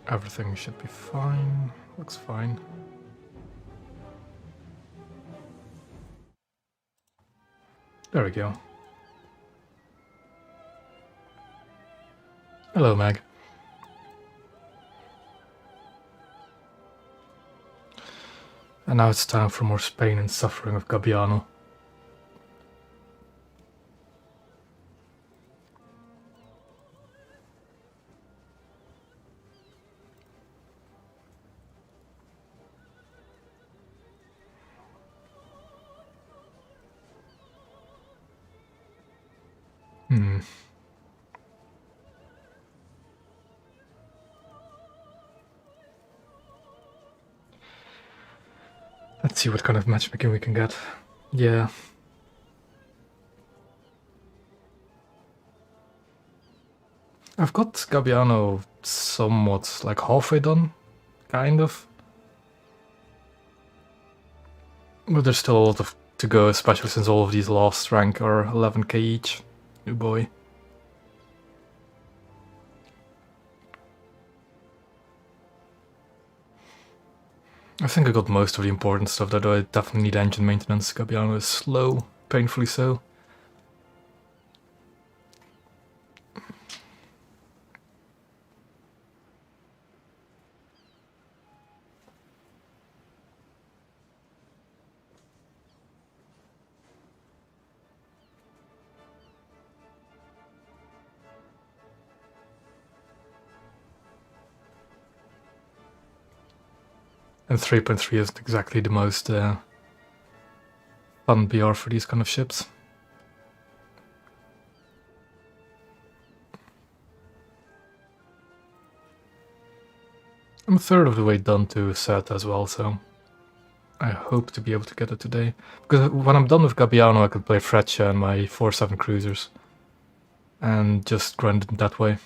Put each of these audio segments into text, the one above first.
Everything should be fine. Looks fine. There we go. Hello, Meg. And now it's time for more pain and suffering with Gabbiano. Let's see what kind of matchmaking we can get. Yeah. I've got Gabbiano somewhat like halfway done, kind of. But there's still a lot to go, especially since all of these last rank are 11k each. Oh boy. I think I got most of the important stuff, though I definitely need engine maintenance. Gabbiano is slow, painfully so. And 3.3 isn't exactly the most fun BR for these kind of ships. I'm a third of the way done to Saetta as well, so I hope to be able to get it today. Because when I'm done with Gabbiano, I can play Freccia and my 4-7 cruisers. And just grind it that way.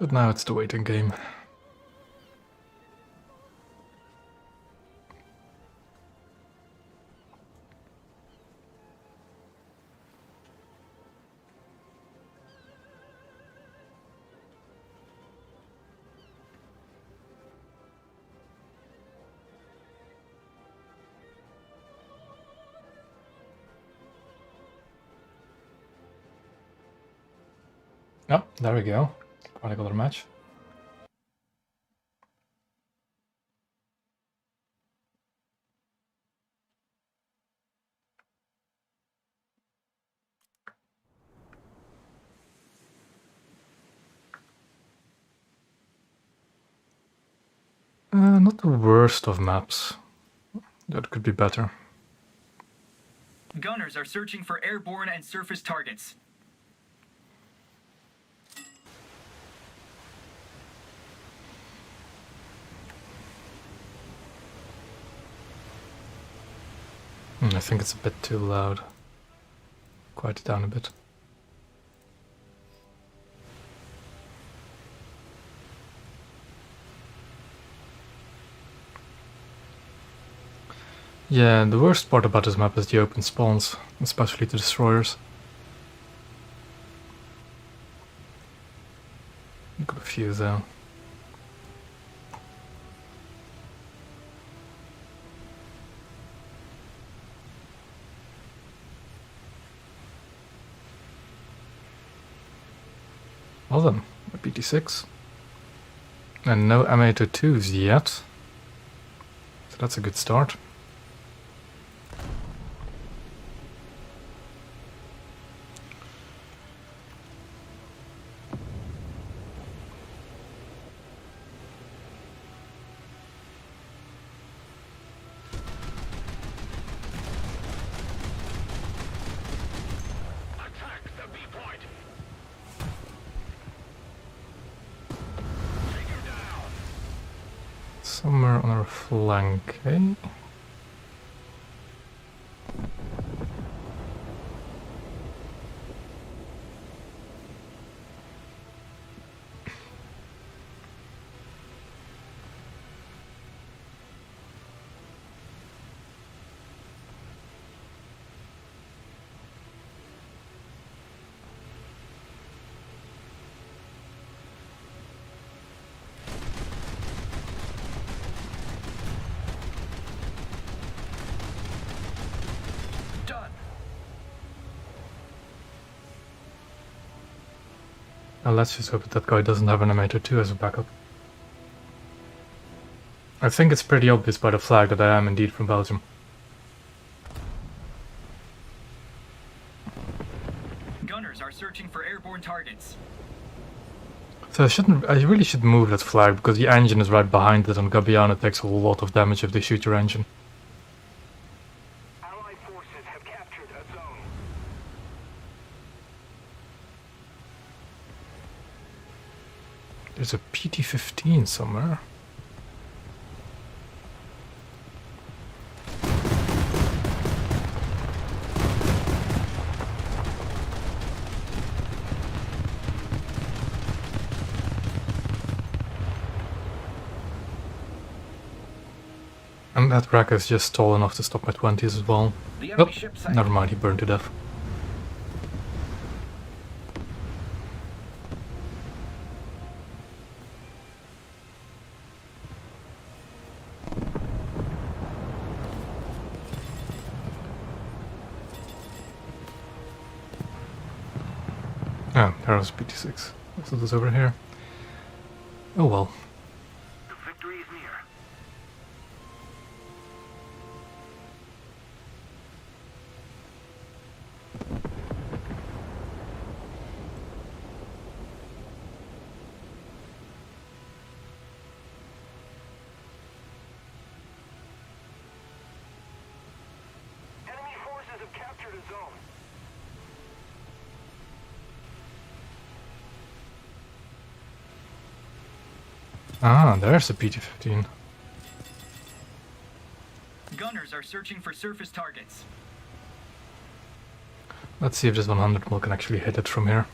But now it's the waiting game. Oh, there we go. Quite a good match. Not the worst of maps. That could be better. Gunners are searching for airborne and surface targets. I think it's a bit too loud. Quiet it down a bit. Yeah, the worst part about this map is the open spawns, especially the destroyers. Got a few though. Well then, a PT6. And no M802s yet. So that's a good start. Somewhere on our flank, eh? And let's just hope that guy doesn't have an emitter too as a backup. I think it's pretty obvious by the flag that I am indeed from Belgium. Gunners are searching for airborne targets. So I really should move that flag because the engine is right behind it and Gabbiano takes a lot of damage if they shoot your engine. Allied forces have captured a zone. There's a PT-15 somewhere. And that wreck is just tall enough to stop my 20s as well. The Oh, enemy ship sighted. never mind, he burned to death. Oh, there was PT-6. I thought it was over here. Oh well. The victory is near. Enemy forces have captured a zone. Ah, there's a PT-15. Gunners are searching for surface targets. Let's see if this 100 mil can actually hit it from here.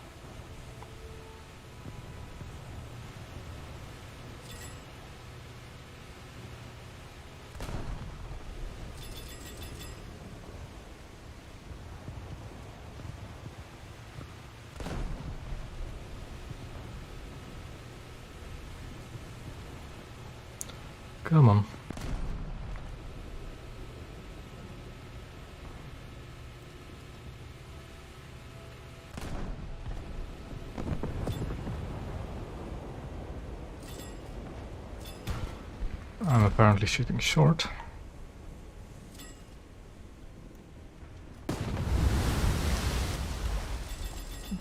Come on. I'm apparently shooting short.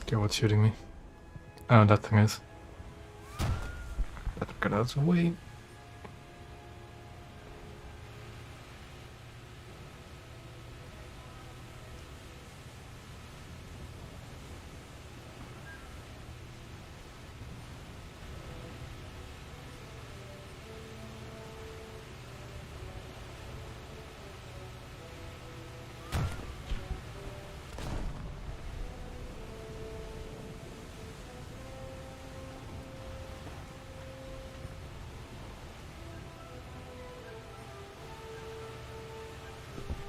Okay, what's shooting me? Oh, that thing is. Better get out of the way.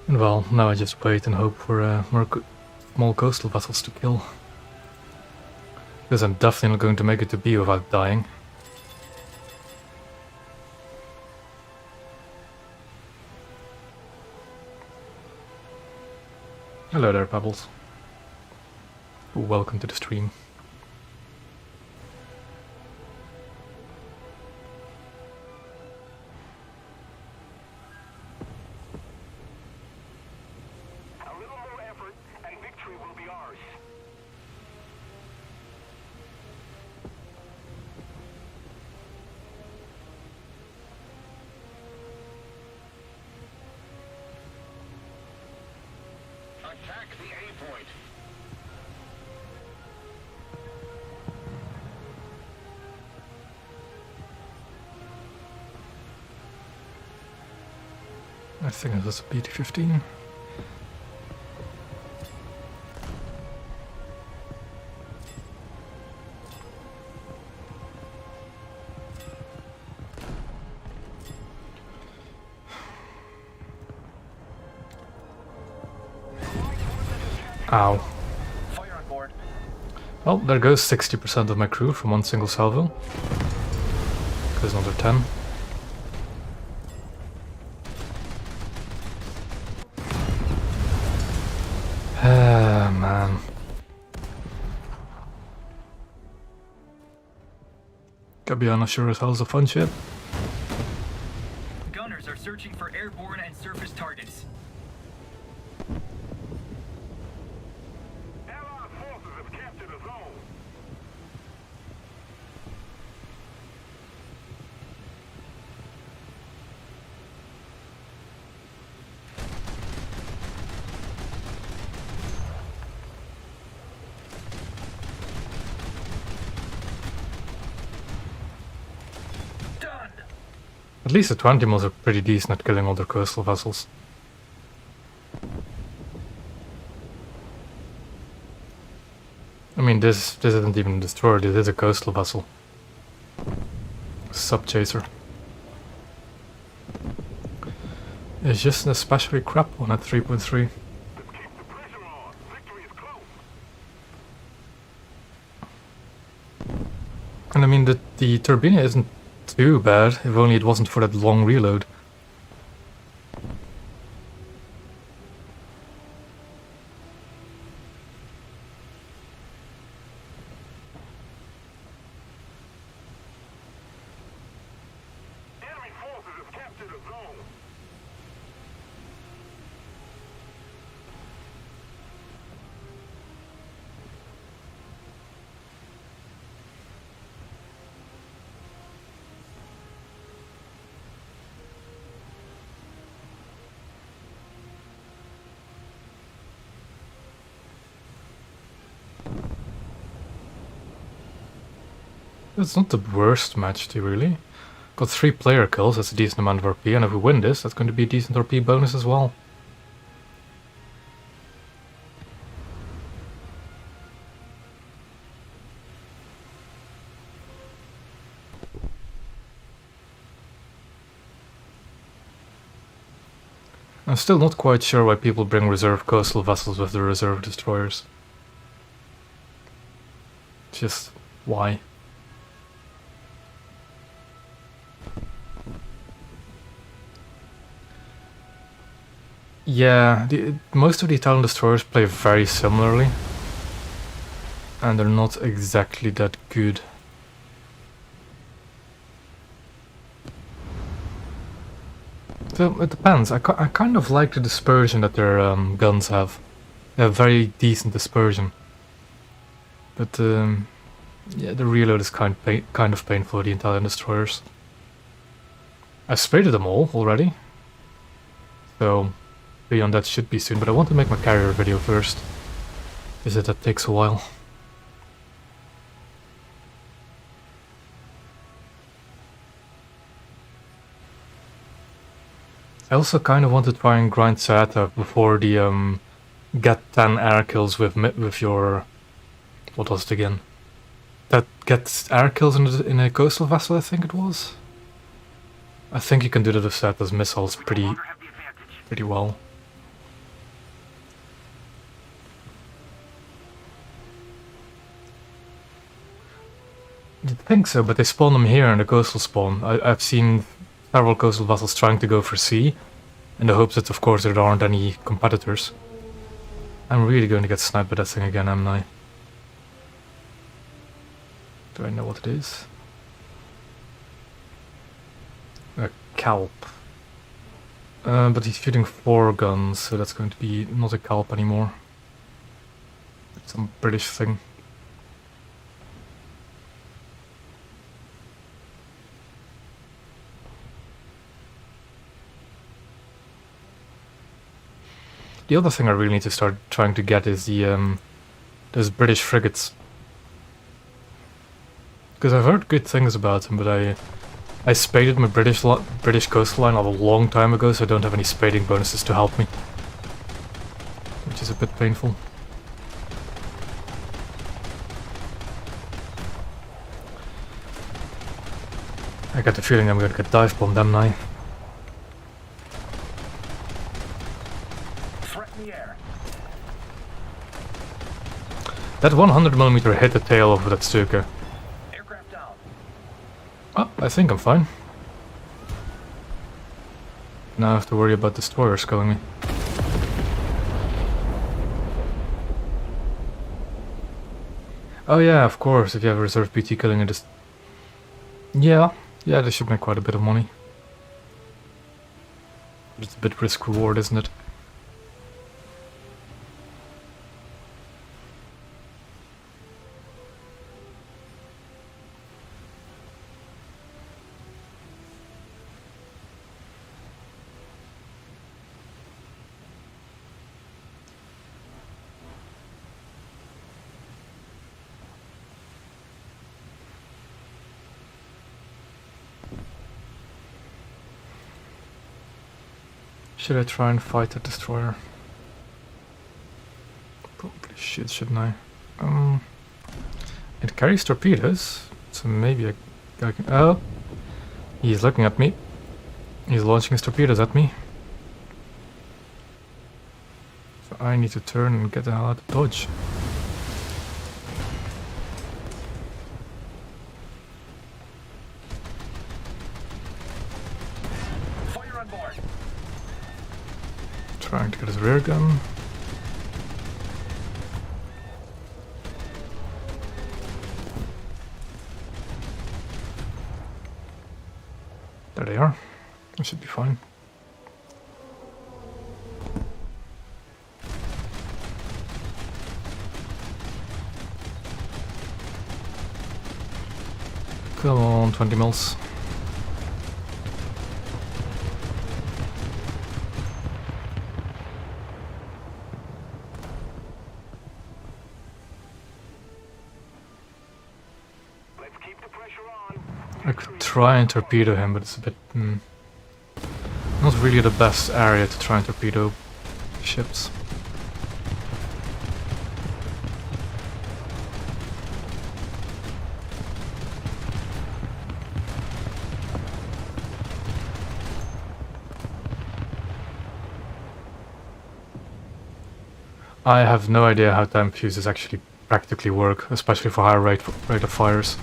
And well, now I just wait and hope for more small coastal vessels to kill. Because I'm definitely not going to make it to B without dying. Hello there, Pebbles. Welcome to the stream. A little more effort and victory will be ours. Attack the A point. I think it was a PT-15. Ow. Fire on board. Well, there goes 60% of my crew from one single salvo. Goes another 10. Ah, man. Gabbiano sure as hell is a fun ship. Gunners are searching for airborne and surface targets. Allied forces have captured a zone. Done! At least the 20 mils are pretty decent at killing all their coastal vessels. I mean, this isn't even a destroyer, this is a coastal vessel. Sub-chaser. It's just an especially crap one at 3.3. Let's keep the pressure on. Victory is close. And I mean, the Turbina isn't too bad, if only it wasn't for that long reload. Enemy forces have captured a zone. It's not the worst match, really. Got 3 player kills, that's a decent amount of RP, and if we win this, that's going to be a decent RP bonus as well. I'm still not quite sure why people bring reserve coastal vessels with the reserve destroyers. Just why? Yeah, most of the Italian destroyers play very similarly, and they're not exactly that good. So it depends. I kind of like the dispersion that their guns have. They have very decent dispersion, but yeah, the reload is kind of painful for the Italian destroyers. I've spaded them all already, so beyond that should be soon, but I want to make my carrier video first, because that takes a while. I also kind of want to try and grind Saetta before the get 10 air kills with your... what was it again? That gets air kills in a coastal vessel, I think it was? I think you can do that with Saetta's missiles pretty well. You'd think so, but they spawn them here in the coastal spawn. I've seen several coastal vessels trying to go for sea, in the hopes that of course there aren't any competitors. I'm really going to get sniped by that thing again, am I? Do I know what it is? A Calp. But he's shooting 4 guns, so that's going to be not a Calp anymore. It's some British thing. The other thing I really need to start trying to get is the those British frigates. Because I've heard good things about them, but I spaded my British coastline a long time ago, so I don't have any spading bonuses to help me. Which is a bit painful. I got the feeling I'm going to get dive bombed, am I? Threat in the air. That 100mm hit the tail of that Stuka. Aircraft down. Oh, I think I'm fine. Now I have to worry about destroyers killing me. Oh yeah, of course, if you have a reserve PT killing it, Yeah, yeah, they should make quite a bit of money. It's a bit risk reward, isn't it? Should I try and fight the destroyer? Probably should, shouldn't I? It carries torpedoes, so maybe I can... Oh! He's looking at me. He's launching his torpedoes at me. So I need to turn and get the hell out of dodge. Fire on board. Trying to get his rear gun. There they are. I should be fine. Come on, 20 mils. Let's keep the pressure on. I could try and torpedo him, but it's a bit... not really the best area to try and torpedo ships. I have no idea how time fuses actually practically work, especially for higher rate of fires.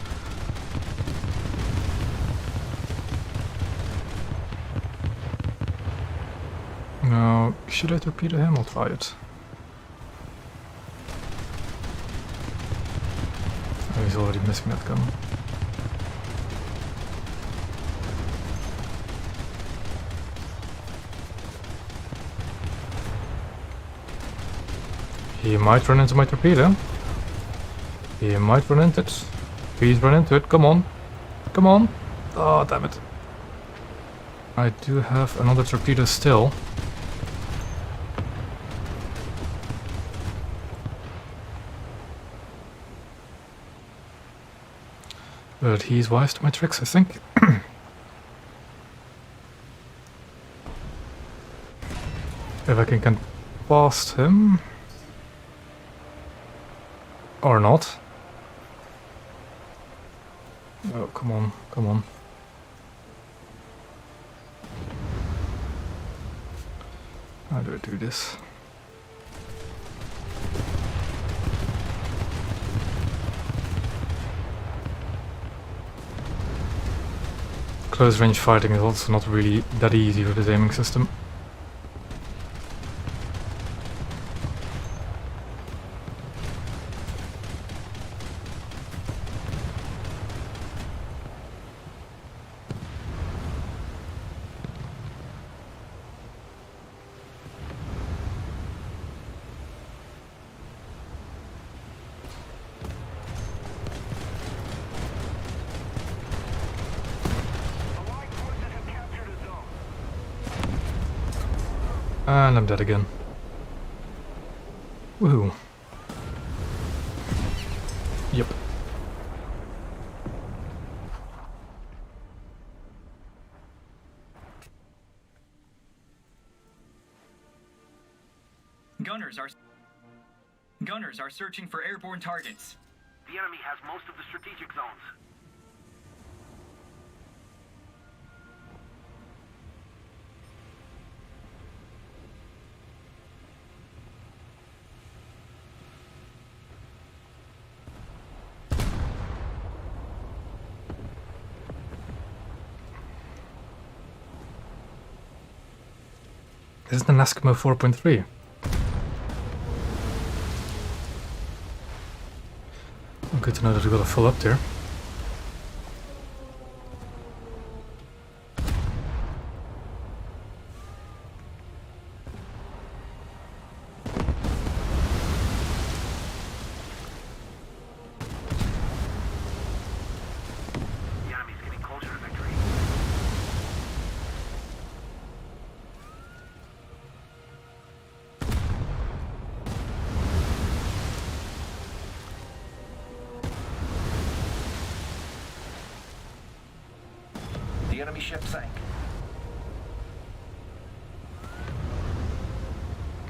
No, should I torpedo him? I'll try it. Oh, he's already missing that gun. He might run into my torpedo. He might run into it. Please run into it. Come on. Come on. Oh, damn it. I do have another torpedo still. But he's wise to my tricks, I think. If I can get past him. Or not. Oh, come on, come on. How do I do this? Close range fighting is also not really that easy with this aiming system. And I'm dead again. Woohoo. Yep. Gunners are searching for airborne targets. The enemy has most of the strategic zones. This is the Eskimo 4.3. Good to know that we got a full up there. enemy ship sank.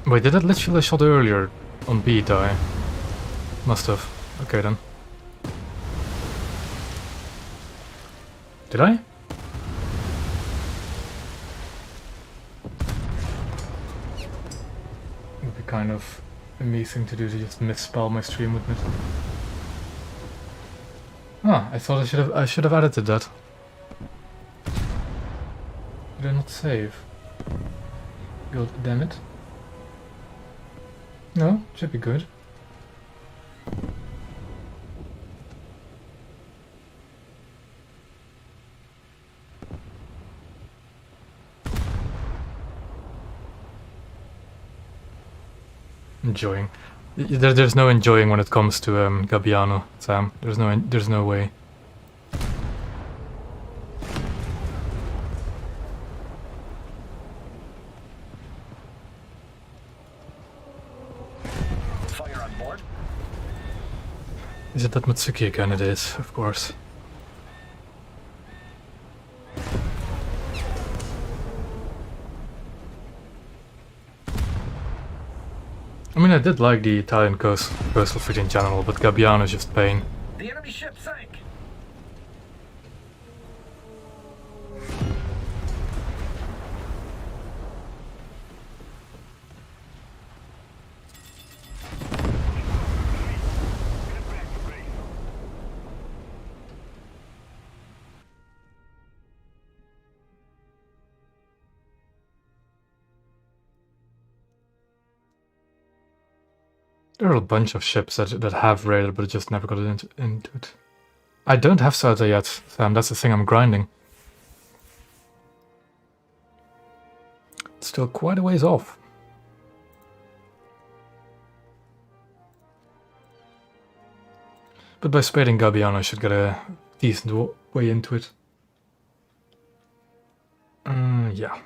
Wait, did that literally shot earlier on B die? Must have. Okay then. Did I? It would be kind of amazing to do to just misspell my stream, wouldn't it? Ah, I thought I should have edited that. Did I not save? God damn it. No, should be good. Enjoying. There's no enjoying when it comes to Gabbiano, Sam. There's no way. Fire on board. Is it that Matsuki again? It is, of course. I mean, I did like the Italian coastal fleet in general, but Gabbiano is just pain. The enemy ship sank. There are a bunch of ships that have raided, but just never got into it. I don't have Saetta yet, Sam. That's the thing, I'm grinding. It's still quite a ways off. But by spading Gabbiano, I should get a decent way into it. Yeah.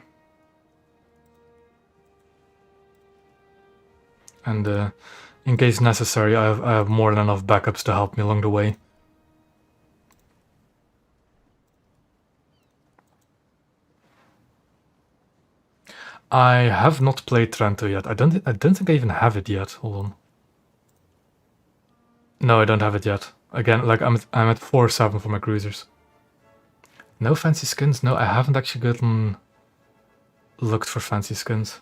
And in case necessary, I have more than enough backups to help me along the way. I have not played Trento yet. I don't think I even have it yet. Hold on. No, I don't have it yet. Again, like I'm at 4-7 for my cruisers. No fancy skins. No, I haven't actually looked for fancy skins.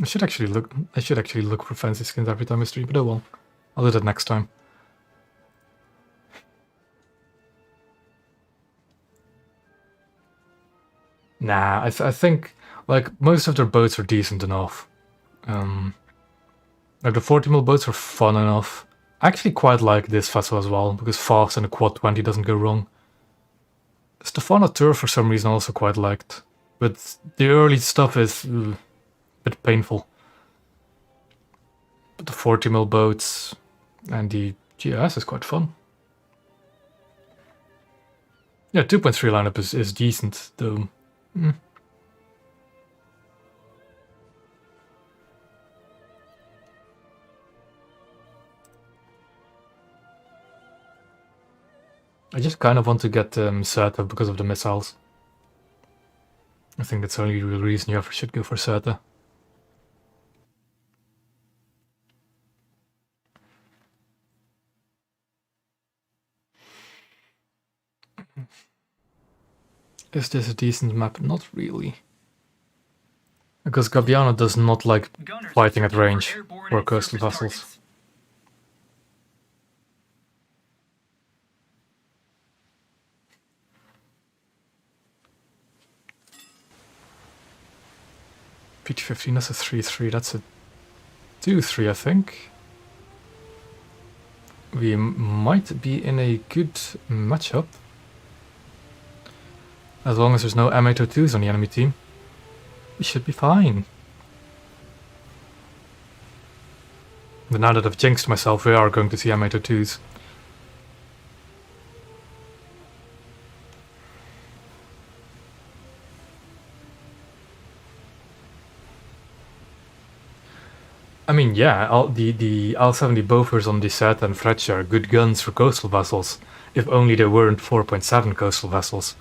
I should actually look for fancy skins every time I stream, but oh well. I'll do that next time. Nah, I think like most of their boats are decent enough. Like the 40mm boats are fun enough. I actually quite like this vessel as well, because fast and a quad 20 doesn't go wrong. Stefano Tour for some reason I also quite liked, but the early stuff is a bit painful. But the 40mm boats and the GS is quite fun. Yeah, 2.3 lineup is decent though. I just kind of want to get Saetta because of the missiles. I think that's the only real reason you ever should go for Saetta. Is this a decent map? Not really. Because Gabbiano does not like Gunners fighting at searching for range airborne for and coastal surface vessels. targets. Peach 15, that's a 3-3, that's a 2-3 I think. We might be in a good matchup. As long as there's no M802s on the enemy team, we should be fine. But now that I've jinxed myself, we are going to see M802s. I mean, yeah, the L70 Bofors on the Saetta and Freccia are good guns for coastal vessels, if only they weren't 4.7 coastal vessels.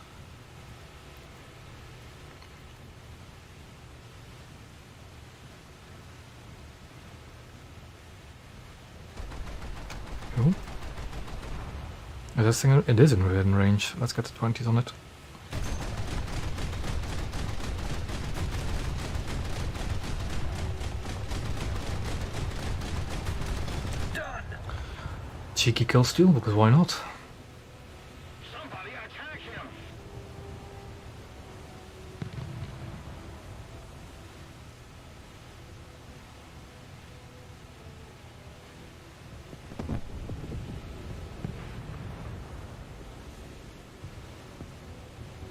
Ooh. Is this thing? It is in within range. Let's get the 20s on it. Done. Cheeky kill steal, because why not? Somebody attack him!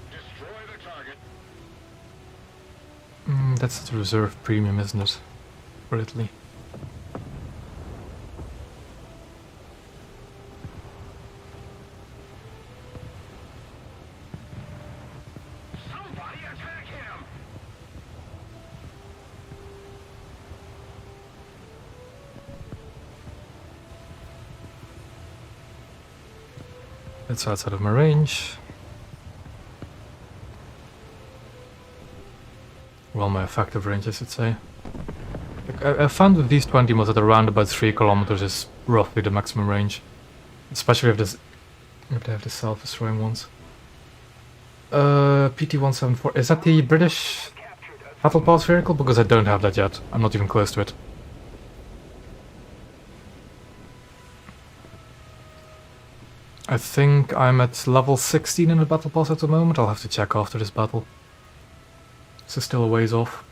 Destroy the target. That's the reserve premium, isn't it? For Italy. Somebody attack him! It's outside of my range. Well, my effective range, I should say. Like, I found with these 20 mods that around about 3 kilometers is roughly the maximum range. Especially if they have the self-destroying ones. PT-174, is that the British Battle Pass vehicle? Because I don't have that yet. I'm not even close to it. I think I'm at level 16 in the Battle Pass at the moment. I'll have to check after this battle. This is still a ways off.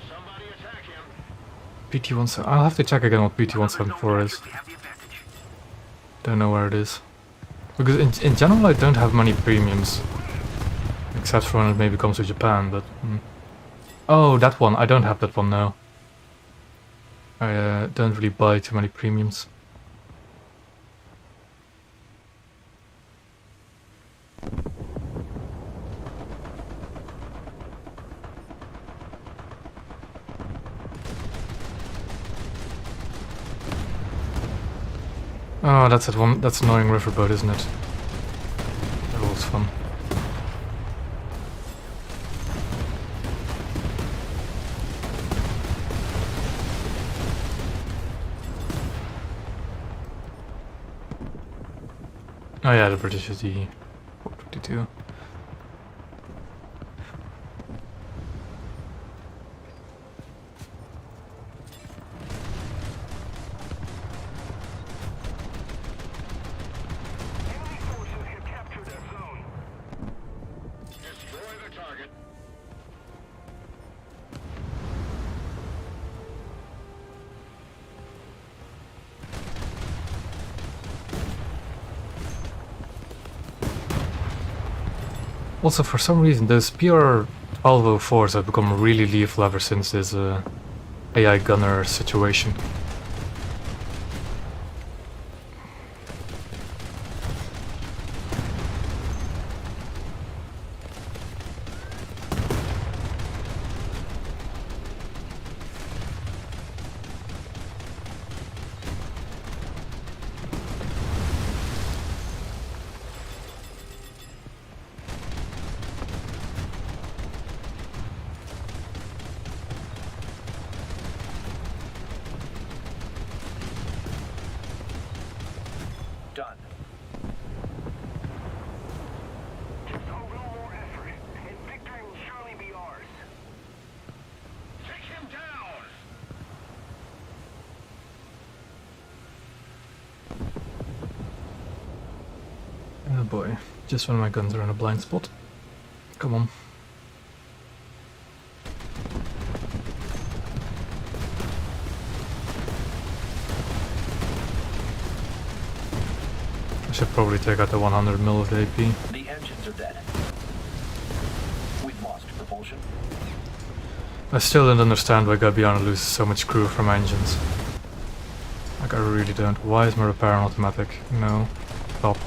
Somebody attack him! PT-17, I'll have to check again what PT-174 is. We have the advantage. Don't know where it is. Because in general I don't have many premiums. Except for when it maybe comes to Japan, but... Oh, that one. I don't have that one now. I don't really buy too many premiums. Oh, that's that one. That's annoying riverboat, isn't it? That was fun. Oh yeah, the British is the 422. Enemy forces have captured that zone. Destroy the target. Also, for some reason, those PR-1204s have become really lethal ever since this AI gunner situation. Done. Just a little more effort, and victory will surely be ours. Take him down! Oh boy, just when my guns are in a blind spot. Come on. I should probably take out the 100 mil of the AP. The engines are dead. We've lost propulsion. I still don't understand why Gabbiano loses so much crew from engines. Like, I really don't. Why is my repair on automatic? No. Stop.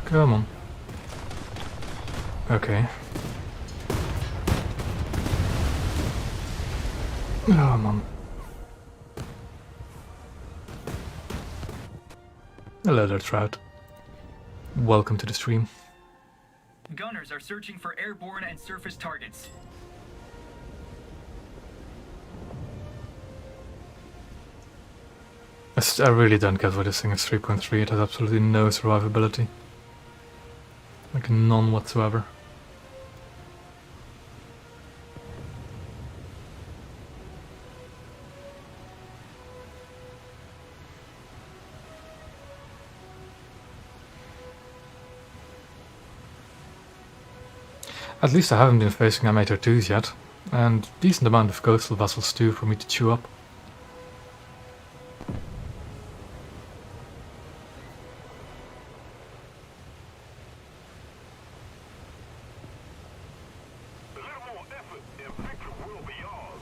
Come on. Okay. Oh, man. Hello there, Trout. Welcome to the stream. Gunners are searching for airborne and surface targets. I really don't get why this thing is 3.3. It has absolutely no survivability. Like, none whatsoever. At least I haven't been facing Amator 2s yet, and decent amount of coastal vessels too for me to chew up. A little more effort and victory will be ours.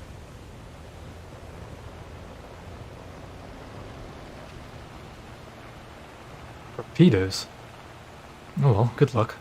Torpedoes? Oh well, good luck.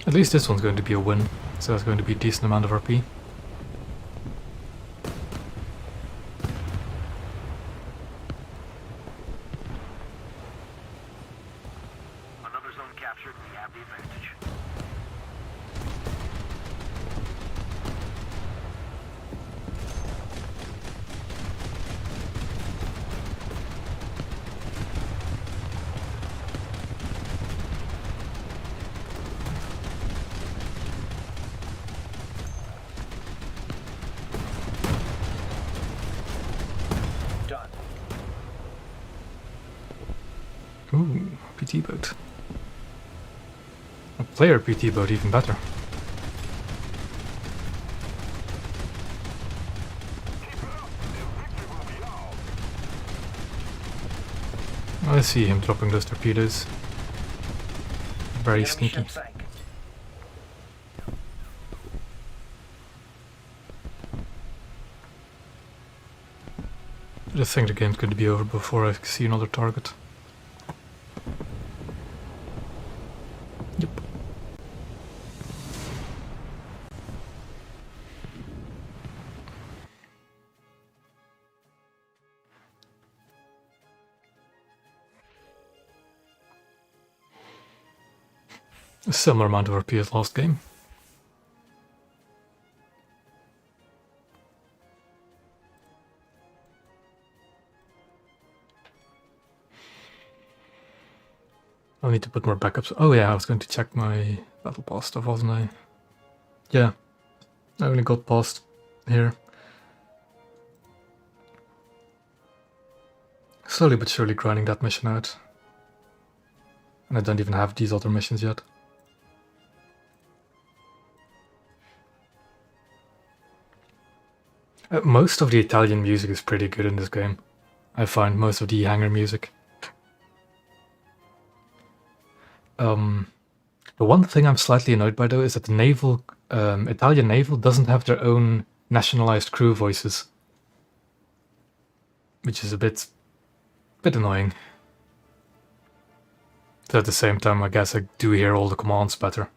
At least this one's going to be a win, so it's going to be a decent amount of RP. Another zone captured. We have the advantage. Done. Ooh, PT boat. A player PT boat, even better. Keep it up and victory will be ours. I see him dropping those torpedoes. Very Enemy sneaky. ship sank. I just think the game's going to be over before I see another target. Yep. A similar amount of RP as last game. I'll need to put more backups. Oh yeah, I was going to check my battle pass stuff, wasn't I? Yeah, I only got past here. Slowly but surely grinding that mission out. And I don't even have these other missions yet. Most of the Italian music is pretty good in this game. I find most of the hangar music. The one thing I'm slightly annoyed by though is that the naval, Italian naval doesn't have their own nationalized crew voices, which is a bit annoying. But at the same time, I guess I do hear all the commands better.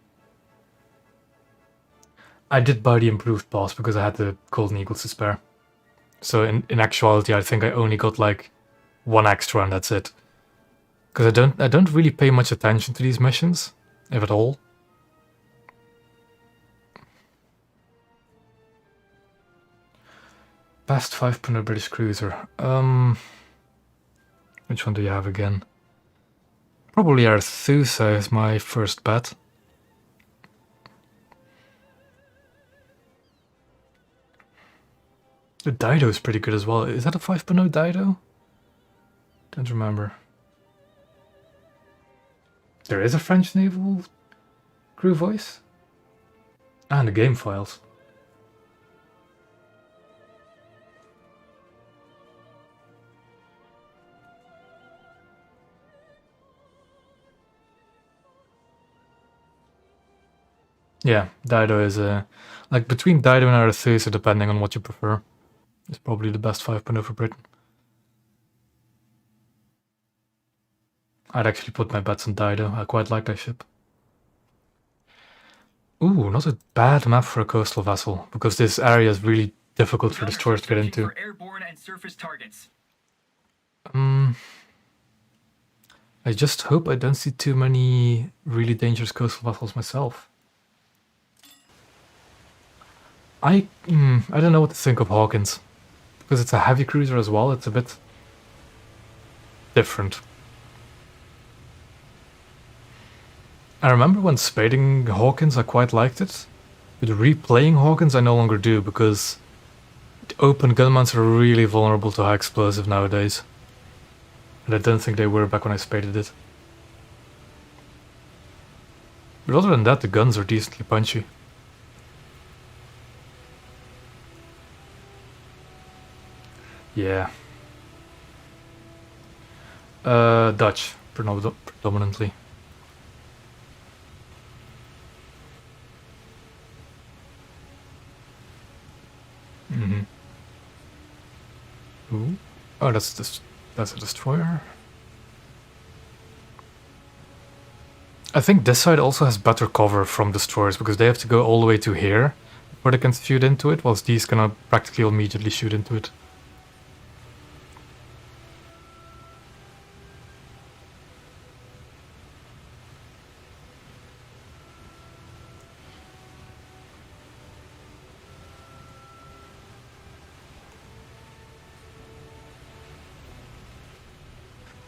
I did buy the improved pass because I had the Golden Eagles to spare. So in actuality, I think I only got like 1 extra and that's it. Because I don't really pay much attention to these missions, if at all. Best 5.0 British cruiser. Which one do you have again? Probably Arethusa is my first bet. The Dido is pretty good as well. Is that a 5.0 Dido? Don't remember. There is a French naval crew voice? And the game files. Yeah, Dido is like between Dido and Arethusa, depending on what you prefer. It's probably the best 5.0 for Britain. I'd actually put my bets on Dido. I quite like that ship. Ooh, not a bad map for a coastal vessel, because this area is really difficult for destroyers to get into. For airborne and surface targets. I just hope I don't see too many really dangerous coastal vessels myself. I don't know what to think of Hawkins. Because it's a heavy cruiser as well, it's a bit different. I remember when spading Hawkins I quite liked it, but replaying Hawkins I no longer do because the open gunmans are really vulnerable to high explosive nowadays. And I don't think they were back when I spaded it. But other than that, the guns are decently punchy. Yeah. Dutch, predominantly. Ooh. Oh, that's a destroyer. I think this side also has better cover from destroyers because they have to go all the way to here before they can shoot into it, whilst these can practically immediately shoot into it.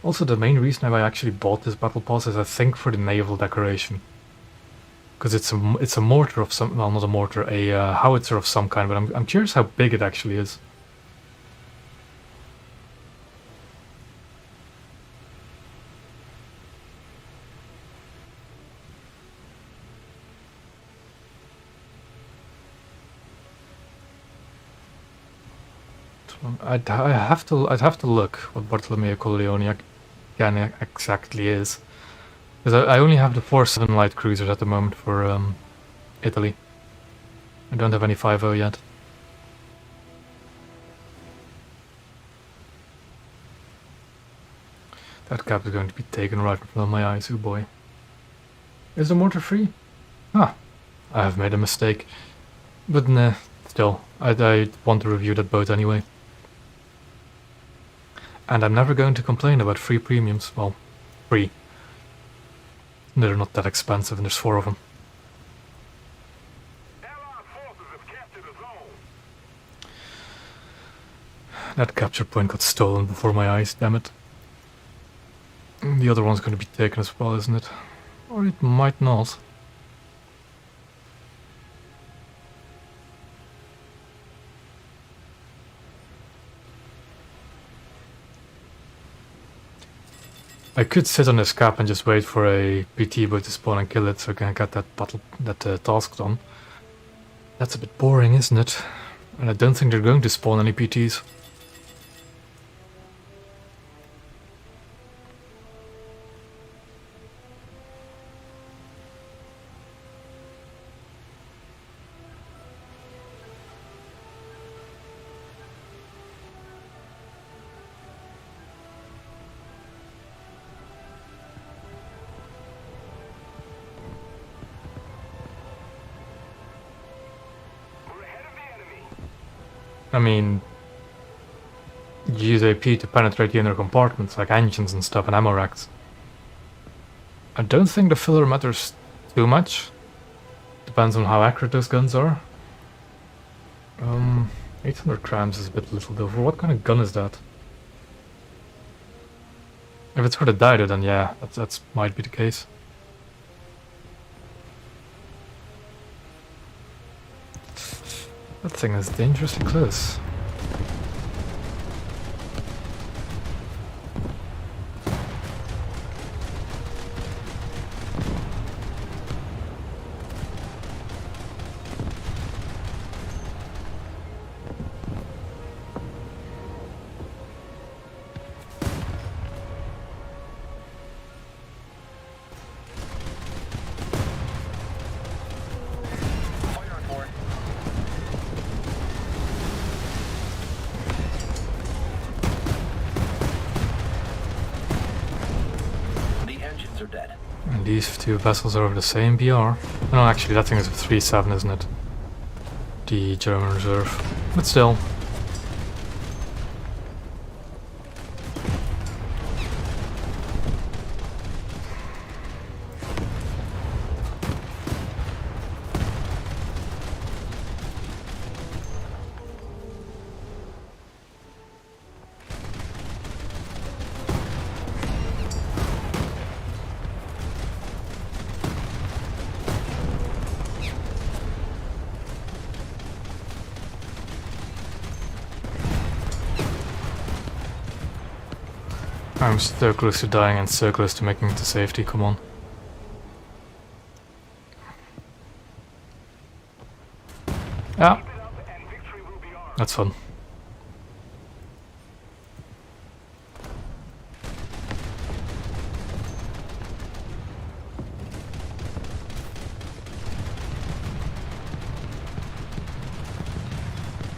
Also, the main reason I actually bought this battle pass is I think for the naval decoration. Because it's a mortar of some, well, not a mortar, a howitzer of some kind, but I'm curious how big it actually is. I'd have to look what Bartolomeo Colleoni again exactly is, because I only have the 4.7 light cruisers at the moment for Italy. I don't have any 5.0 yet. That cap is going to be taken right in front of my eyes. Oh boy! Is the mortar free? Ah, I have made a mistake, but nah, still, I want to review that boat anyway. And I'm never going to complain about free premiums. Well, free. They're not that expensive and there's 4 of them. Allied forces have captured a zone. That capture point got stolen before my eyes, damn it. The other one's going to be taken as well, isn't it? Or it might not. I could sit on this cap and just wait for a PT boat to spawn and kill it so I can get that task done. That's a bit boring, isn't it? And I don't think they're going to spawn any PTs. I mean, you use AP to penetrate the inner compartments, like engines and stuff, and ammo racks. I don't think the filler matters too much. Depends on how accurate those guns are. 800 grams is a bit little though. For what kind of gun is that? If it's for the Dido, then yeah, that might be the case. That thing is dangerously close. Fire on board. The engines are dead. And these two vessels are of the same BR. Oh, no, actually, that thing is a 3-7, isn't it? The German reserve. But still. I'm so close to dying and so close to making it to safety, come on. Yeah, Keep it up and victory will be ours. that's fun.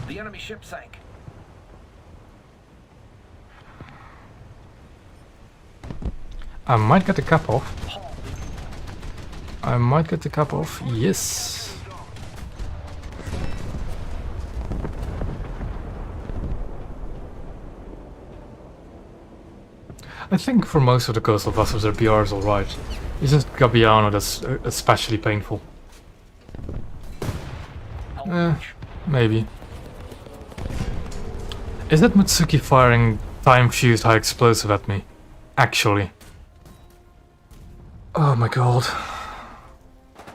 The enemy ship sank. I might get the cap off. Hull leaking. I might get the cap off. Yes. I think for most of the coastal vessels their BR is alright. It's just Gabbiano that's especially painful. Hull Eh, breach. maybe. Is that Mutsuki firing time-fused high explosive at me? Actually. Oh my god.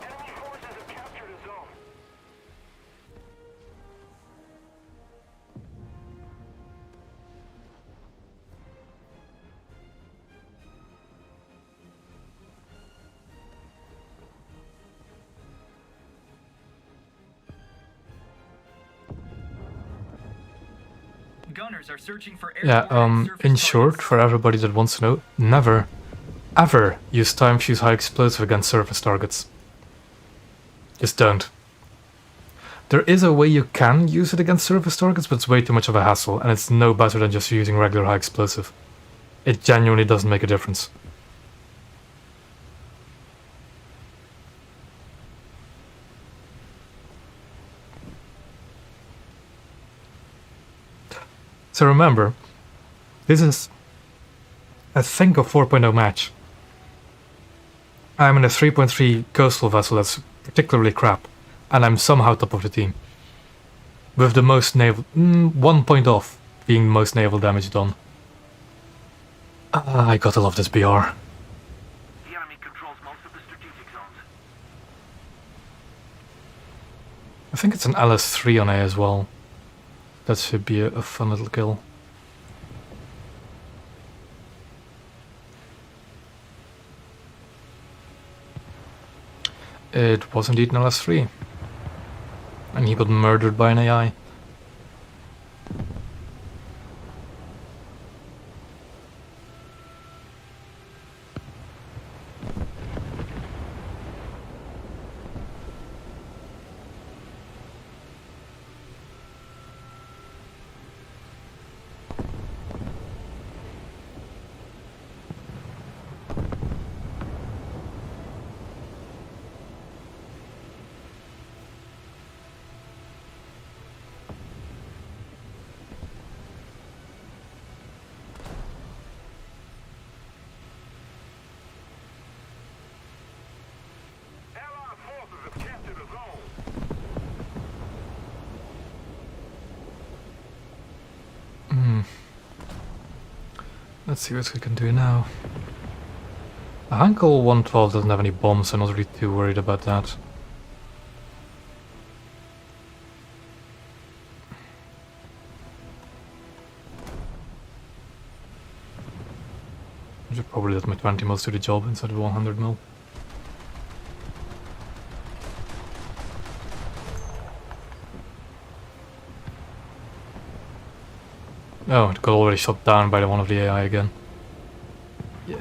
Enemy forces have captured a zone. Gunners are searching for Yeah, airborne and surface in short, targets. for everybody that wants to know, never, ever use time-fused high explosive against surface targets. Just don't. There is a way you can use it against surface targets, but it's way too much of a hassle, and it's no better than just using regular high explosive. It genuinely doesn't make a difference. So remember, this is a think of 4.0 match. I'm in a 3.3 coastal vessel that's particularly crap, and I'm somehow top of the team. With the most naval... 1 point off being the most naval damage done. I gotta love this BR. The enemy controls most of the strategic zones. I think it's an LS3 on A as well. That should be a fun little kill. It was indeed an LS3. And he got murdered by an AI. Let's see what we can do now. The Hankel 112 doesn't have any bombs, so I'm not really too worried about that. I should probably let my 20 mils do the job instead of 100 mil. Oh, it got already shot down by one of the AI again. Yeah.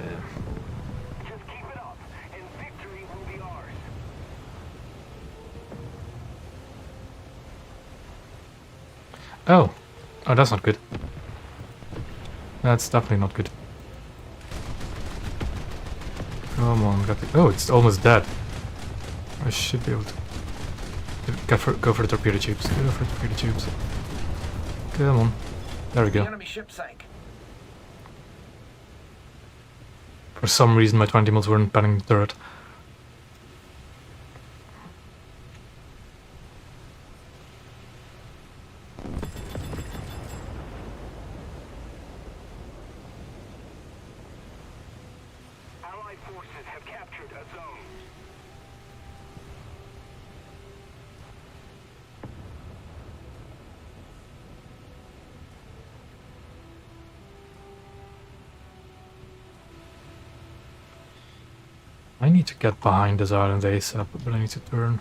Just keep it up, and victory will be ours. Oh. Oh, that's not good. That's definitely not good. Come on, got the... Oh, it's almost dead. I should be able to... Go for the torpedo tubes. Go for the torpedo tubes. Come on. There we The go. enemy ship sank. For some reason my 20 mils weren't panning the turret. Allied forces have captured a zone. I need to get behind this island ASAP, but I need to turn.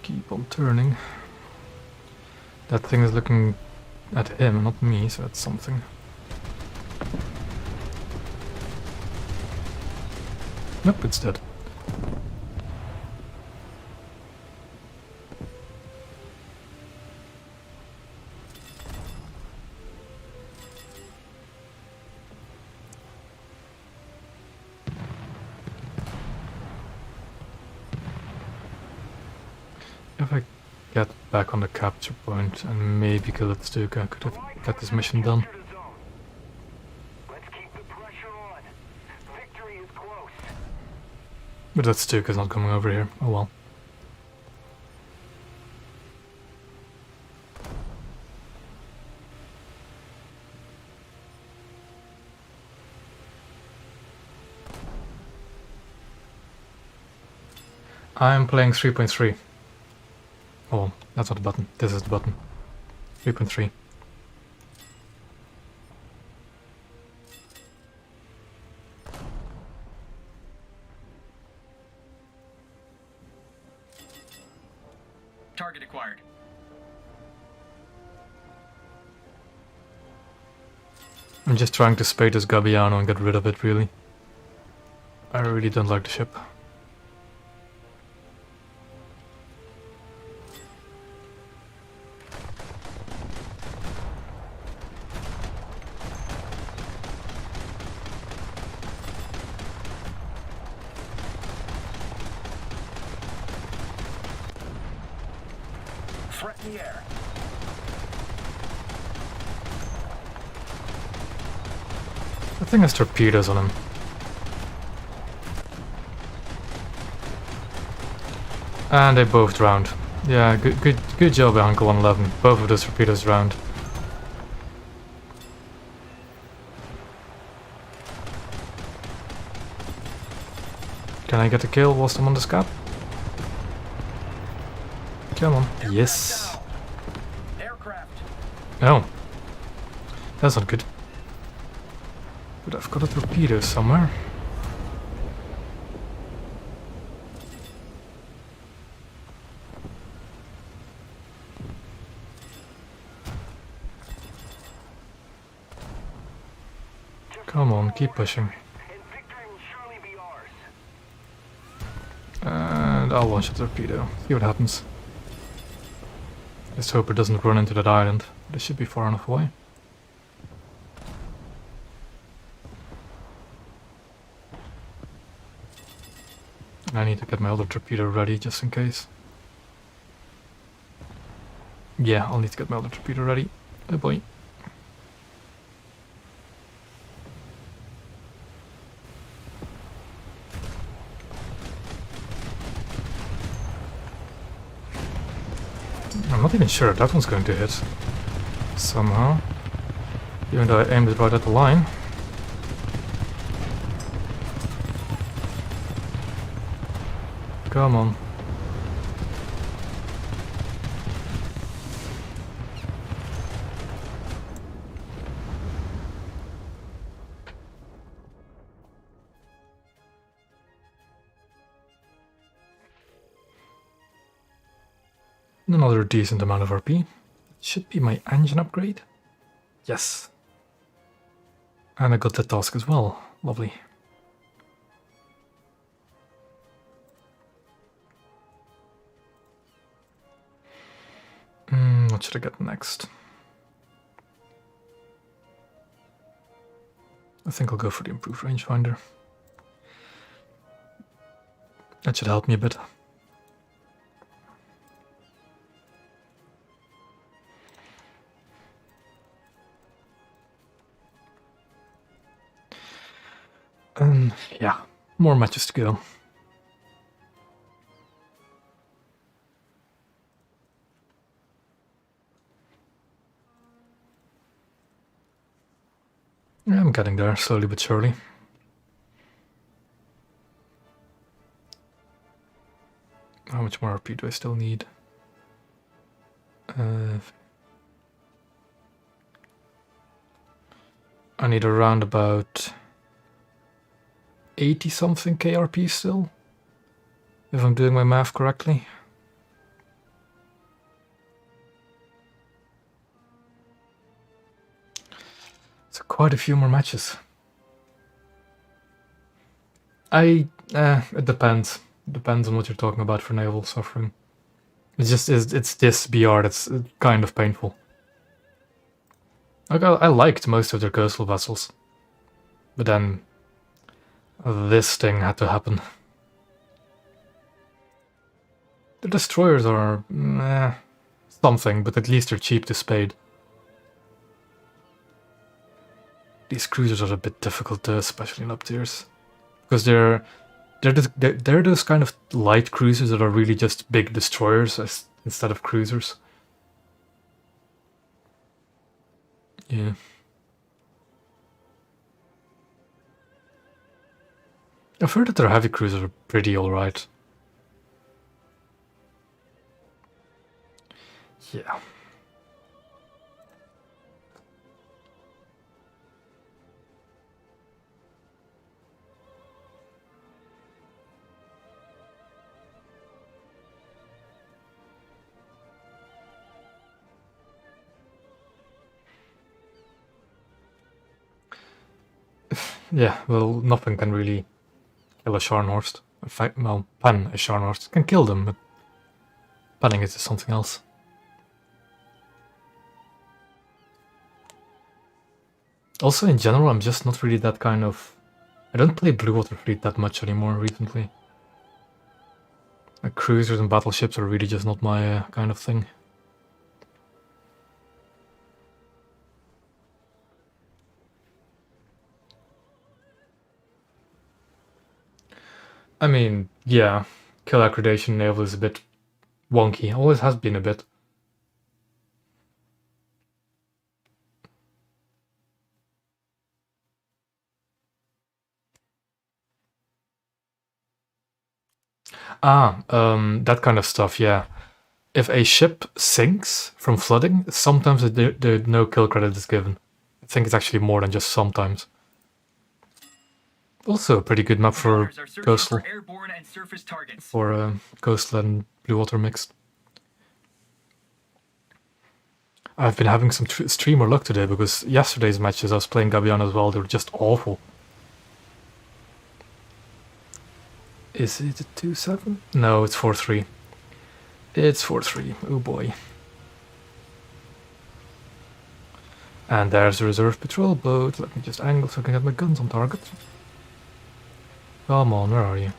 Keep on turning. That thing is looking at him, not me, so that's something. Nope, it's dead. If I get back on the capture point and maybe kill it Stuka, I could have got this mission done. Captured a zone. Let's keep the pressure on. Victory is close. But that Stuka's not coming over here. Oh well. I'm playing 3.3. Oh, that's not the button. This is the button. 3.3. Target acquired. I'm just trying to spade this Gabbiano and get rid of it, really. I really don't like the ship. Threat in the air. The thing has torpedoes on him. And they both drowned. Yeah, good job, Uncle 111. Both of those torpedoes drowned. Can I get a kill whilst I'm on the scap? Come on. Yes. Aircraft. Oh. That's not good. But I've got a torpedo somewhere. Come on, keep pushing. And victory will surely be ours. And I'll launch a torpedo. See what happens. Just hope it doesn't run into that island. This should be far enough away. I need to get my other torpedo ready just in case. Yeah, I'll need to get my other torpedo ready. Oh boy. I'm not even sure that one's going to hit. Somehow. Even though I aimed it right at the line. Come on. Another decent amount of RP. Should be my engine upgrade. Yes. And I got that task as well. Lovely. What should I get next? I think I'll go for the improved rangefinder. That should help me a bit. Yeah, more matches to go. Yeah, I'm getting there, slowly but surely. How much more RP do I still need? I need around about 80 something KRP still, if I'm doing my math correctly. So quite a few more matches. It depends. Depends on what you're talking about for naval suffering. It's this BR that's kind of painful. Like, I liked most of their coastal vessels, but then this thing had to happen. The destroyers are something, but at least they're cheap to spade. These cruisers are a bit difficult, especially in up tiers, because they're those kind of light cruisers that are really just big destroyers instead of cruisers. Yeah. I've heard that their heavy cruisers are pretty alright. Yeah. Yeah, well, nothing can really kill a Scharnhorst. In fact, well, pen a Scharnhorst. Can kill them, but penning it is something else. Also, in general, I'm just not really that kind of... I don't play Blue Water Fleet that much anymore recently. Like, cruisers and battleships are really just not my kind of thing. I mean, yeah, kill accreditation naval is a bit wonky. Always has been a bit. That kind of stuff, yeah. If a ship sinks from flooding, sometimes no kill credit is given. I think it's actually more than just sometimes. Also a pretty good map for coastal. For coastal and blue water mixed. I've been having some streamer luck today because yesterday's matches I was playing Gabbiano as well, they were just awful. Is it a 2-7? No, it's 4-3. It's 4-3, oh boy. And there's the reserve patrol boat. Let me just angle so I can get my guns on target. Come on, where are you?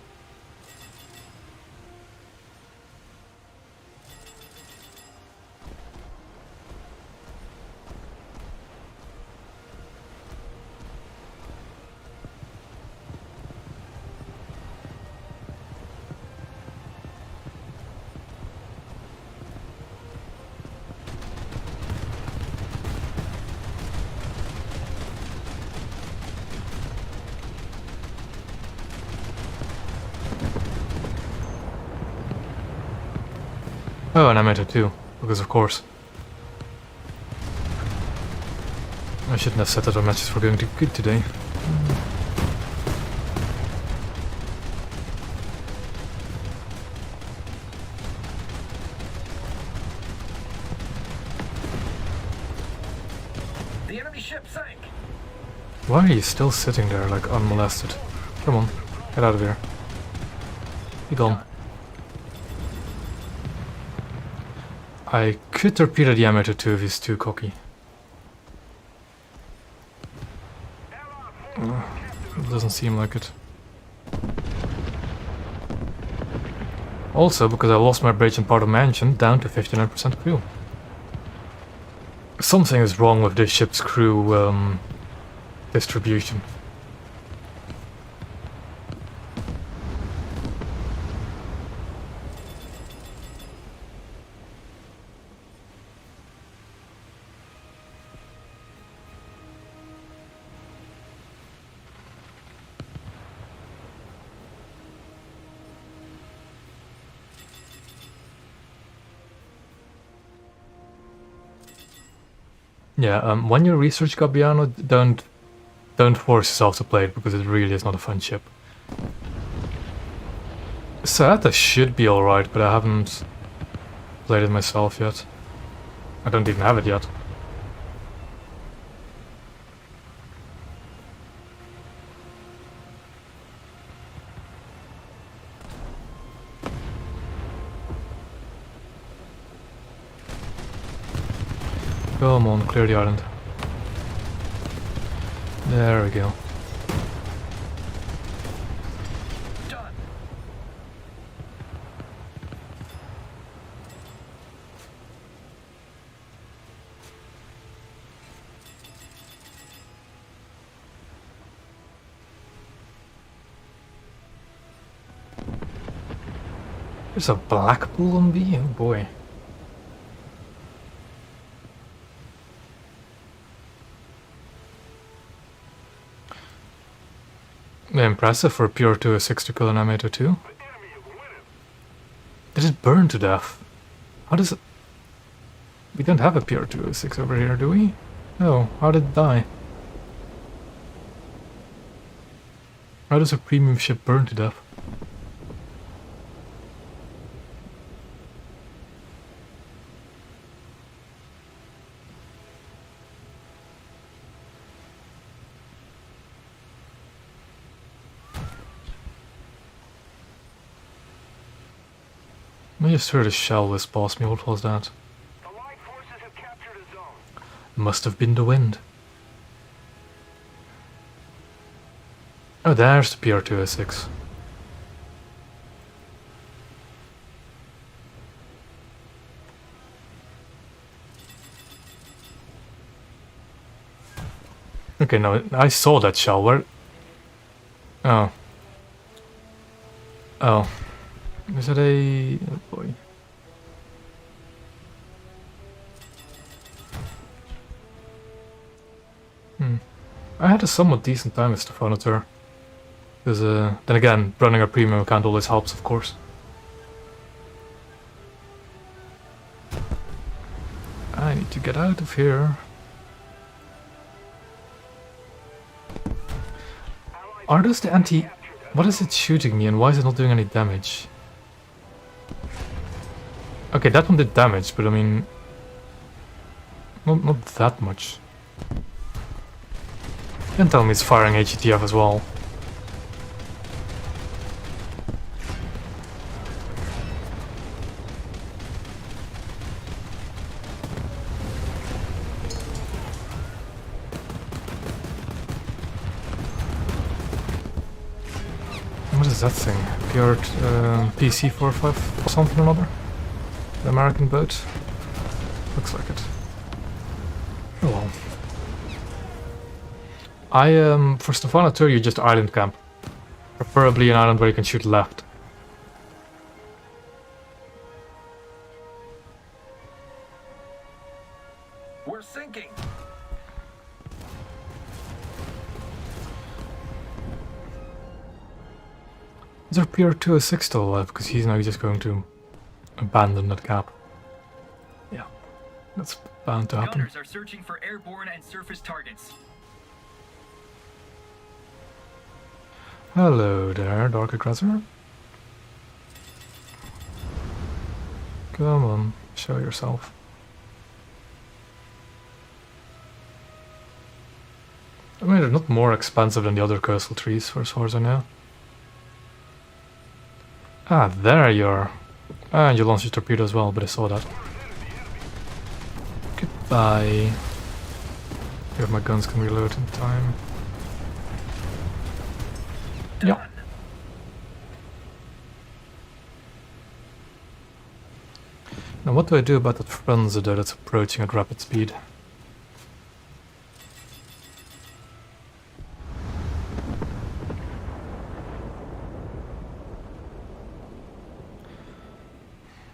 Oh, and Amateur too, because of course. I shouldn't have said that our matches were going too good today. The enemy ship sank. Why are you still sitting there, like, unmolested? Come on, get out of here. Be gone. I could torpedo the Amateur too if he's too cocky. It doesn't seem like it. Also, because I lost my bridge and part of mansion down to 59% crew. Something is wrong with this ship's crew distribution. Yeah, when you research Gabbiano, don't force yourself to play it, because it really is not a fun ship. Saetta should be alright, but I haven't played it myself yet. I don't even have it yet. Come on, clear the island. There we go. Done. There's a black pool on B? Oh boy. Impressive for a pure 206 to kill an Amateur 2. Did it burn to death? How does it... We don't have a pure 206 over here, do we? No, how did it die? How does a premium ship burn to death? I just heard a shell whiz past me. What was that? The Allied forces have captured a zone. Must have been the wind. Oh, there's the PR-206. Okay, no, I saw that shell. Where? Oh. Oh. Is it a... oh boy. I had a somewhat decent time with Stefanotor. Because, then again, running a premium account always helps, of course. I need to get out of here. Are those the anti... What is it shooting me and why is it not doing any damage? Okay, that one did damage, but I mean... Not that much. You can tell me it's firing HETF as well. What is that thing? Pure PC-45 or something or another? The American boat? Looks like it. Oh well. For Stefanotor you just island camp. Preferably an island where you can shoot left. We're sinking. Is our PR-206 still alive? Because he's now just going to abandon that cap. That's bound to happen. Gunners are searching for airborne and surface targets. Hello there, Dark Aggressor. Come on, show yourself. I mean, they're not more expensive than the other coastal trees, for as far as I know. Ah, there you are. Ah, and you launched your torpedo as well, but I saw that. Goodbye. If my guns can reload in time. Yeah. Now what do I do about that frenzy though that's approaching at rapid speed?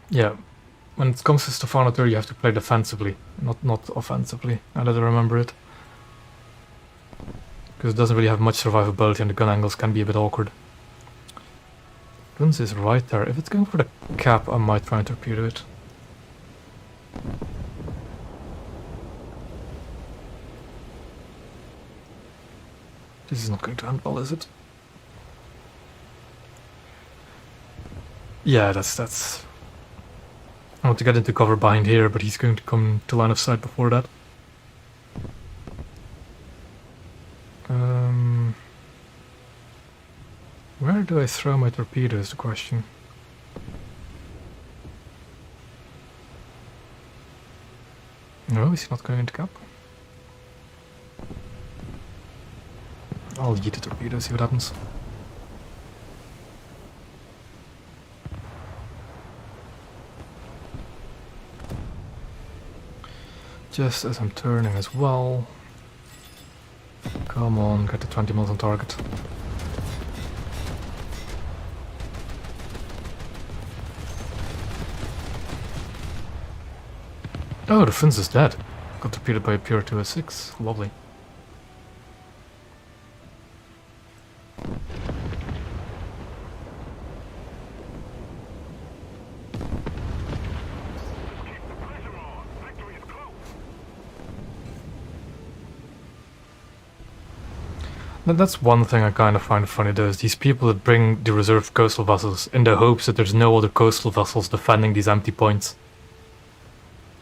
Yeah, when it comes to Stefano 3 you have to play defensively, not offensively, now that I remember it. Because it doesn't really have much survivability and the gun angles can be a bit awkward. Guns is right there. If it's going for the cap, I might try and torpedo it. This is not going to end well, is it? Yeah, that's... I want to get into cover behind here, but he's going to come to line of sight before that. Where do I throw my torpedo is the question. No, he's not going into cap. I'll yeet the torpedo, see what happens. Just as I'm turning as well. Come on, get the 20 mils on target. Oh, the Prince is dead. Got torpedoed by a pure 206. Lovely. That's one thing I kind of find funny though, is these people that bring the reserve coastal vessels in the hopes that there's no other coastal vessels defending these empty points.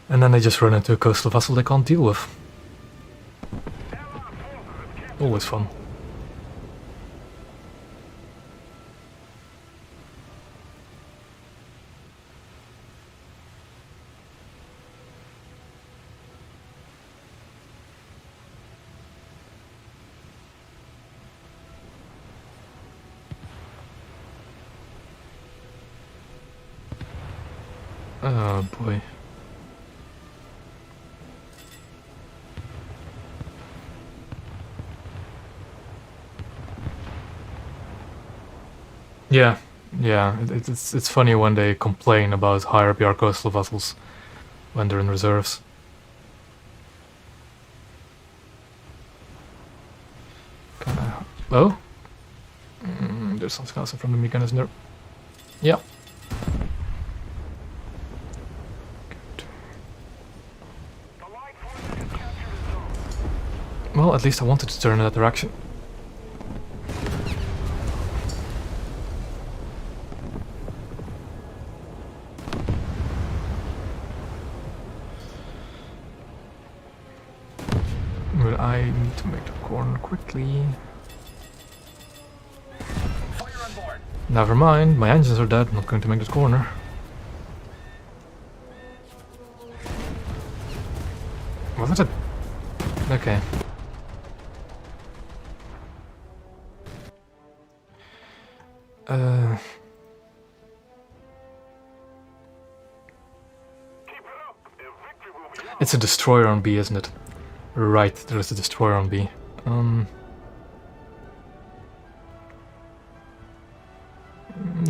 And then they just run into a coastal vessel they can't deal with. Always fun. Oh boy. Yeah, it's funny when they complain about higher BR coastal vessels when they're in reserves. Oh? There's something else in front of me, isn't there? Yeah. Good. Well, at least I wanted to turn in that direction. But I need to make the corner quickly. Fire on board. Never mind, my engines are dead, I'm not going to make this corner. Was that a... okay. It's a destroyer on B, isn't it? Right, there is a destroyer on B.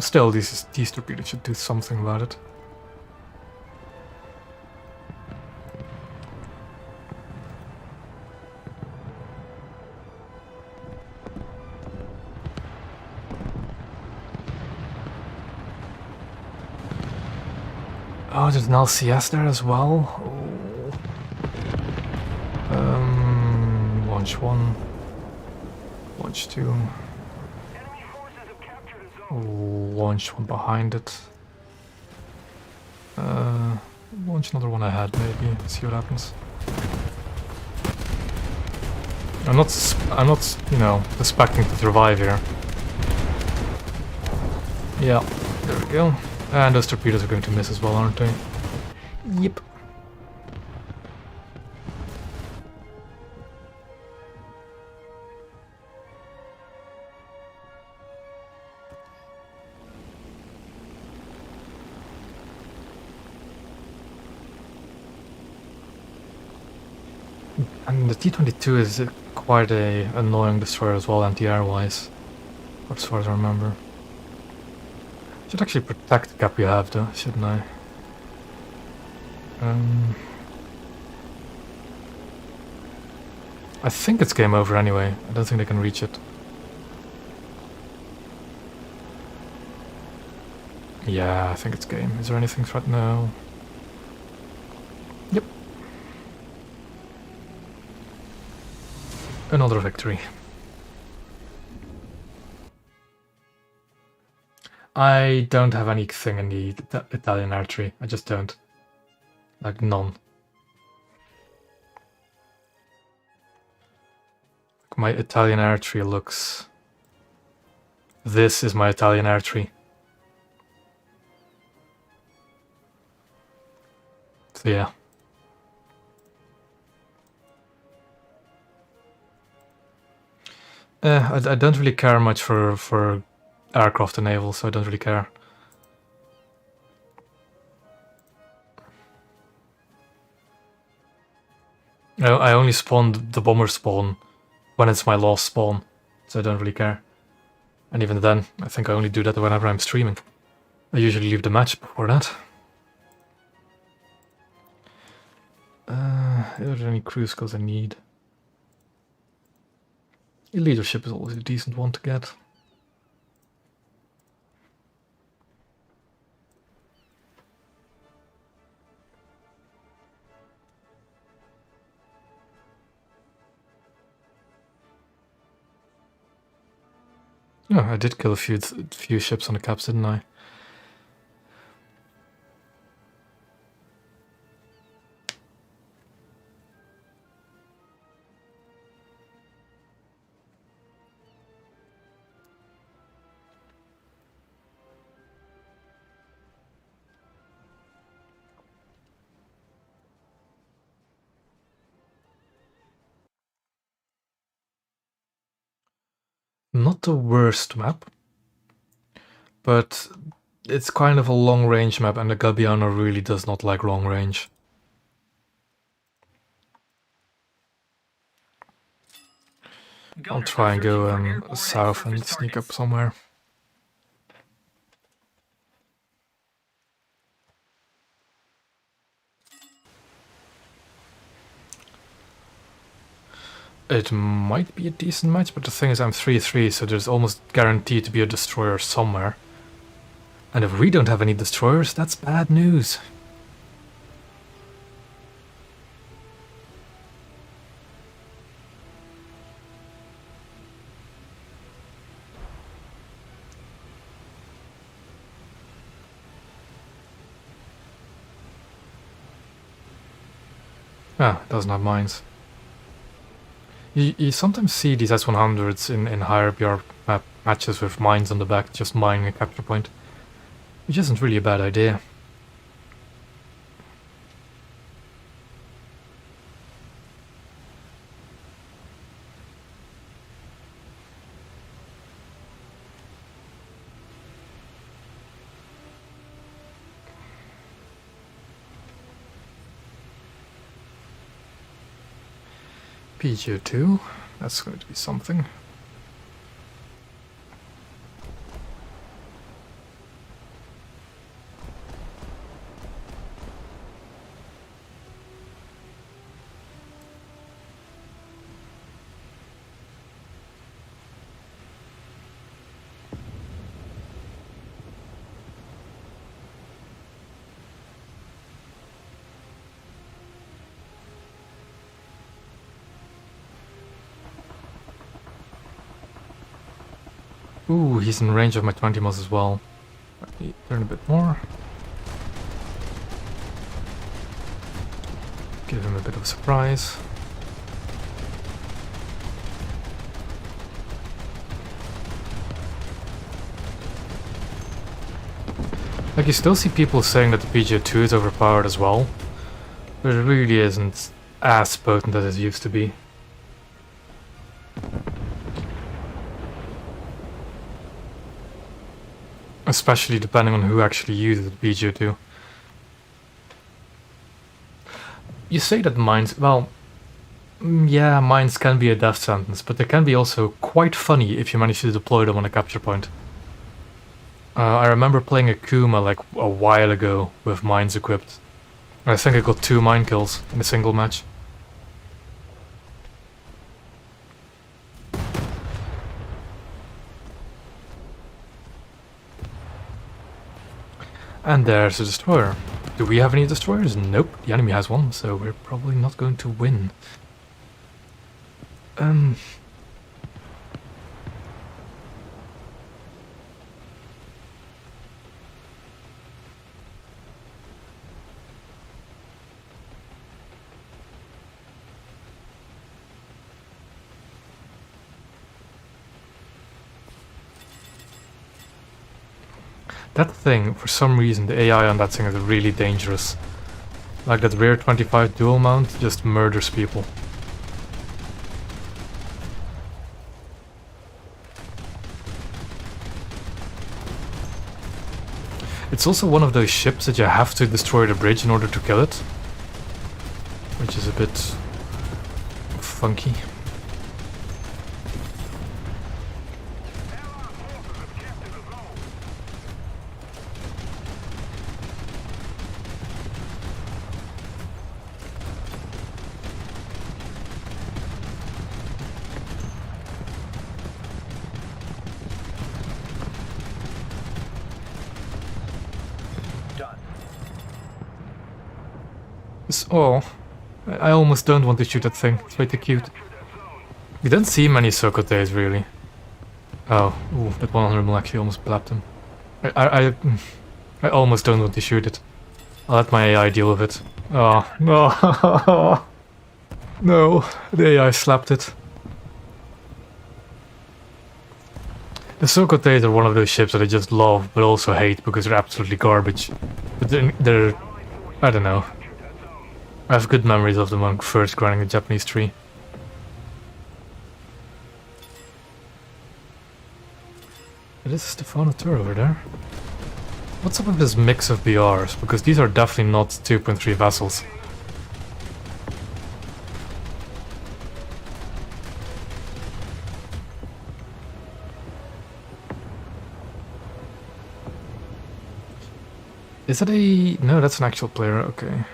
Still, these torpedoes should do something about it. Oh, there's an LCS there as well. Oh. launch one, launch two, Enemy forces have captured a zone. launch one behind it. Launch another one ahead, maybe. See what happens. I'm not, you know, expecting to survive here. Yeah, there we go. And those torpedoes are going to miss as well, aren't they? Yep. And the T-22 is quite a annoying destroyer as well, anti-air-wise, as far as I remember. Should actually protect the gap we have, though, shouldn't I? I think it's game over anyway. I don't think they can reach it. Yeah, I think it's game. Is there anything threat? No. Yep. Another victory. I don't have anything in the Italian archery. I just don't. Like, none. My Italian archery looks... This is my Italian archery. So yeah. I don't really care much for aircraft and naval, so I don't really care. I only spawned the bomber spawn when it's my last spawn, so I don't really care. And even then, I think I only do that whenever I'm streaming. I usually leave the match before that. Are there any crew skills I need? Leadership is always a decent one to get. Oh, I did kill a few ships on the caps, didn't I? Not the worst map, but it's kind of a long range map, and the Gabbiano really does not like long range. I'll try and go south and sneak up somewhere. It might be a decent match, but the thing is I'm 3-3, so there's almost guaranteed to be a destroyer somewhere. And if we don't have any destroyers, that's bad news. Ah, it doesn't have mines. You sometimes see these S100s in higher BR matches with mines on the back, just mining a capture point. Which isn't really a bad idea. PGO2, that's going to be something. Ooh, he's in range of my 20 mils as well. Let me turn a bit more. Give him a bit of a surprise. Like, you still see people saying that the PGO2 is overpowered as well, but it really isn't as potent as it used to be. Especially depending on who actually uses the PGO2. You say that mines, well, yeah, mines can be a death sentence, but they can be also quite funny if you manage to deploy them on a capture point. I remember playing a Kuma like a while ago with mines equipped. I think I got 2 mine kills in a single match. And there's a destroyer. Do we have any destroyers? Nope, the enemy has one, so we're probably not going to win. That thing, for some reason, the AI on that thing is really dangerous. Like that rear 25 dual mount just murders people. It's also one of those ships that you have to destroy the bridge in order to kill it. Which is a bit funky. Oh, I almost don't want to shoot that thing. It's way too cute. You don't see many Sokotes, really. Oh, ooh, that 100 mil actually almost blapped him. I almost don't want to shoot it. I'll let my AI deal with it. Oh, no. No, the AI slapped it. The Sokotes are one of those ships that I just love, but also hate because they're absolutely garbage. But they're I don't know. I have good memories of them when first grinding the Japanese tree. It is Stefano Tur over there. What's up with this mix of BRs? Because these are definitely not 2.3 vessels. Is that a... No, that's an actual player, okay.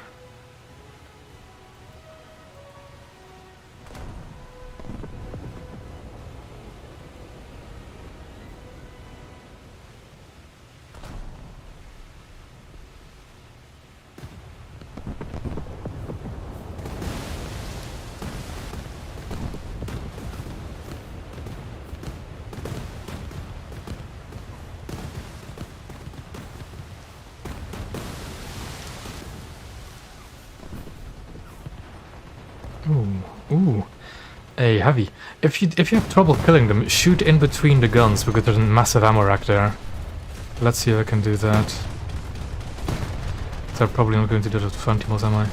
Ooh. Hey, heavy. If you have trouble killing them, shoot in between the guns because there's a massive ammo rack there. Let's see if I can do that. So I'm probably not going to do that with 20 mils, am I?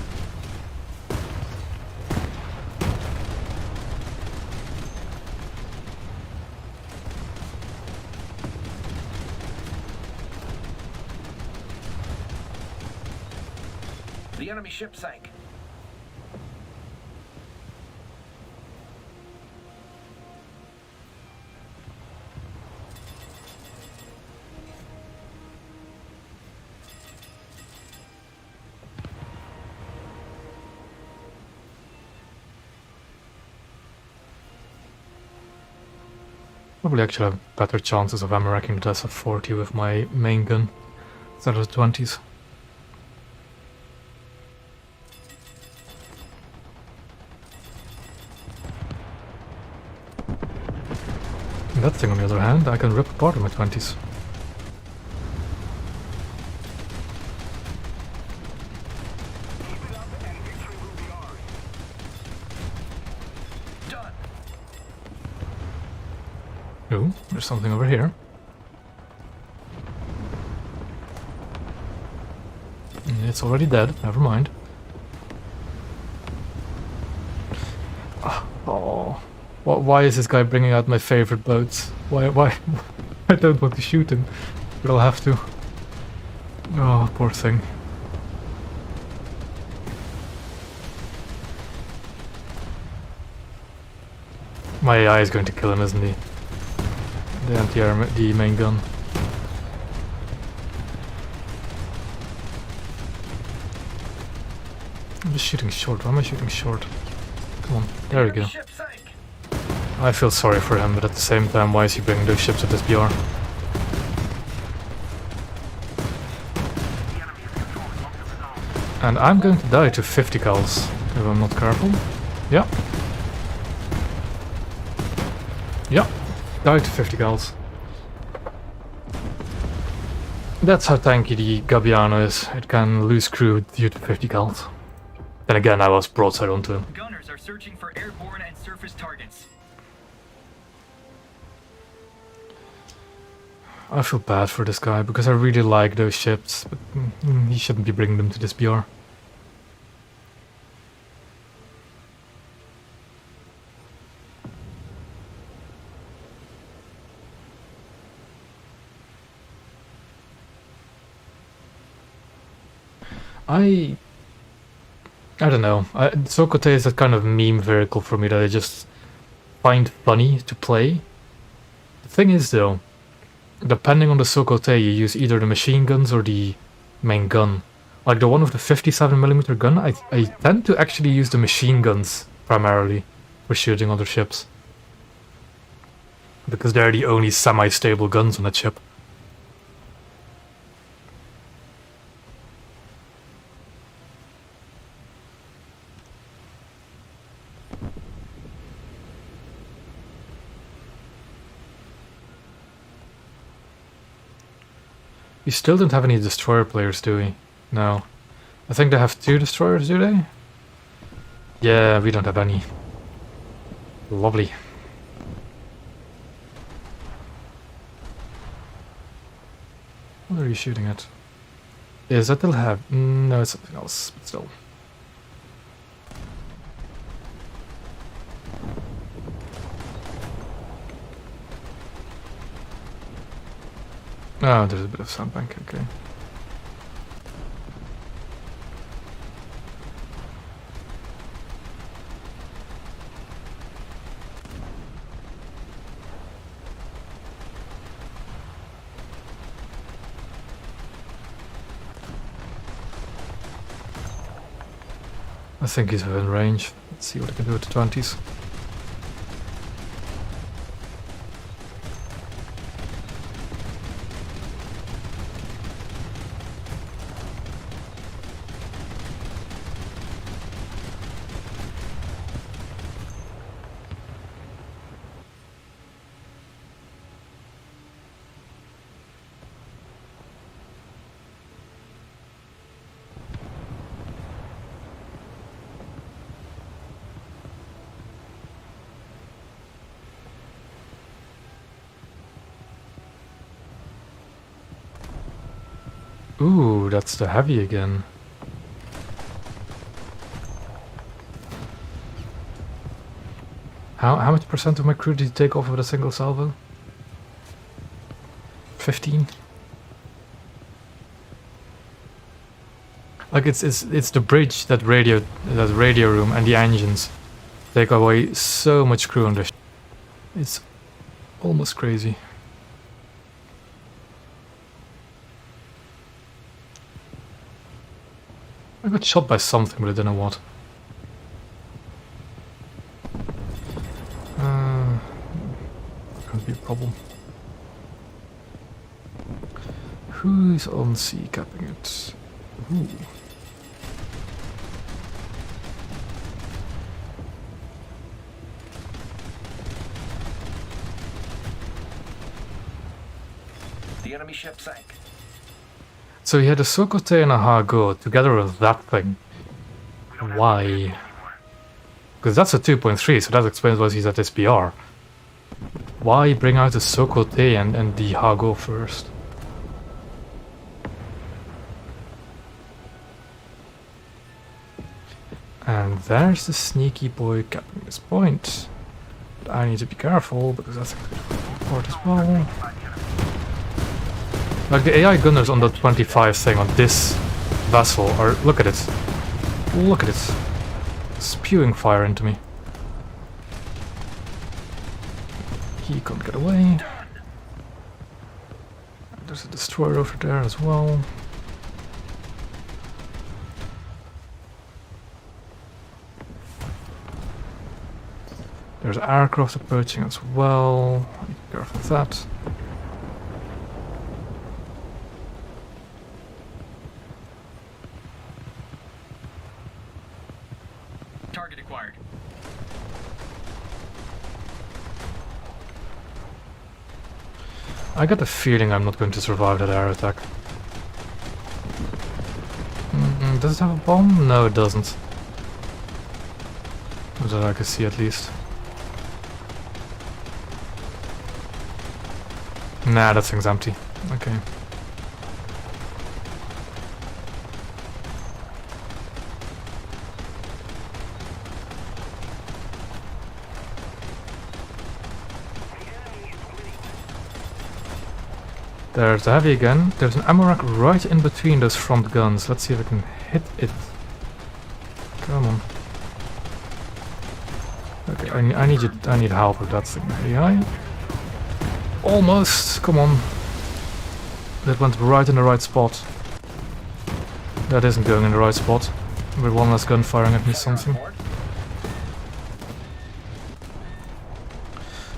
The enemy ship sank. Probably actually have better chances of ammo racking the SF-40 with my main gun instead of the 20s. That thing, on the other hand, I can rip apart in my 20s. Keep it up and victory will be ours. Done. Ooh, there's something over here. It's already dead, never mind. Oh, why is this guy bringing out my favorite boats? Why? I don't want to shoot him, but I'll have to. Oh, poor thing. My AI is going to kill him, isn't he? The anti-air, the main gun. I'm just shooting short. Why am I shooting short? Come on, there we go. Ship sank. I feel sorry for him, but at the same time, why is he bringing those ships at this BR? And I'm going to die to 50 cals if I'm not careful. Yeah. Yeah, die to 50 cals. That's how tanky the Gabbiano is. It can lose crew due to 50 cals. Then again, I was broadside onto him. Gunners are searching for airborne and surface targets. I feel bad for this guy because I really like those ships, but he shouldn't be bringing them to this BR. I don't know. Sokote is that kind of meme vehicle for me that I just find funny to play. The thing is though, depending on the Sokote, you use either the machine guns or the main gun. Like the one with the 57mm gun, I tend to actually use the machine guns primarily for shooting other ships. Because they're the only semi-stable guns on that ship. We still don't have any destroyer players, do we? No. I think they have 2 destroyers, do they? Yeah, we don't have any. Lovely. What are you shooting at? Is that they'll have? No, it's something else, but still. Oh, there's a bit of sandbank, okay. I think he's within range. Let's see what I can do with the 20s. Ooh, that's the heavy again. How much percent of my crew did you take off with a single salvo? 15? Like it's the bridge, that radio room, and the engines take away so much crew on this. It's almost crazy. I got shot by something, but I don't know what. Could be a problem. Who's on sea capping it? Ooh. The enemy ship sank. So he had a Sokote and a Hago together with that thing. Why? Because that's a 2.3, so that explains why he's at SPR. Why bring out the Sokote and the Hago first? And there's the sneaky boy capping this point. But I need to be careful because that's a good part as well. Like the AI gunners on the 25 thing on this vessel are, look at it. Look at it. Spewing fire into me. He can't get away. There's a destroyer over there as well. There's aircraft approaching as well. Be careful with that. Target acquired. I got the feeling I'm not going to survive that air attack. Does it have a bomb? No, it doesn't. Not that I can see at least. Nah, that thing's empty. Okay. There's the heavy again. There's an ammo rack right in between those front guns. Let's see if I can hit it. Come on. Okay, I need you. I need help with that thing. AI. Almost. Come on. That went right in the right spot. That isn't going in the right spot. With one less gun firing at me something.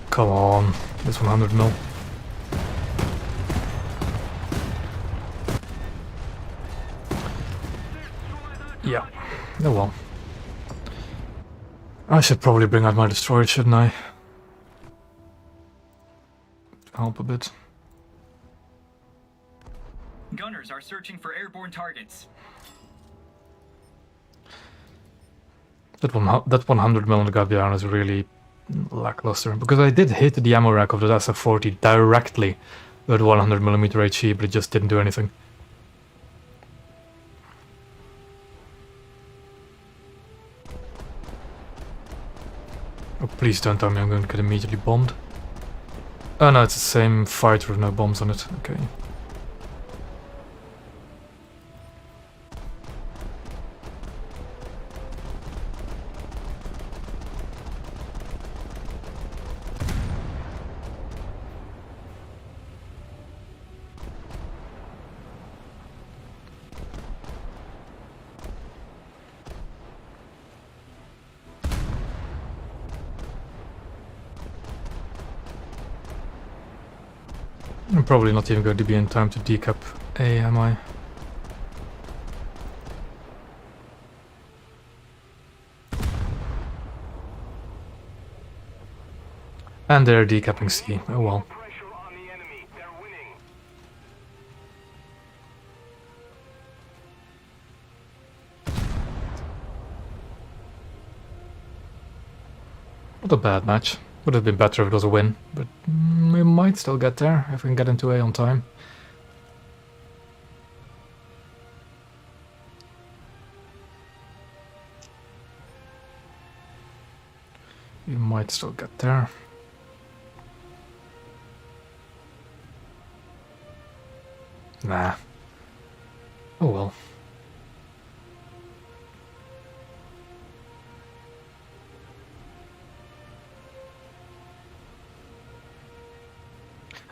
Come on. This 100 mil. Yeah. Oh well. I should probably bring out my destroyer, shouldn't I? Help a bit. Gunners are searching for airborne targets. That 100 mil on the Gabbiano is really lackluster, because I did hit the ammo rack of the SF-40 directly with 100mm HE, but it just didn't do anything. Oh, please don't tell me I'm going to get immediately bombed. Oh no, it's the same fighter with no bombs on it. Okay. I'm probably not even going to be in time to decap A, am I? And they're decapping C. Oh well. Pressure on the enemy. They're winning. Not a bad match. Would have been better if it was a win, but we might still get there if we can get into A on time. We might still get there. Nah. Oh well.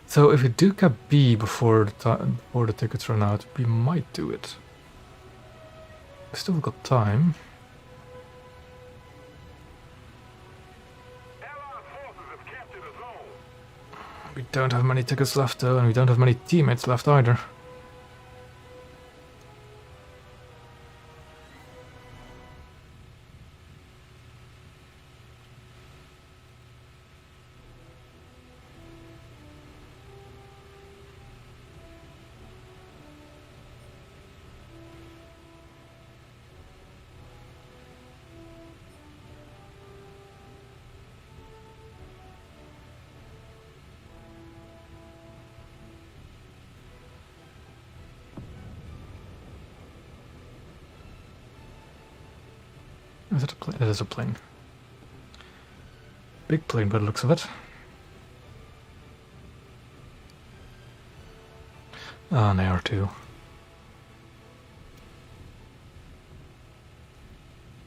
So if we do cap B before the tickets run out, we might do it. We still got time. Allied forces have captured a zone. We don't have many tickets left though, and we don't have many teammates left either. Is it a plane? It is a plane. Big plane by the looks of it. Ah, an AR-2.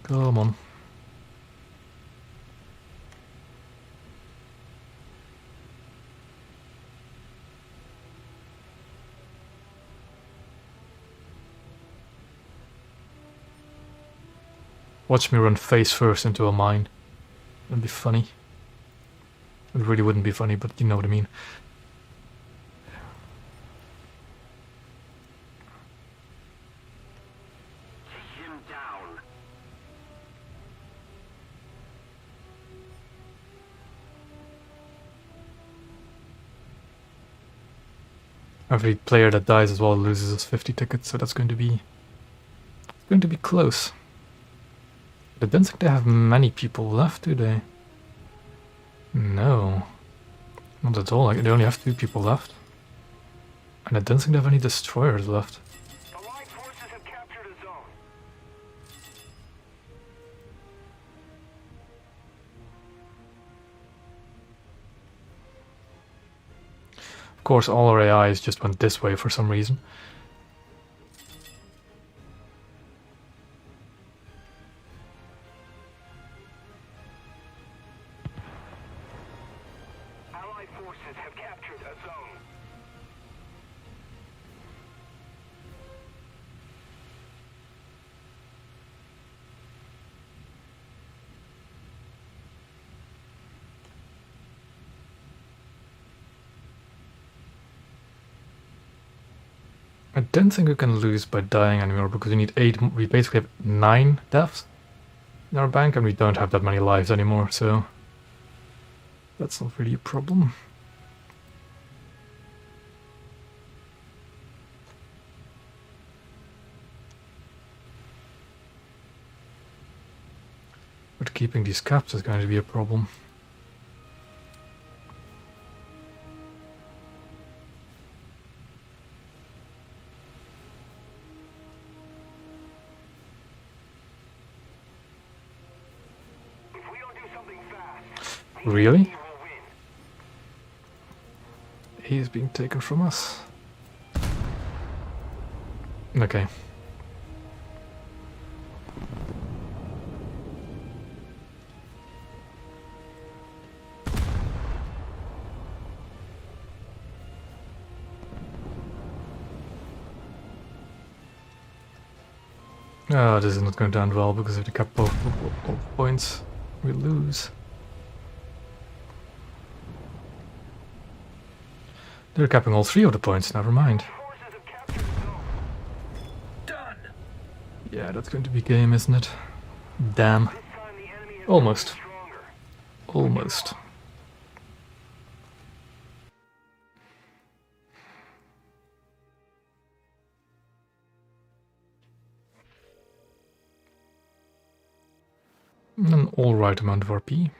Come on. Watch me run face first into a mine. That'd be funny. It really wouldn't be funny, but you know what I mean. Take him down. Every player that dies as well loses his 50 tickets, so that's going to be close. I don't think they have many people left, do they? No. Not at all. Like, they only have 2 people left. And I don't think they have any destroyers left. Allied forces have captured a zone. Of course, all our AIs just went this way for some reason. Allied forces have captured a zone. I don't think we can lose by dying anymore because we need 8. We basically have 9 deaths in our bank and we don't have that many lives anymore, so that's not really a problem. But keeping these caps is going to be a problem. If we don't do something fast, Really? we will win. He is being taken from us. Okay. Oh, this is not going to end well because if they cap both points, we lose. They're capping all 3 of the points, never mind. Forces have captured a zone. Done. Yeah, that's going to be game, isn't it? Damn. This time the enemy has Almost. become stronger. Almost. An alright amount of RP.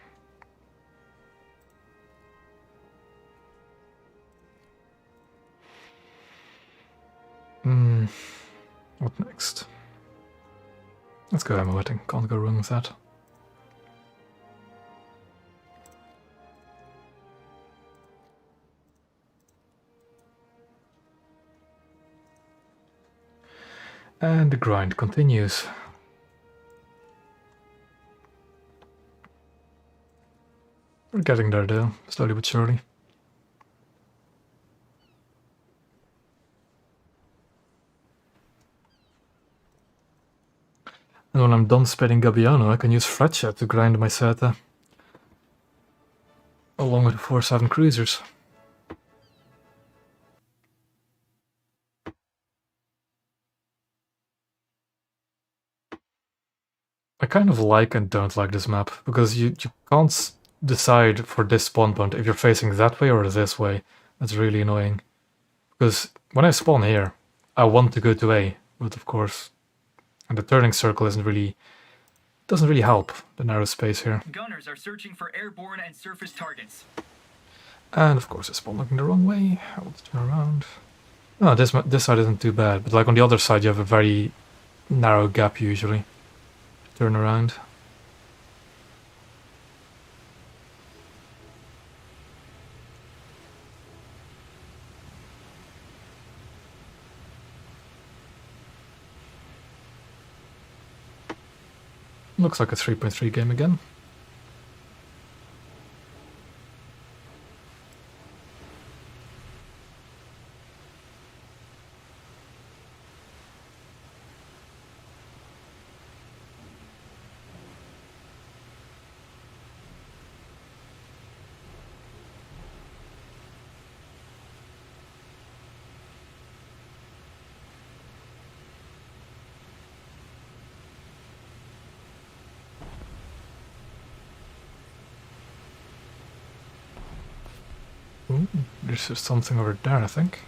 What next? Let's go ammo wetting. Can't go wrong with that. And the grind continues. We're getting there though, slowly but surely. And when I'm done spading Gabbiano, I can use Freccia to grind my Saetta. Along with the 4-7 cruisers. I kind of like and don't like this map, because you can't decide for this spawn point if you're facing that way or this way. That's really annoying. Because when I spawn here, I want to go to A, but of course, and the turning circle doesn't really help the narrow space here. Gunners are searching for airborne and surface targets. And of course I spawn looking the wrong way. I want to turn around. No, this side isn't too bad, but like on the other side you have a very narrow gap usually. Turn around. Looks like a 3.3 game again. Ooh, there's just something over there, I think.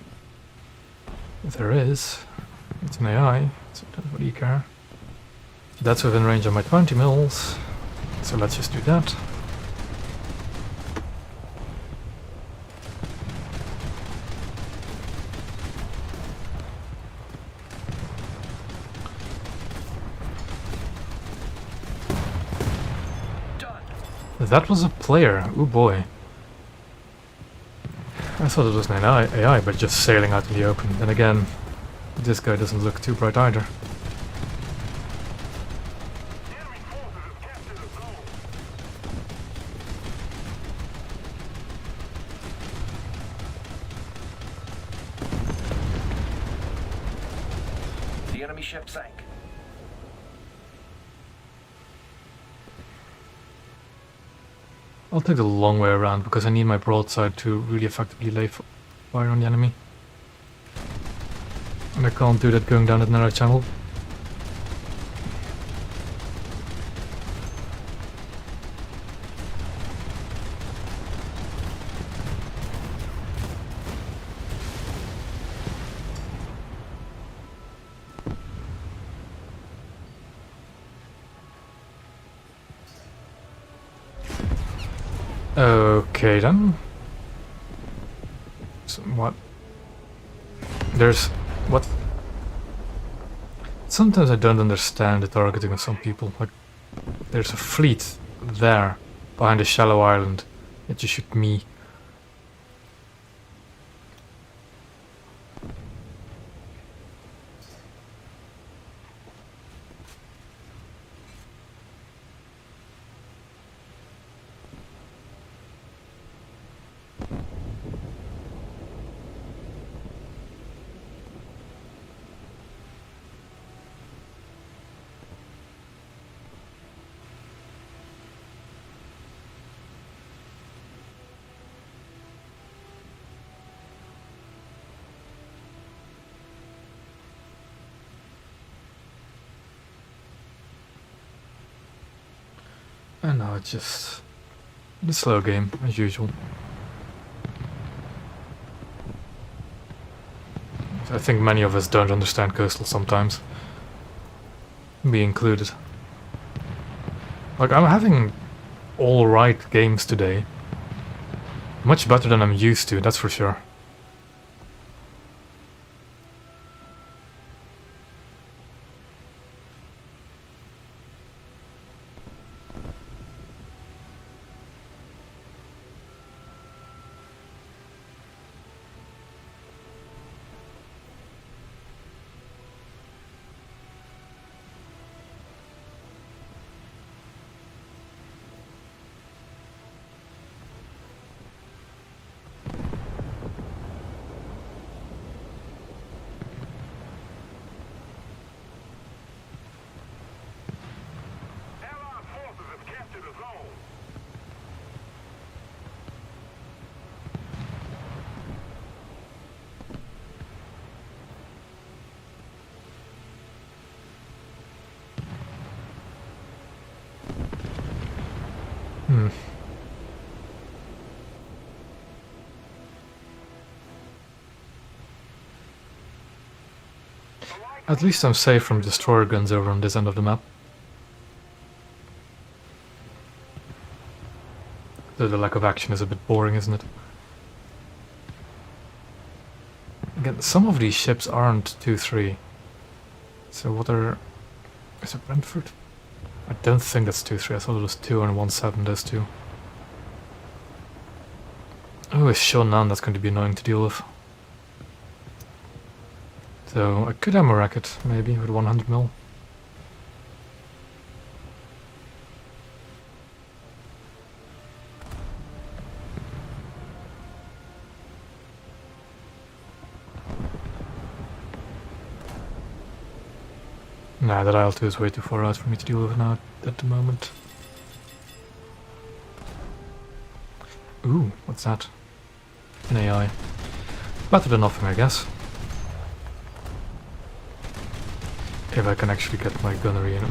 If there is, it's an AI, so what do you care? That's within range of my 20 mils, so let's just do that. Done. That was a player, oh boy. I thought it was an AI, but just sailing out in the open. Then again, this guy doesn't look too bright either. Enemy forces have captured a zone. The enemy ship sank. I'll take the long way around because I need my broadside to really effectively lay fire on the enemy. And I can't do that going down that narrow channel. Okay then. So what? There's... what? Sometimes I don't understand the targeting of some people. Like, there's a fleet there, behind a shallow island, yet you shoot me. And now it's just the slow game, as usual. I think many of us don't understand coastal sometimes. Me included. Like, I'm having alright games today. Much better than I'm used to, that's for sure. Allied forces have captured a zone. At least I'm safe from destroyer guns over on this end of the map. Though the lack of action is a bit boring, isn't it? Again, some of these ships aren't 2-3. So what are... is it Brentford? I don't think that's 2-3, I thought it was 2 and 1-7, those two. Oh, it's Shonan, that's going to be annoying to deal with. So I could ammo racket, maybe, with 100 mil. Nah, that IL-2 is way too far out for me to deal with now at the moment. Ooh, what's that? An AI. Better than nothing, I guess. If I can actually get my gunnery in.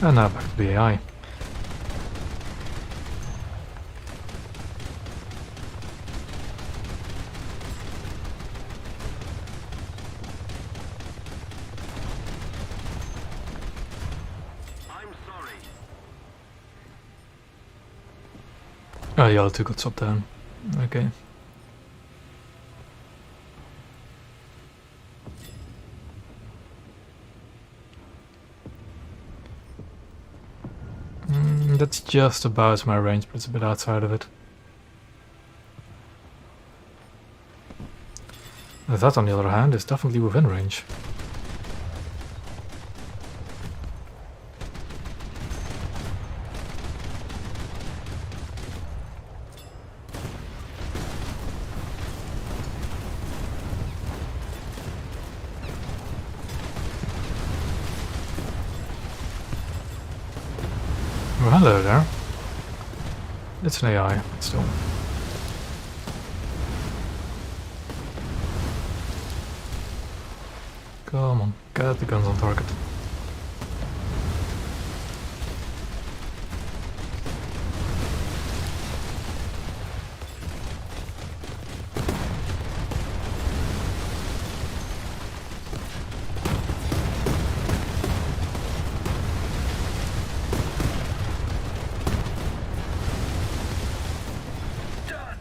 And now back to the AI. I'm sorry. Oh, the other two got shot down. Okay. That's just about my range, but it's a bit outside of it. That, on the other hand, is definitely within range. Oh, hello there. It's an AI, but still. Come on, get the guns on target. Done.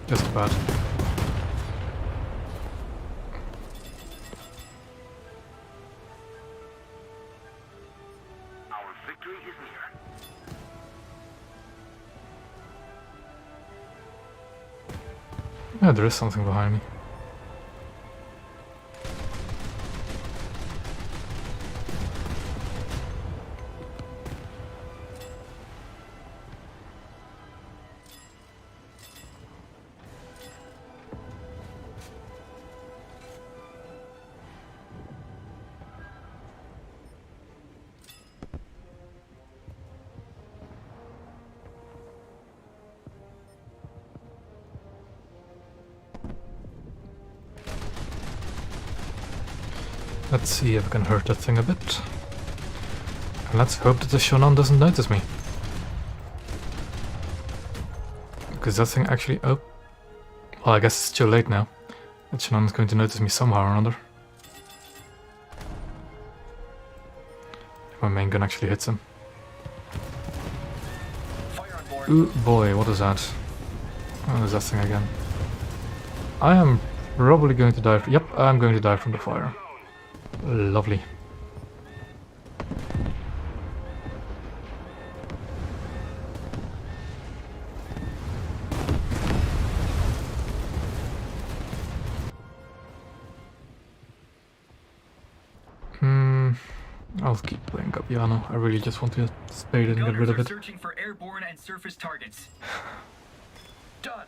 Just about. Our victory is near. Yeah, there is something behind me. Let's see if I can hurt that thing a bit. And let's hope that the Shonan doesn't notice me. Because that thing actually... Oh. Well, I guess it's too late now. That Shonan is going to notice me somehow or another. If my main gun actually hits him. Fire on board. Ooh, boy, what is that? Oh, there's that thing again. I am probably going to die... Yep, I'm going to die from the fire. Lovely. I'll keep playing Gabbiano. I really just want to spade it and get rid Gunners of are it. searching for airborne and surface targets. Done.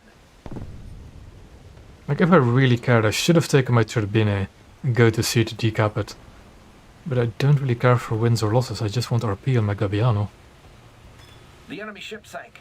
Like, if I really cared, I should have taken my turbine and go to sea to decap it. But I don't really care for wins or losses, I just want RP on my Gabbiano. The enemy ship sank.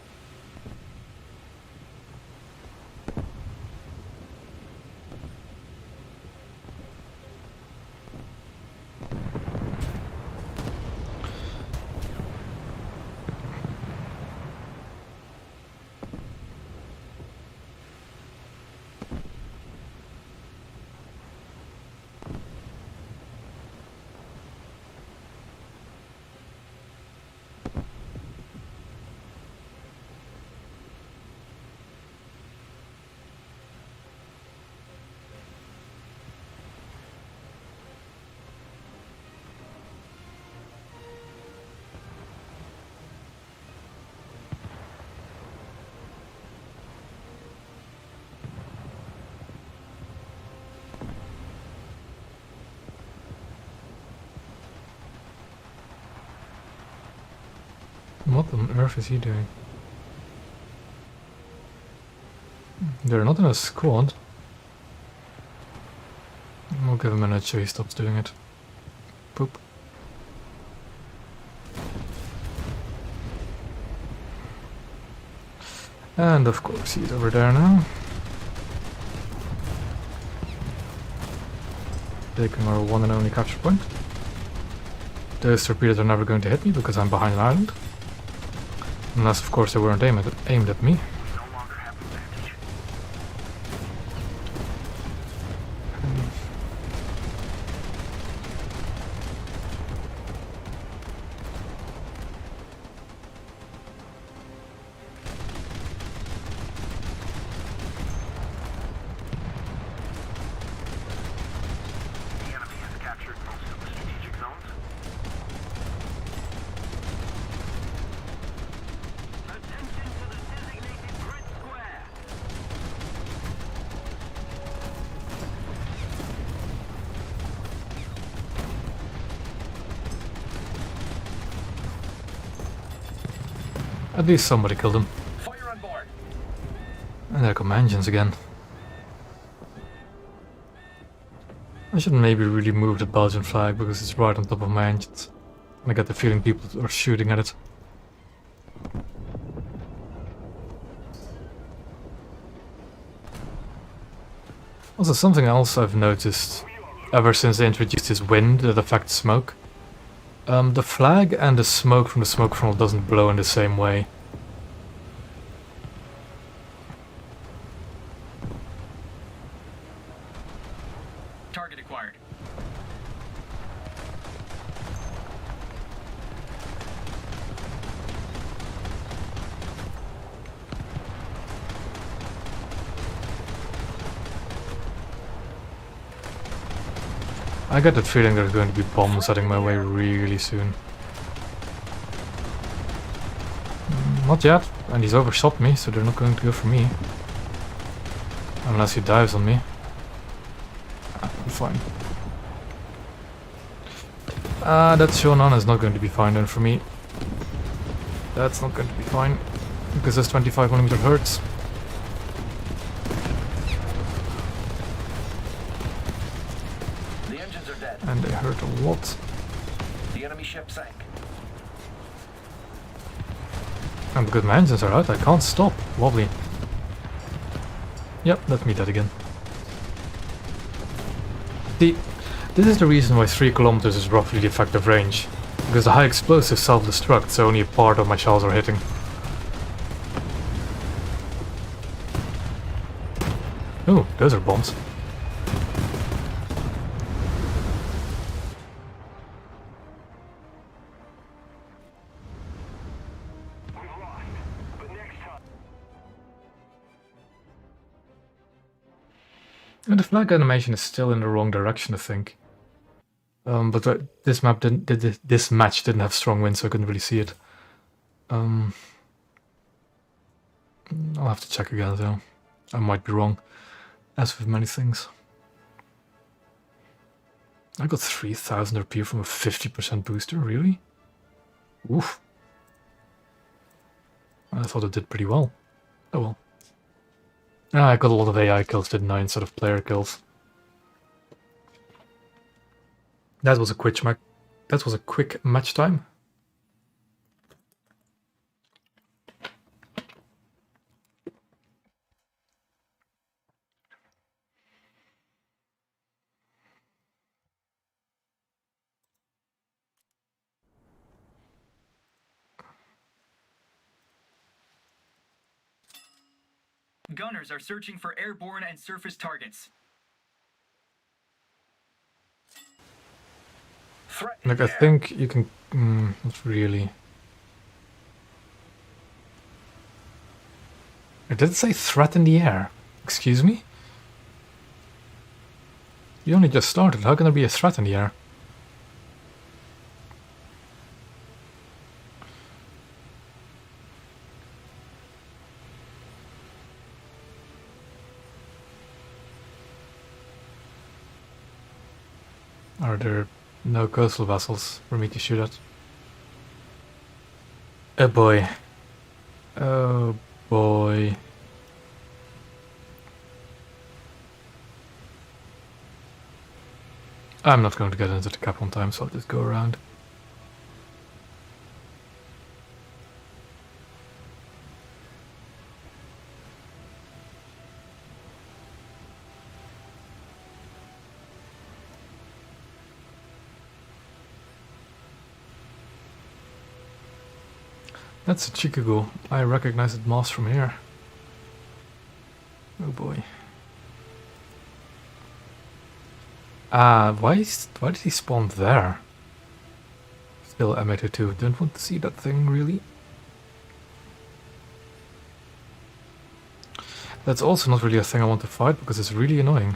What on earth is he doing? They're not in a squad. We'll give him a minute so he stops doing it. Poop. And of course he's over there now. Taking our one and only capture point. Those torpedoes are never going to hit me because I'm behind an island. Unless of course they weren't aimed at me. At least somebody killed him. Fire on board. And there come engines again. I should maybe really move the Belgian flag because it's right on top of my engines. And I get the feeling people are shooting at it. Also, something else I've noticed ever since they introduced this wind that affects smoke. The flag and the smoke from the smoke funnel doesn't blow in the same way. Target acquired. I get that feeling there's going to be bombs heading my way really soon. Not yet, and he's overshot me, so they're not going to go for me. Unless he dives on me. I'm fine. That Shonan is not going to be fine then for me. That's not going to be fine, because this 25mm hurts. The engines are dead. And they hurt a lot. The enemy ship sank. And because my engines are out, I can't stop. Lovely. Yep, that's me dead again. See, this is the reason why 3 kilometers is roughly the effective range. Because the high explosives self-destruct, so only a part of my shells are hitting. Oh, those are bombs. We've lost, but next time. And the flag animation is still in the wrong direction, I think. But this map this match didn't have strong wind, so I couldn't really see it. I'll have to check again though. I might be wrong, as with many things. I got 3000 RP from a 50% booster, really? Oof. I thought it did pretty well. Oh well. I got a lot of AI kills, didn't I, instead of player kills. That was a quick match time. Gunners are searching for airborne and surface targets. Threat. Like, I think you can... not really. It did say threat in the air. Excuse me? You only just started. How can there be a threat in the air? Are there no coastal vessels for me to shoot at? Oh boy. Oh boy. I'm not going to get into the cap on time, so I'll just go around. That's a Chikugo. I recognize the moss from here. Oh boy. Why did he spawn there? Still M82. Don't want to see that thing, really. That's also not really a thing I want to fight because it's really annoying.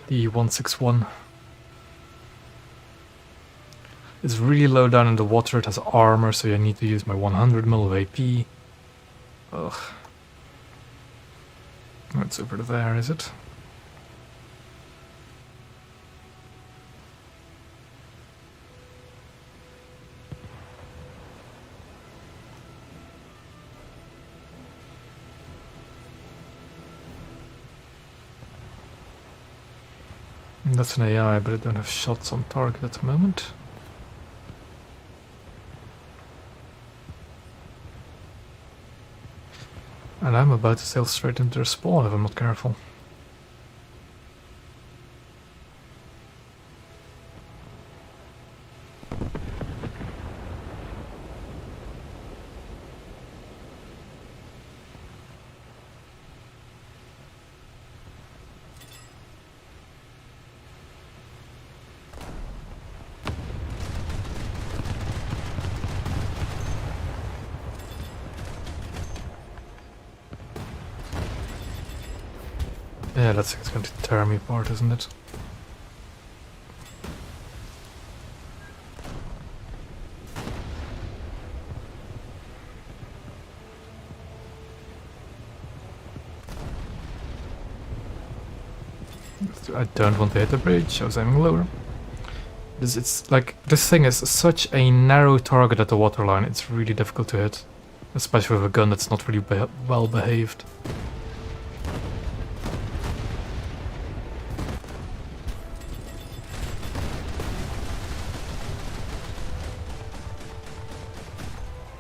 The 161. It's really low down in the water, it has armor, so I need to use my 100 mil of AP. Ugh. It's over there, is it? That's an AI, but I don't have shots on target at the moment. And I'm about to sail straight into their spawn if I'm not careful. Yeah, that's it's going to tear me apart, isn't it? I don't want to hit the bridge, I was aiming lower. It's like, this thing is such a narrow target at the waterline, it's really difficult to hit. Especially with a gun that's not really well behaved.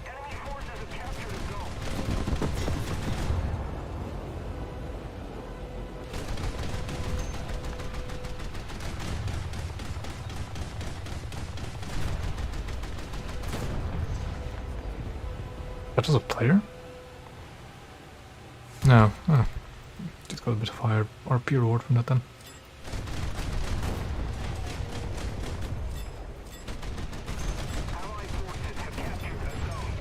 Enemy forces have captured a zone. That was a player? No. Oh. Just got a bit of higher RP reward from that then. Allied forces have captured a zone.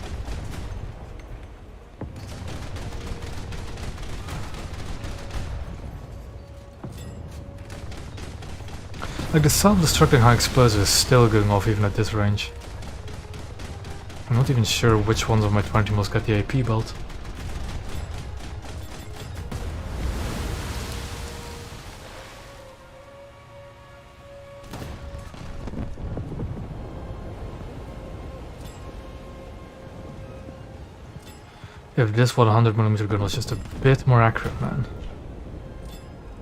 Like the self-destructing high explosive is still going off even at this range. I'm not even sure which ones of my 20 mils get the AP belt. If this 100mm gun was just a bit more accurate, man.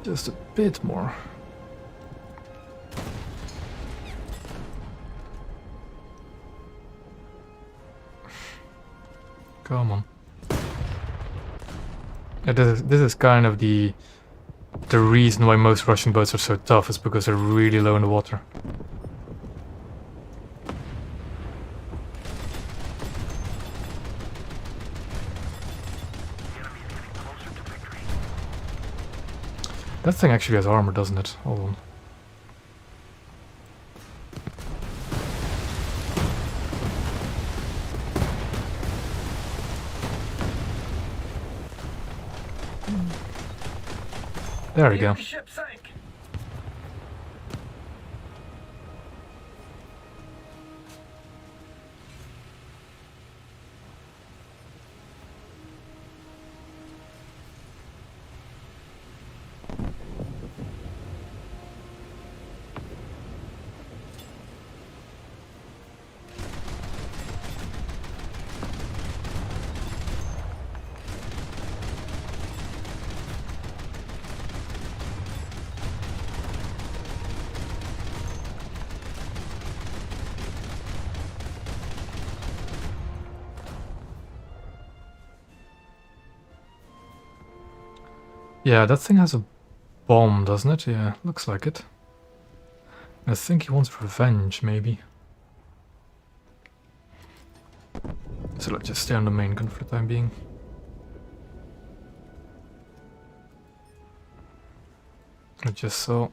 Just a bit more. Come on. Yeah, this is kind of the reason why most Russian boats are so tough, is because they're really low in the water. That thing actually has armor, doesn't it? Hold on. There we go. The ship sank. Yeah, that thing has a bomb, doesn't it? Yeah, looks like it. I think he wants revenge, maybe. So let's just stay on the main gun for the time being. I just saw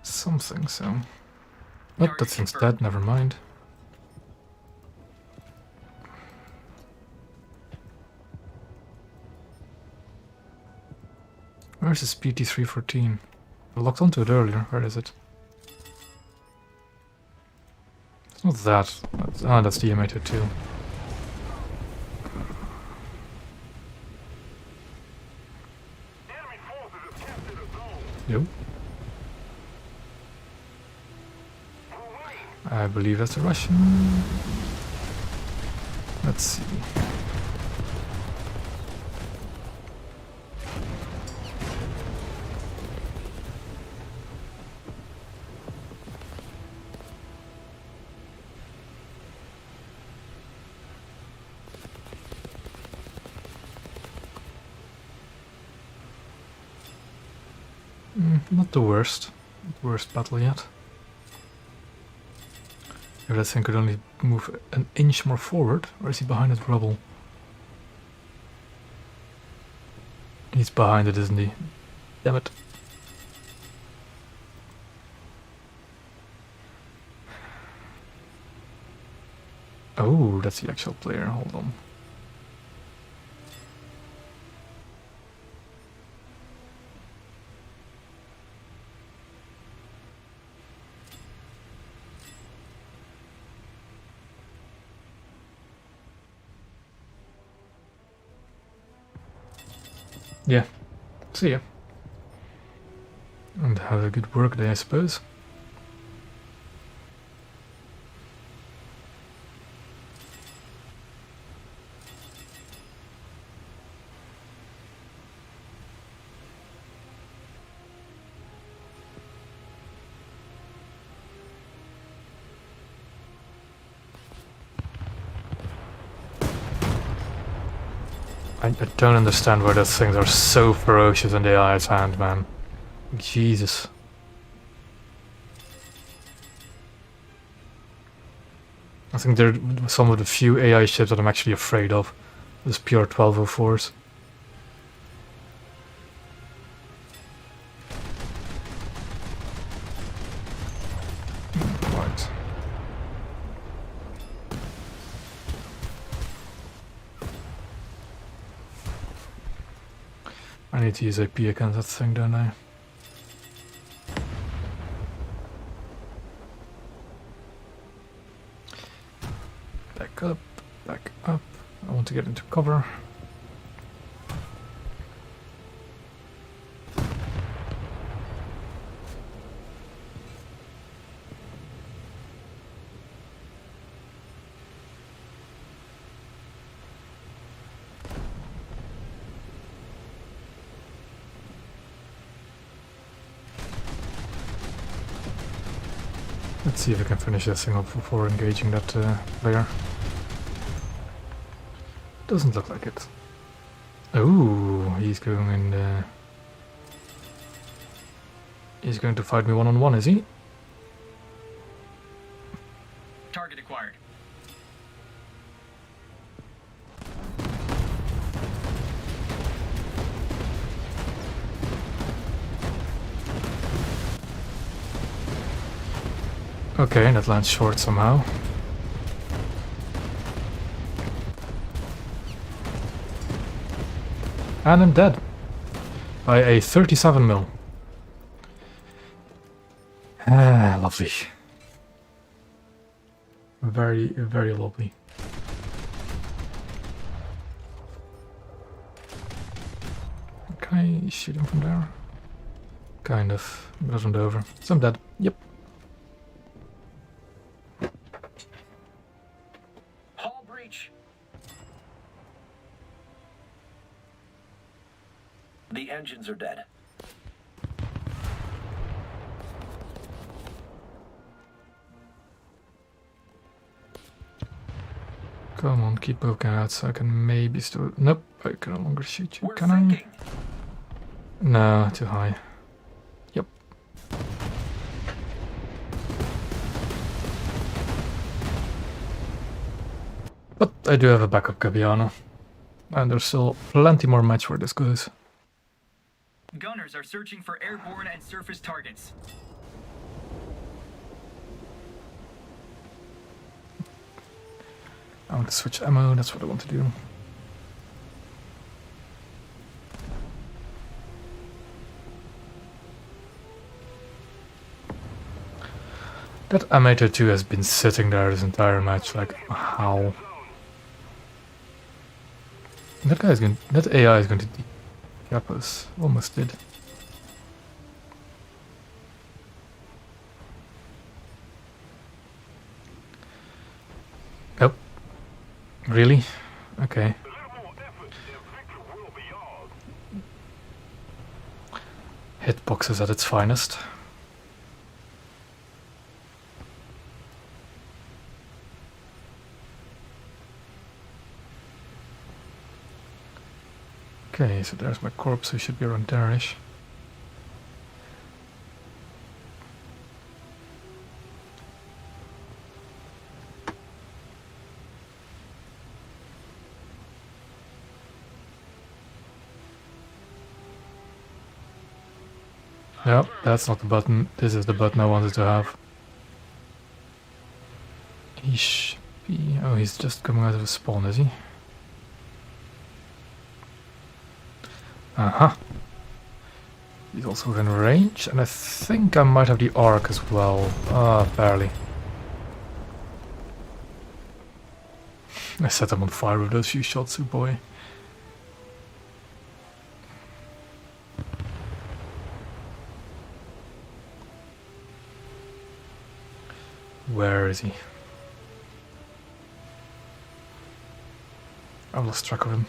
something, so... Oh, that thing's dead, never mind. Where's this PT-314? I locked onto it earlier. Where is it? It's not that. That's the M802. Enemy forces have captured a zone. Yo. We're winning. I believe that's a Russian. Let's see. Not the worst. Worst battle yet. If that thing could only move an inch more forward, or is he behind that rubble? He's behind it, isn't he? Damn it. Oh, that's the actual player. Hold on. Yeah. See ya. And have a good work day, I suppose. I don't understand why those things are so ferocious in the AI's hand, man. Jesus. I think they're some of the few AI ships that I'm actually afraid of. Those pure 1204s. Right. I need to use AP against that thing, don't I? Back up, back up. I want to get into cover. Let's see if I can finish this thing up before engaging that player. Doesn't look like it. Oh, he's going in. He's going to fight me one-on-one, is he? Target acquired. Okay, that lands short somehow. And I'm dead. By a 37 mil. Ah, lovely. Very, very lovely. Can I shoot him from there? Kind of. It wasn't over. So I'm dead. Yep. Hull breach. The engines are dead. Come on, keep poking out so I can maybe still... Nope, I can no longer shoot you, We're can I? sinking. No, too high. Yep. But I do have a backup Gabbiano. And there's still plenty more match where this goes. Gunners are searching for airborne and surface targets. I want to switch ammo, that's what I want to do. That amateur 2 has been sitting there this entire match, like, how? That guy is going, that AI is going to decap us. Almost did. Oh. Really? Okay. Hitboxes at its finest. Okay, so there's my corpse, so it should be around there-ish. Yep, that's not the button. This is the button I wanted to have. He should be... Oh, he's just coming out of a spawn, is he? Uh-huh. He's also within range, and I think I might have the arc as well. Ah, barely. I set him on fire with those few shots, oh boy. Where is he? I lost track of him.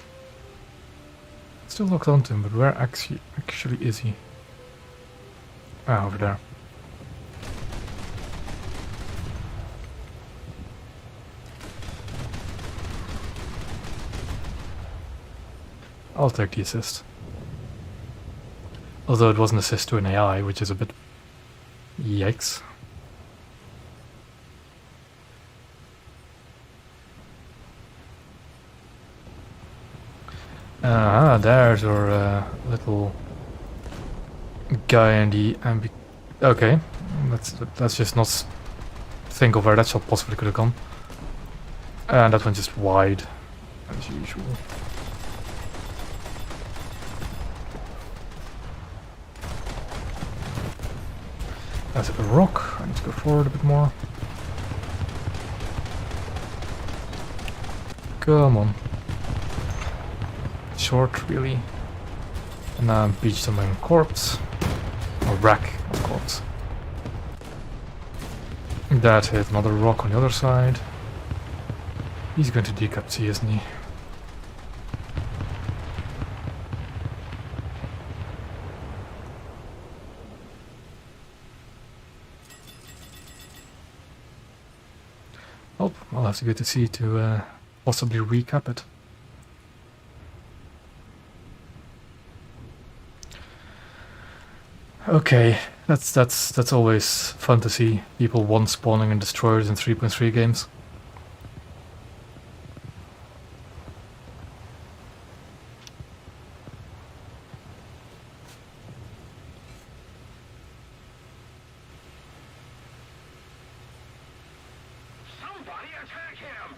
Still locked onto him, but where actually is he? Ah, over there. I'll take the assist. Although it was an assist to an AI, which is a bit... Yikes. There's our little guy in the ambi... Okay, let's just not think of where that shot possibly could have gone. And that one just wide, as usual. That's a rock, I need to go forward a bit more. Come on. Short, really. And now I'm beached on my own corpse. Or rack of corpse. That hit another rock on the other side. He's going to decap C, isn't he? Oh, I'll have to go to C to possibly recap it. Okay, that's always fun to see people one spawning and destroyers in 3.3 games. Somebody attack him!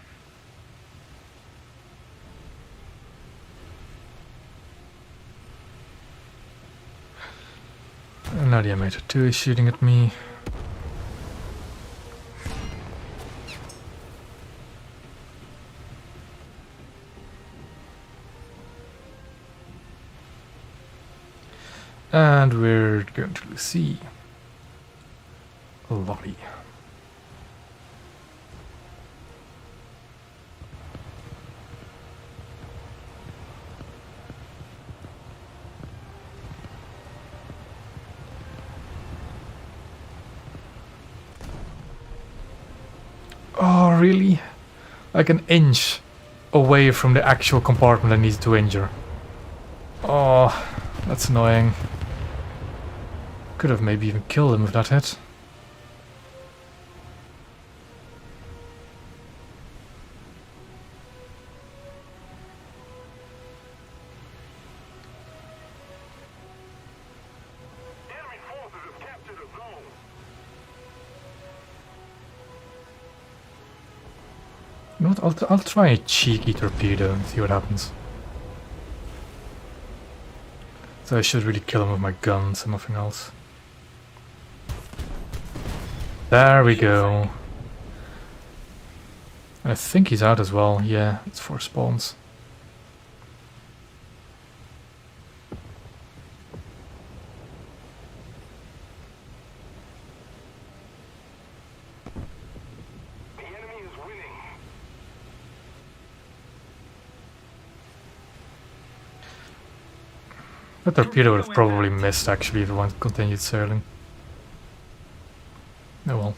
And now the amateur 2 is shooting at me. And we're going to see a lobby. Oh, really? Like an inch away from the actual compartment I need to injure. Oh, that's annoying. Could have maybe even killed him with that hit. Enemy forces have captured a zone. You know what, I'll try a cheeky torpedo and see what happens. So I should really kill him with my guns and nothing else. There we go. I think he's out as well. Yeah, it's 4 spawns. The enemy is winning. The torpedo would have probably missed actually if it went continued sailing. Oh well.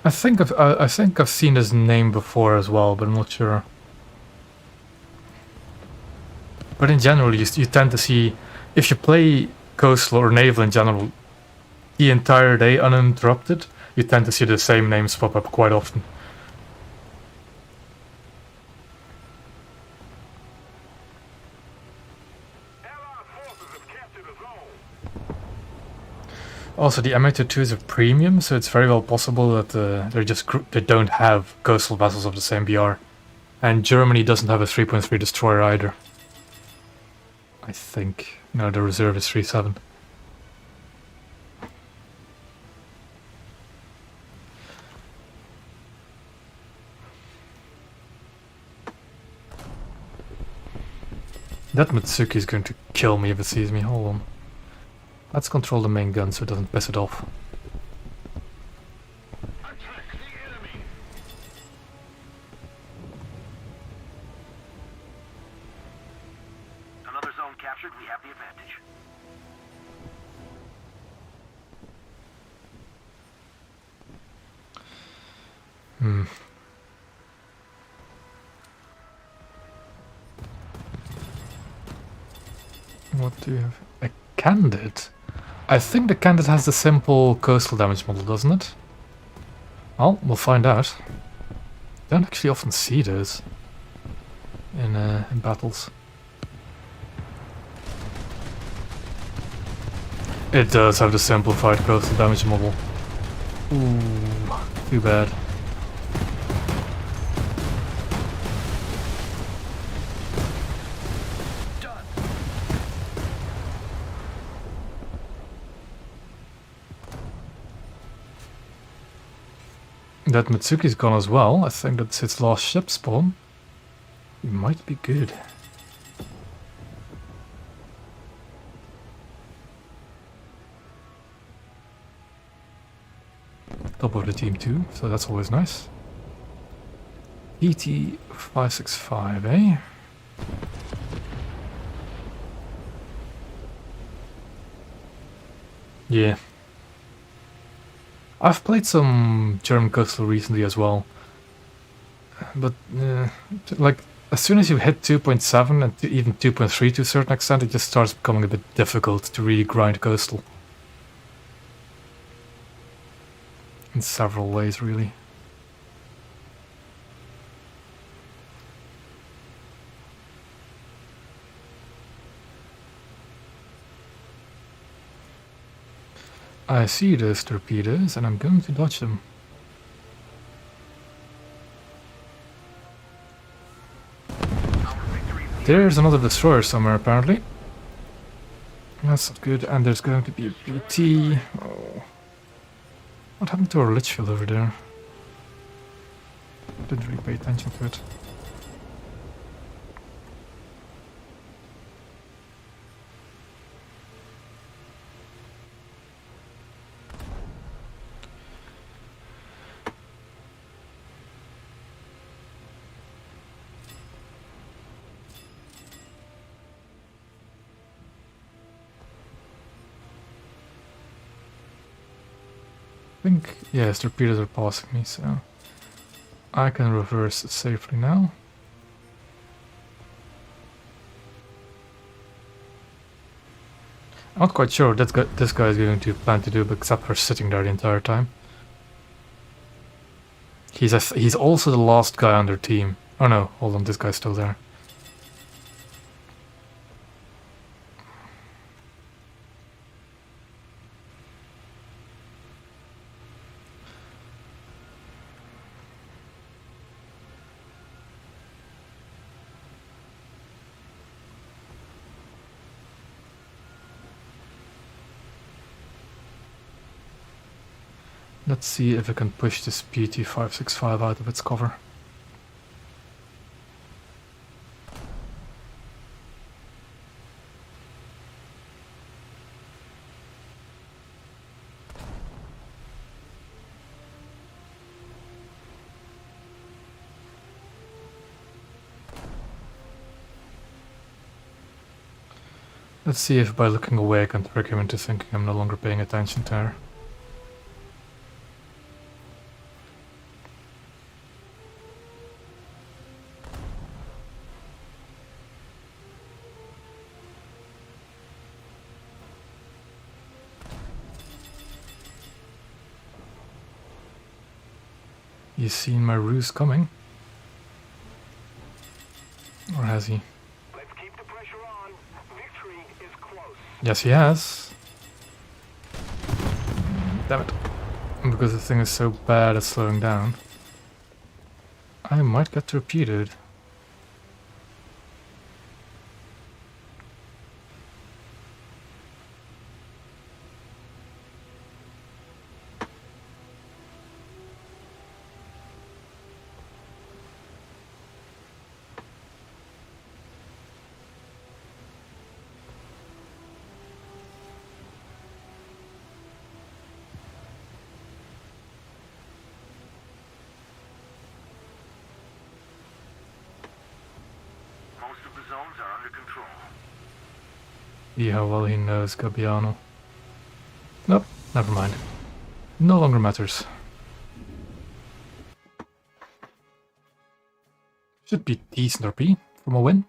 I think I've seen his name before as well, but I'm not sure. But in general, you tend to see, if you play coastal or naval in general, the entire day uninterrupted, you tend to see the same names pop up quite often. Allied forces have captured a zone. Also, the MA22s are premium, so it's very well possible that they don't have coastal vessels of the same BR. And Germany doesn't have a 3.3 destroyer either. I think. No, the reserve is 3.7. That Mitsuki is going to kill me if it sees me. Hold on. Let's control the main gun so it doesn't piss it off. Attack the enemy. Another zone captured. We have the advantage. What do you have? A Candid? I think the Candid has the simple coastal damage model, doesn't it? Well, we'll find out. Don't actually often see those in battles. It does have the simplified coastal damage model. Ooh, too bad. Done. That Mitsuki's gone as well. I think that's its last ship spawn. It might be good. Top of the team too, so that's always nice. ET565, eh? Yeah. I've played some German coastal recently as well. But, like, as soon as you hit 2.7 and even 2.3 to a certain extent, it just starts becoming a bit difficult to really grind coastal. In several ways, really. I see those torpedoes and I'm going to dodge them. There's another destroyer somewhere, apparently. That's not good. And there's going to be a BT. Oh. What happened to our Litchfield over there? Didn't really pay attention to it. think, yes, torpedoes are passing me, so I can reverse safely now. I'm not quite sure what this guy is going to plan to do, except for sitting there the entire time. He's also the last guy on their team. Oh no, hold on, this guy's still there. Let's see if I can push this PT-565 out of its cover. Let's see if by looking away I can trick him into thinking I'm no longer paying attention to her. He's seen my ruse coming? Or has he? Let's keep the pressure on. Victory is close. Yes, he has. Damn it. Because the thing is so bad at slowing down, I might get torpedoed. Most of the zones are under control. See how well he knows Gabbiano. Nope, never mind. No longer matters. Should be decent RP from a win.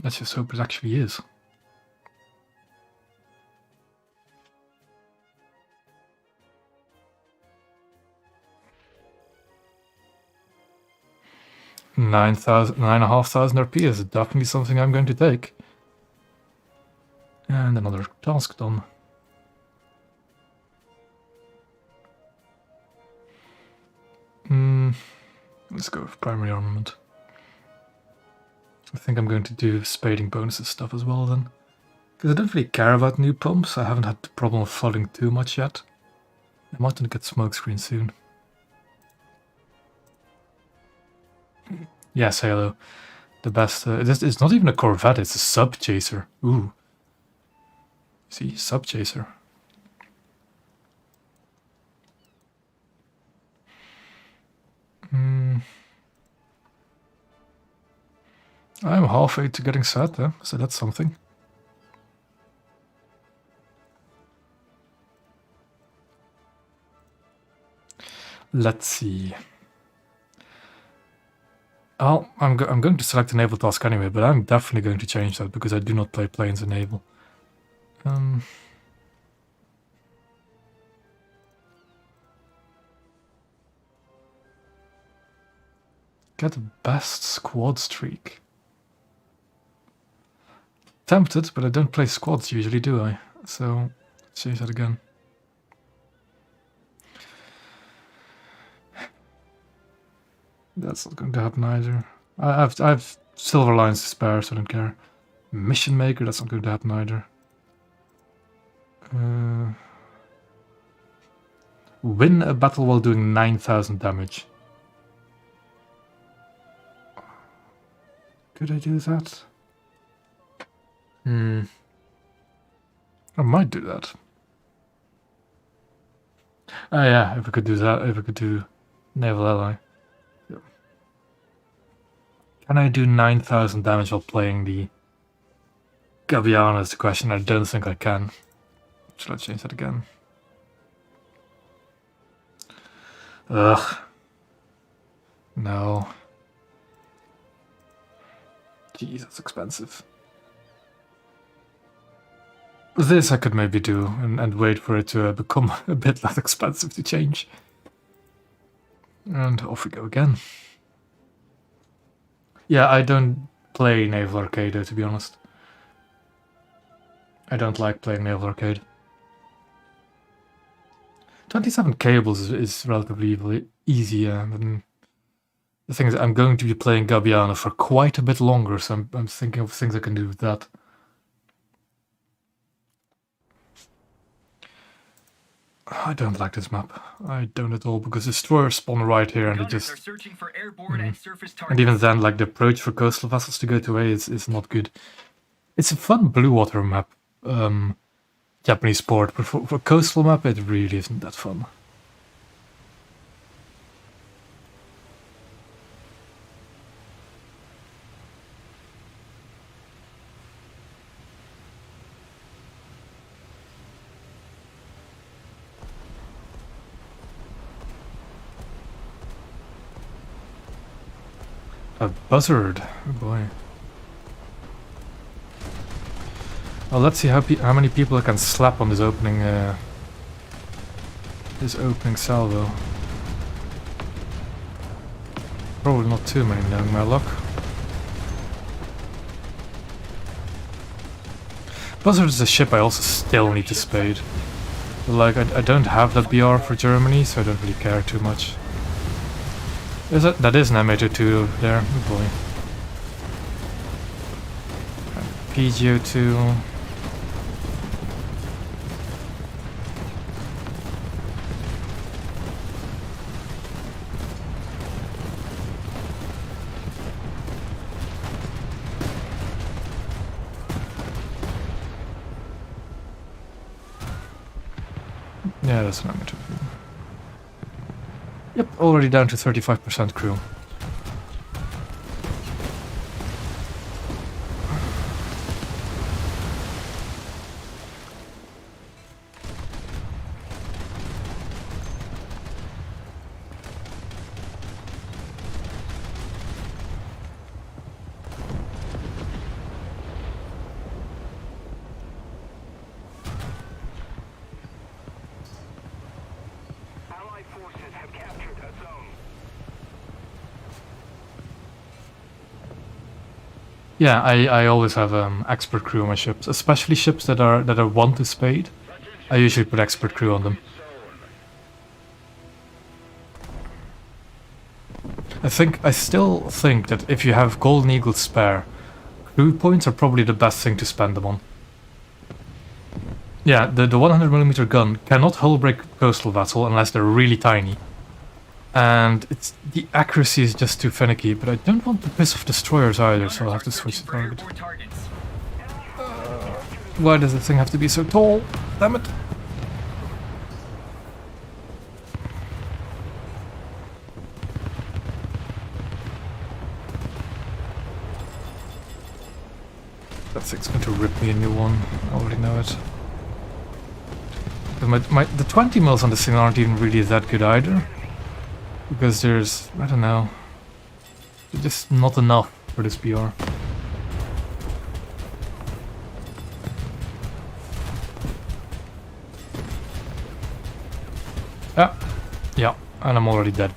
Let's just hope it actually is. Nine and a half thousand RP is definitely something I'm going to take. And another task done. Let's go with primary armament. I think I'm going to do spading bonuses stuff as well then. Because I don't really care about new pumps, I haven't had the problem of flooding too much yet. I might want to get smokescreen soon. Yes, Halo. The best. It's not even a Corvette, it's a sub chaser. Ooh. See, sub chaser. I'm halfway to getting Saetta, so that's something. Let's see. Oh, I'm going to select a naval task anyway, but I'm definitely going to change that because I do not play planes in naval. Get the best squad streak. Tempted, but I don't play squads usually, do I? So, let's change that again. That's not going to happen either. I have silver lines to spare, so I don't care. Mission maker, that's not going to happen either. Win a battle while doing 9,000 damage. Could I do that? I might do that. Oh yeah, if I could do that, if I could do Naval Ally. Yep. Can I do 9,000 damage while playing the Gabbiano is the question. I don't think I can. Should I change that again? Ugh. No. Jeez, that's expensive. This I could maybe do and wait for it to become a bit less expensive to change. And off we go again. Yeah, I don't play Naval Arcade, to be honest. I don't like playing Naval Arcade. 27 cables is relatively easy. The thing is, I'm going to be playing Gabbiano for quite a bit longer, so I'm thinking of things I can do with that. I don't like this map. I don't at all, because destroyers spawn right here and they Gunners just... are searching for airborne and surface targets. And even then, like, the approach for coastal vessels to go to A is not good. It's a fun blue water map, Japanese port, but for coastal map it really isn't that fun. A buzzard, oh boy. Well, let's see how many people I can slap on this opening salvo. Probably not too many, knowing my luck. Buzzard is a ship I also still need to spade. But like, I don't have that BR for Germany, so I don't really care too much. That is an M802 there, oh boy. PGO2. Yeah, that's an M802. Yep, already down to 35% crew. Allied forces have captured a zone. Yeah, I always have expert crew on my ships, especially ships that are one to spade. I usually put expert crew on them. I still think that if you have Golden Eagle spare, crew points are probably the best thing to spend them on. Yeah, the 100mm gun cannot hull break coastal vessel unless they're really tiny. And the accuracy is just too finicky, but I don't want to piss off destroyers either, so I'll have to switch the target. Why does the thing have to be so tall? Damn it! That thing's going to rip me a new one, I already know it. The 20 mils on this thing aren't even really that good either. Because there's, I don't know, just not enough for this BR. Ah, yeah, and I'm already dead.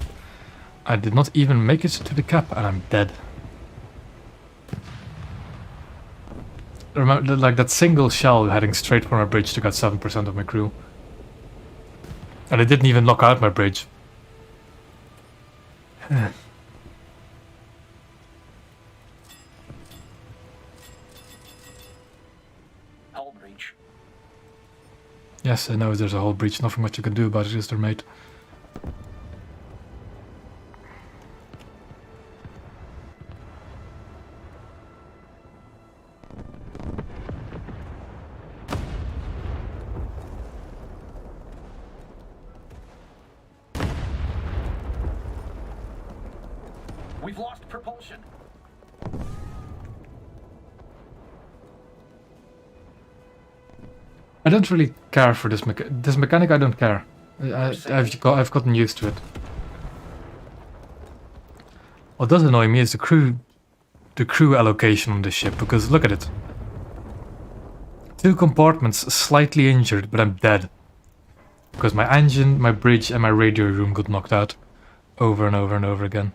I did not even make it to the cap and I'm dead. Remember, like that single shell heading straight for my bridge took out 7% of my crew. And it didn't even knock out my bridge. Hull breach. Yes, I know there's a whole breach, nothing much you can do about it, is there, mate? We've lost propulsion. I don't really care for this mechanic. I don't care. I've gotten used to it. What does annoy me is the crew allocation on this ship, because look at it. 2 compartments, slightly injured, but I'm dead. Because my engine, my bridge, and my radio room got knocked out over and over and over again.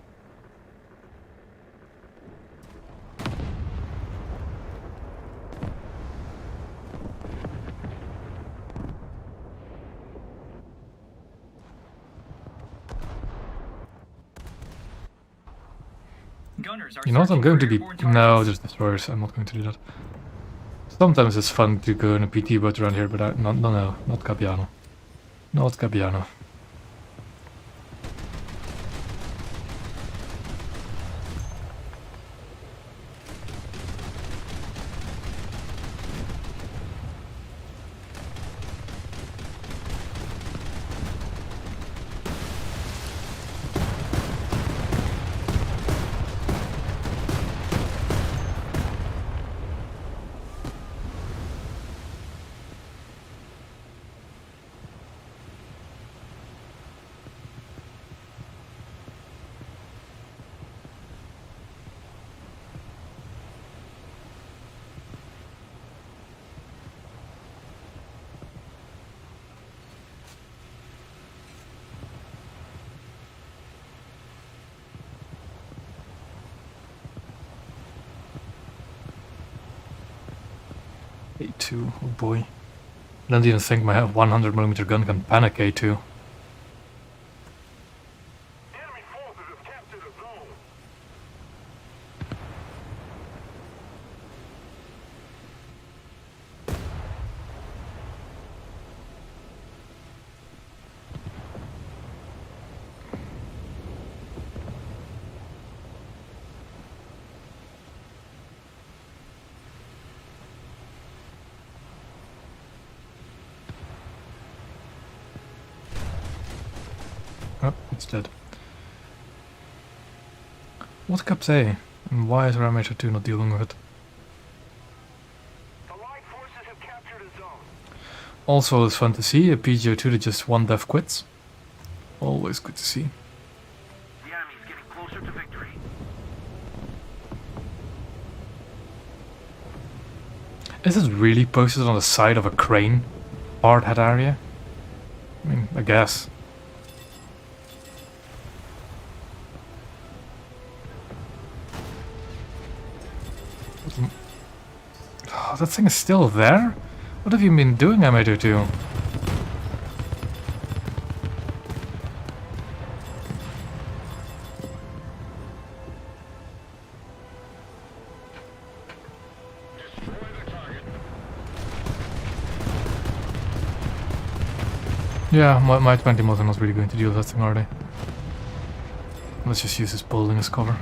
Gunners are You know what, I'm searching going for to be... airborne No, targets. there's destroyers. I'm not going to do that. Sometimes it's fun to go in a PT boat around here, but no, not Gabbiano. Not Gabbiano. A2, oh boy. I don't even think my 100mm gun can panic A2. Enemy forces have captured a zone. Oh, it's dead. What kept A? And why is Ramator 2 not dealing with it? The Allied forces have captured a zone. Also, it's fun to see a PGO2 that just 1 dev quits. Always good to see. The enemy's getting closer to victory. Is it really posted on the side of a crane? Hard head area? I mean, I guess. Oh, that thing is still there? What have you been doing, Amateur 2? Destroy the target. Yeah, my 20 motor not really going to deal with that thing, are they? Let's just use this building as cover.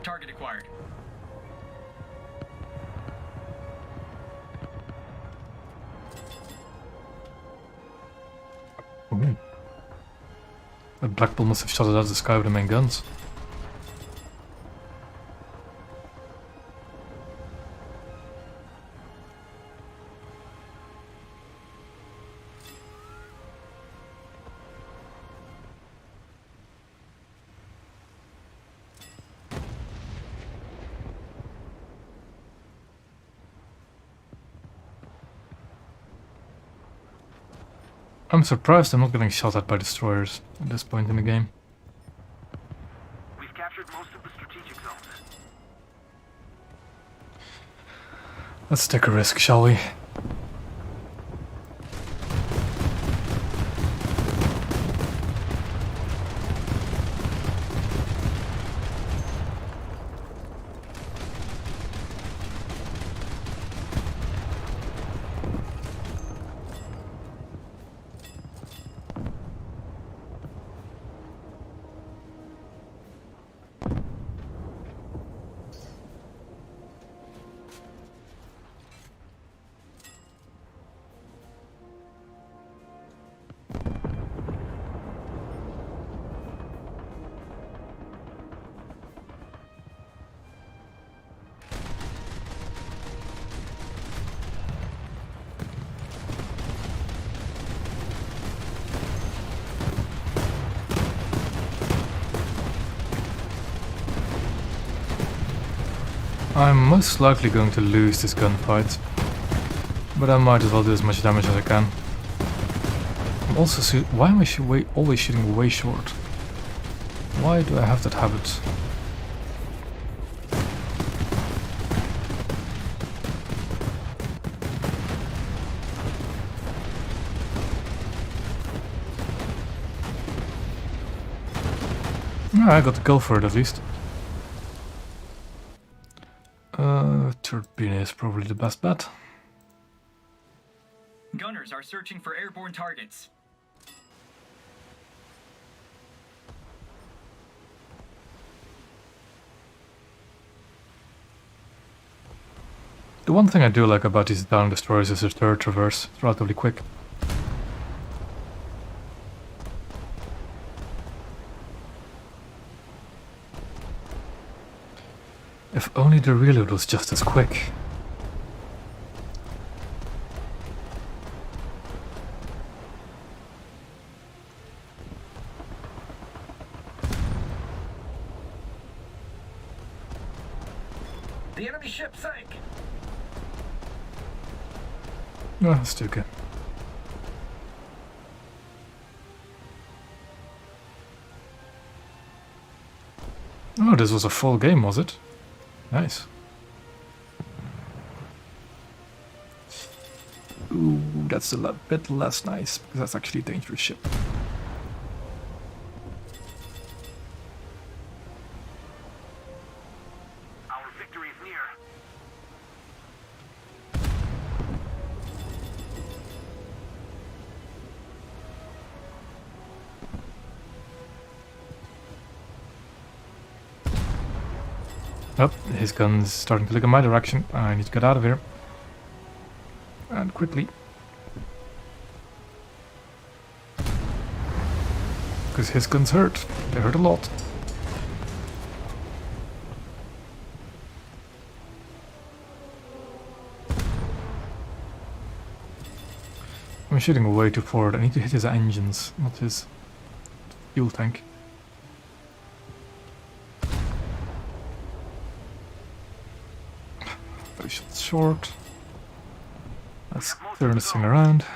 Target acquired. Ooh. That Black Bull must have shot it out of the sky with the main guns. I'm surprised I'm not getting shot at by destroyers at this point in the game. We've captured most of the strategic zones. Let's take a risk, shall we? I'm most likely going to lose this gunfight, but I might as well do as much damage as I can. I'm also why am I always shooting way short? Why do I have that habit? I got to go for it at least. Turbine is probably the best bet. Gunners are searching for airborne targets. The one thing I do like about these down destroyers is their turret traverse. It's relatively quick. If only the reload was just as quick. The enemy ship sank. No, that's too good. Oh, this was a full game, was it? Nice. Ooh, that's a bit less nice, because that's actually a dangerous ship. Our victory is near. Oh, his gun's starting to look in my direction. I need to get out of here. And quickly. Because his guns hurt. They hurt a lot. I'm shooting way too forward. I need to hit his engines, not his fuel tank. Shot short. Let's turn this thing around.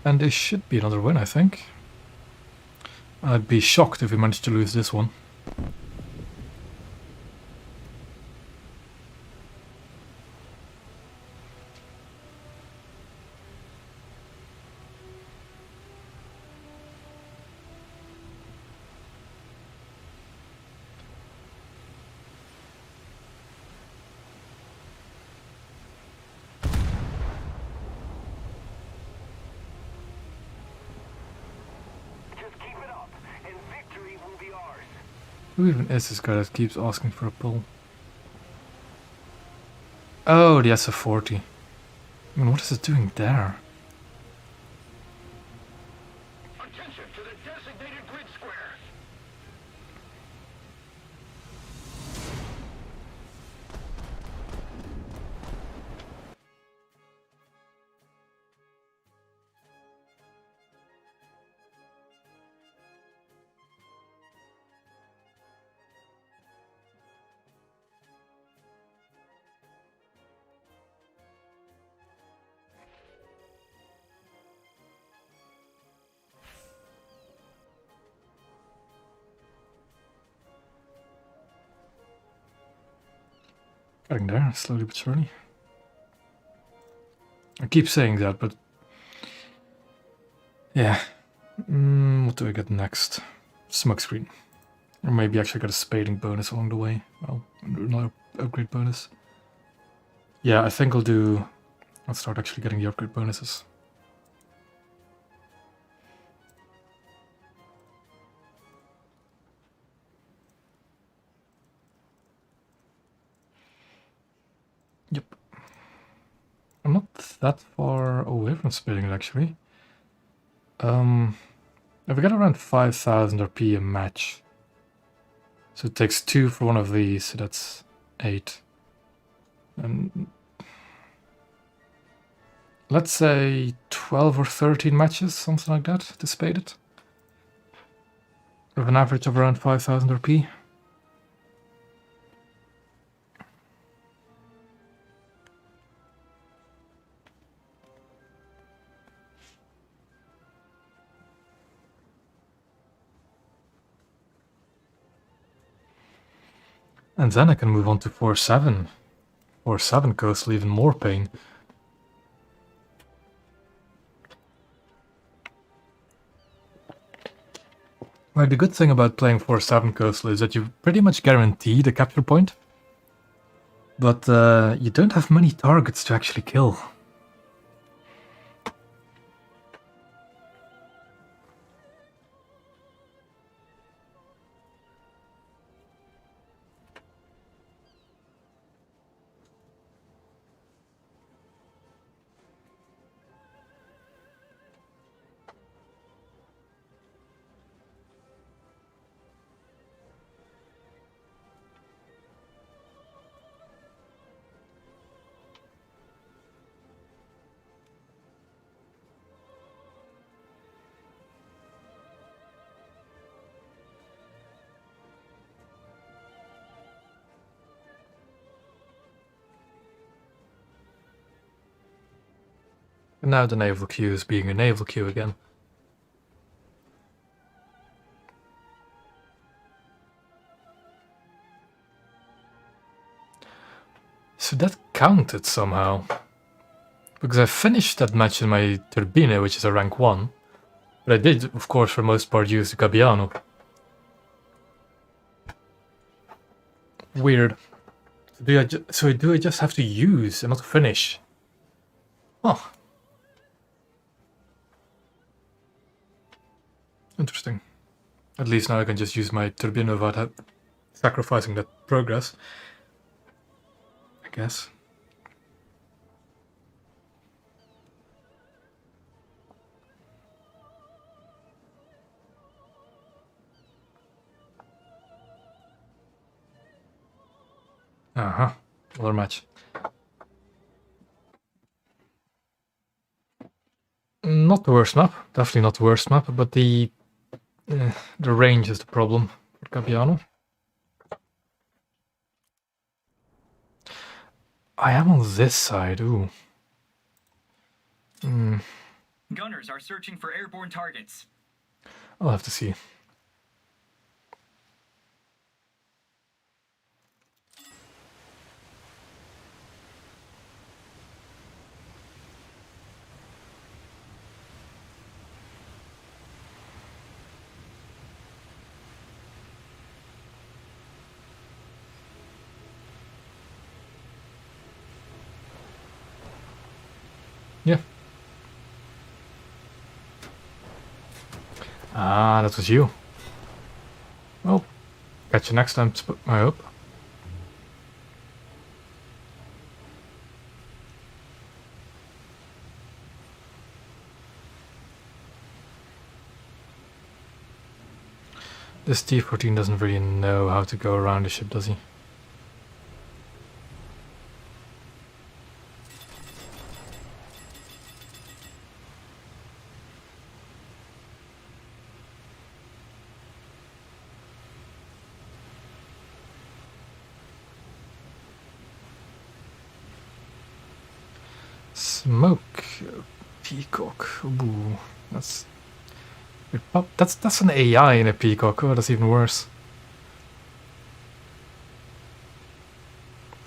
And this should be another win, I think. I'd be shocked if we managed to lose this one. Who even is this guy that keeps asking for a pull? Oh, the SF-40. I mean, what is it doing there? Attention to the designated grid square. Getting there, slowly but surely. I keep saying that, but... yeah. What do I get next? Smokescreen. Or maybe actually get a spading bonus along the way. Well, another upgrade bonus. Yeah, I think I'll start actually getting the upgrade bonuses. that far away from spinning it, actually. If we get around 5,000 RP a match, so it takes 2 for one of these, so that's 8. And let's say 12 or 13 matches, something like that, to spade it. With an average of around 5,000 RP. And then I can move on to 4-7. 4-7 coastal, even more pain. Like, the good thing about playing 4-7 coastal is that you pretty much guarantee the capture point. But you don't have many targets to actually kill. And now the naval queue is being a naval queue again. So that counted somehow. Because I finished that match in my Turbine, which is a rank 1. But I did, of course, for most part use the Gabbiano. Weird. So do I just have to use and not finish? Oh. Interesting. At least now I can just use my Turbine without sacrificing that progress. I guess. Uh-huh. Another match. Not the worst map. Definitely not the worst map, but the range is the problem for Gabbiano. I am on this side, ooh. Gunners are searching for airborne targets. I'll have to see. Yeah. Ah, that was you. Well, catch you next time, I hope. This T-14 doesn't really know how to go around the ship, does he? Smoke Peacock. Ooh, that's an AI in a Peacock. Oh, that's even worse.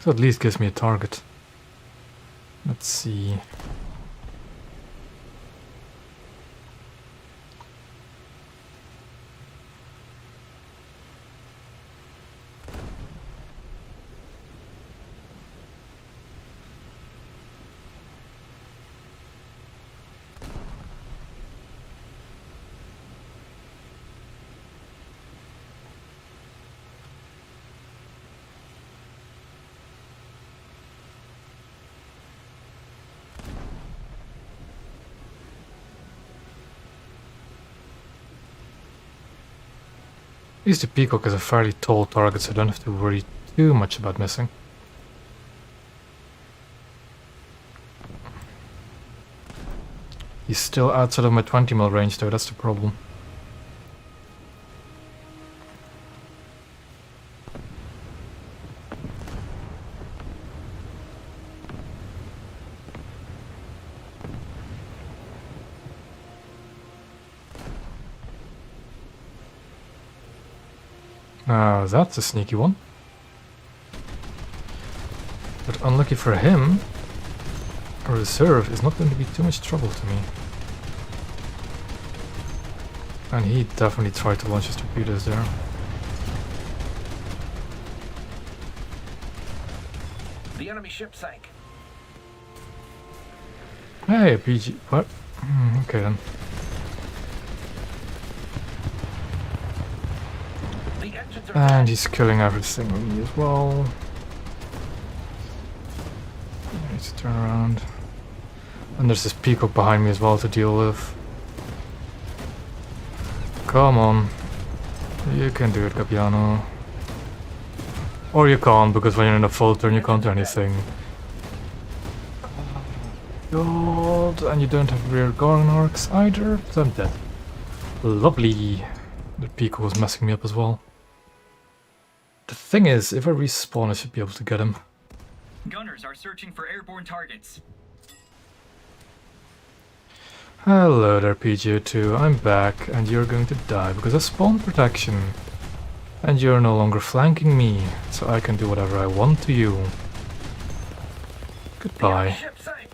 So at least gives me a target. Let's see. least the peacock is a fairly tall target, so I don't have to worry too much about missing. He's still outside of my 20 mil range though, that's the problem. Now that's a sneaky one. But unlucky for him, a reserve is not going to be too much trouble to me. And he definitely tried to launch his torpedoes there. The enemy ship sank. Hey, a PG. What? Okay then. The engines are And he's killing everything with me as well. I need to turn around. And there's this peacock behind me as well to deal with. Come on. You can do it, Gabbiano. Or you can't, because when you're in a full turn you can't do anything. God, and you don't have rear guard arcs either, so I'm dead. Lovely. The peacock was messing me up as well. The thing is, if I respawn I should be able to get him. Gunners are searching for airborne targets. Hello there, PGO2. I'm back, and you're going to die because of spawn protection. And you're no longer flanking me, so I can do whatever I want to you. Goodbye. ship sank.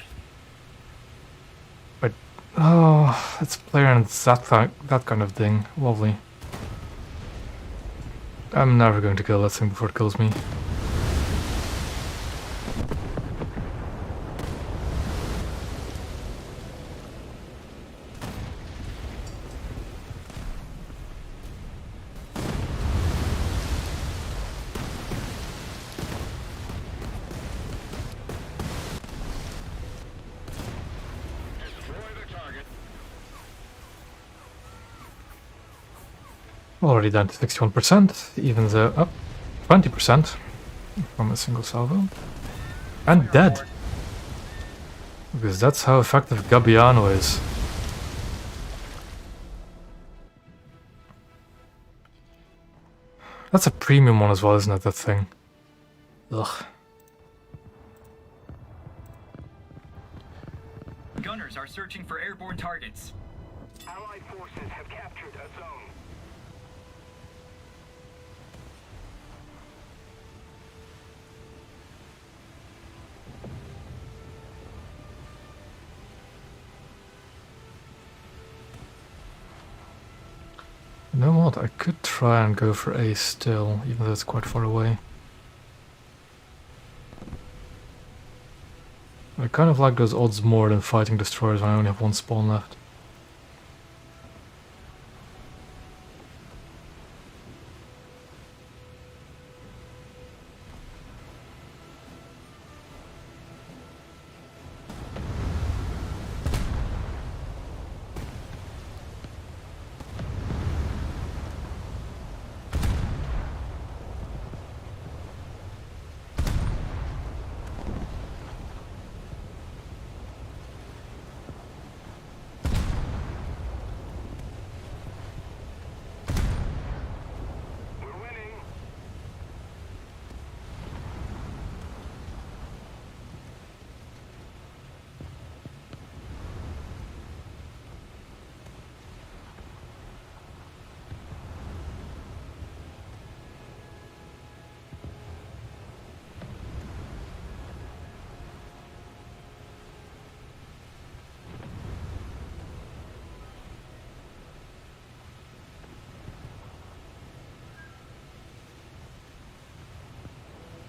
But oh, it's player and that kind of thing. Lovely. I'm never going to kill that thing before it kills me. Already down to 61%, even though up 20% from a single salvo. And dead. Because that's how effective Gabbiano is. That's a premium one as well, isn't it, that thing? Ugh. Gunners are searching for airborne targets. Allied forces have captured a zone. You know what, I could try and go for A still, even though it's quite far away. I kind of like those odds more than fighting destroyers when I only have one spawn left. We're winning.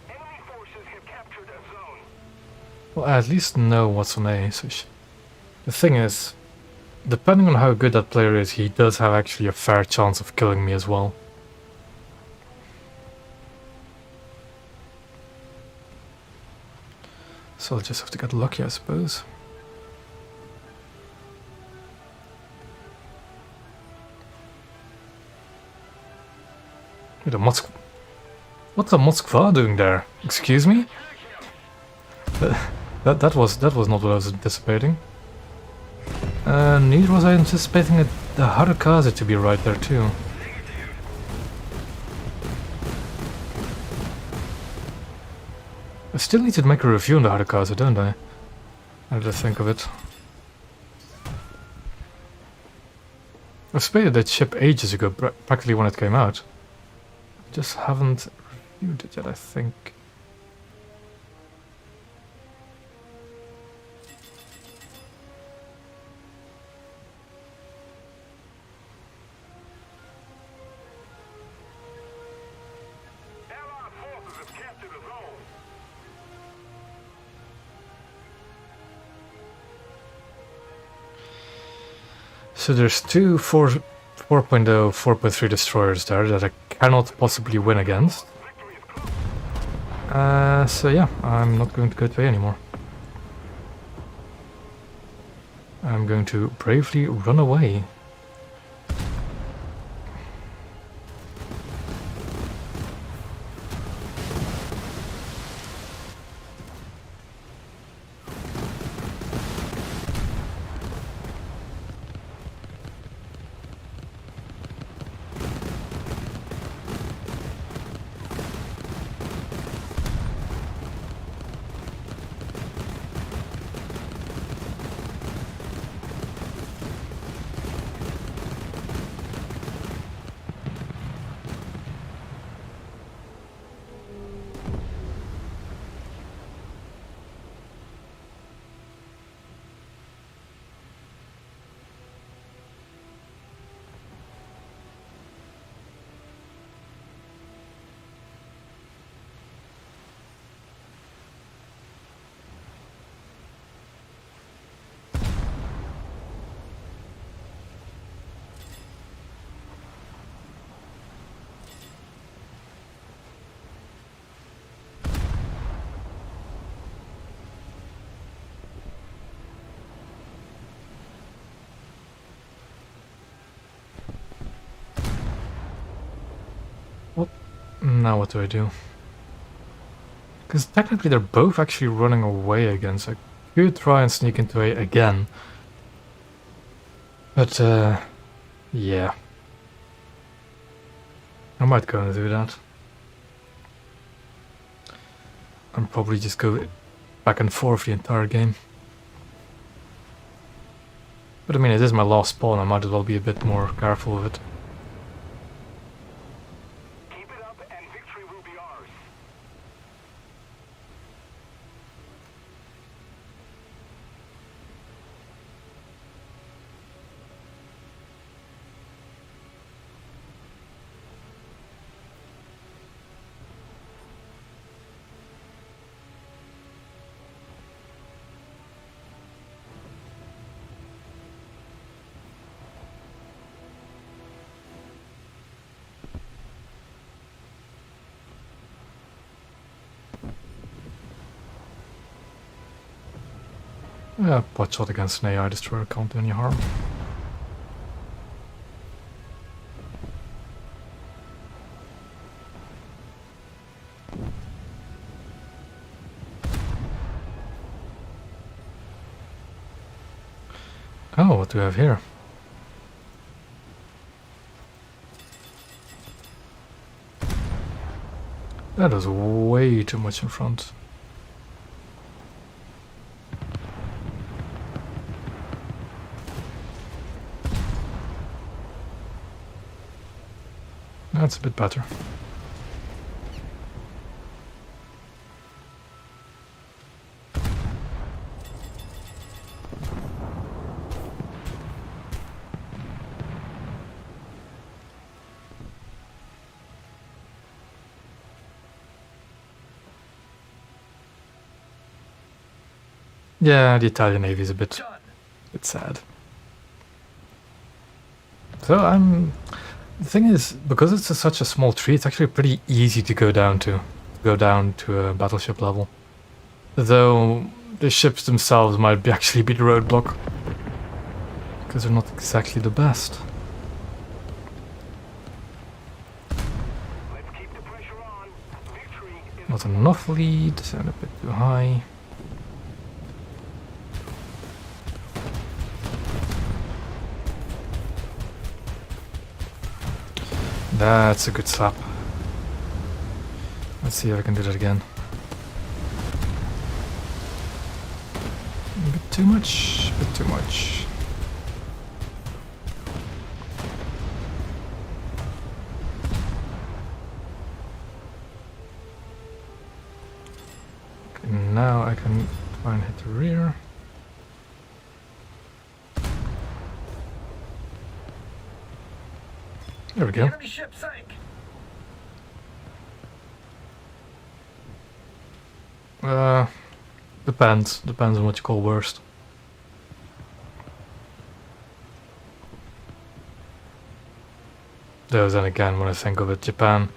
Enemy forces have captured a zone. Well, I at least know what's on A, so the thing is, depending on how good that player is, he does have actually a fair chance of killing me as well. So I'll just have to get lucky, I suppose. Wait, what's a Moskva doing there? Excuse me? That was not what I was anticipating. Neither was I anticipating the Harukaze to be right there too. I still need to make a review on the Harukaze, don't I? Now that I think of it. I spotted that ship ages ago, practically when it came out. I just haven't reviewed it yet, I think. Allied forces have captured a zone. So there's two 4.0, 4.3 destroyers there that I cannot possibly win against. Victory is close. So yeah, I'm not going to go to A anymore. I'm going to bravely run away. Now what do I do? Because technically they're both actually running away again, so I could try and sneak into A again. But, yeah. I might go and do that. And probably just go back and forth the entire game. But I mean, it is my last spawn, I might as well be a bit more careful with it. Keep it up and victory will be ours. Yeah, pot shot against an AI destroyer can't do any harm. Oh, what do we have here? That is way too much in front. That's a bit better. Yeah, the Italian Navy is a bit sad. So the thing is, because it's such a small tree, it's actually pretty easy to go down to a battleship level. Though the ships themselves might actually be the roadblock, because they're not exactly the best. Let's Not enough lead and a bit too high. That's a good slap. Let's see if I can do that again. A bit too much, a bit too much. Okay, now I can try and hit the rear. There we The go. enemy ship sank. Depends. Depends on what you call worst. Though then again, when I think of it, Japan,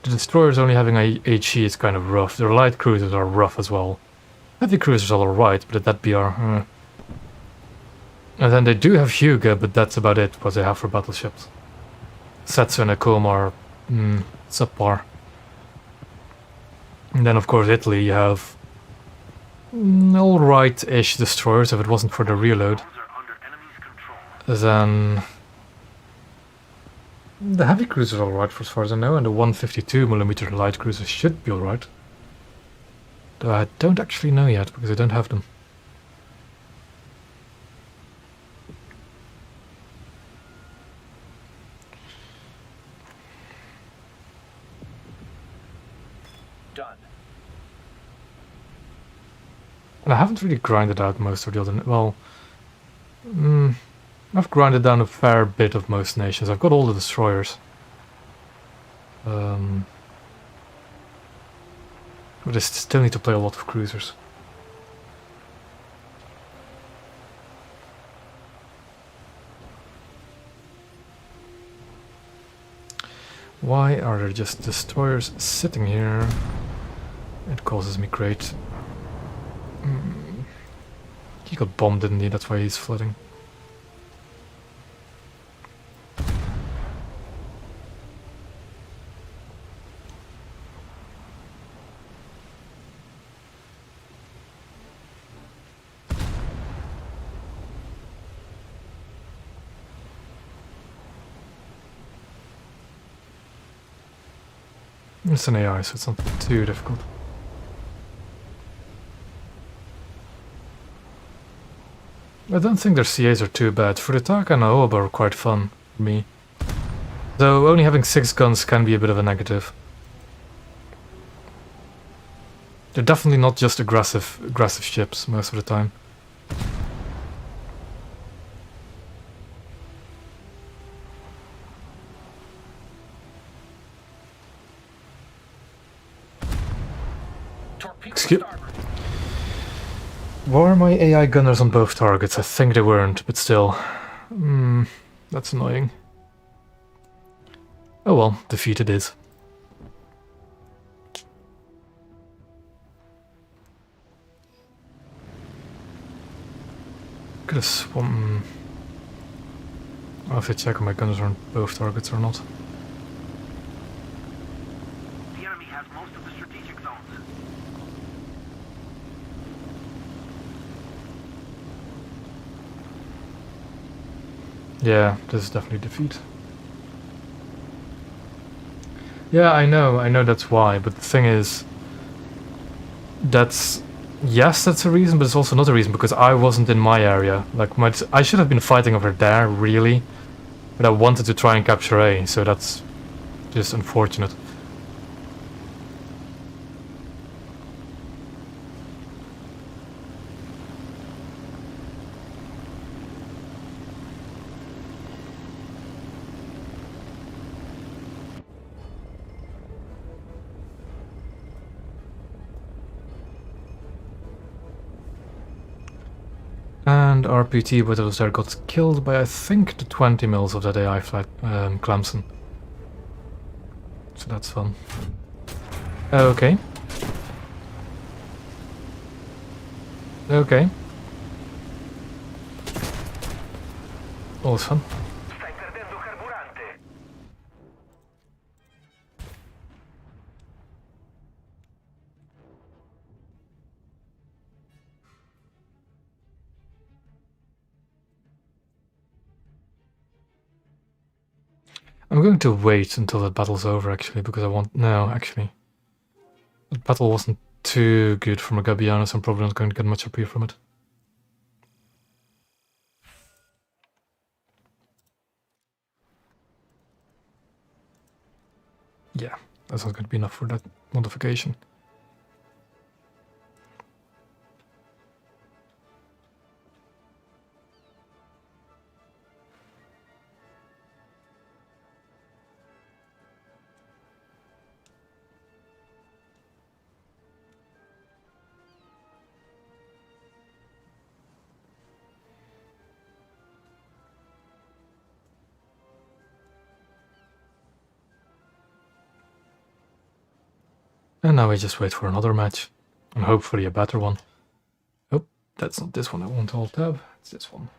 the destroyers only having a HE is kind of rough. Their light cruisers are rough as well. Heavy cruisers are alright, but that BR. And then they do have Hyuga, but that's about it, what they have for battleships. Setsu and Akoma are subpar. And then of course Italy, you have alright-ish destroyers if it wasn't for the reload. Then the heavy cruisers are alright for as far as I know, and the 152mm light cruisers should be alright. Though I don't actually know yet because I don't have them. Done. And I haven't really grinded out most of the other... Well... I've grinded down a fair bit of most nations. I've got all the destroyers. But I still need to play a lot of cruisers. Why are there just destroyers sitting here? It causes me great... He got bombed, didn't he? That's why he's flooding. It's an AI, so it's not too difficult. I don't think their CAs are too bad. Furitaka and Aoba are quite fun for me. Though only having 6 guns can be a bit of a negative. They're definitely not just aggressive ships most of the time. Torpedo Excuse- starboard. Were my AI gunners on both targets? I think they weren't, but still. That's annoying. Oh well, defeat it is. Could have swum. I'll have to check if my gunners are on both targets or not. The enemy has most of the strategic zones. Yeah, this is definitely defeat. Yeah, I know that's why, but the thing is, yes, that's a reason, but it's also another reason, because I wasn't in my area. Like, I should have been fighting over there, really, but I wanted to try and capture A, so that's just unfortunate. And RPT, but it was there, got killed by I think the 20 mils of that AI flight, Clemson. So that's fun. Okay. Okay. Always fun. Stai perdendo carburante. I'm going to wait until that battle's over, actually, because I want... No, actually. The battle wasn't too good from a Gabbiano, so I'm probably not going to get much appeal from it. Yeah, that's not going to be enough for that modification. And now we just wait for another match. And hopefully a better one. Oh, that's not this one I want to alt tab. It's this one.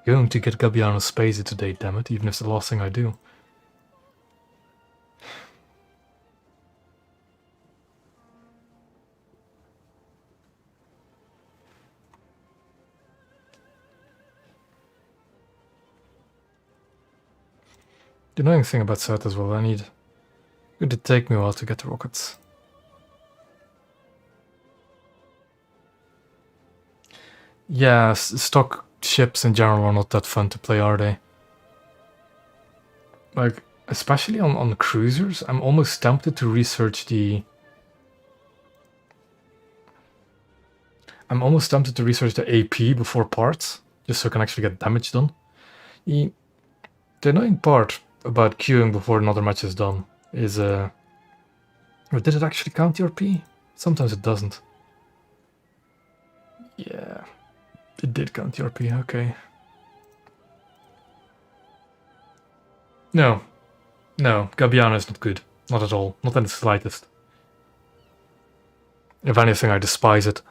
Going to get Gabbiano spade today, damn it, even if it's the last thing I do. The annoying thing about Saetta as well, it would take me a while to get the rockets. Yeah, stock ships in general are not that fun to play, are they? Like, especially on cruisers, I'm almost tempted to research the... I'm almost tempted to research the AP before parts, just so I can actually get damage done. The annoying part about queuing before another match is done is... did it actually count your P? Sometimes it doesn't. Yeah, it did count your P, okay. No, Gabbiano is not good. Not at all, not in the slightest. If anything, I despise it.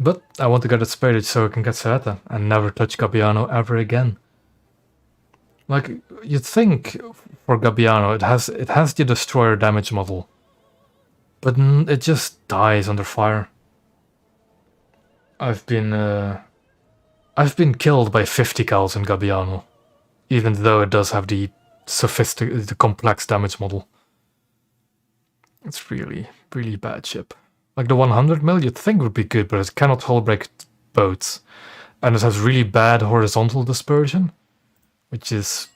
But I want to get it spaded so I can get Saetta and never touch Gabbiano ever again. Like, you'd think for Gabbiano it has the destroyer damage model, but it just dies under fire. I've been killed by 50 cals in Gabbiano, even though it does have the complex damage model. It's really bad ship. Like the 100 mil you'd think would be good, but it cannot hull break boats, and it has really bad horizontal dispersion, which is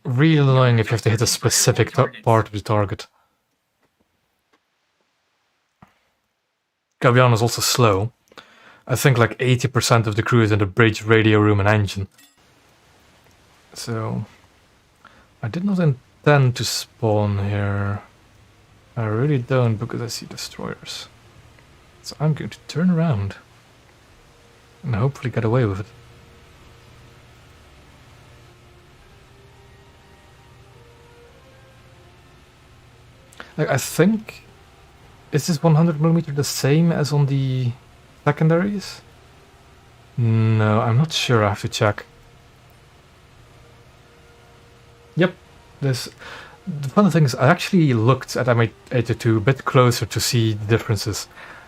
really annoying if you have to hit a specific part of the target. Gabbiano is also slow. I think like 80% of the crew is in the bridge, radio room and engine. So I did not intend to spawn here. I really don't, because I see destroyers. So I'm going to turn around and hopefully get away with it. Like, I think... Is this 100mm the same as on the secondaries? No, I'm not sure, I have to check. Yep, this... The funny thing is, I actually looked at M822 a bit closer to see the differences.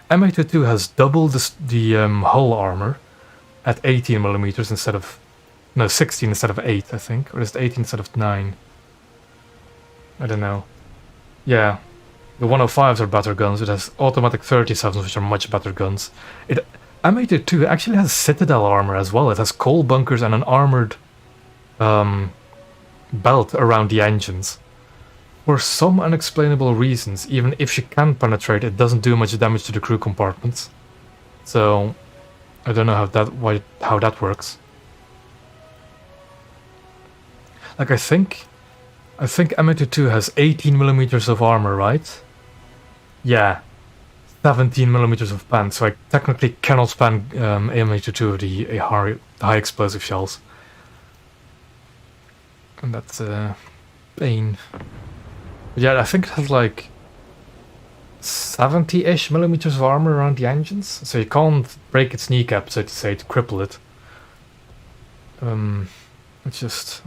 M822 has double the hull armor at 18mm instead of... No, 16 instead of 8, I think. Or is it 18 instead of 9? I don't know. Yeah, the 105s are better guns. It has automatic 37s, which are much better guns. M822 actually has citadel armor as well. It has coal bunkers and an armored belt around the engines. For some unexplainable reasons, even if she can penetrate, it doesn't do much damage to the crew compartments. So I don't know how that works. Like, I think M822 has 18mm of armor, right? Yeah, 17mm of pen, so I technically cannot span M822 with the high explosive shells. And that's pain. But yeah, I think it has like 70-ish millimeters of armor around the engines, so you can't break its kneecap, so to say, to cripple it. It's just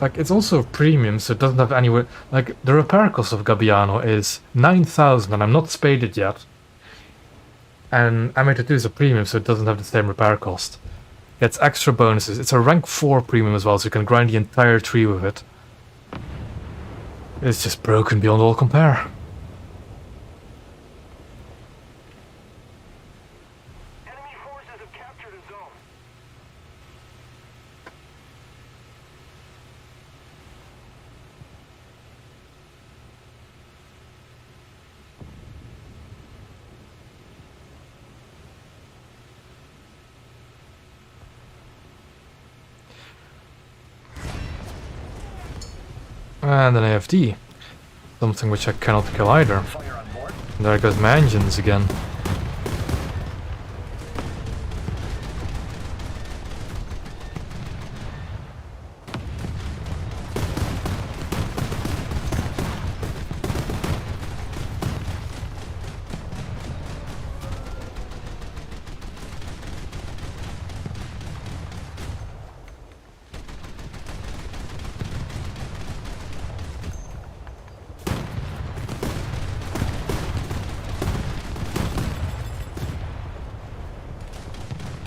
like it's also a premium, so it doesn't have anywhere. Like the repair cost of Gabbiano is 9,000, and I'm not spaded yet. And M82 is a premium, so it doesn't have the same repair cost. It's extra bonuses. It's a rank 4 premium as well, so you can grind the entire tree with it. It's just broken beyond all compare. Enemy forces have captured a zone. And an AFD. Something which I cannot kill either. Fire on board. And there goes my engines again.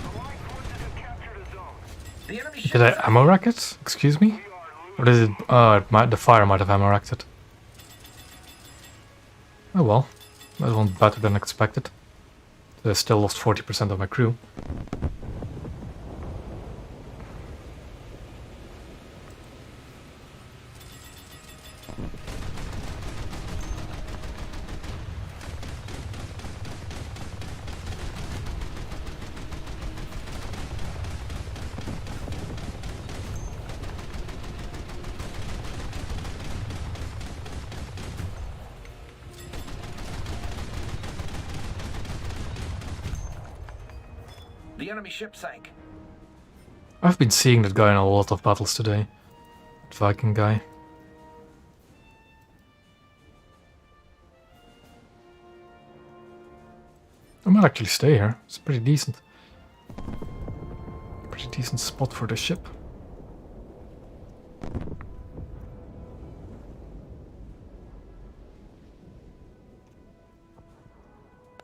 Allied forces have captured a zone. The enemy ship Did I ammo rack it? Excuse me? Or did it... the fire might have ammo racked it. Oh well. That went better than expected. I still lost 40% of my crew. The enemy ship sank. I've been seeing that guy in a lot of battles today. That Viking guy. I might actually stay here. It's pretty decent. Pretty decent spot for the ship.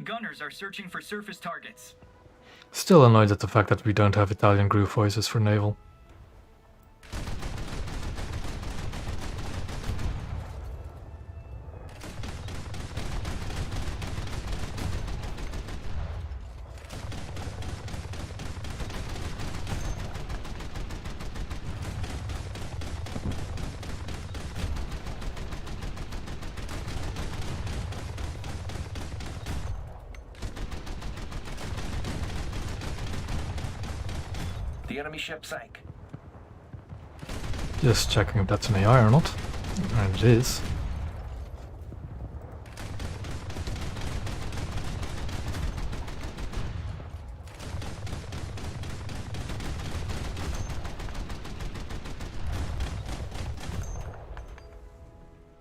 Gunners are searching for surface targets. Still annoyed at the fact that we don't have Italian groove voices for naval. The enemy ship sank. Just checking if that's an AI or not. And it is.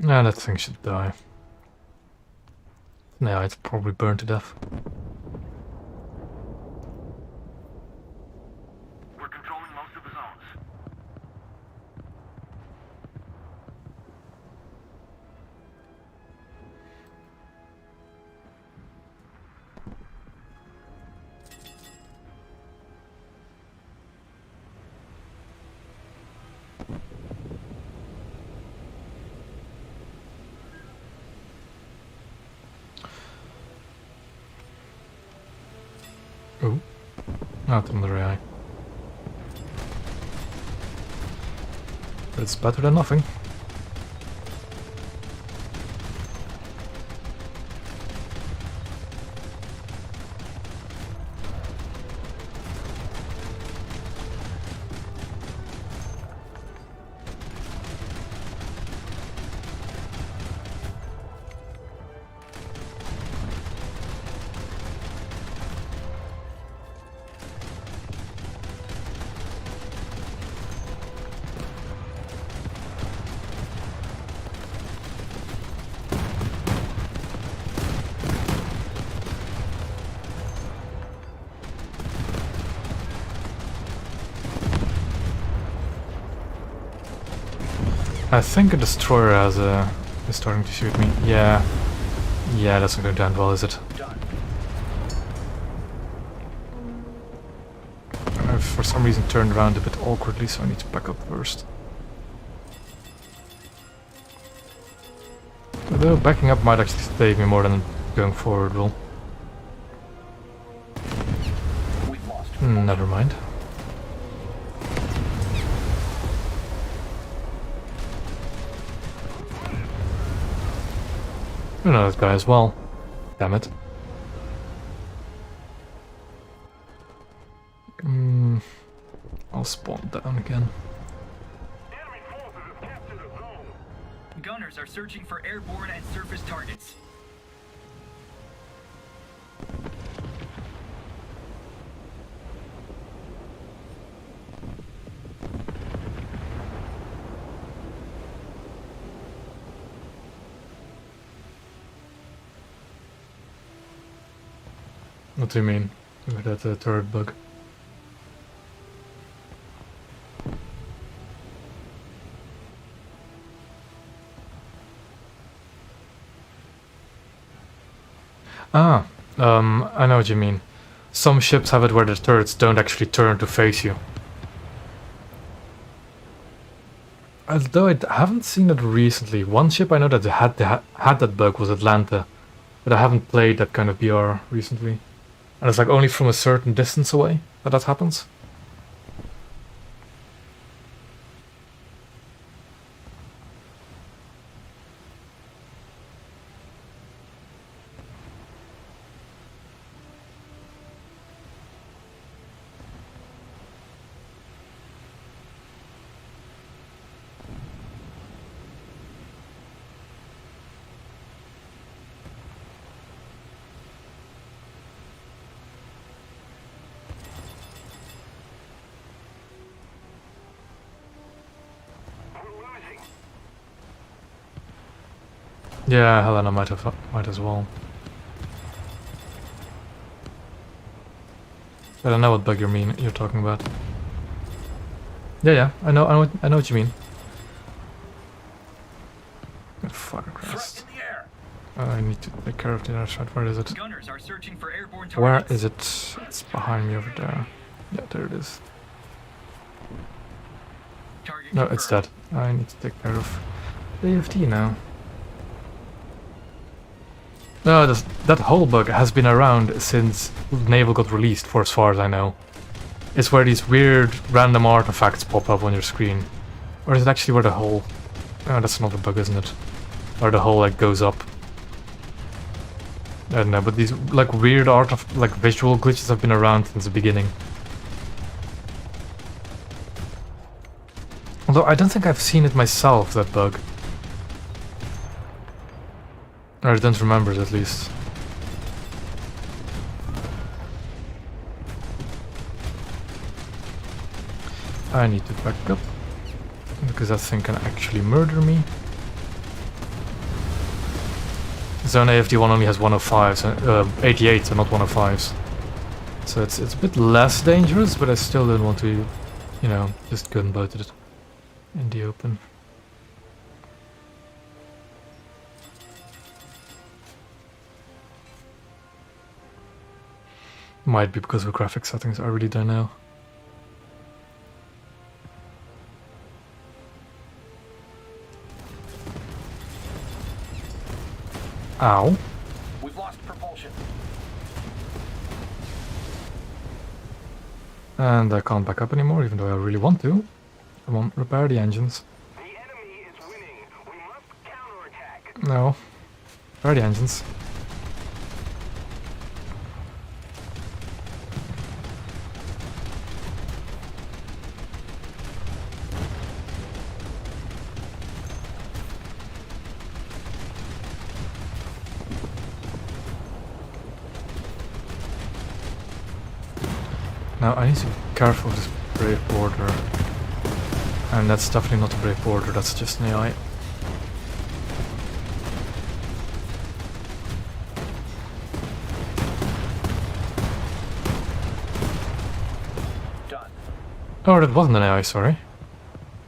Nah, that thing should die. Yeah, it's probably burned to death. We're controlling most of the zones. Ooh. Not under AI. But it's better than nothing. I think a destroyer has is starting to shoot me. Yeah. Yeah, that's not going to end well, is it? Done. I've for some reason turned around a bit awkwardly, so I need to back up first. Although backing up might actually save me more than going forward will. We've lost. Never mind. I know that guy as well. Damn it. I'll spawn down again. Enemy forces have captured a zone. Gunners are searching for airborne and surface targets. What do you mean? With that turret bug? Ah, I know what you mean. Some ships have it where the turrets don't actually turn to face you. Although I haven't seen it recently. One ship I know that had that bug was Atlanta, but I haven't played that kind of BR recently. And it's like only from a certain distance away that happens. We're losing. Yeah, Helena might as well. But I know what bug you're talking about. Yeah, I know what you mean. Fuck Threat Christ. in the air. I need to take care of the other side. Where is it? Gunners are searching for airborne Where targets. is it? It's behind me over there. Yeah, there it is. Target No, it's confirmed. dead. I need to take care of the AFT now. No, that whole bug has been around since Naval got released, for as far as I know. It's where these weird random artifacts pop up on your screen. Or is it actually where the hull... Oh, that's not a bug, isn't it? Or the hull like goes up. I don't know, but these like weird like visual glitches have been around since the beginning. Although I don't think I've seen it myself, that bug. Or I don't remember it at least. I need to back up, because that thing can actually murder me. Zone AFD1 only has 105s, 88s and not 105s. So it's a bit less dangerous, but I still don't want to, you know, just gunboat it in the open. Might be because of graphic settings, I really don't know. Ow. We've lost propulsion. And I can't back up anymore, even though I really want to. Come on, repair the engines. The enemy is winning. We must counterattack. No. Repair the engines. Now I need to be careful of this brave border. And that's definitely not a brave border, that's just an AI. Done. Oh, that wasn't an AI, sorry.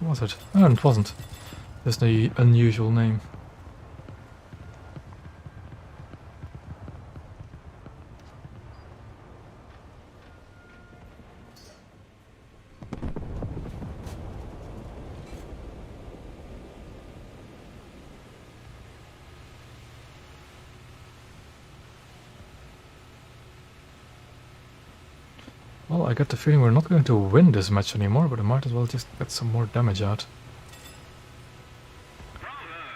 Was it? Oh, it wasn't. That's the unusual name. Well, I get the feeling we're not going to win this match anymore, but I might as well just get some more damage out.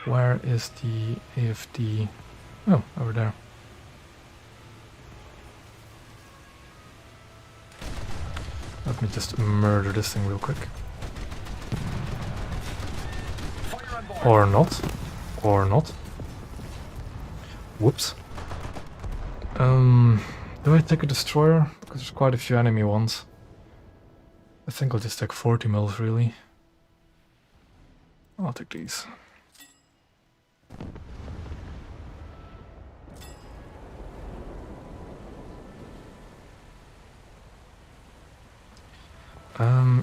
Where is the AFD? Oh, over there. Let me just murder this thing real quick. Fire on board. Or not. Or not. Whoops. Do I take a destroyer? Because there's quite a few enemy ones. I think I'll just take 40 mils really. I'll take these.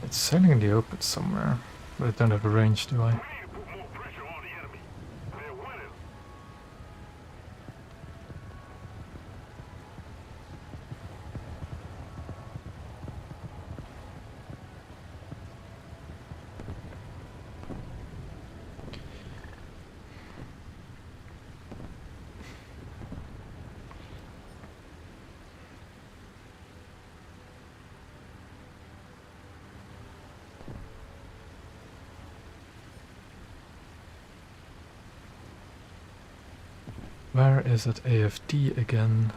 It's sailing in the open somewhere, but I don't have a range, do I? We need to put more pressure on the enemy. They're winning. Where is it AFD again?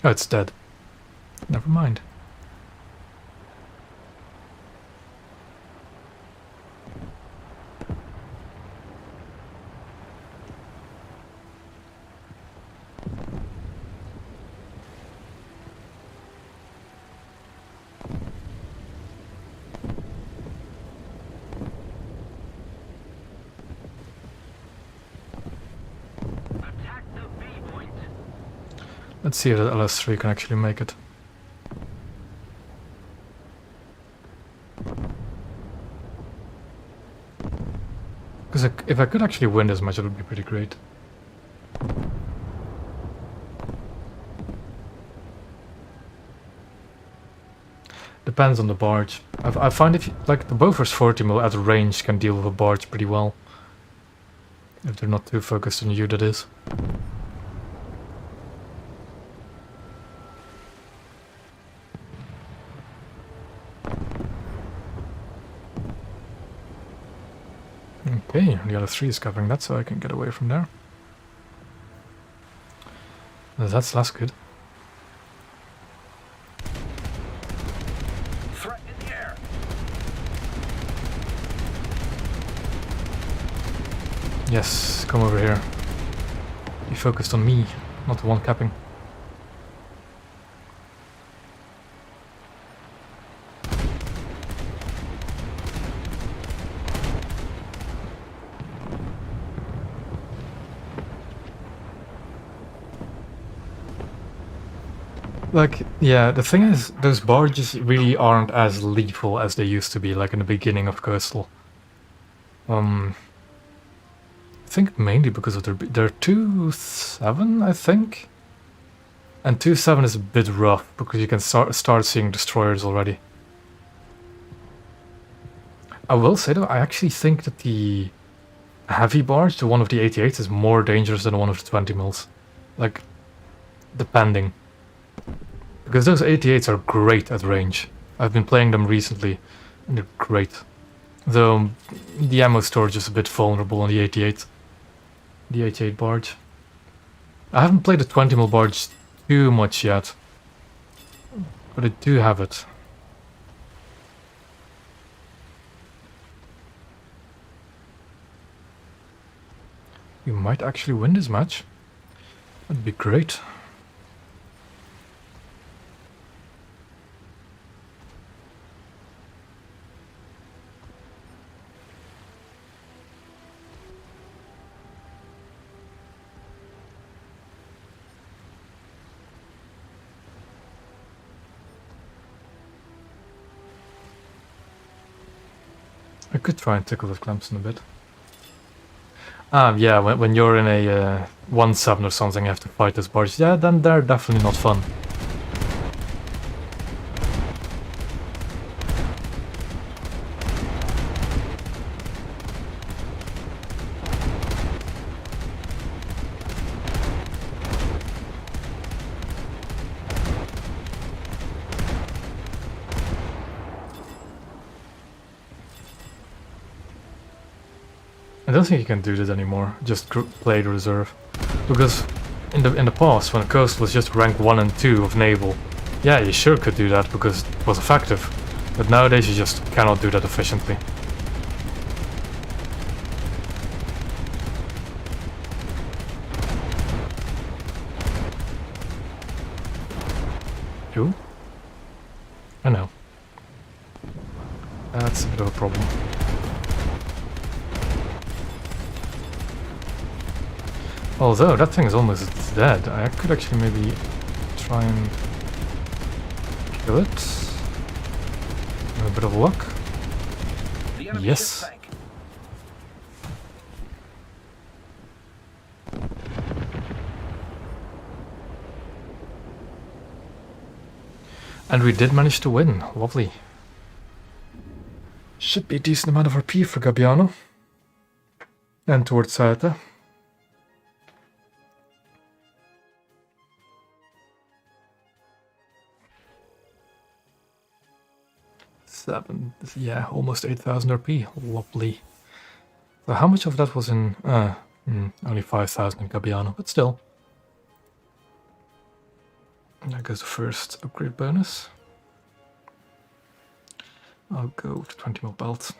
Oh, it's dead. Never mind. Attack the B point. Let's see if the LS3 can actually make it. Because if I could actually win this match, it would be pretty great. Depends on the barge. I find if like the Bofors 40 mil at range can deal with a barge pretty well. If they're not too focused on you, that is. Okay, the other 3 is covering that, so I can get away from there. That's less good. Threat in the air. Yes, come over here. Be focused on me, not the one capping. Like, yeah, the thing is, those barges really aren't as lethal as they used to be, like in the beginning of Coastal. I think mainly because of they're 2.7, I think? And 2.7 is a bit rough, because you can start seeing destroyers already. I will say though, I actually think that the heavy barge, the one of the 88s, is more dangerous than the one of the 20 mils. Like, depending. Because those 88s are great at range. I've been playing them recently, and they're great. Though, the ammo storage is a bit vulnerable on the 88. The 88 barge. I haven't played the 20 mil barge too much yet. But I do have it. We might actually win this match. That'd be great. I could try and tickle with Clemson a bit. Yeah, when you're in a 1-7 or something, you have to fight this barge. Yeah, then they're definitely not fun. I don't think you can do this anymore. Just play the reserve, because in the past, when Coast was just rank 1 and 2 of Naval, yeah, you sure could do that because it was effective. But nowadays you just cannot do that efficiently. Who? I know. That's a bit of a problem. Although that thing is almost dead, I could actually maybe try and kill it. With a bit of luck. The enemy Yes. ship sank. And we did manage to win. Lovely. Should be a decent amount of RP for Gabbiano. And towards Saetta. Yeah, almost 8,000 RP. Lovely. So how much of that was in... only 5,000 in Gabbiano, but still. And there goes the first upgrade bonus. I'll go with the 20 mil belt.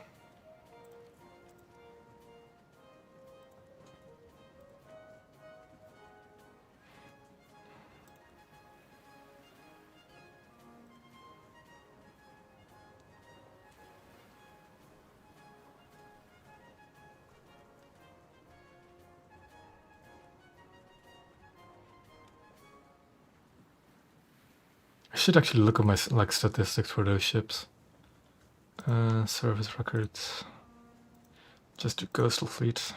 I should actually look at my statistics for those ships. Service records. Just do coastal fleet.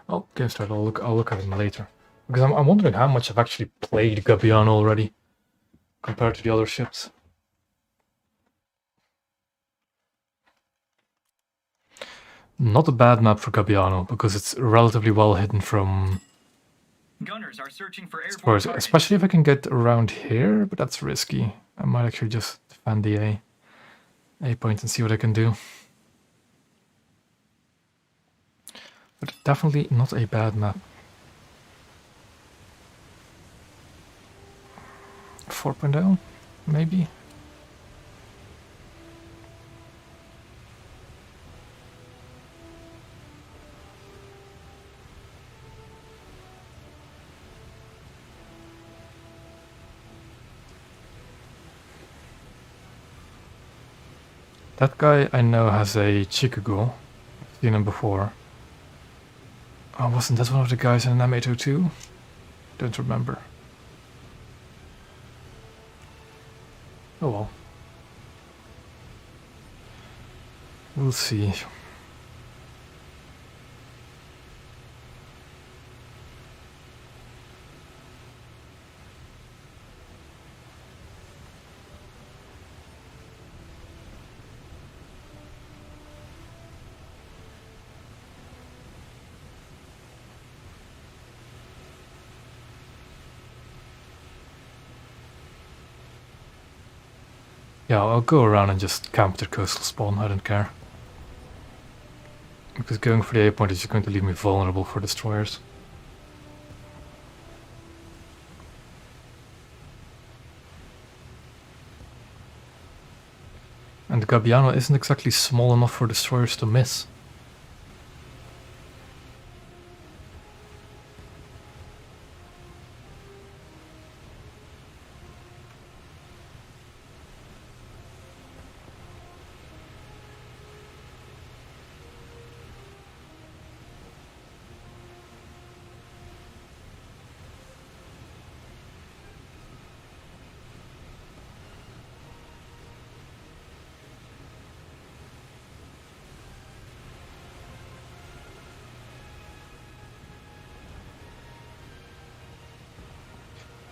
Oh, game start. I'll look at them later because I'm wondering how much I've actually played Gabbiano already compared to the other ships. Not a bad map for Gabbiano because it's relatively well hidden from. Gunners are searching for airborne Spurs, targets. especially if I can get around here, but that's risky. I might actually just defend the A point and see what I can do. But definitely not a bad map. 4.0, maybe? That guy I know has a Chikugo. I've seen him before. Oh, wasn't that one of the guys in an M802? Don't remember. Oh well. We'll see. Yeah, I'll go around and just camp their coastal spawn, I don't care. Because going for the A point is just going to leave me vulnerable for destroyers. And the Gabbiano isn't exactly small enough for destroyers to miss.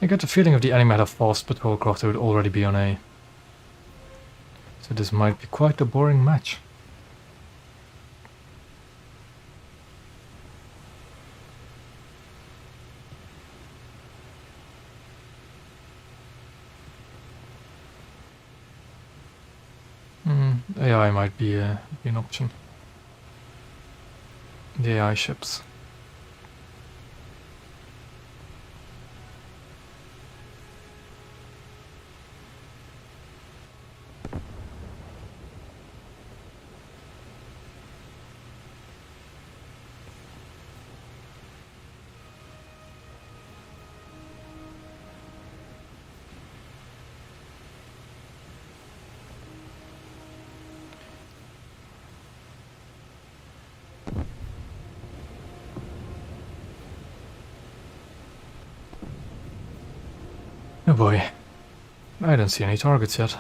I get the feeling if the enemy had a fast patrolcraft, they would already be on A. So this might be quite a boring match. AI might be an option. The AI ships. Oh boy, I don't see any targets yet.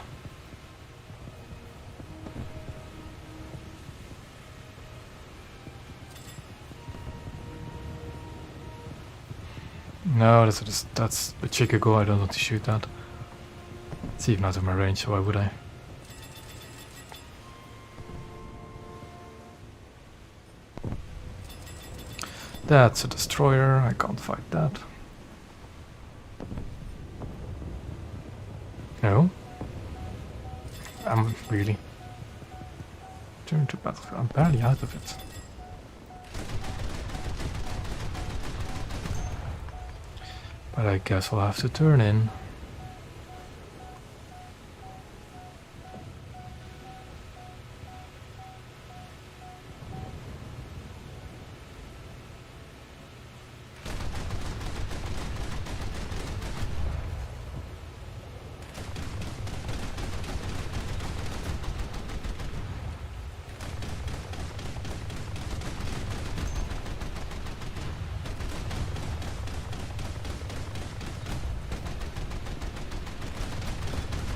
No, that's a Chicago, I don't want to shoot that. It's even out of my range, so why would I? That's a destroyer, I can't fight that. No. I'm really... Turn to battlefield, I'm barely out of it. But I guess I'll have to turn in.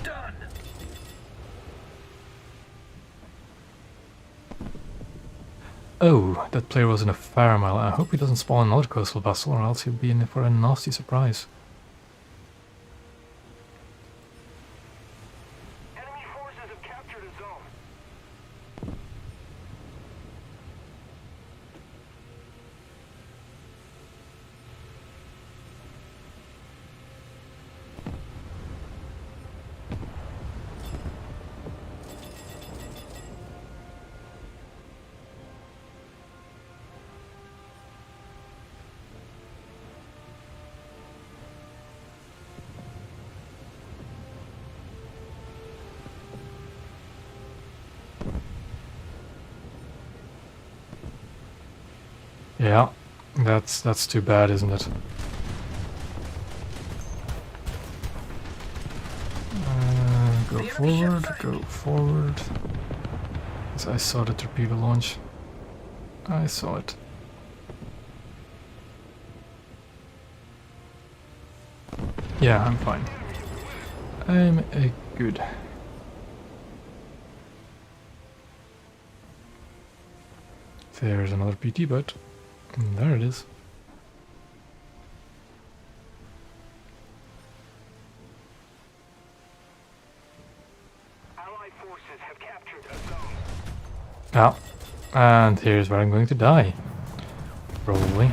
Done. Oh, that player was in a fair mile. I hope he doesn't spawn another coastal vessel, or else he'll be in for a nasty surprise. Enemy forces have captured a zone. Yeah, that's too bad, isn't it? Go forward, go forward. Yes, I saw the torpedo launch. I saw it. Yeah, I'm fine. I'm good. There's another PT boat. There it is. Allied forces have captured a zone. Yeah, and here's where I'm going to die. Probably.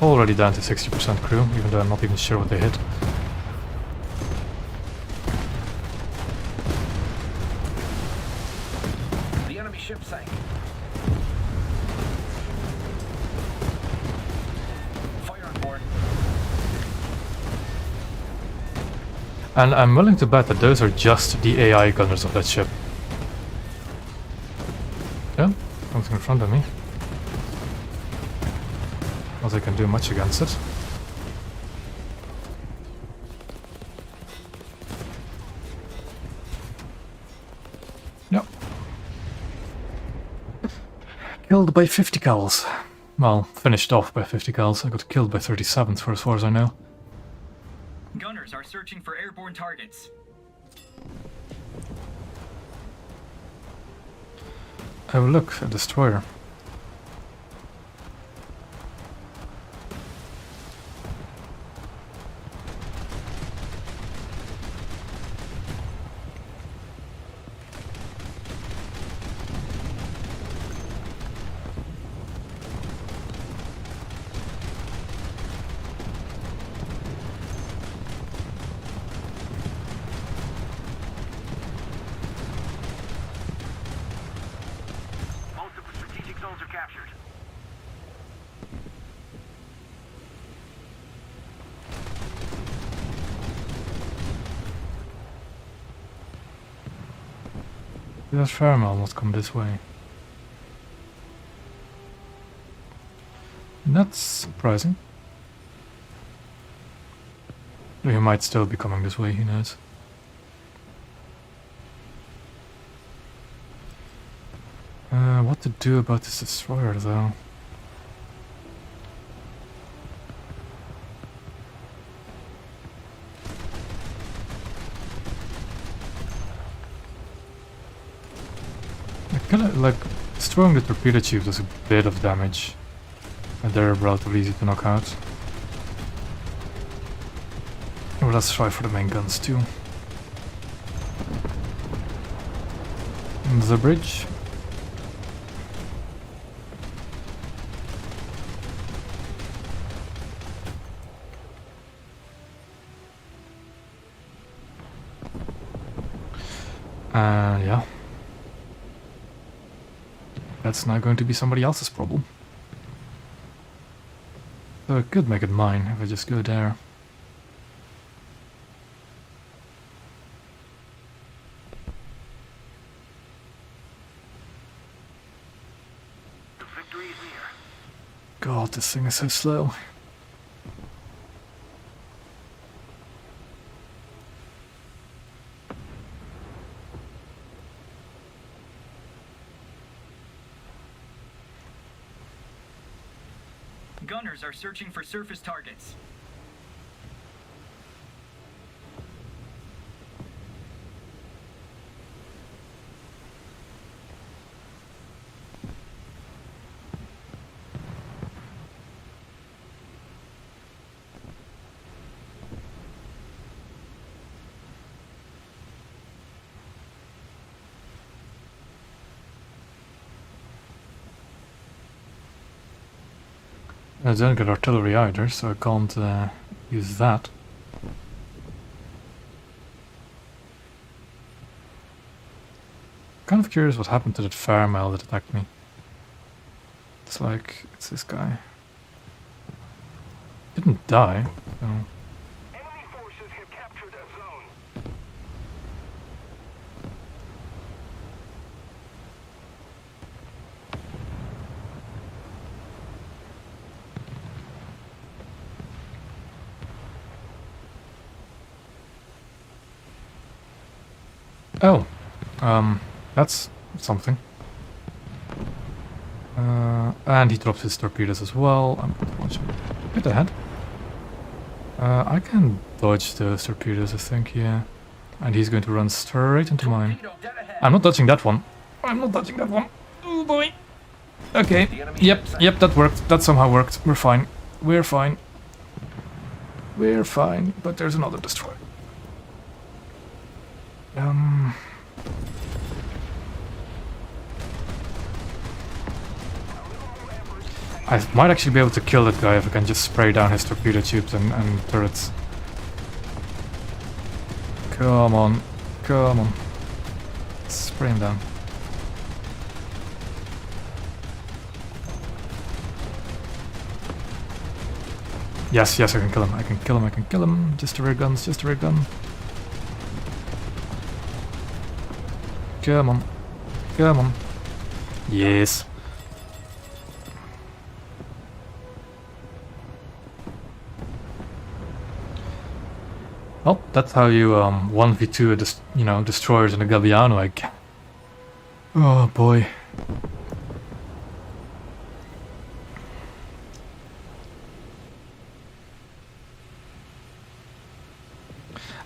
Already down to 60% crew, even though I'm not even sure what they hit. The enemy ship sank. Fire on board. And I'm willing to bet that those are just the AI gunners of that ship. Yeah, something in front of me. Not that I can do much against it. Yep. Killed by 50 cals. Well, finished off by 50 cals. I got killed by 37th for as far as I know. Gunners are searching for airborne targets. Oh look, a destroyer. captured. That farm almost come this way. That's surprising. He might still be coming this way, who knows. What to do about this destroyer though? I kinda like destroying the torpedo tube does a bit of damage. And they're relatively easy to knock out. Well, let's try for the main guns too. And the bridge. Yeah. That's not going to be somebody else's problem. So I could make it mine if I just go there. The victory is near. God, this thing is so slow. Gunners are searching for surface targets. I don't get artillery either, so I can't use that. Kind of curious what happened to that fire mile that attacked me. It's like, it's this guy. Didn't die, so... Enemy forces have captured a zone. Oh, that's something. And he drops his torpedoes as well. I'm a bit ahead. I can dodge those torpedoes, I think, yeah. And he's going to run straight into mine. Torpedo dead ahead. I'm not touching that one. I'm not touching that one. Oh boy. Okay. Yep, that worked. That somehow worked. We're fine. We're fine. We're fine. But there's another destroyer. I might actually be able to kill that guy if I can just spray down his torpedo tubes and turrets. Come on. Come on. Spray him down. Yes, I can kill him. I can kill him. I can kill him. Just a rear guns. Just a rear gun. Come on. Come on. Yes. Well, that's how you 1v2 destroyers in a Gabbiano egg. Oh boy.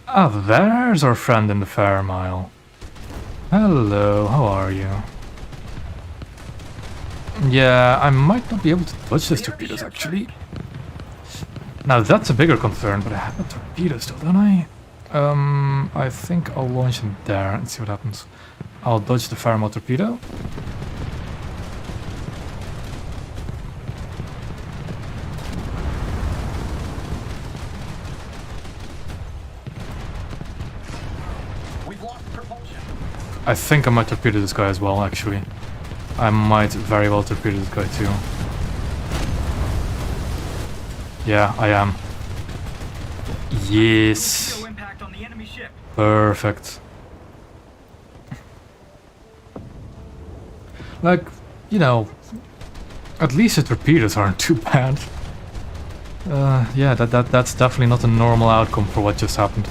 Ah, there's our friend in the fair mile. Hello, how are you? Yeah, I might not be able to dodge these torpedoes actually. Now that's a bigger concern, but I have the torpedoes still, don't I? I think I'll launch them there and see what happens. I'll dodge the Fairmont torpedo. We've lost propulsion. I think I might torpedo this guy as well, actually. I might very well torpedo this guy too. Yeah, I am. Yes. Torpedo impact on the enemy ship. Perfect. Like, you know, at least the torpedoes aren't too bad. Yeah, that's definitely not a normal outcome for what just happened.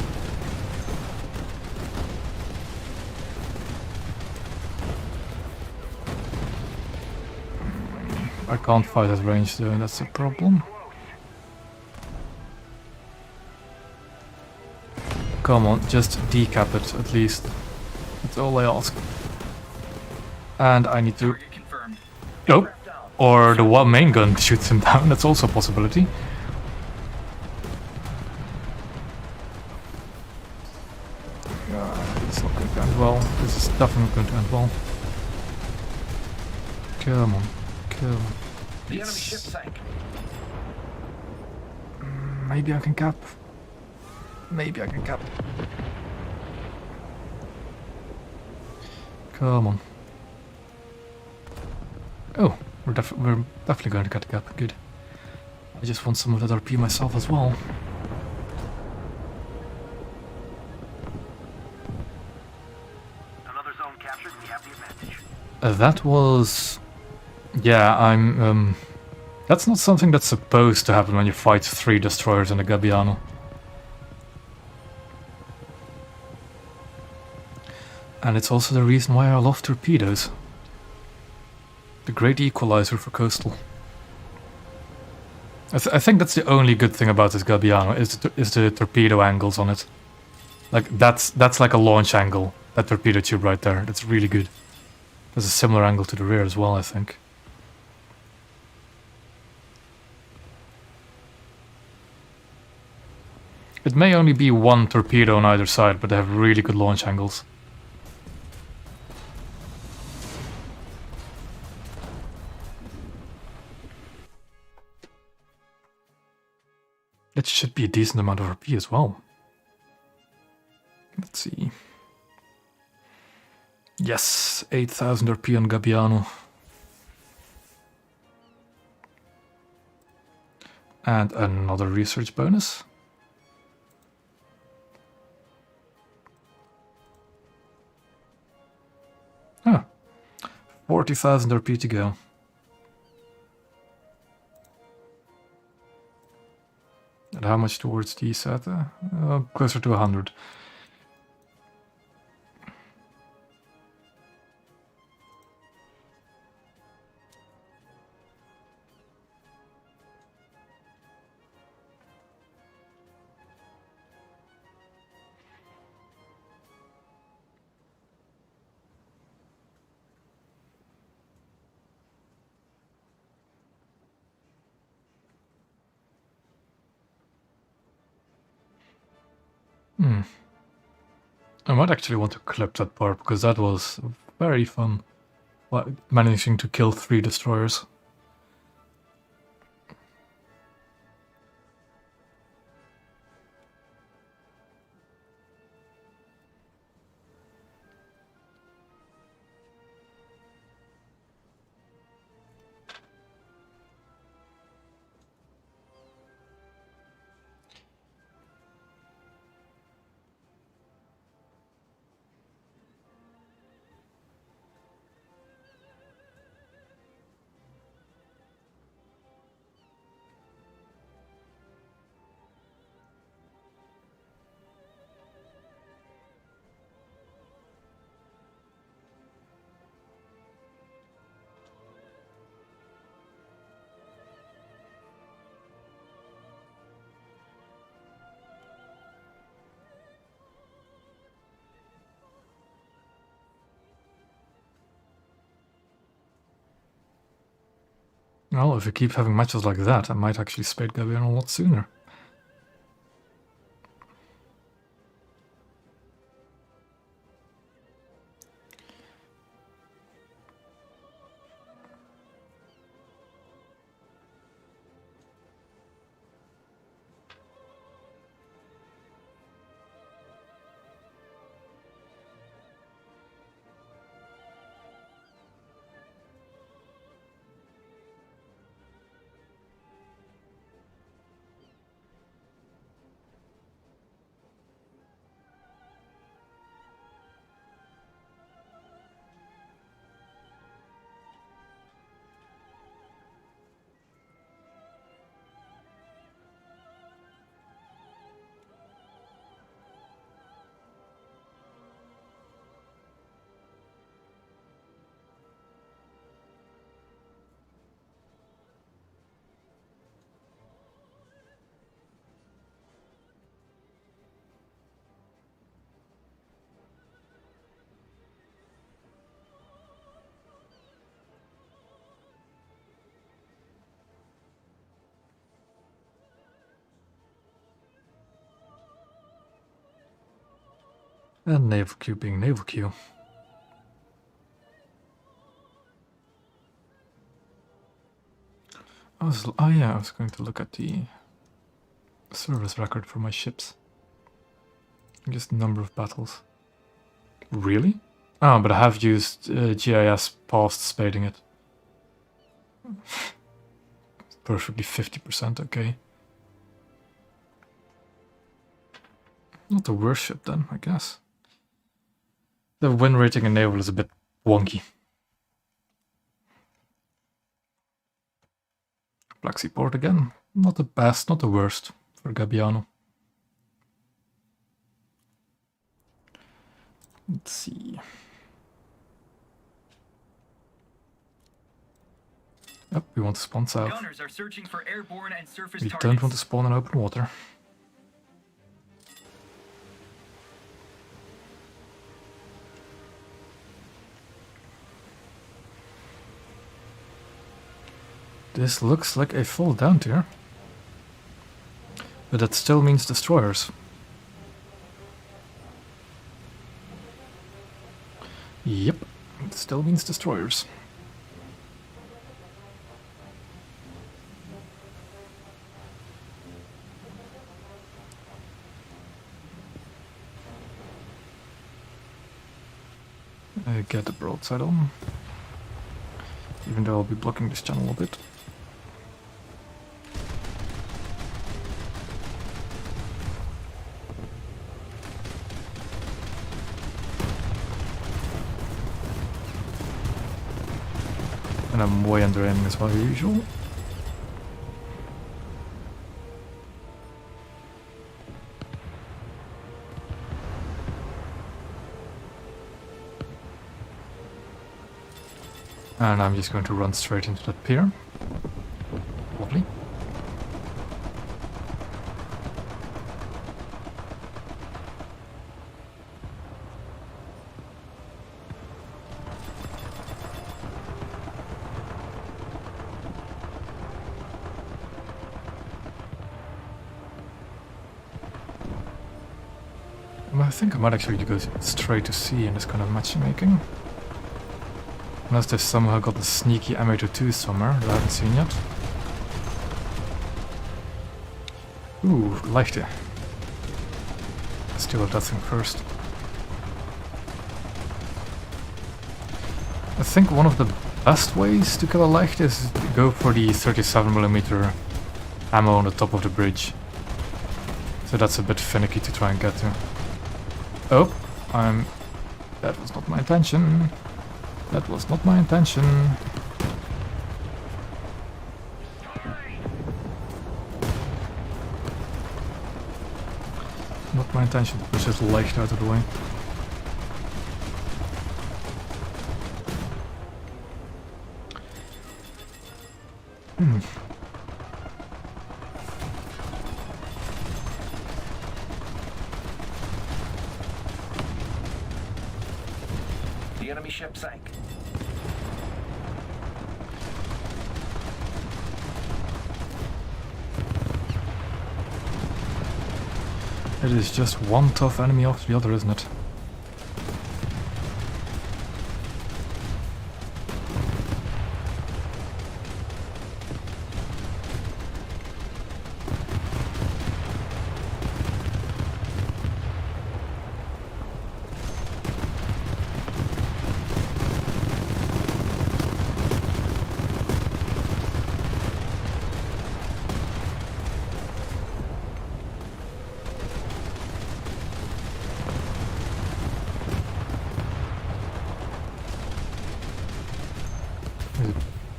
I can't fight at range though, that's a problem. Come on, just decap it at least. That's all I ask. And I need to... Target confirmed. Oh! Or the one main gun shoots him down, that's also a possibility. It's not going to end well. This is definitely going to end well. Come on. Come on. The enemy ship sank. Maybe I can cap. Maybe I can cap. Come on. Oh, we're definitely going to get a cap. Good. I just want some of that RP myself as well. Another zone captured. We have the advantage. That was... Yeah, I'm... That's not something that's supposed to happen when you fight 3 destroyers in a Gabbiano. And it's also the reason why I love torpedoes. The great equalizer for coastal. I think that's the only good thing about this Gabbiano, is the torpedo angles on it. Like, that's like a launch angle, that torpedo tube right there. That's really good. There's a similar angle to the rear as well, I think. It may only be one torpedo on either side, but they have really good launch angles. It should be a decent amount of RP as well. Let's see. Yes, 8,000 RP on Gabbiano. And another research bonus. Ah, 40,000 RP to go. And how much towards the Saetta? Closer to 100. I might actually want to clip that part, because that was very fun. Managing to kill 3 destroyers. Well, if we keep having matches like that, I might actually spade Gabbiano a lot sooner. And naval queue being naval queue. Oh yeah, I was going to look at the service record for my ships. Just number of battles. Really? Oh, but I have used GIS past spading it. Perfectly 50%, okay. Not the worst ship then, I guess. The win rating in naval is a bit wonky. Black Sea port again. Not the best, not the worst for Gabbiano. Let's see. Yep, we want to spawn south. Gunners are searching for airborne and surface We targets. don't want to spawn in open water. This looks like a full down tier. But that still means destroyers. Yep, it still means destroyers. Get the broadside on. Even though I'll be blocking this channel a bit. And I'm way under aiming as well as usual. And I'm just going to run straight into that pier. Lovely. I think I might actually go straight to sea in this kind of matchmaking. Unless they've somehow got the sneaky M802 somewhere that I haven't seen yet. Ooh, Leichte. Let's deal with that thing first. I think one of the best ways to kill a Leichte is to go for the 37mm ammo on the top of the bridge. So that's a bit finicky to try and get to. Oh, that was not my intention. That was not my intention. Not my intention to push this Leichte out of the way. The enemy ship sank. It is just one tough enemy after the other, isn't it?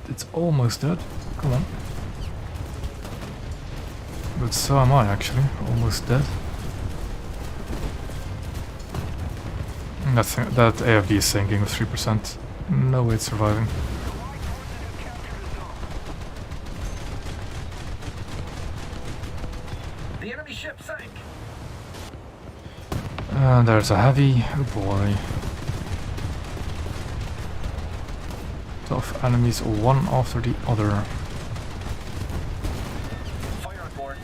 It's almost dead. Come on. But so am I, actually. Almost dead. That AFD is sinking with 3%. No way it's surviving. The enemy ship sank. And there's a heavy. Oh boy. Tough enemies, one after the other. Fire on board.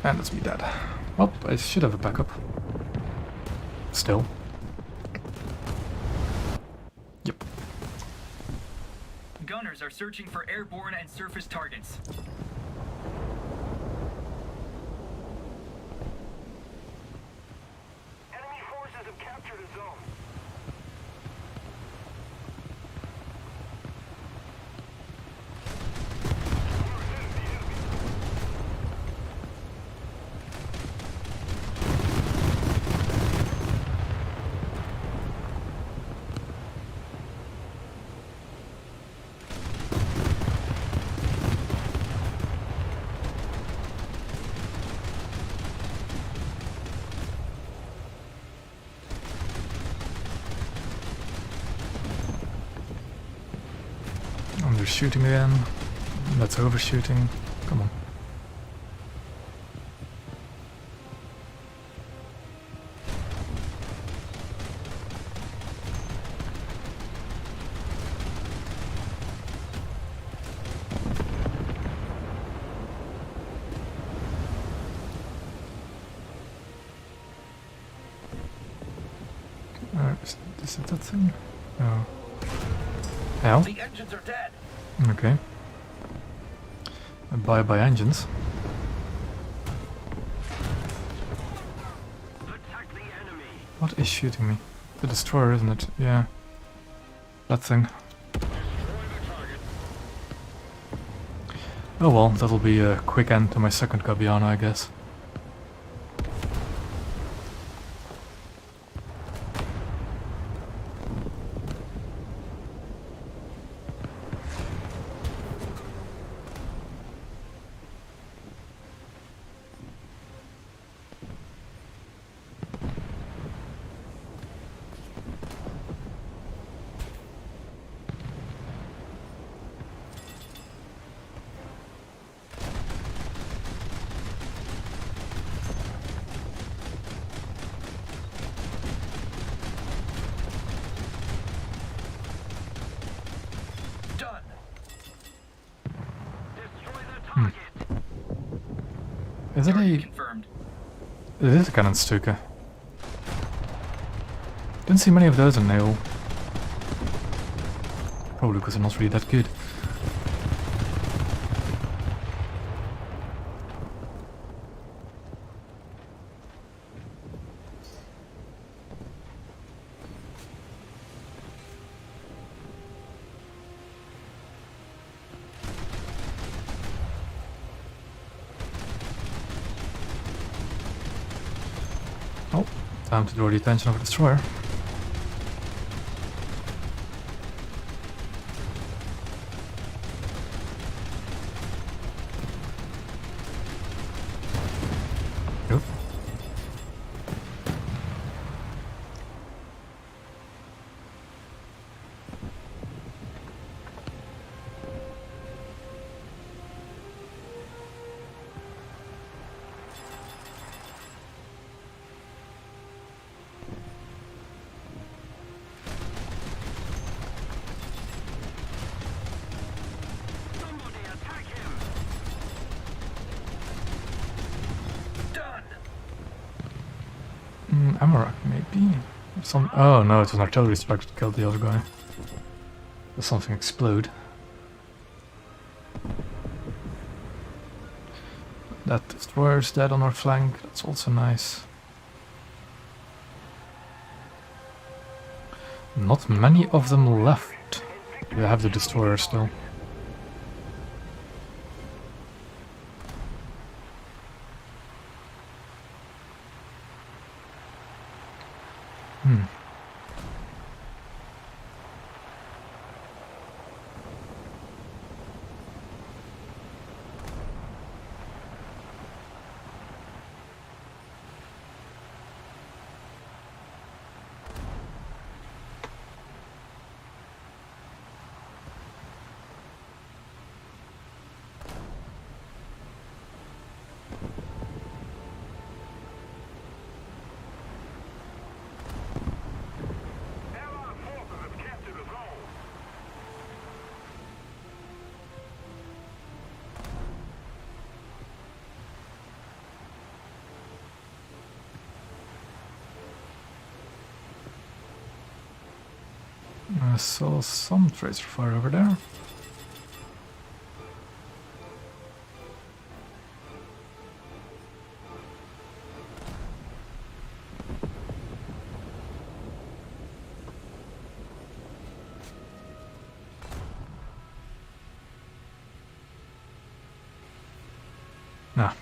And it's me dead. Oh, I should have a backup. Still. Yep. Gunners are searching for airborne and surface targets. Enemy forces have captured a zone. They're shooting again. That's overshooting. Come on. Is it that thing? No. Hell? The engines are dead. Okay. Bye-bye engines. Attack the enemy. What is shooting me? The destroyer, isn't it? Yeah. That thing. Destroy the target. Oh well, that'll be a quick end to my second Gabbiano, I guess. Done. Destroy the target. Is it Target a... confirmed. It is a cannon Stuka. Didn't see many of those in Naval. Probably because they're not really that good. Oh, time to draw the attention of a destroyer. Yep. Somebody attack him. Done. Amarak, maybe? Some... Oh no, it was an artillery strike that killed the other guy. Does something explode? That destroyer's dead on our flank, that's also nice. Not many of them left. We have the destroyer still. I saw some tracer fire over there. Ah.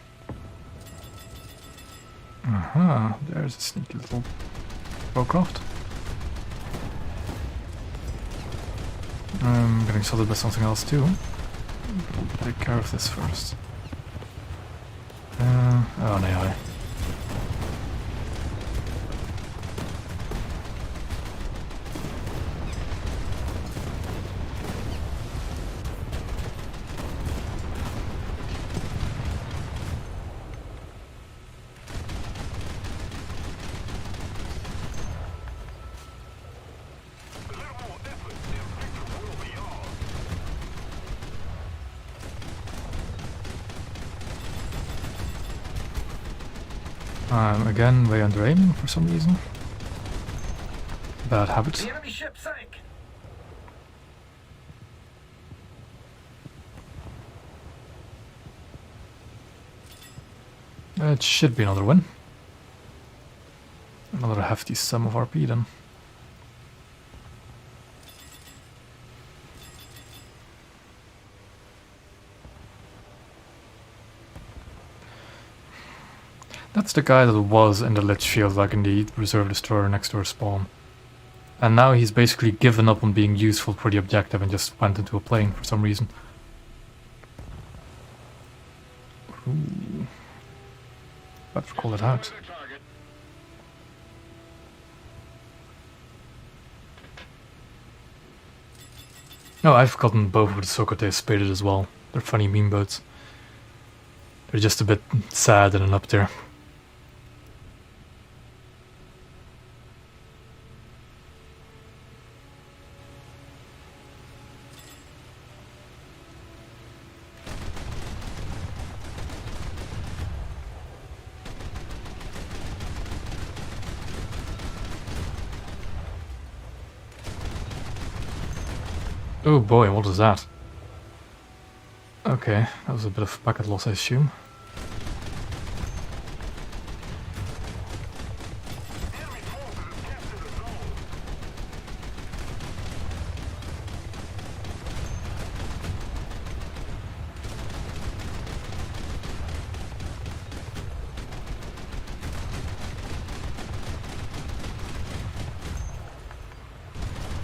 Aha, there's a sneaky little Bowcraft. I'm getting shotted by something else too. Take care of this first. Oh no. A little more effort, and victory will be ours. I'm again way under aiming for some reason. Bad habit. The enemy ship sank. It should be another win. Another hefty sum of RP then. That's the guy that was in the Lich field, like in the reserve destroyer next to our spawn. And now he's basically given up on being useful for the objective and just went into a plane for some reason. Ooh. Better call it out. Target. No, I've gotten both of the Sokote spaded as well. They're funny meme boats. They're just a bit sad and up there. Oh boy, what was that? Okay, that was a bit of packet loss, I assume. Enemy forces have captured the zone.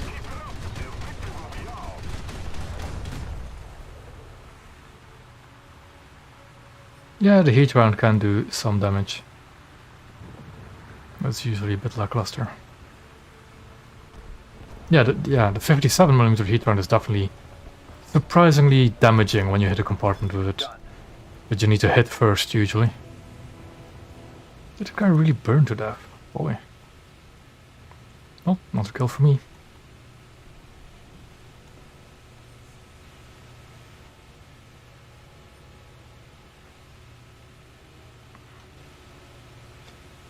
Keep it up, and victory will be ours. Yeah, the heat round can do some damage. That's usually a bit lackluster. Yeah, the 57mm heat round is definitely surprisingly damaging when you hit a compartment with it. Done. But you need to hit first, usually. Did the guy really burn to death? Boy. Well, not a kill for me.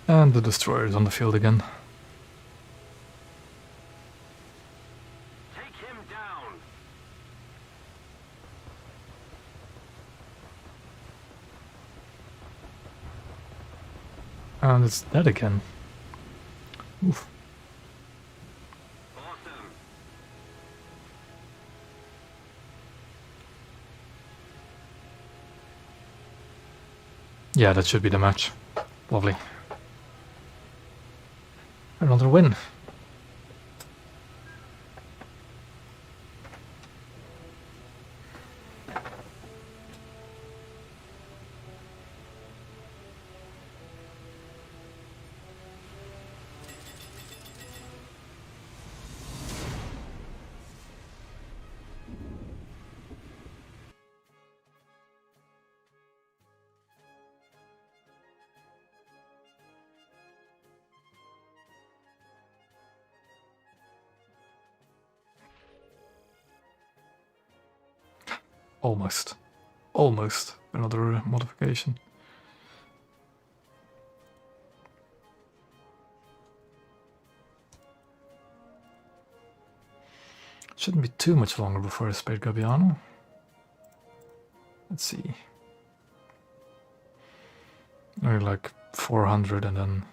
And the destroyer is on the field again. Take him down. And it's dead again. Oof. Awesome. Yeah, that should be the match. Lovely. Another win. Almost. Almost another modification. Shouldn't be too much longer before I spade Gabbiano. Let's see. Only like 400 and then...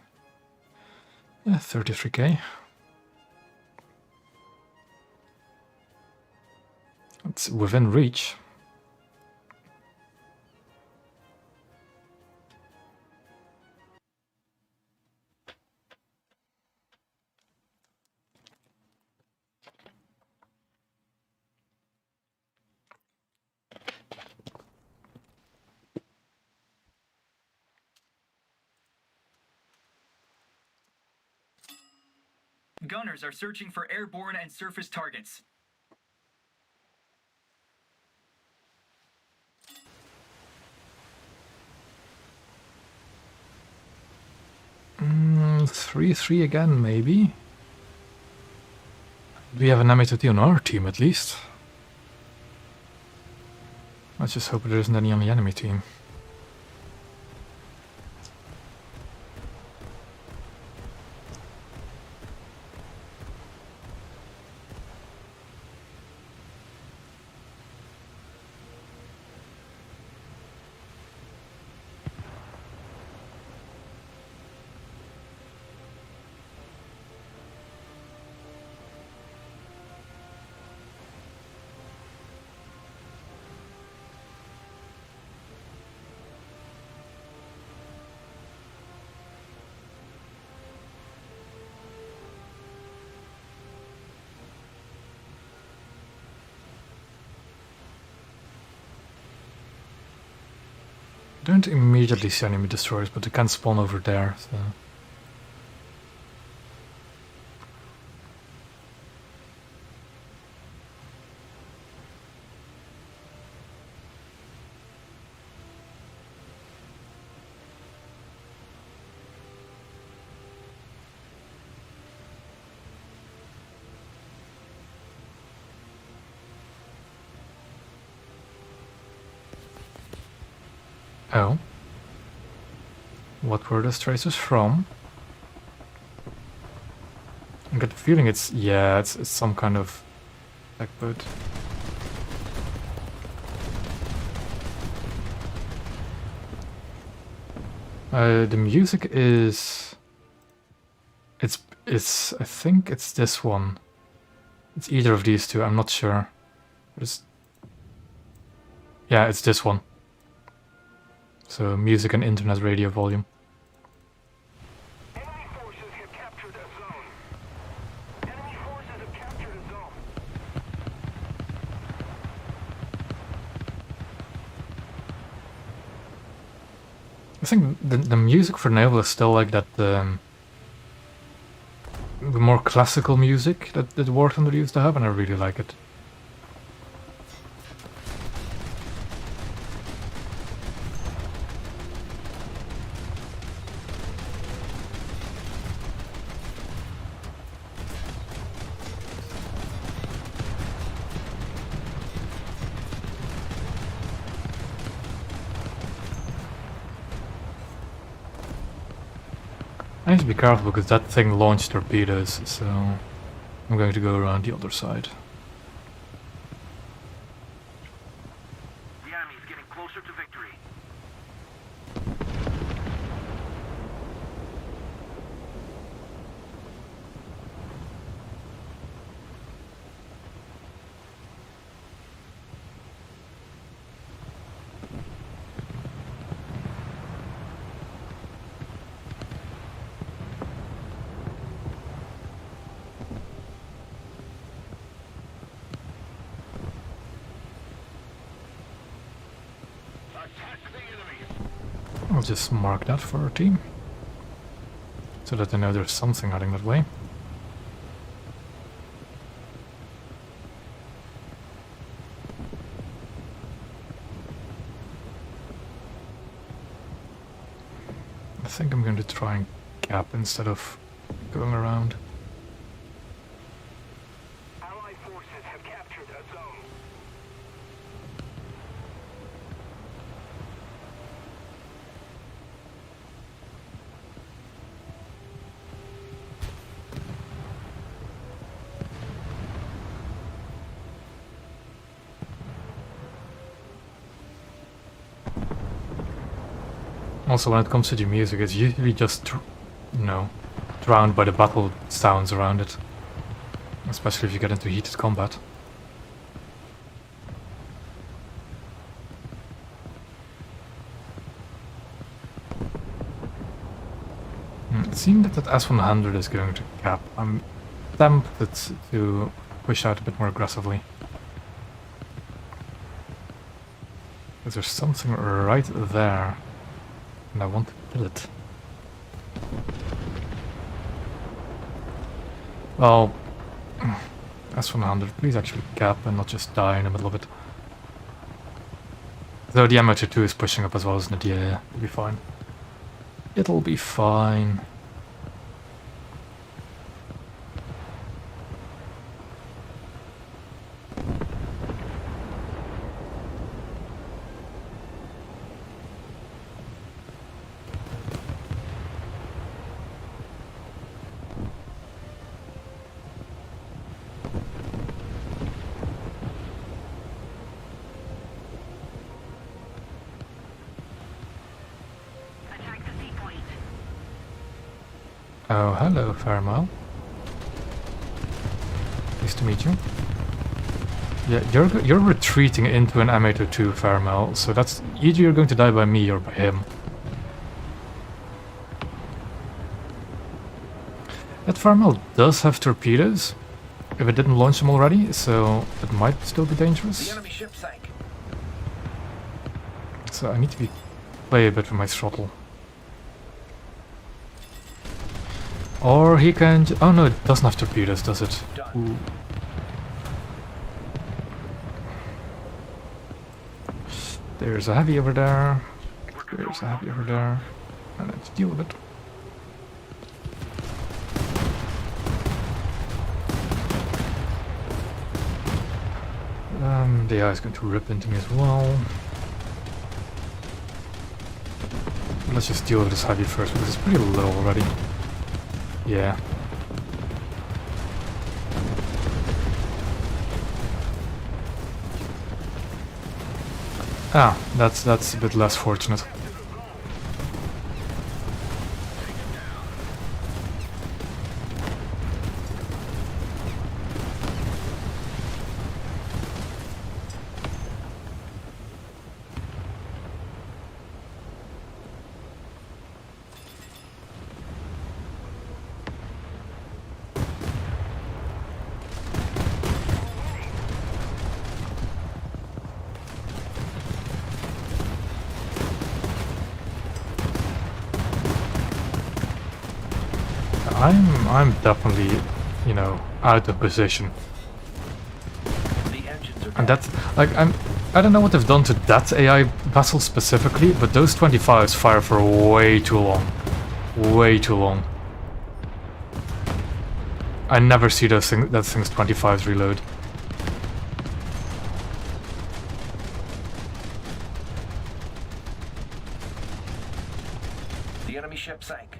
yeah, 33k. It's within reach. Gunners are searching for airborne and surface targets. Mm, 3-3 again, maybe? Do we have an MA2T on our team, at least? Let's just hope there isn't any on the enemy team. Don't immediately see enemy destroyers, but they can spawn over there, so... Oh. What were those tracers from? I get the feeling it's... yeah, it's some kind of tech boat. The music is... It's... I think it's this one. It's either of these two, I'm not sure. Yeah, it's this one. So, music and internet radio volume. Enemy forces have captured a zone. Enemy forces have captured a zone. I think the music for Naval is still like that, the more classical music that War Thunder used to have, and I really like it. I need to be careful because that thing launched torpedoes, so I'm going to go around the other side. The enemy is getting closer to victory. Attack the enemy. I'll just mark that for our team, so that they know there's something heading that way. I think I'm going to try and cap instead of going around. Allied forces have captured a zone. Also, when it comes to the music, it's usually just, you know, drowned by the battle sounds around it. Especially if you get into heated combat. Seeing that S100 is going to cap, I'm tempted to push out a bit more aggressively. Because there's something right there, and I want to kill it. Well, S100, please actually cap and not just die in the middle of it. Though the Amateur 2 is pushing up as well, isn't it? Yeah, it'll be fine. It'll be fine. Attack the sea point. Oh, hello, Fairmile. Nice to meet you. Yeah, you're retreating into an M802, Fairmile, so that's either you're going to die by me or by him. That Fairmile does have torpedoes, if it didn't launch them already, so it might still be The dangerous. enemy ship sank. So I need to play a bit with my throttle. Or he can... oh no, it doesn't have torpedoes, does it? Done. Ooh. There's a heavy over there. There's a heavy over there. And let's deal with it. The AI is going to rip into me as well. Let's just deal with this heavy first, because it's pretty low already. Yeah. Ah, that's a bit less fortunate. I'm definitely, you know, out of position. The engines are And down. that's like I don't know what they've done to that AI vessel specifically, but those 25s fire for way too long. Way too long. I never see that thing's 25s reload. The enemy ship sank.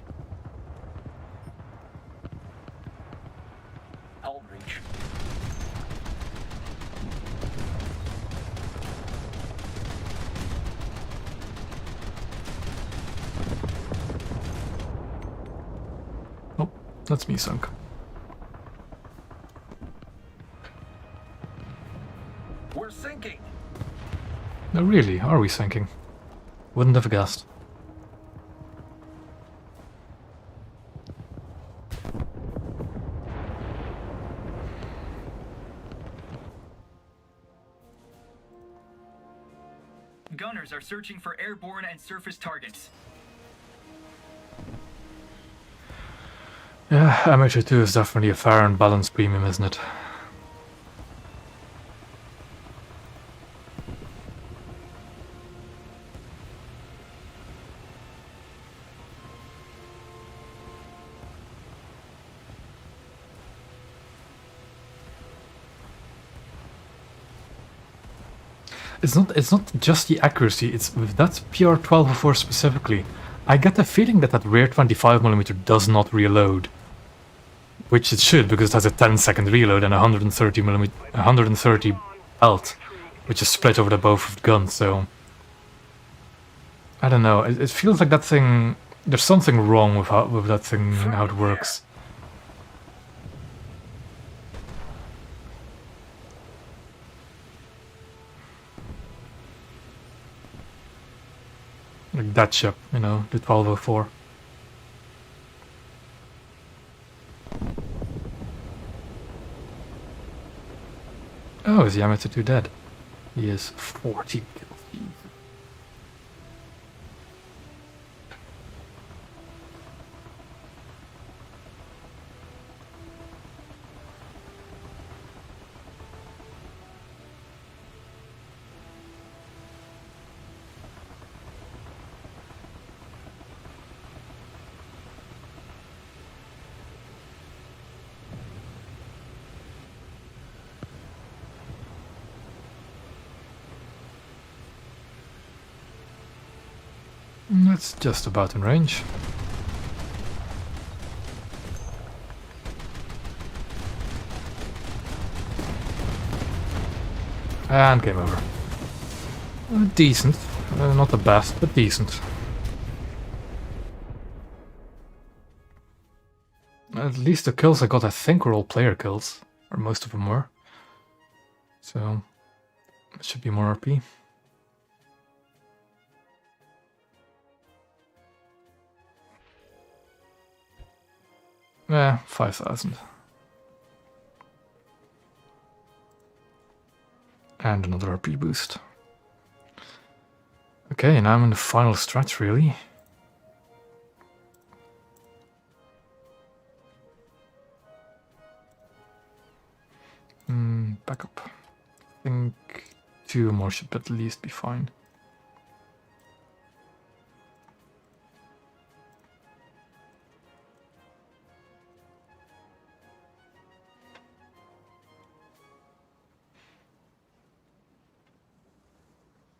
Hull breach. Oh, that's me sunk. We're sinking. No, really, are we sinking? Wouldn't have guessed. Gunners are searching for airborne and surface targets. Yeah, Amateur 2 is definitely a fair and balanced premium, isn't it? It's not just the accuracy, it's with that PR1204 specifically. I get the feeling that that rear 25mm does not reload. Which it should, because it has a 10-second reload and 130 belt, which is split over the both of the guns, so... I don't know. It feels like that thing. There's something wrong with that thing, how it works. Like that ship, you know, the 1204. Oh, is Yamato 2 dead? He is 40 kills. That's just about in range. And game over. Decent. Not the best, but decent. At least the kills I got, I think, were all player kills. Or most of them were. So, it should be more RP. Yeah, 5,000. And another RP boost. Okay, now I'm in the final stretch, really. Back up. I think 2 more should at least be fine.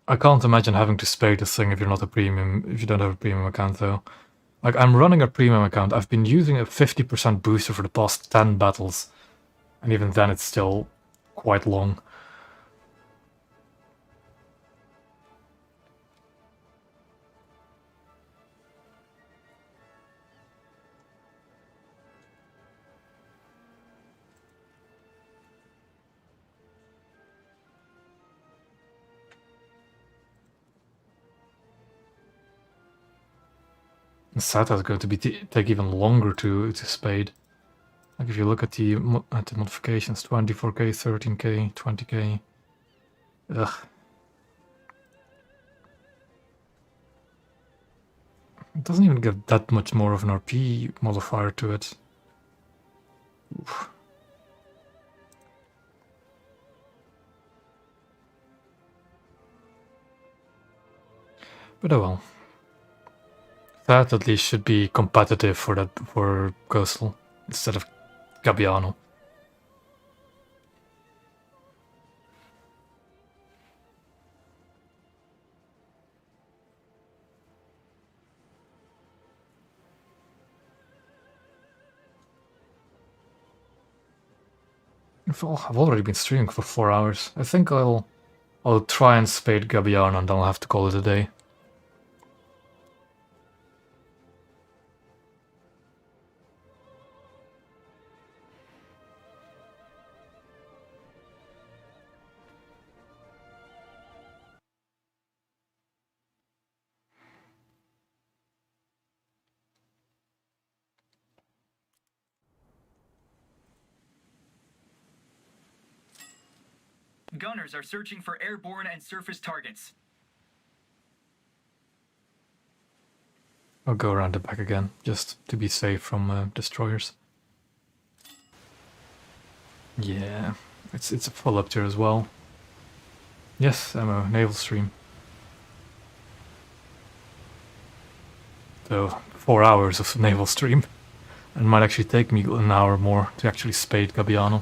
I can't imagine having to spade this thing if you're not a premium, if you don't have a premium account though. Like, I'm running a premium account, I've been using a 50% booster for the past 10 battles. And even then it's still quite long. Saetta is going to be take even longer to spade. Like if you look at the modifications, 24k, 13k, 20k. Ugh. It doesn't even get that much more of an RP modifier to it. Oof. But oh well. That at least should be competitive for Coastal instead of Gabbiano. I've already been streaming for 4 hours. I think I'll try and spade Gabbiano and then I'll have to call it a day. Gunners are searching for airborne and surface targets. I'll go around the back again, just to be safe from destroyers. Yeah, it's a full up tier as well. Yes, ammo, naval stream. So 4 hours of naval stream. And it might actually take me an hour more to actually spade Gabbiano.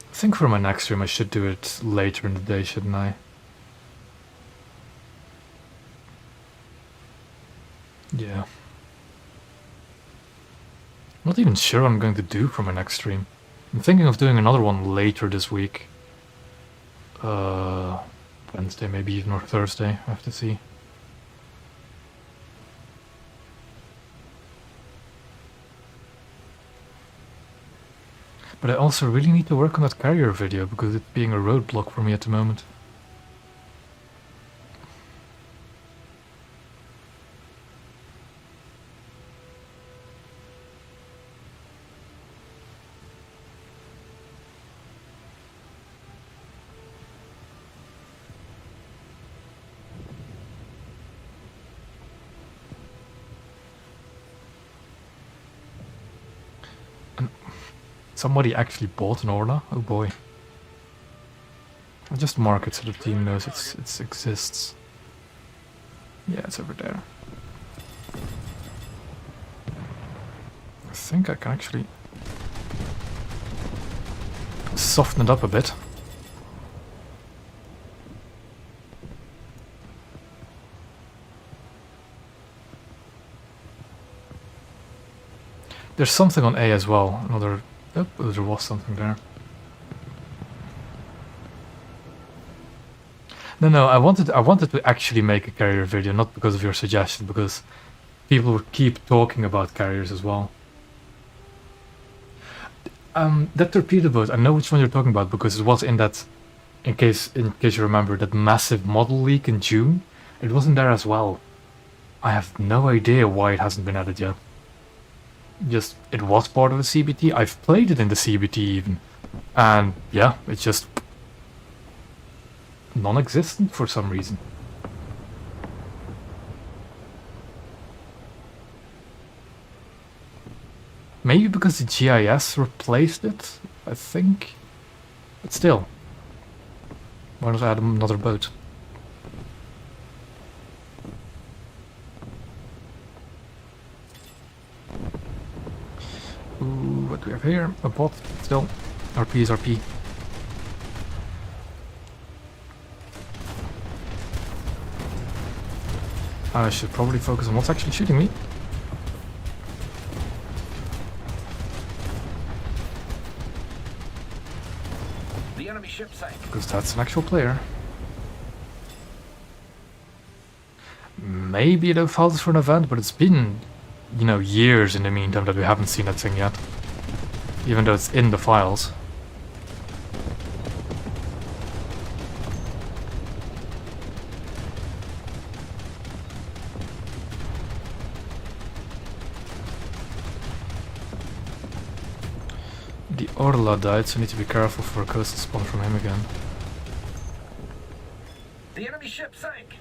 I think for my next stream I should do it later in the day, shouldn't I? Yeah. I'm not even sure what I'm going to do for my next stream. I'm thinking of doing another one later this week. Wednesday maybe even, or Thursday, I have to see. But I also really need to work on that carrier video, because it's being a roadblock for me at the moment. Somebody actually bought an Orla? Oh boy. I'll just mark it so the team knows it exists. Yeah, it's over there. I think I can actually soften it up a bit. There's something on A as well. Another... Oh, there was something there. No, I wanted to actually make a carrier video, not because of your suggestion, because people would keep talking about carriers as well. That torpedo boat, I know which one you're talking about, because it was in that, in case you remember, that massive model leak in June. It wasn't there as well. I have no idea why it hasn't been added yet. Just, it was part of the CBT. I've played it in the CBT even, and yeah, it's just non-existent for some reason. Maybe because the GIS replaced it, I think. But still, why not add another boat? Ooh, what do we have here? A bot, still. RP is RP. I should probably focus on what's actually shooting me. The enemy ship sank. Because that's an actual player. Maybe it files for an event, but it's been, you know, years in the meantime that we haven't seen that thing yet. Even though it's in the files. The Orla died, so I need to be careful for a coastal spawn from him again. The enemy ship sank.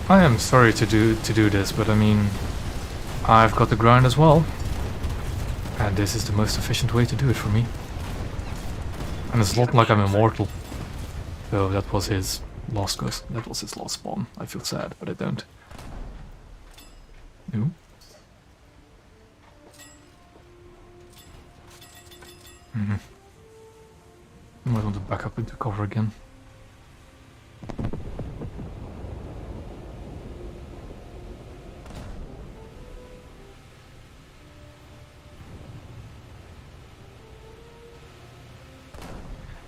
I am sorry to do this, but I mean, I've got the grind as well, and this is the most efficient way to do it for me. And it's not like I'm immortal. So that was his last ghost. That was his last spawn. I feel sad, but I don't. No. I might want to back up into cover again.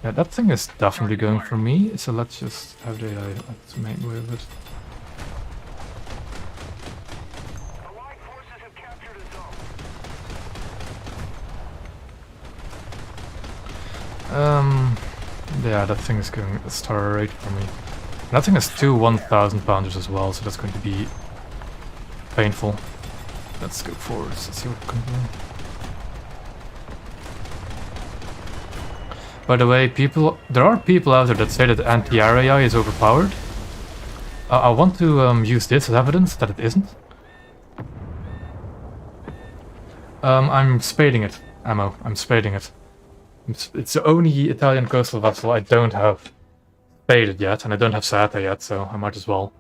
Yeah, that thing is definitely going for me, so let's just have the AI let's make way of it. Allied forces have captured a zone. Yeah, that thing is going a star rate for me. That thing has two 1,000 pounders as well, so that's going to be painful. Let's go forward, let's see what we can do. By the way, there are people out there that say that anti-air AI is overpowered. I want to use this as evidence that it isn't. I'm spading it, ammo. I'm spading it. It's the only Italian coastal vessel I don't have spaded yet, and I don't have Saetta yet, so I might as well.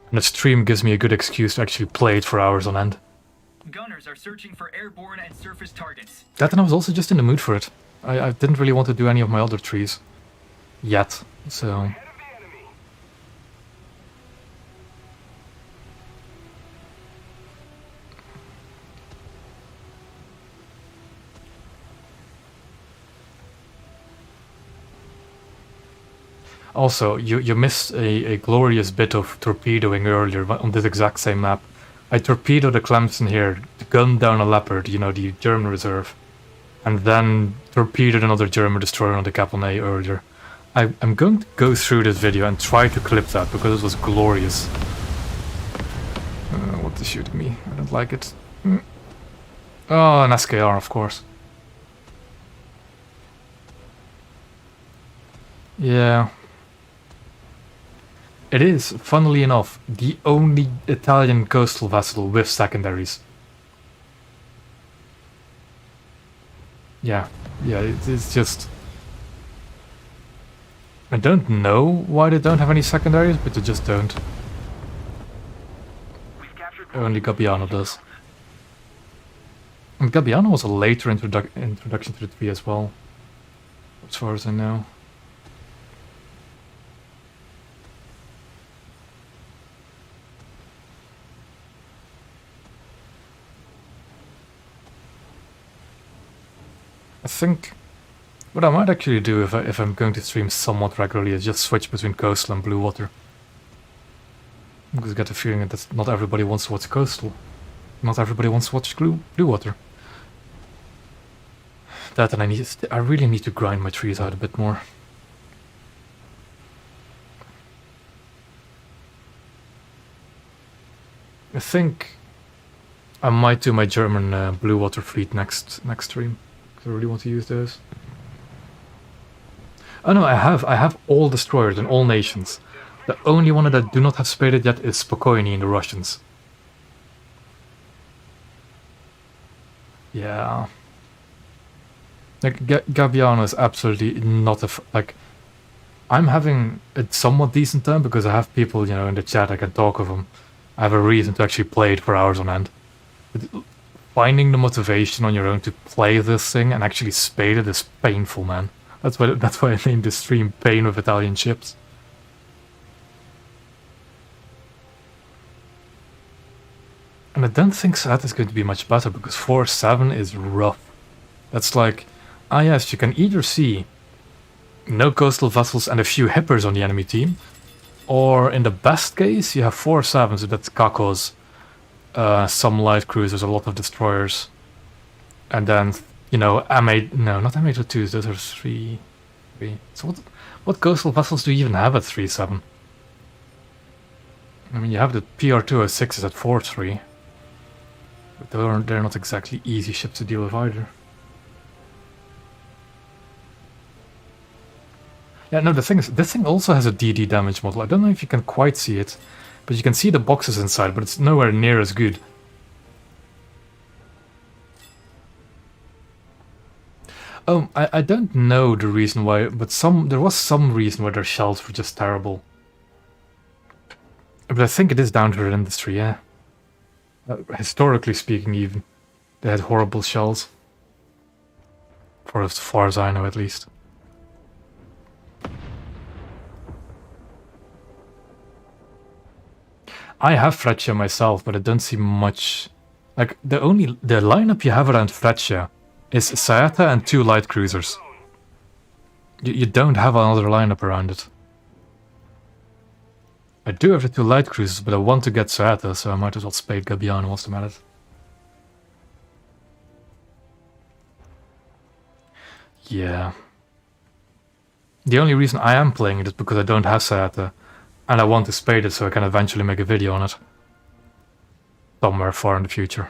And the stream gives me a good excuse to actually play it for hours on end. Gunners are searching for airborne and surface targets. That, and I was also just in the mood for it. I didn't really want to do any of my other trees. yet, so... Ahead of the enemy. Also, you missed a glorious bit of torpedoing earlier on this exact same map. I torpedoed a Clemson here, gunned down a Leopard, you know, the German reserve, and then torpedoed another German destroyer on the Capone earlier. I'm going to go through this video and try to clip that, because it was glorious. What is shooting me? I don't like it. Oh, an SKR, of course. Yeah. It is, funnily enough, the only Italian coastal vessel with secondaries. Yeah, it's just... I don't know why they don't have any secondaries, but they just don't. We've captured Only Gabbiano does. And Gabbiano was a later introduction to the tree as well, as far as I know. I think what I might actually do if I'm going to stream somewhat regularly is just switch between coastal and blue water. Because I get the feeling that not everybody wants to watch coastal. Not everybody wants to watch blue water. That and I really need to grind my trees out a bit more. I think I might do my German blue water fleet next stream. I really want to use those. Oh no, I have all destroyers in all nations. The only one that do not have spaded yet is Spokojny in the Russians. Yeah. Like, Gabbiano is absolutely not like... I'm having a somewhat decent time because I have people, you know, in the chat I can talk of them. I have a reason to actually play it for hours on end. But finding the motivation on your own to play this thing and actually spade it is painful, man. That's why I named this stream Pain with Italian Ships. And I don't think Saetta is going to be much better because 4-7 is rough. That's like, yes, you can either see no coastal vessels and a few hippers on the enemy team, or in the best case you have 4-7s, so that's Kakos, some light cruisers, a lot of destroyers, and then, you know, not MA2s, those are 3. So what coastal vessels do you even have at 3-7? I mean, you have the PR206s at 4-3, but they're not exactly easy ships to deal with either. Yeah, no, the thing is, this thing also has a DD damage model. I don't know if you can quite see it, but you can see the boxes inside, but it's nowhere near as good. Oh, I don't know the reason why, but there was some reason why their shells were just terrible. But I think it is down to their industry, yeah. Historically speaking, even. They had horrible shells. For as far as I know, at least. I have Freccia myself, but I don't see much... Like, the lineup you have around Freccia is Saetta and 2 light cruisers. You don't have another lineup around it. I do have the 2 light cruisers, but I want to get Saetta, so I might as well spade Gabbiano whilst I'm at it. Yeah. The only reason I am playing it is because I don't have Saetta, and I want to spade it so I can eventually make a video on it. Somewhere far in the future.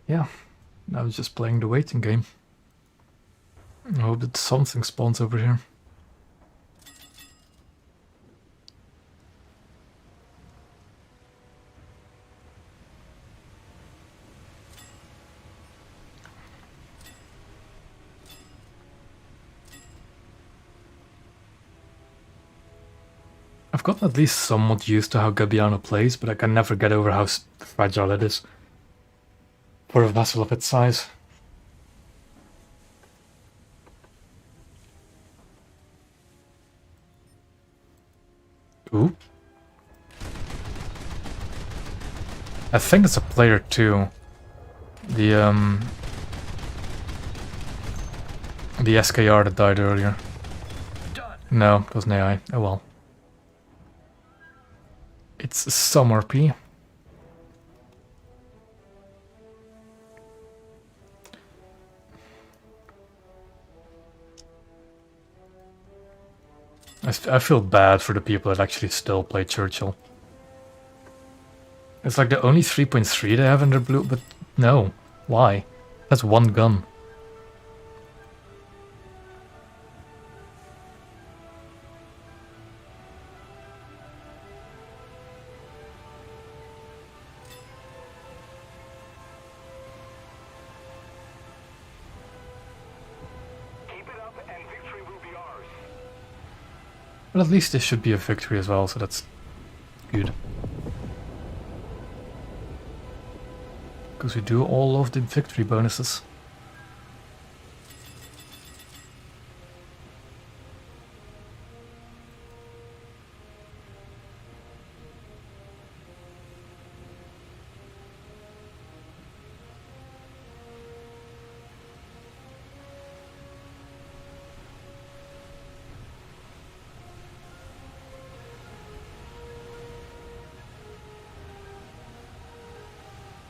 Yeah, I was just playing the waiting game. I hope that something spawns over here. I've gotten at least somewhat used to how Gabbiano plays, but I can never get over how fragile it is for a vessel of its size. Ooh. I think it's a player too. The SKR that died earlier. Done. No, it was an AI. Oh well. It's some RP. I feel bad for the people that actually still play Churchill. It's like the only 3.3 they have in their blue, but no. Why? That's one gun. Keep it up and victory will be ours. But at least this should be a victory as well, so that's good. Because we do all of the victory bonuses.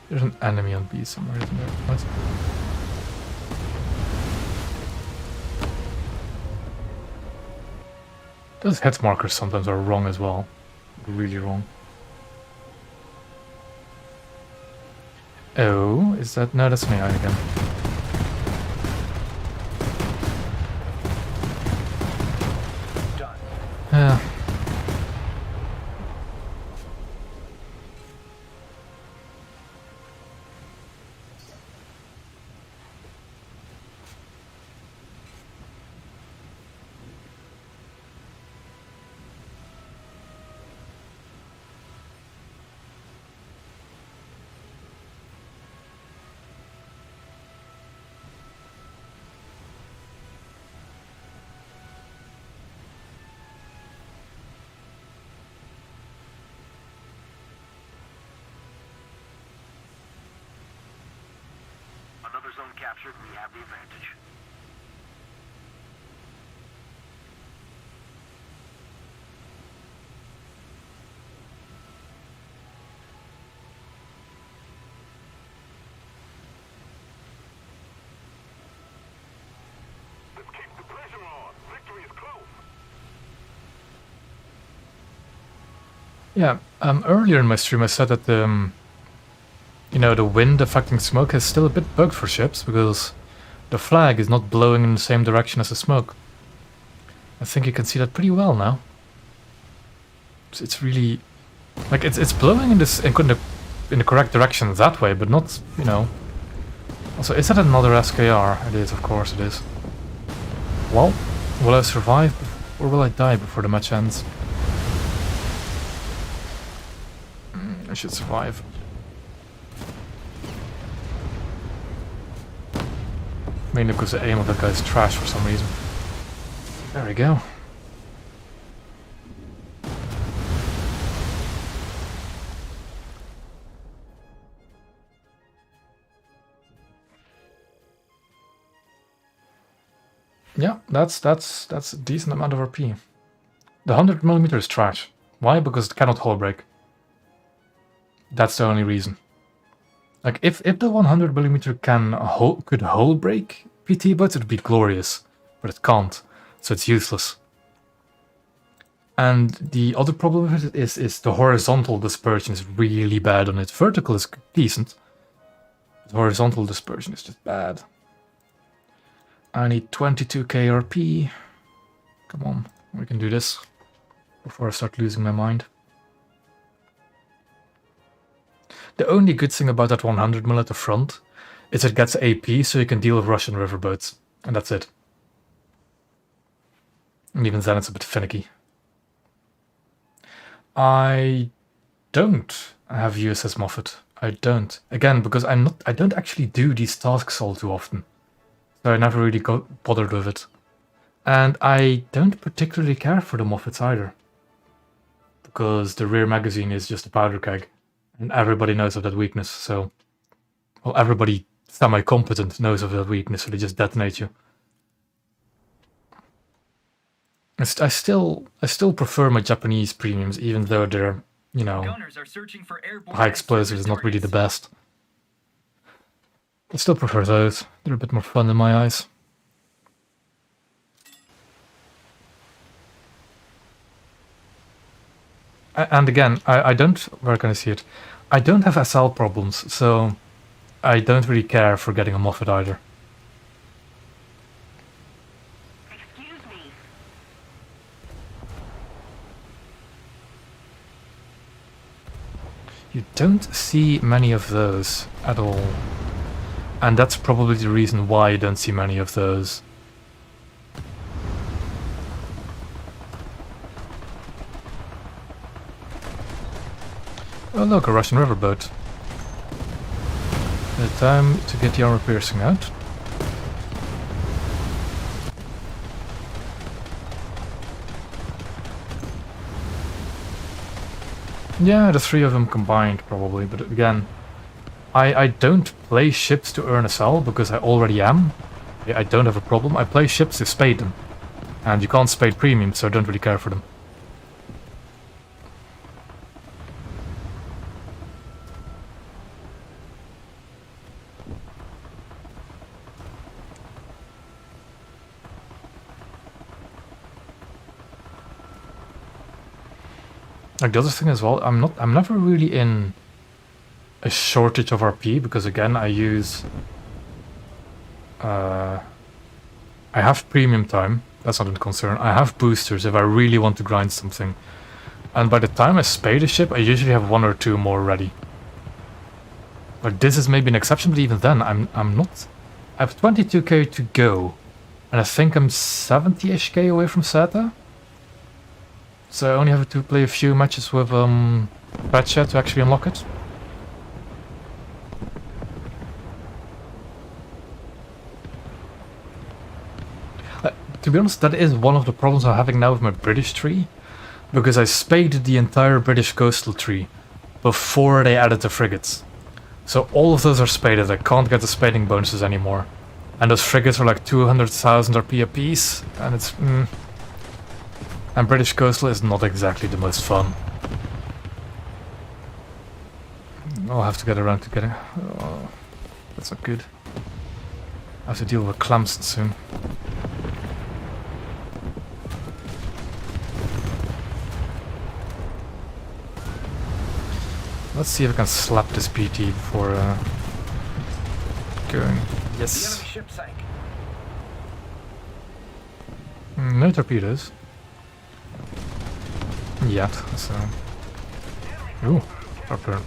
There's an enemy on B somewhere, isn't there? What? Those hit markers sometimes are wrong as well. Really wrong. Oh, is that... No, that's me again. Done. Yeah. Another zone captured, we have the advantage. Let's keep the pressure on. Victory is close. Yeah, earlier in my stream I said that you know, the wind affecting smoke is still a bit bugged for ships because the flag is not blowing in the same direction as the smoke. I think you can see that pretty well now. It's really like it's blowing in the correct direction that way, but not, you know. Also, is that another SKR? It is, of course it is. Well, will I survive or will I die before the match ends? I should survive. Mainly because the aim of that guy is trash for some reason. There we go. Yeah, that's a decent amount of RP. The 100mm is trash. Why? Because it cannot hull break. That's the only reason. Like, if the 100mm could hull break PT boats, it would be glorious. But it can't, so it's useless. And the other problem with it is the horizontal dispersion is really bad on it. Vertical is decent. The horizontal dispersion is just bad. I need 22k RP. Come on, we can do this before I start losing my mind. The only good thing about that 100mm at the front is it gets AP, so you can deal with Russian riverboats, and that's it. And even then it's a bit finicky. I don't have USS Moffat. I don't. Again, because I don't actually do these tasks all too often. So I never really got bothered with it. And I don't particularly care for the Moffats either. Because the rear magazine is just a powder keg. And everybody knows of that weakness, so... Well, everybody semi-competent knows of that weakness, so they just detonate you. I still prefer my Japanese premiums, even though they're, you know, Gunners are searching for airborne high and explosive surface is not really the targets. best. I still prefer those. They're a bit more fun in my eyes. And again, I don't... Where can I see it? I don't have SL problems, so I don't really care for getting a Moffat either. Excuse me. You don't see many of those at all. And that's probably the reason why you don't see many of those. Oh look, a Russian riverboat. Time to get the armor piercing out. Yeah, the three of them combined probably, but again, I don't play ships to earn a SL because I already am. I don't have a problem. I play ships to spade them. And you can't spade premium, so I don't really care for them. Like the other thing as well, I'm never really in a shortage of RP because again I use I have premium time, that's not a concern. I have boosters if I really want to grind something. And by the time I spade a ship, I usually have one or two more ready. But this is maybe an exception, but even then I'm not. I have 22k to go. And I think I'm 70-ish k away from Saetta. So I only have to play a few matches with Patcha to actually unlock it. To be honest, that is one of the problems I'm having now with my British tree. Because I spaded the entire British coastal tree before they added the frigates. So all of those are spaded, I can't get the spading bonuses anymore. And those frigates are like 200,000 RP a piece, and it's... And British coastal is not exactly the most fun. I'll have to get around to getting... Oh, that's not good. I have to deal with Clemson soon. Let's see if I can slap this PT before going. The Yes. enemy ship sank. No torpedoes. Yet, so... Ooh, upper. Allied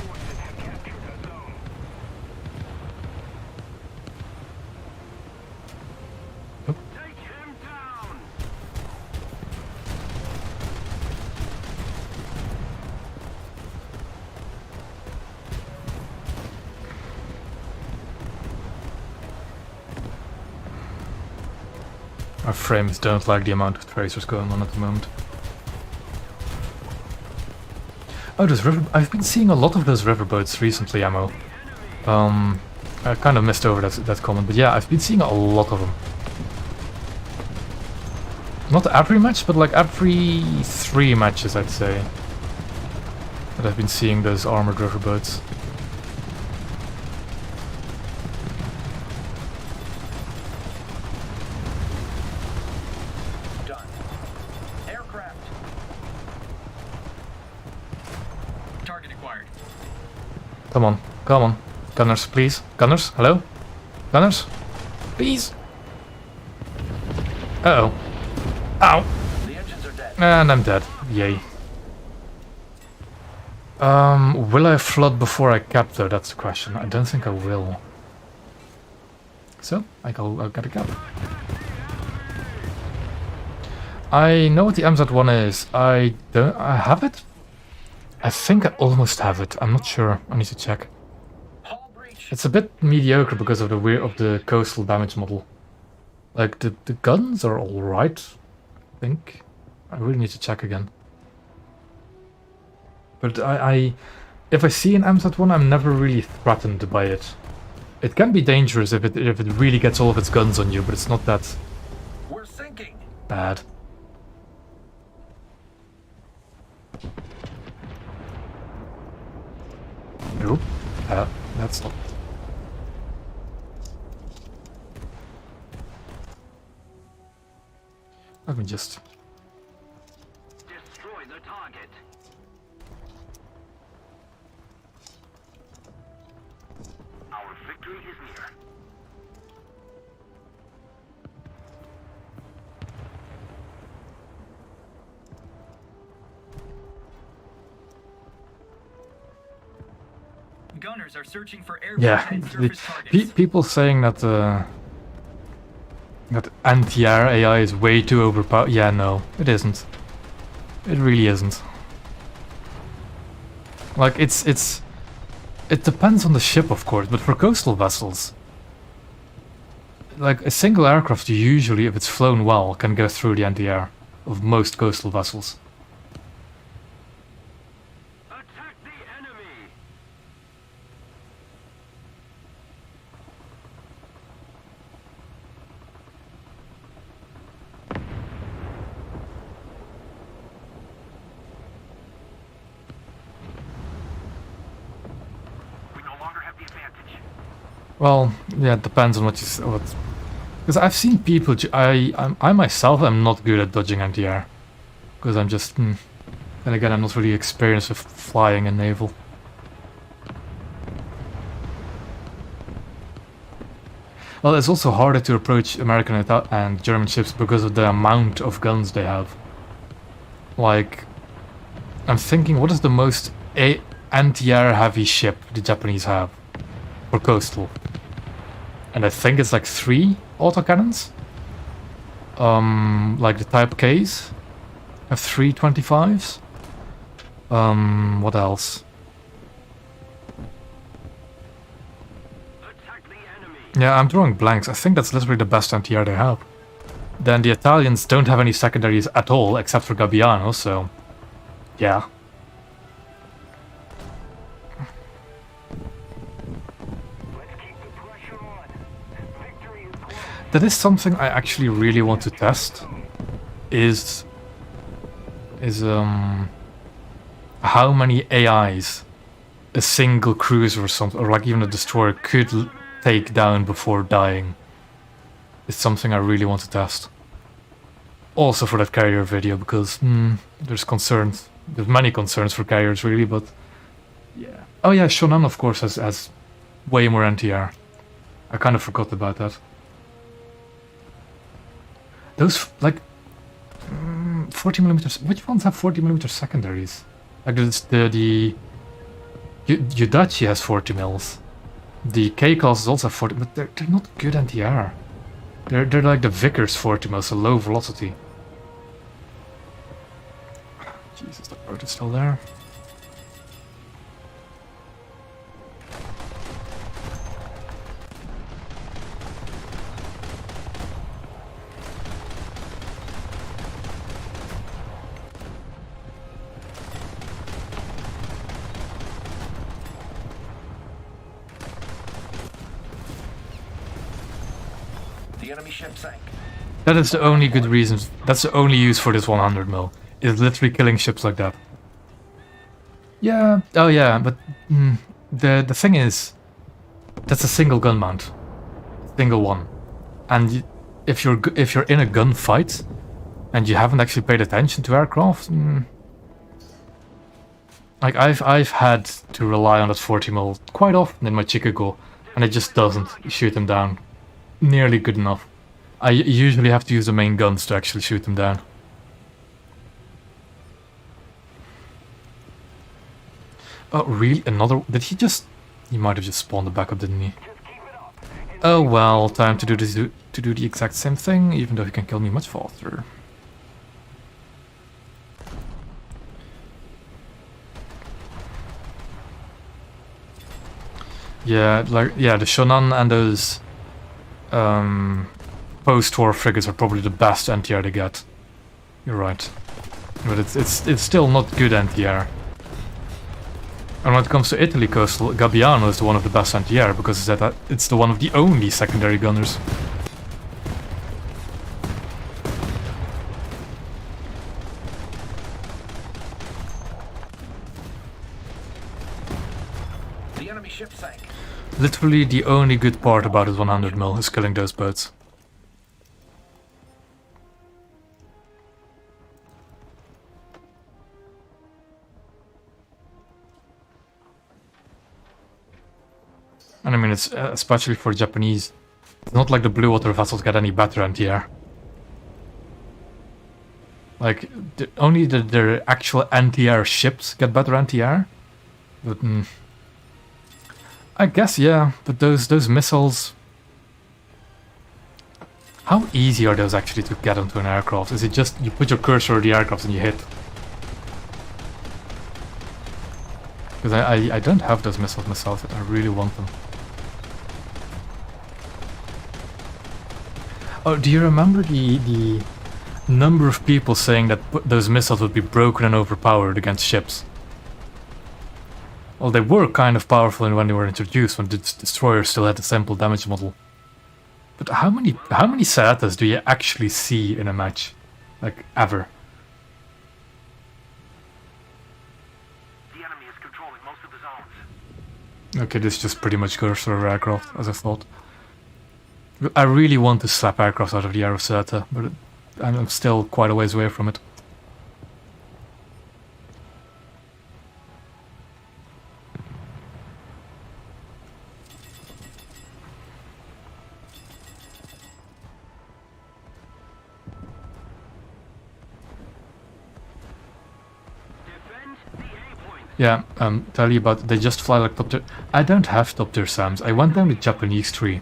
forces have captured the zone. Take him down. Our frames don't like the amount of tracers going on at the moment. Oh, those river... I've been seeing a lot of those riverboats recently, Ammo. I kind of missed over that comment, but yeah, I've been seeing a lot of them. Not every match, but like every 3 matches, I'd say. That I've been seeing those armored riverboats. Done. Aircraft. Target acquired. Come on, come on. Gunners, please. Gunners, hello? Gunners? Please? Uh-oh. Ow! The engines are dead. And I'm dead. Yay. Will I flood before I cap though? That's the question. I don't think I will. So, I'll get a cap. I know what the MZ1 is. I don't... I have it? I think I almost have it. I'm not sure. I need to check. Hull breach. It's a bit mediocre because of the coastal damage model. Like, the guns are alright, I think. I really need to check again. But if I see an MZ1, I'm never really threatened by it. It can be dangerous if it really gets all of its guns on you, but it's not that We're sinking. bad. Nope. That's not... Let me just... Destroy the target. Our victory is near. Gunners are searching for airborne Yeah, and surface targets. people saying that that anti-air AI is way too overpowered. Yeah, no, it isn't. It really isn't. Like, it depends on the ship, of course, but for coastal vessels, like a single aircraft usually, if it's flown well, can get through the anti-air of most coastal vessels. Attack the enemy. We no longer have the advantage. Well, yeah, it depends on what you what. Because I've seen people. I myself am not good at dodging anti-air, because I'm just. Then again, I'm not really experienced with flying in naval. Well, it's also harder to approach American and German ships because of the amount of guns they have. Like, I'm thinking, what is the most anti-air heavy ship the Japanese have for coastal? And I think it's like 3 autocannons. Like the Type Ks have 3 25s. What else? Attack the enemy. Yeah, I'm drawing blanks. I think that's literally the best anti-air they have. Then the Italians don't have any secondaries at all, except for Gabbiano, so... yeah. Let's keep the pressure on. Victory is close. That is something I actually really want to test. Is how many AIs a single cruiser or something, or like even a destroyer, could take down before dying. It's something I really want to test. Also for that carrier video, because there's concerns. There's many concerns for carriers, really, but yeah. Oh yeah, Shonan of course has way more anti-air. I kind of forgot about that. Those like 40mm. Which ones have 40mm secondaries? Like the Yudachi has 40 mils. The K classes also have 40, but they're not good anti-air. They're like the Vickers 40 mils, so low velocity. Jesus, that boat is still there. The enemy ship sank. That is the only good reason. That's the only use for this 100 mil. Is literally killing ships like that. Yeah. Oh yeah, but the thing is, that's a single gun mount, single one, and if you're in a gunfight and you haven't actually paid attention to aircraft, like I've had to rely on that 40 mil quite often in my Chicago, and it just doesn't shoot them down nearly good enough. I usually have to use the main guns to actually shoot them down. Oh, really? Another? Did he just... He might have just spawned the backup, didn't he? Oh well, time to do the exact same thing, even though he can kill me much faster. Yeah, like yeah, the Shonan and those post-war frigates are probably the best anti-air to get. You're right, but it's still not good anti-air. And when it comes to Italy coastal, Gabbiano is the one of the best anti-air because it's the one of the only secondary gunners. The enemy ship sank. Literally the only good part about his 100 mil is killing those boats. And I mean, it's especially for Japanese. It's not like the blue water vessels get any better anti-air. Like, only their actual anti-air ships get better anti-air. But I guess, yeah, but those missiles... How easy are those actually to get onto an aircraft? Is it just you put your cursor on the aircraft and you hit? Because I don't have those missiles myself, but I really want them. Oh, do you remember the number of people saying that those missiles would be broken and overpowered against ships? Well, they were kind of powerful when they were introduced, when the destroyer still had a simple damage model. But how many Saettas do you actually see in a match? Like, ever? The enemy is controlling most of the zones. Okay, this just pretty much goes for aircraft, as I thought. I really want to slap aircraft out of the air of Saetta, but I'm still quite a ways away from it. Defend the A point. Yeah, tell you about, they just fly like top tier. I don't have top tier SAMs. I went down the Japanese tree.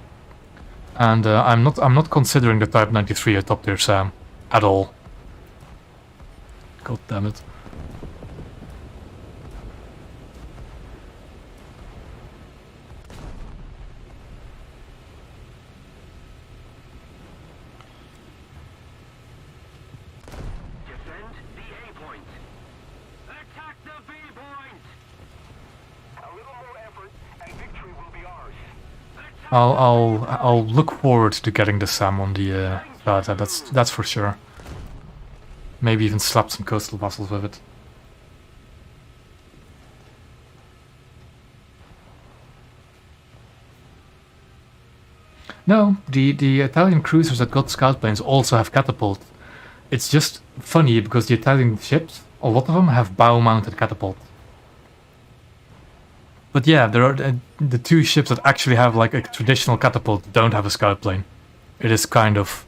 And I'm not considering the Type 93 a top tier SAM at all. God damn it. Defend the A point. Attack the B point. A little more effort, and victory will be ours. I'll look forward to getting the SAM on the Saetta, that's for sure. Maybe even slap some coastal vessels with it. No, the Italian cruisers that got scout planes also have catapult. It's just funny because the Italian ships, a lot of them have bow-mounted catapult. But yeah, there are the two ships that actually have like a traditional catapult don't have a scout plane. It is kind of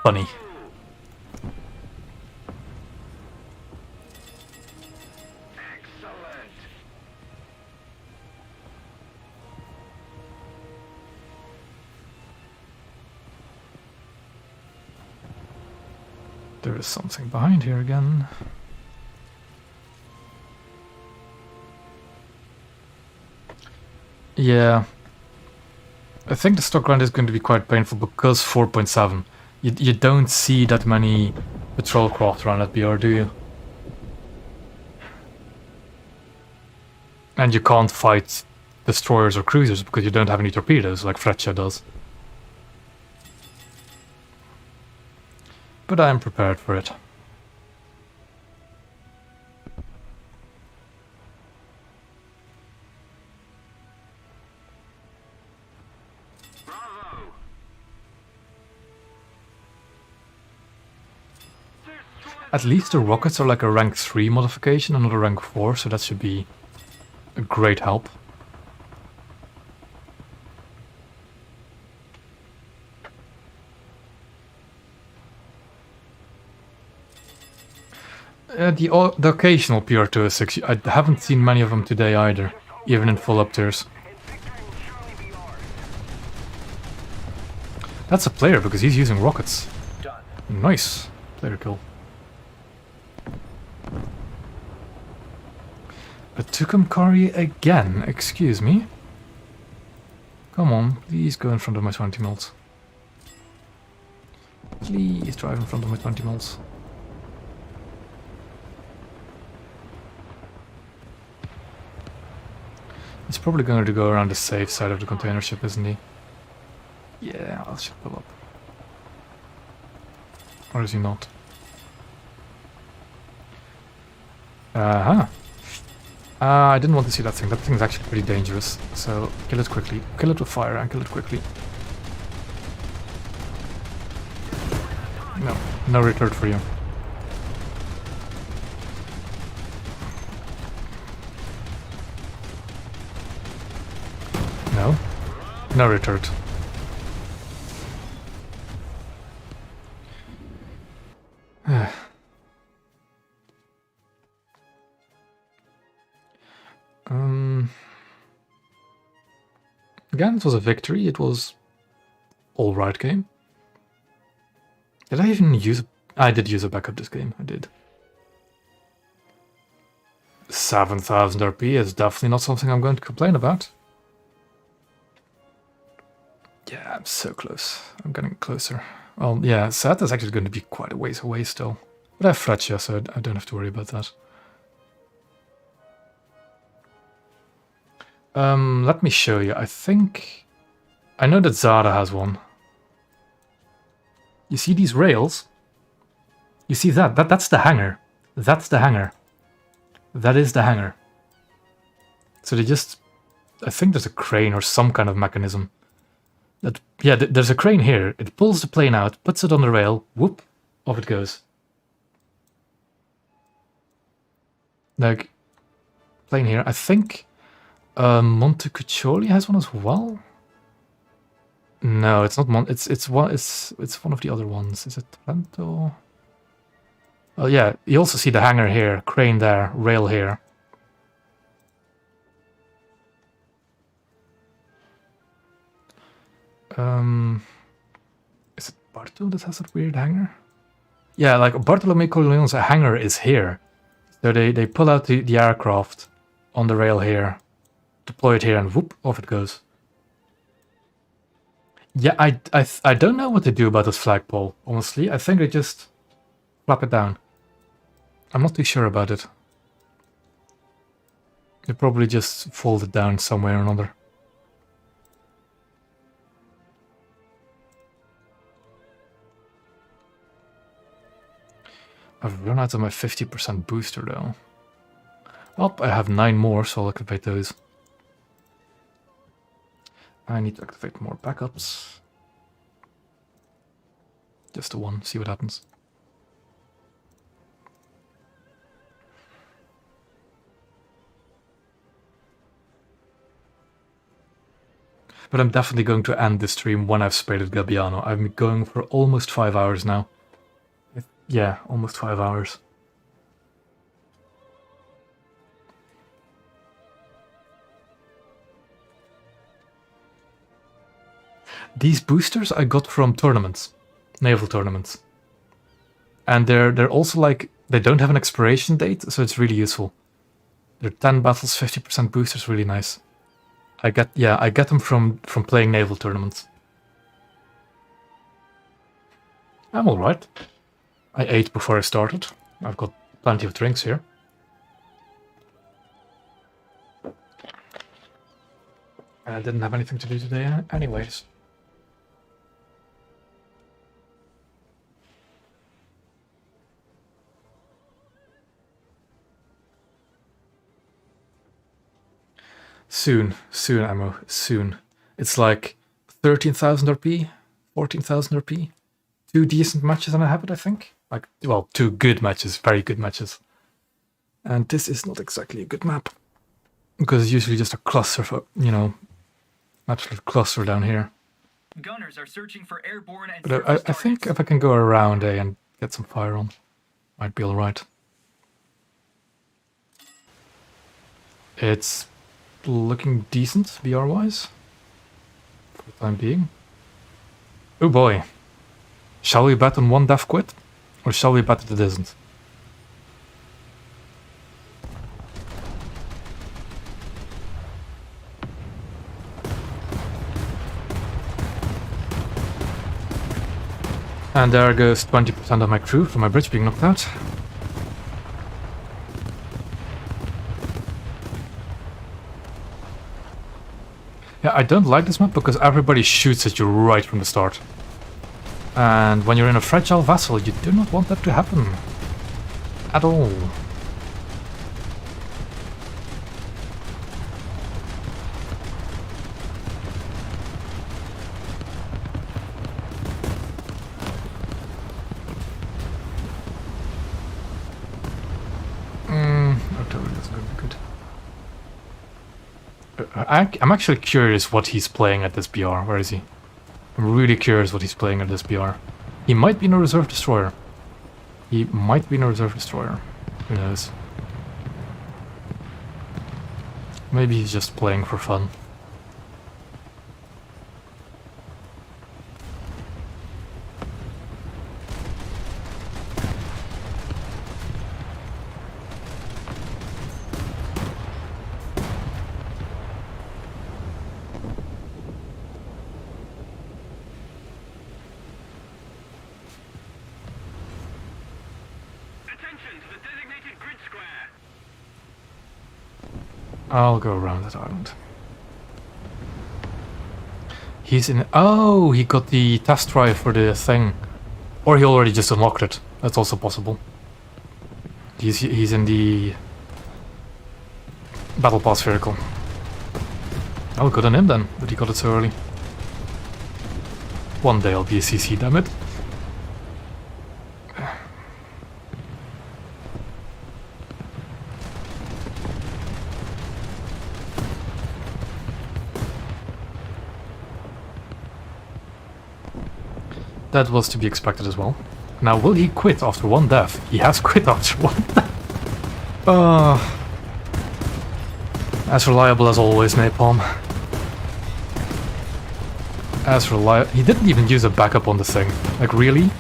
funny. Excellent. There is something behind here again. Yeah. I think the stock round is going to be quite painful because 4.7. You don't see that many patrol craft around that BR, do you? And you can't fight destroyers or cruisers because you don't have any torpedoes like Freccia does. But I am prepared for it. Bravo. At least the rockets are like a rank 3 modification and not a rank 4, so that should be a great help. The occasional PR206, I haven't seen many of them today either, even in full up tiers. And victory will surely be ours. That's a player because he's using rockets. Done. Nice. Player kill. A Tucumcari again, excuse me. Come on, please go in front of my 20 mils. Please drive in front of my 20 mils. He's probably going to go around the safe side of the container ship, isn't he? Yeah, I'll ship pull up. Or is he not? Uh-huh. I didn't want to see that thing. That thing is actually pretty dangerous. So, kill it quickly. Kill it with fire and kill it quickly. No. No retard for you. No. No retard. Again, it was a victory. It was alright game. Did I even use... I did use a backup this game. I did. 7,000 RP is definitely not something I'm going to complain about. Yeah, I'm so close. I'm getting closer. Well, yeah, Saetta is actually going to be quite a ways away still. But I have Fletcher, so I don't have to worry about that. Let me show you. I think... I know that Zara has one. You see these rails? You see that? That's the hangar. That's the hangar. That is the hangar. So they just... I think there's a crane or some kind of mechanism. That, yeah, there's a crane here. It pulls the plane out, puts it on the rail, whoop, off it goes. Like, plane here. I think Montecuccoli has one as well. No, it's not it's one of the other ones. Is it Trento? Oh yeah, you also see the hangar here, crane there, rail here. Is it Barto that has that weird hangar? Yeah, like Bartolomé Colleon's hangar is here. So they pull out the aircraft on the rail here, deploy it here, and whoop, off it goes. Yeah, I don't know what to do about this flagpole, honestly. I think they just flap it down. I'm not too sure about it. They probably just fold it down somewhere or another. I've run out of my 50% booster though. Oh, I have 9 more, so I'll activate those. I need to activate more backups. Just the one, see what happens. But I'm definitely going to end this stream when I've spaded Gabbiano. I've been going for almost 5 hours now. Yeah, almost 5 hours. These boosters I got from tournaments, naval tournaments. And they're also like, they don't have an expiration date, so it's really useful. They're 10 battles, 50% boosters, really nice. I get them from playing naval tournaments. I'm alright. I ate before I started. I've got plenty of drinks here. I didn't have anything to do today anyways. Soon, ammo, soon. It's like 13,000 RP, 14,000 RP. 2 decent matches and I have it, I think. Like, well, 2 good matches, very good matches. And this is not exactly a good map. Because it's usually just a cluster for, you know, absolute cluster down here. Gunners are searching for airborne and But surface I think targets. if I can go around A and get some fire on, might be alright. It's looking decent, BR-wise, for the time being. Oh boy. Shall we bet on 1 death quit? Or shall we bet that it isn't? And there goes 20% of my crew from my bridge being knocked out. Yeah, I don't like this map because everybody shoots at you right from the start. And when you're in a fragile vessel, you do not want that to happen. At all. Artillery is going to be good. I'm actually curious what he's playing at this BR. Where is he? I'm really curious what he's playing at this BR. He might be in a reserve destroyer. He might be in a reserve destroyer. Who knows? Maybe he's just playing for fun. Attention to the designated grid square. I'll go around that island. He's in... Oh, he got the test drive for the thing. Or he already just unlocked it. That's also possible. He's in the battle pass vehicle. Oh, good on him then, that he got it so early. One day I'll be a CC, damn it. That was to be expected as well. Now, will he quit after one death? He has quit after one death. As reliable as always, Napalm. As reliable. He didn't even use a backup on the thing. Like, really?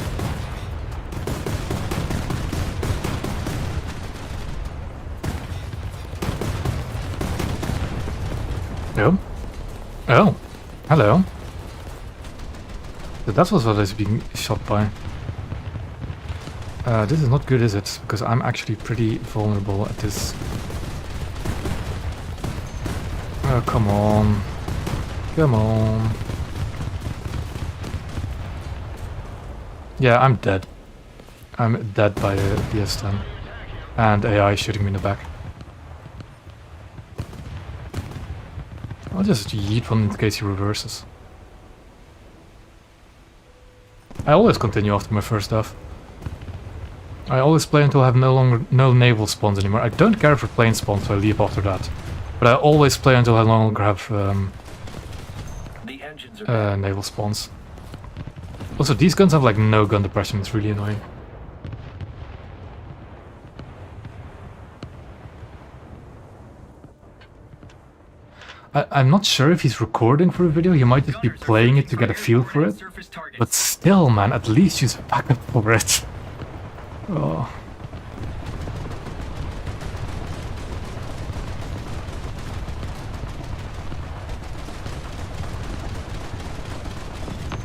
Oh. Oh. Hello. That was what I was being shot by. This is not good, is it? Because I'm actually pretty vulnerable at this. Oh, come on. Come on. Yeah, I'm dead. I'm dead by a DS10. And AI shooting me in the back. I'll just yeet one in case he reverses. I always continue after my first death. I always play until I have no naval spawns anymore. I don't care for plane spawns, so I leave after that. But I always play until I no longer have The engines are naval spawns. Also, these guns have like no gun depression. It's really annoying. I'm not sure if he's recording for a video. He might just be playing it to get a feel for it. But still, man, at least use a backup for it. Oh.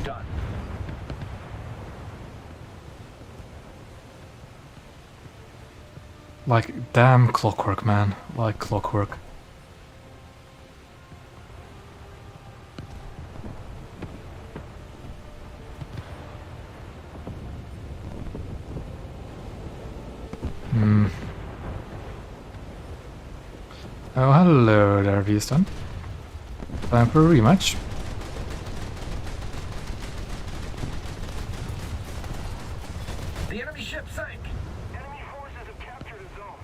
done. Like, damn clockwork, man. Like clockwork. Oh, hello there, V-Stunt. Time for a rematch. The enemy ship sank. Enemy forces have captured a zone.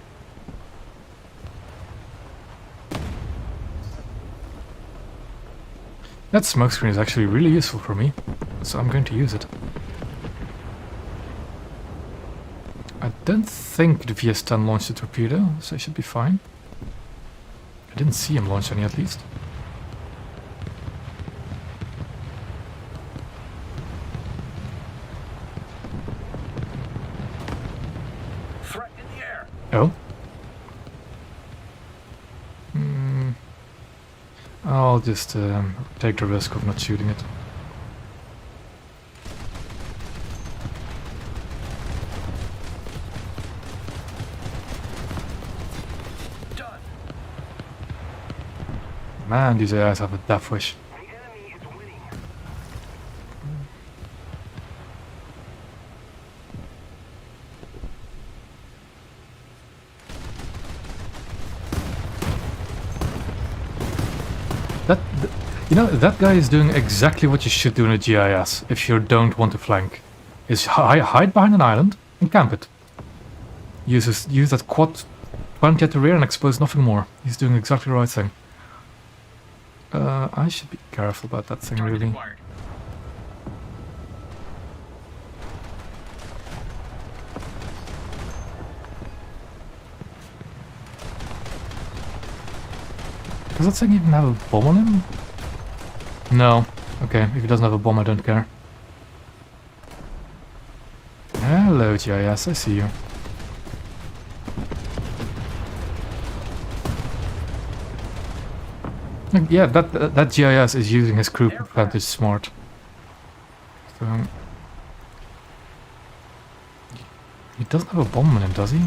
That smoke screen is actually really useful for me, so I'm going to use it. I don't think the VS-10 launched a torpedo, so I should be fine. I didn't see him launch any, at least. Threat in the air. Oh? I'll just take the risk of not shooting it. Man, these AIs have a death wish. The enemy is winning. You know, that guy is doing exactly what you should do in a GIS if you don't want to flank. Is hide behind an island and camp it. Use that quad 20 at the rear and expose nothing more. He's doing exactly the right thing. I should be careful about that thing, Target really. acquired. Does that thing even have a bomb on him? No. Okay, if he doesn't have a bomb, I don't care. Hello, GIS, I see you. Yeah, that GIS is using his crew advantage smart. So he doesn't have a bomb on him, does he?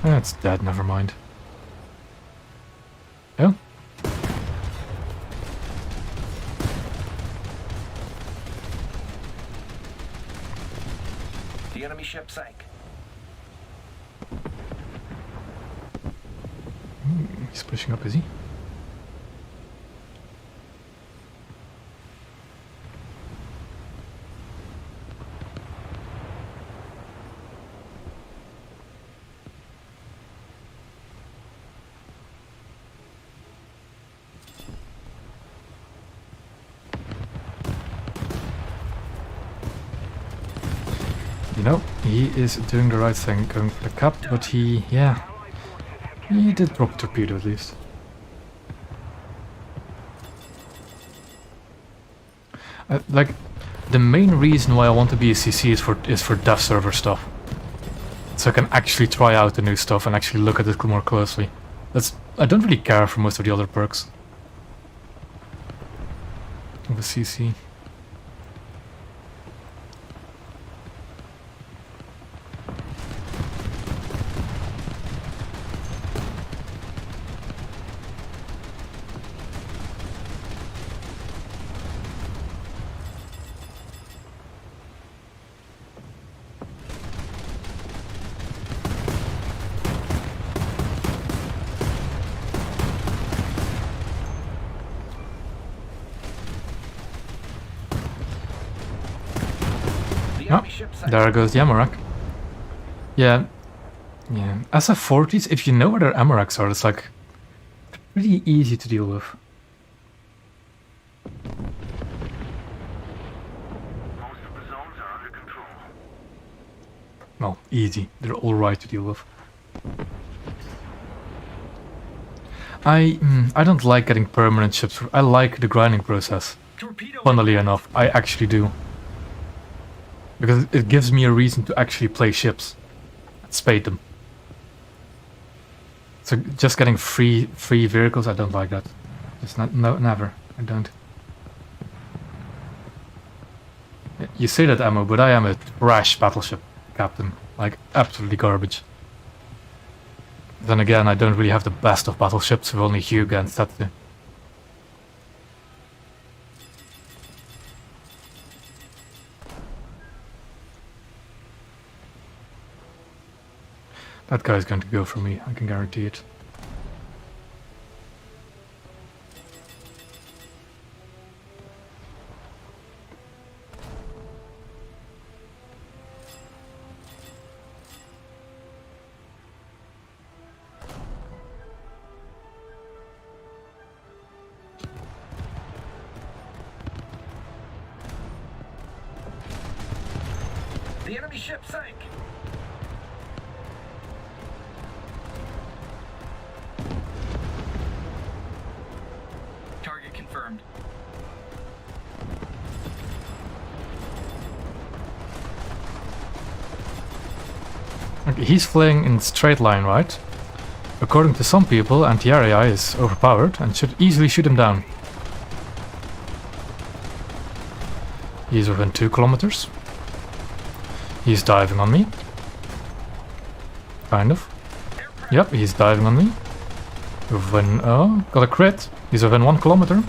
It's dead. Never mind. Oh. The enemy ship sank. He's pushing up, is he? You know, he is doing the right thing, going for the cap, but he did drop a torpedo at least. Like, the main reason why I want to be a CC is for dev server stuff. So I can actually try out the new stuff and actually look at it more closely. I don't really care for most of the other perks of a CC. The enemy ship sank. There goes the Amarak. Yeah. SF-40s, if you know where their Amaraks are, it's like pretty easy to deal with. Most of the zones are under control. Well, easy. They're all right to deal with. I don't like getting permanent ships. I like the grinding process. Torpedo. Funnily enough, I actually do. Because it gives me a reason to actually play ships. Spade them. So just getting free vehicles, I don't like that. It's not, no, never. I don't. You say that, Ammo, but I am a trash battleship captain. Like, absolutely garbage. Then again, I don't really have the best of battleships with only Hyuga and Saetta. That guy's going to go for me, I can guarantee it. The enemy ship sank. Target confirmed. Okay, he's flying in straight line, right? According to some people, anti-air AI is overpowered and should easily shoot him down. He's within 2 kilometers. He's diving on me. Kind of. Yep, he's diving on me. Within, oh, got a crit. He's within 1 kilometer.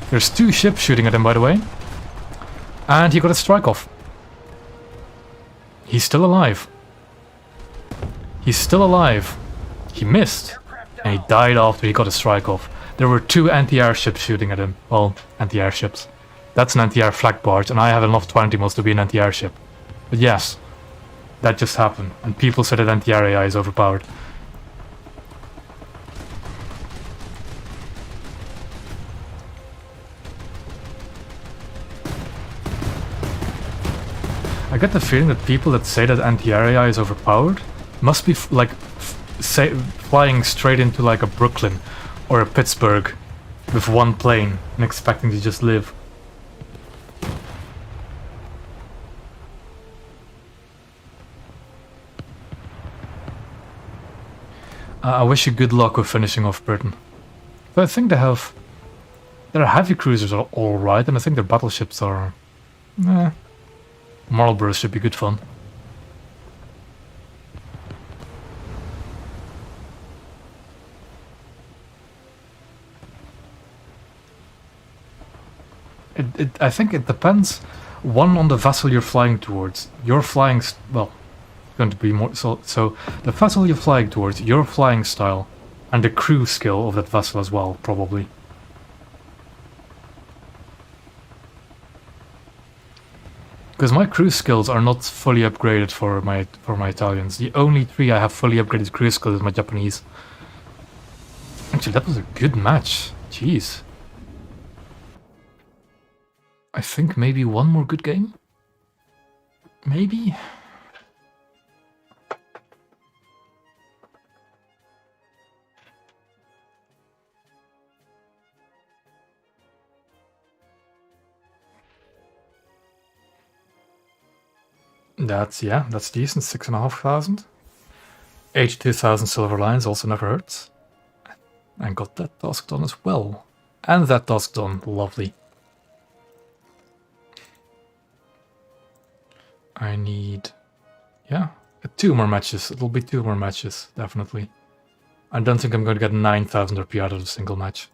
There's 2 ships shooting at him, by the way. And he got a strike off. He's still alive. He's still alive. He missed. And he died after he got a strike off. There were 2 anti-airships shooting at him. Well, anti-airships. That's an anti-air flak barge, and I have enough 20 mils to be an anti-airship. But yes, that just happened. And people said that anti-air AI is overpowered. I get the feeling that people that say that anti-air AI is overpowered must be flying straight into like a Brooklyn or a Pittsburgh with 1 plane and expecting to just live. I wish you good luck with finishing off Britain. But I think their heavy cruisers are alright, and I think their battleships are... Marlborough should be good fun. I think it depends, one, on the vessel you're flying towards. You're flying... well, going to be more... So, the vessel you're flying towards, your flying style, and the crew skill of that vessel as well, probably. Because my crew skills are not fully upgraded for my Italians. The only 3 I have fully upgraded crew skills is my Japanese. Actually, that was a good match. Jeez. I think maybe 1 more good game? Maybe? That's decent. 6,500. 82,000 silver lines also never hurts. And got that task done as well. And that task done. Lovely. I need... 2 more matches. It'll be 2 more matches, definitely. I don't think I'm going to get 9,000 RP out of a single match.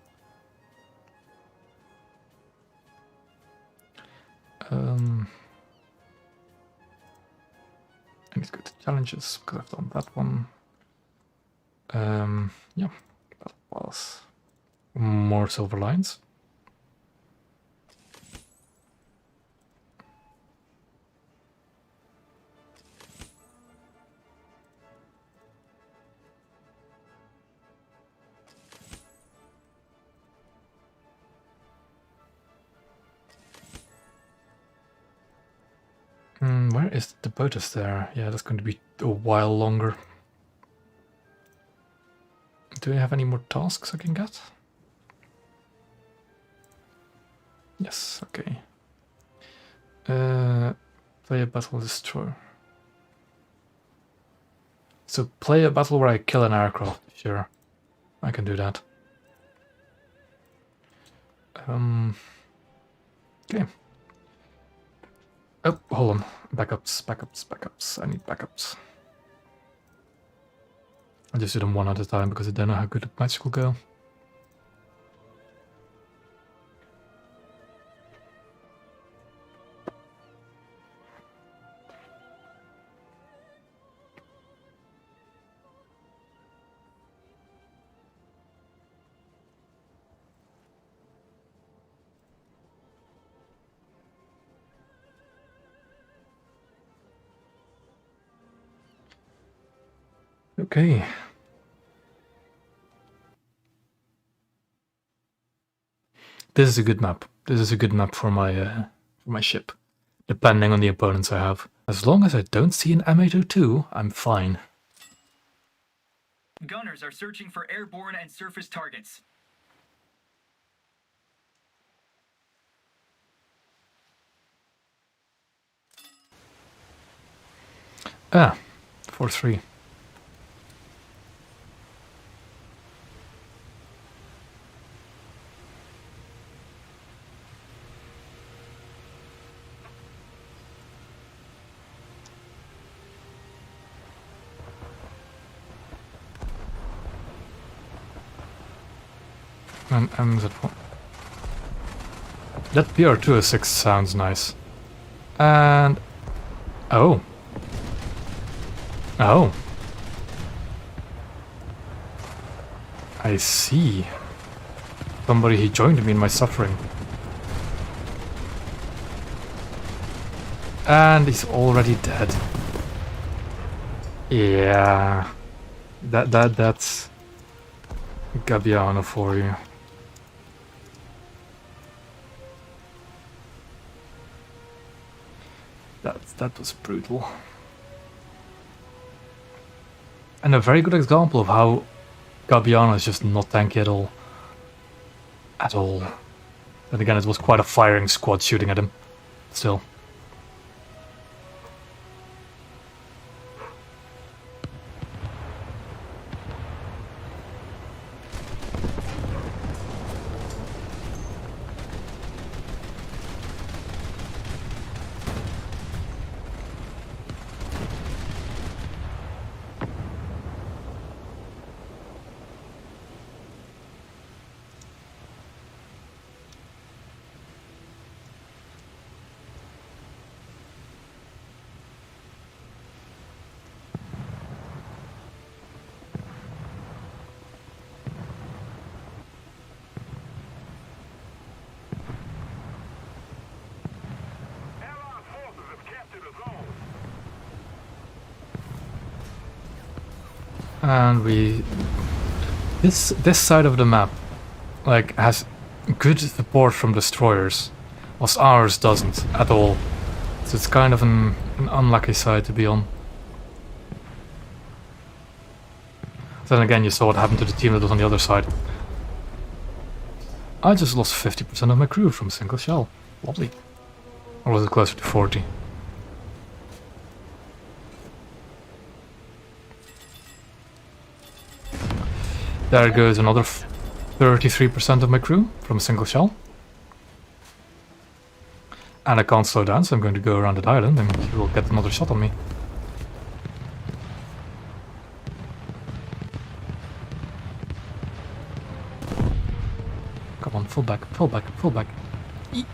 I need to go to challenges, because I've done that one. Yeah, that was more silver lines. Where is the boat is there? Yeah, that's going to be a while longer. Do I have any more tasks I can get? Yes, okay. Play a battle destroyer. So play a battle where I kill an aircraft. Sure, I can do that. Okay. Oh, hold on. Backups. I need backups. I'll just do them 1 at a time because I don't know how good the match will go. Okay. This is a good map. This is a good map for my ship, depending on the opponents I have. As long as I don't see an M802, I'm fine. Gunners are searching for airborne and surface targets. Ah, 4-3. And MZ1. That PR206 sounds nice. And... Oh. Oh. I see. Somebody he joined me in my suffering. And he's already dead. Yeah. That's Gabbiano for you. That was brutal. And a very good example of how Gabbiano is just not tanky at all. At all. And again, it was quite a firing squad shooting at him. Still. Allied forces have captured a zone. And we... This side of the map, like, has good support from destroyers, whilst ours doesn't at all. So it's kind of an unlucky side to be on. Then again, you saw what happened to the team that was on the other side. I just lost 50% of my crew from a single shell. Lovely. Or was it closer to 40? There goes another 33% of my crew from a single shell. And I can't slow down, so I'm going to go around that island and he will get another shot on me. Come on, full back, full back, full back. Eek.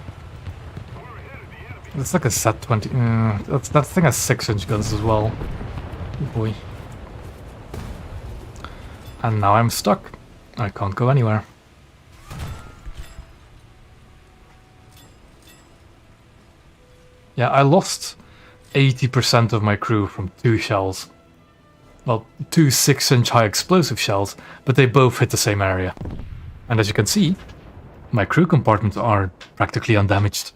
It's like a set 20. That thing has 6-inch guns as well. Oh boy. And now I'm stuck. I can't go anywhere. Yeah, I lost 80% of my crew from 2 shells. Well, 2 6-inch high explosive shells, but they both hit the same area. And as you can see, my crew compartments are practically undamaged.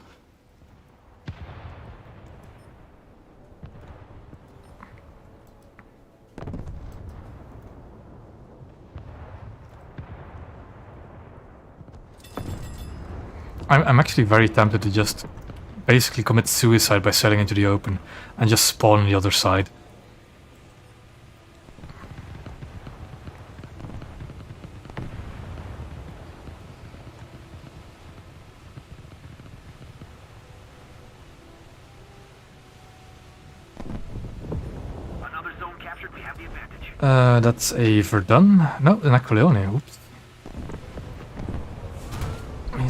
I'm actually very tempted to just basically commit suicide by sailing into the open and just spawn on the other side. Another zone captured. We have the advantage. That's a Verdun? No, an Aquilione. Oops.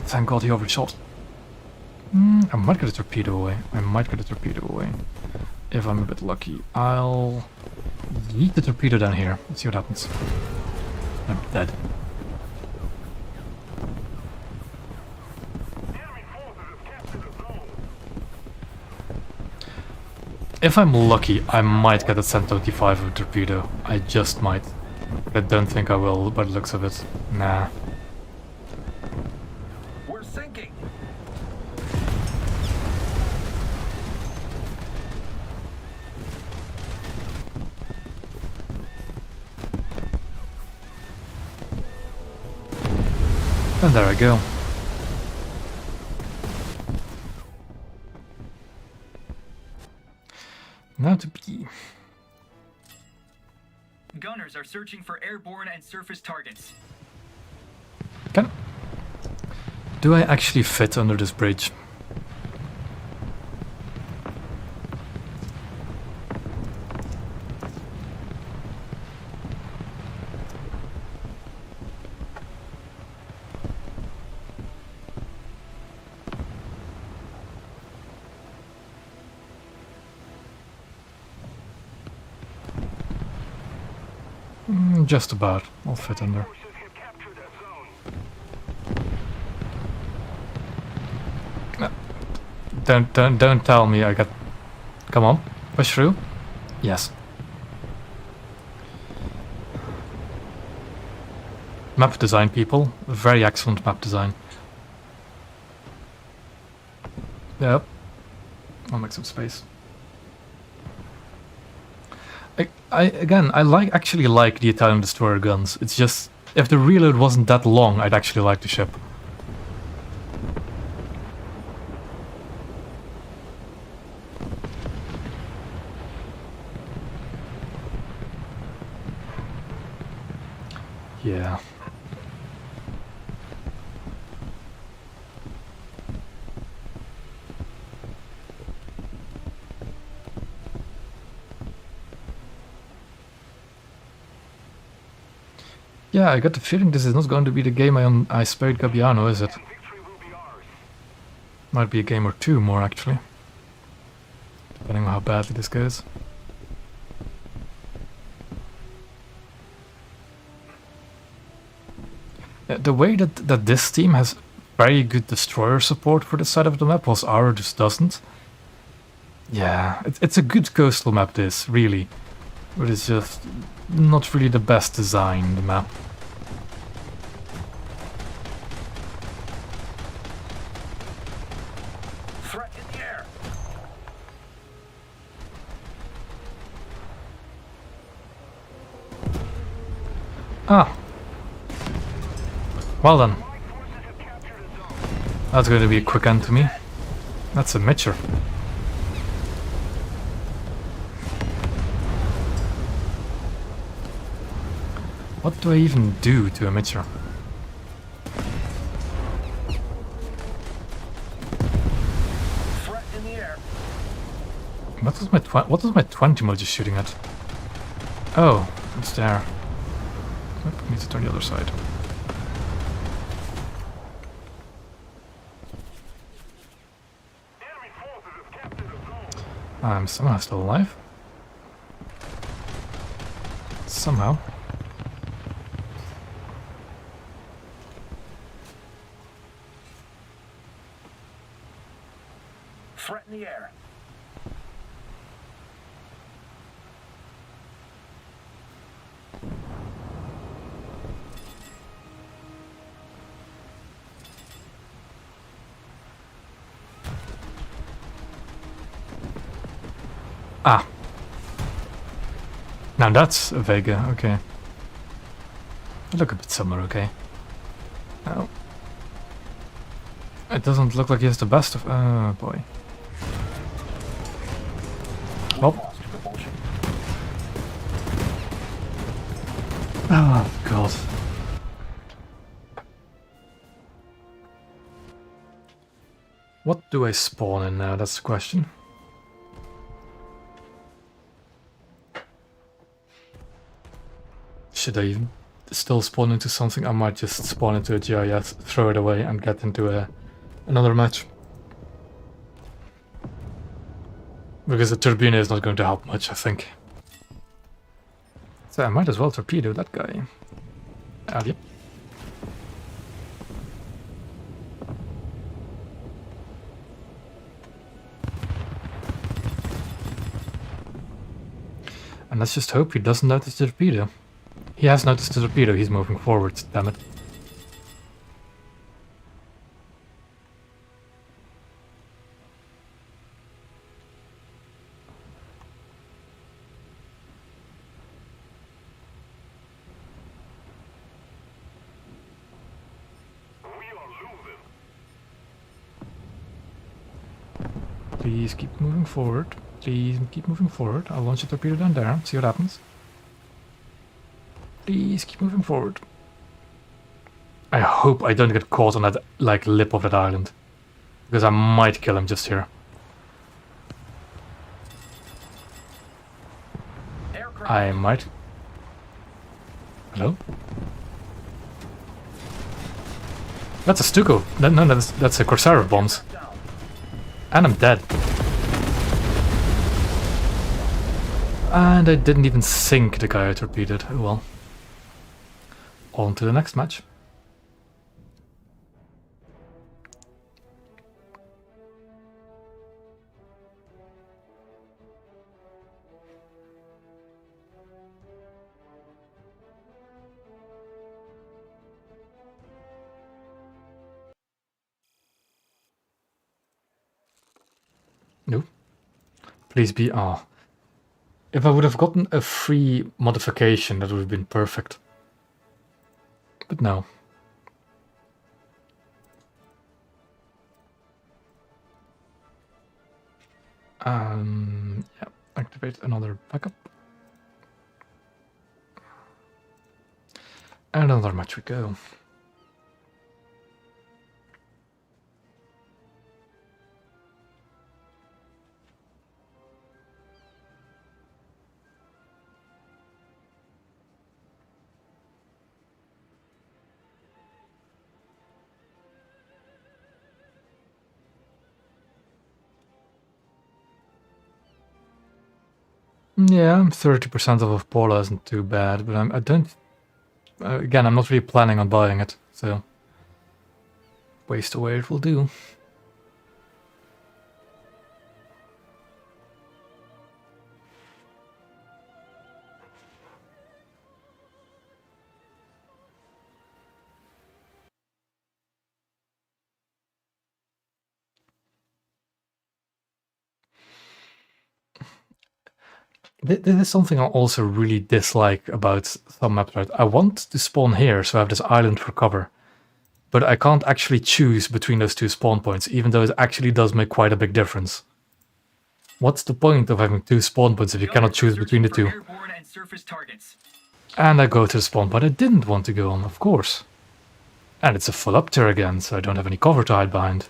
Thank God he overshot. I might get a torpedo away. I might get a torpedo away. If I'm a bit lucky. I'll yeet the torpedo down here. Let's see what happens. I'm dead. Enemy forces have captured a zone. If I'm lucky, I might get a 1025 torpedo. I just might. But I don't think I will by the looks of it. Nah. We're sinking. And there I go. Now to B. Gunners are searching for airborne and surface targets. Do I actually fit under this bridge? Just about. I'll fit in there. Forces have captured a zone. Don't tell me I got... Come on, push through. Yes. Map design, people. Very excellent map design. Yep. I'll make some space. I actually like the Italian destroyer guns. It's just, if the reload wasn't that long, I'd actually like the ship. Yeah. Yeah, I got the feeling this is not going to be the game I spade Gabbiano, is it? Victory will be ours. Might be a game or two more, actually. Depending on how badly this goes. The way that this team has very good destroyer support for this side of the map, whilst ours just doesn't. Yeah, it's a good coastal map, this, really. But it's just not really the best design, the map. Threat in the air. Ah. Well done. Allied forces have captured a zone. That's going to be a quick end to me. That's a Mitcher. What do I even do to a Mitcher? Threat in the air. What was my 20 mod just shooting at? Oh, it's there. Oop, need to turn the other side. Enemy forces have captured a zone. I'm somehow still alive. Somehow. Threat in the air. Ah. Now that's a Vega, okay. They look a bit similar, okay. Oh. It doesn't look like he has the best of... Oh boy. Well. Lost propulsion. Oh god. What do I spawn in now? That's the question. Should I even still spawn into something? I might just spawn into a GIS, throw it away, and get into another match. Because the turbine is not going to help much, I think. So I might as well torpedo that guy. Yep. And let's just hope he doesn't notice the torpedo. He has noticed the torpedo, he's moving forward, damn it. We are losing. Please keep moving forward. Please keep moving forward. I'll launch a torpedo down there, see what happens. Please keep moving forward. I hope I don't get caught on that, like, lip of that island. Because I might kill him just here. Aircraft. I might. Hello? That's a Stuko. No, that's a Corsair of bombs. Down. And I'm dead. And I didn't even sink the guy I torpedoed. Oh well. on to the next match. No. Please be... Ah. If I would have gotten a free modification, that would have been perfect. But no. Yeah, activate another backup. And another match we go. Yeah, 30% of Paula isn't too bad, but I don't... again, I'm not really planning on buying it, so... waste away it will do. This is something I also really dislike about some maps, right? I want to spawn here, so I have this island for cover. But I can't actually choose between those two spawn points, even though it actually does make quite a big difference. What's the point of having two spawn points if you cannot choose between the two? Airborne and surface targets. And I go to the spawn point I didn't want to go on, of course. And it's a full up tier again, so I don't have any cover to hide behind.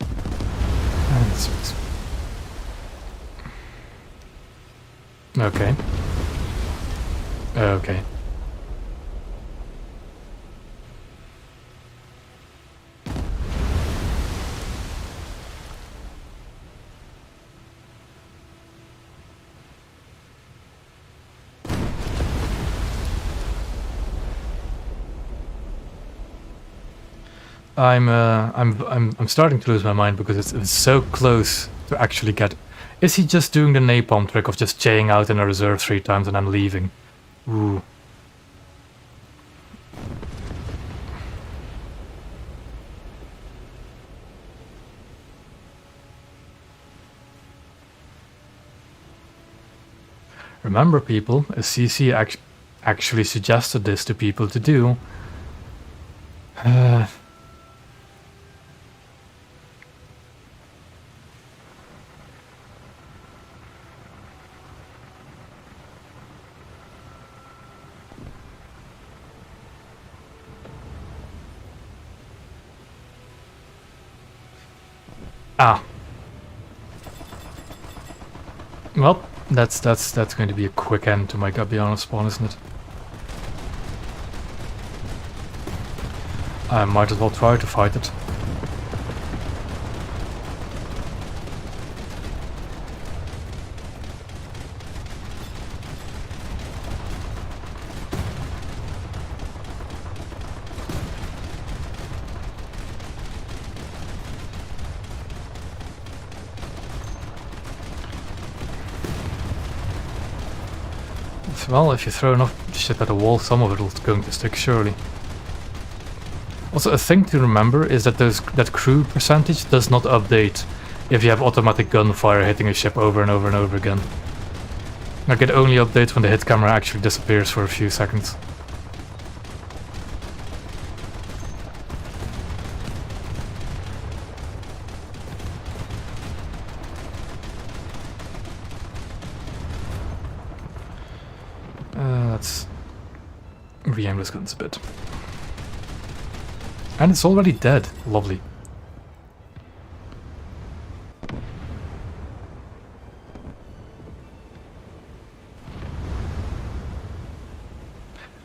And it's... okay. Okay. I'm starting to lose my mind because it's so close to actually get... Is he just doing the napalm trick of just chaying out in a reserve 3 times and then leaving? Ooh. Remember, people, a CC actually suggested this to people to do. Well, that's going to be a quick end to my Gabbiano spawn, isn't it? I might as well try to fight it. Well, if you throw enough shit at the wall, some of it is going to stick, surely. Also, a thing to remember is that that crew percentage does not update if you have automatic gunfire hitting a ship over and over and over again. Like, it only updates when the hit camera actually disappears for a few seconds. Let's re-aim this guns a bit. And it's already dead. Lovely.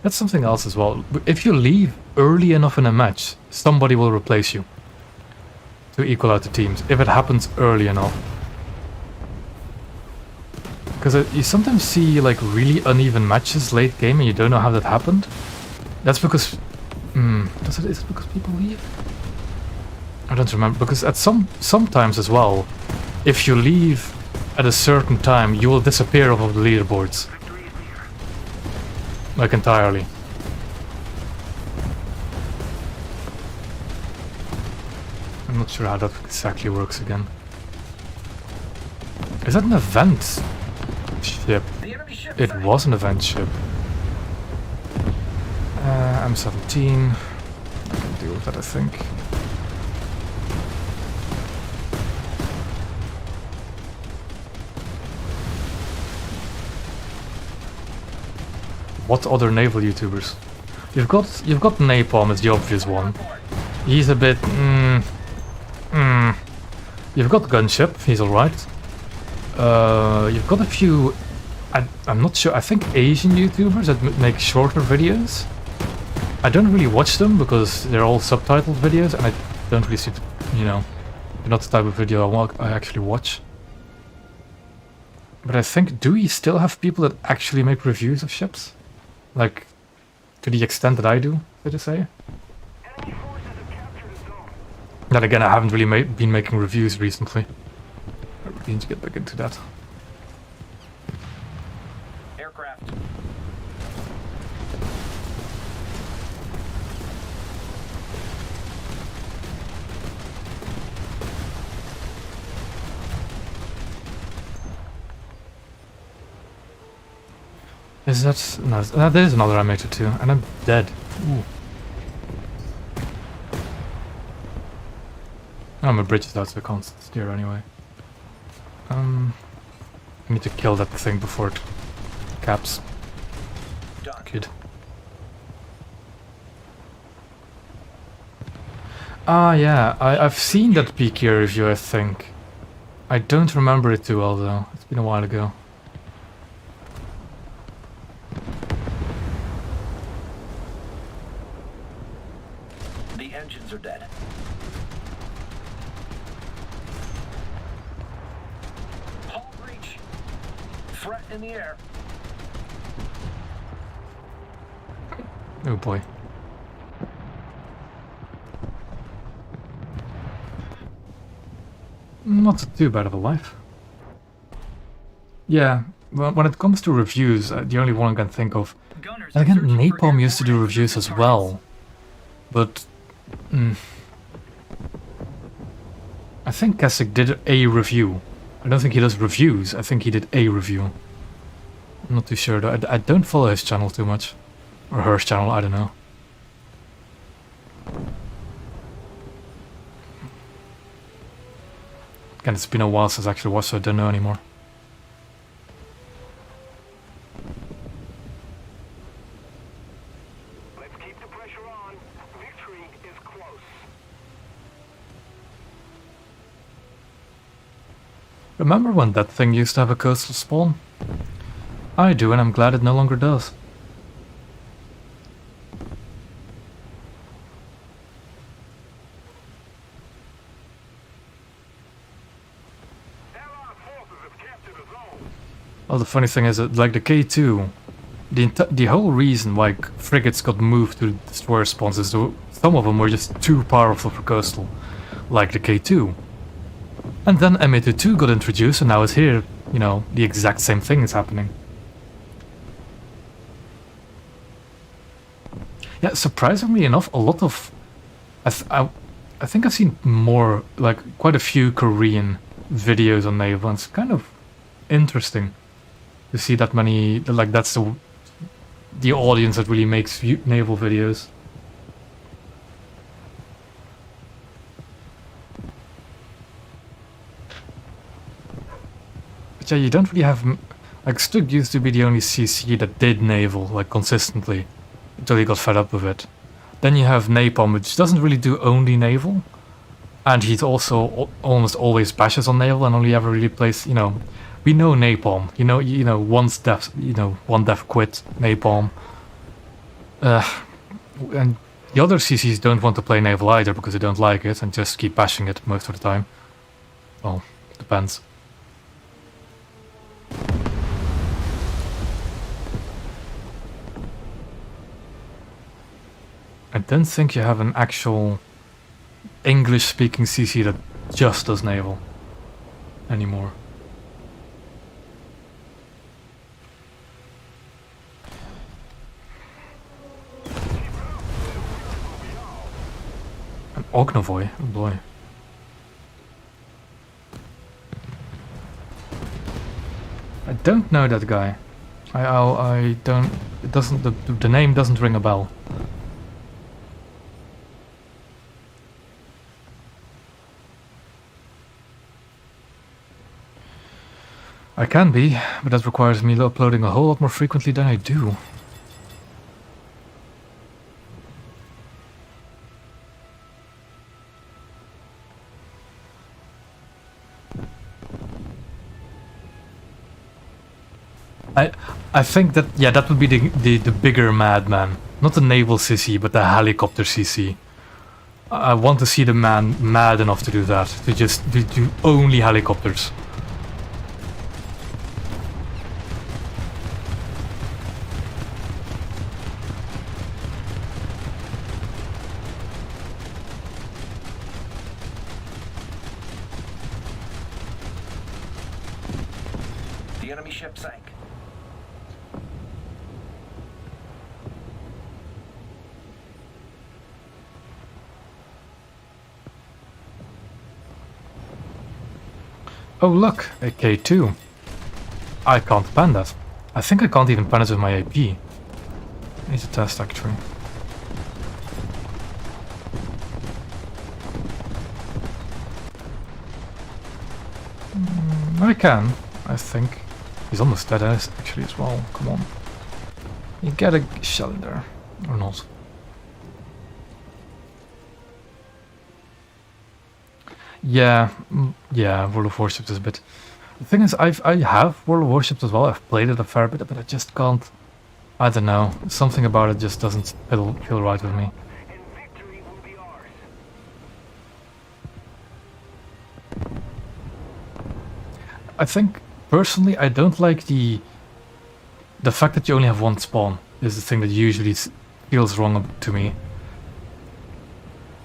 That's something else as well. If you leave early enough in a match, somebody will replace you to equal out the teams, if it happens early enough. Because you sometimes see like really uneven matches late game and you don't know how that happened. That's because... is it because people leave? I don't remember, because at sometimes as well, if you leave at a certain time, you will disappear off of the leaderboards. Like entirely. I'm not sure how that exactly works again. Is that an event ship? The enemy ship It sighted. was an event ship. M17. I can deal with that, I think. What other naval YouTubers? You've got Napalm as the obvious one. He's a bit. You've got Gunship. He's all right. You've got a few. I'm not sure. I think Asian YouTubers that make shorter videos. I don't really watch them because they're all subtitled videos, and I don't really see, they're not the type of video I actually watch. But I think, do we still have people that actually make reviews of ships? Like, to the extent that I do, so to say? Enemy forces have captured a zone. Then again, I haven't really been making reviews recently. I really need to get back into that. Aircraft. Is that... No, there is another M82 too, and I'm dead. Ooh. Oh, my bridge is out, so I can't steer anyway. I need to kill that thing before it caps. Done. Good. Ah, yeah, I've seen that PK review, I think. I don't remember it too well, though. It's been a while ago. The engines are dead. Hull breach. Threat in the air. Oh boy. Not too bad of a life. Yeah, well, when it comes to reviews, the only one I can think of... Gunners And are again, searching for Napalm used to do airborne reviews as surface well. But... I think Kasich did a review. I don't think he does reviews, I think he did a review. I'm not too sure though, I don't follow his channel too much. Or her channel, I don't know. Again, it's been a while since I actually watched, so I don't know anymore. Let's keep the pressure on. Victory is close. Remember when that thing used to have a coastal spawn? I do, and I'm glad it no longer does. Allied forces have captured a zone. Well, the funny thing is that, like the K2, the whole reason why frigates got moved to destroyer spawns is that some of them were just too powerful for coastal, like the K2. And then M82 got introduced, and now it's here. The exact same thing is happening. Yeah, surprisingly enough, a lot of... I think I've seen more, like, quite a few Korean videos on Naval, and it's kind of interesting to see that many, like, that's the audience that really makes Naval videos. But yeah, you don't really have... Like, Stug used to be the only CC that did Naval, like, consistently, until he got fed up with it. Then you have Napalm, which doesn't really do only Naval, and he's also almost always bashes on Naval and only ever really plays, we know Napalm, one death quit, Napalm. And the other CCs don't want to play Naval either because they don't like it and just keep bashing it most of the time. Well, depends. don't think you have an actual English-speaking CC that just does naval anymore. An Ognavoy, oh boy. I don't know that guy. I don't. It doesn't. The name doesn't ring a bell. I can be, but that requires me uploading a whole lot more frequently than I do. I think that, yeah, that would be the bigger madman. Not the naval CC, but the helicopter CC. I want to see the man mad enough to do that. To just do only helicopters. The enemy ship sank. Oh look, a K2. I can't pan that. I think I can't even pan it with my AP. I need to test actually. I can, I think. He's almost dead actually as well, come on. You get a shell in there, or not. Yeah, yeah, World of Warships is a bit... The thing is, I have World of Warships as well, I've played it a fair bit, but I just can't... I don't know, something about it just doesn't feel right with me. And victory will be ours. I think, personally, I don't like the fact that you only have one spawn, is the thing that usually feels wrong to me.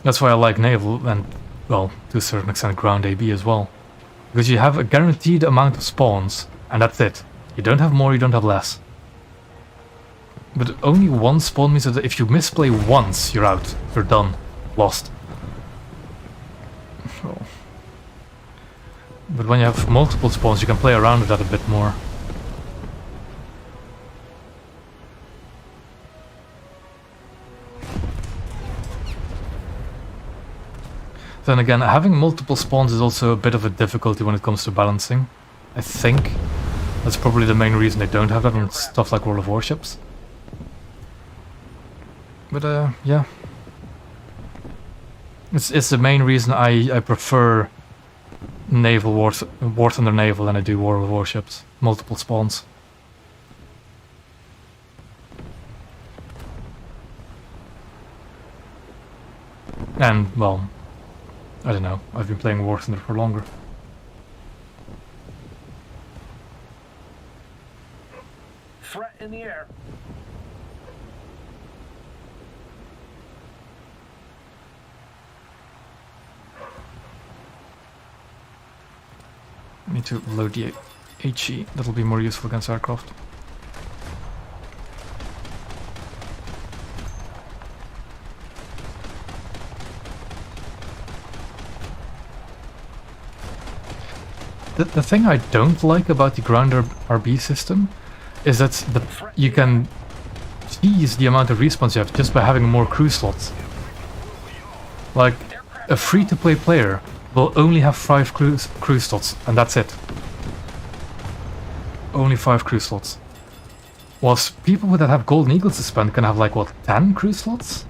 That's why I like Naval and, well, to a certain extent ground AB as well. Because you have a guaranteed amount of spawns, and that's it. You don't have more, you don't have less. But only one spawn means that if you misplay once, you're out. You're done. Lost. Oh. But when you have multiple spawns, you can play around with that a bit more. Then again, having multiple spawns is also a bit of a difficulty when it comes to balancing. I think that's probably the main reason they don't have that on stuff like World of Warships. But yeah. It's the main reason I prefer Naval War Thunder Naval than I do World of Warships. Multiple spawns. And, well, I don't know, I've been playing War Thunder for longer. Threat in the air. I need to load the HE, that'll be more useful against aircraft. The thing I don't like about the ground RB system is that you can cheese the amount of respawns you have just by having more crew slots. Like, a free-to-play player will only have 5 crew slots, and that's it. Only 5 crew slots. Whilst people that have Golden Eagles to spend can have like, what, 10 crew slots?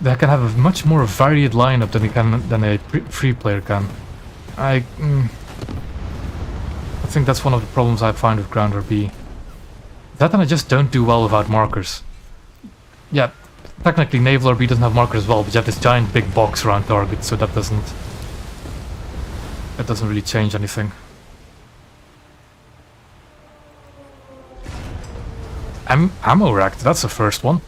They can have a much more varied lineup than a free player can. I think that's one of the problems I find with Ground RB. That and I just don't do well without markers. Yeah, technically Naval RB doesn't have markers as well, but you have this giant big box around targets, so that doesn't really change anything. Ammo racked, that's the first one.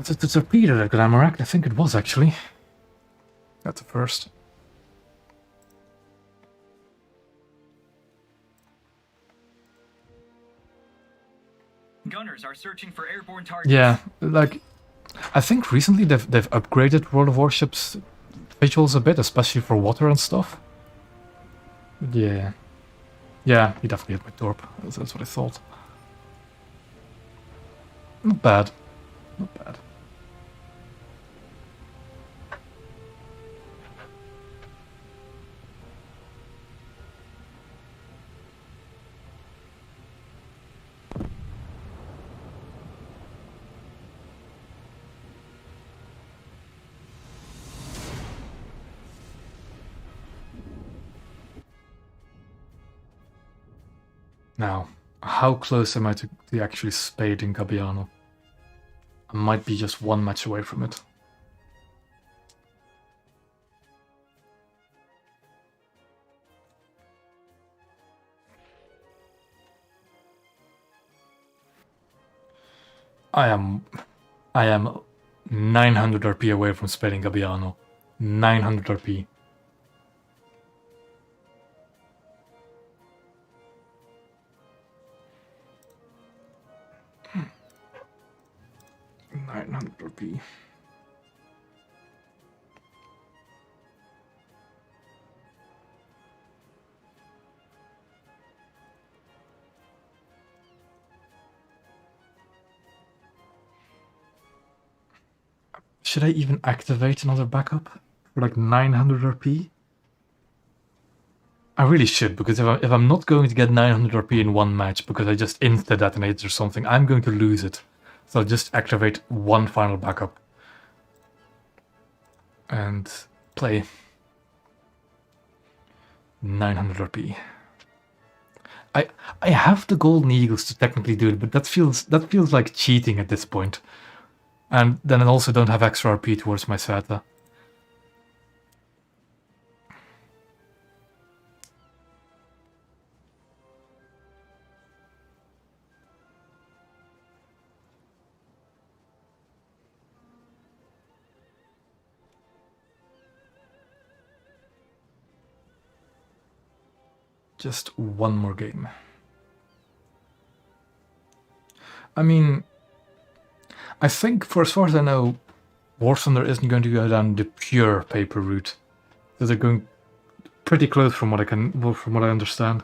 Was it the torpedo that got ammo-racked? I think it was, actually. That's the first. Gunners are searching for airborne targets. Yeah, like, I think recently they've upgraded World of Warships visuals a bit, especially for water and stuff. Yeah. Yeah, he definitely hit my torp. That's what I thought. Not bad. Not bad. Now, how close am I to the actually spading Gabbiano? I might be just one match away from it. I am 900 RP away from spading Gabbiano. 900 RP. RP. Should I even activate another backup for like 900 RP? I really should, because if I'm not going to get 900 RP in one match because I just insta-detonated or something, I'm going to lose it. So I'll just activate one final backup. And play. 900 RP. I have the Golden Eagles to technically do it, but that feels like cheating at this point. And then I also don't have extra RP towards my Saetta. Just one more game. I mean, I think, for as far as I know, War Thunder isn't going to go down the pure paper route. So they're going pretty close from what I understand.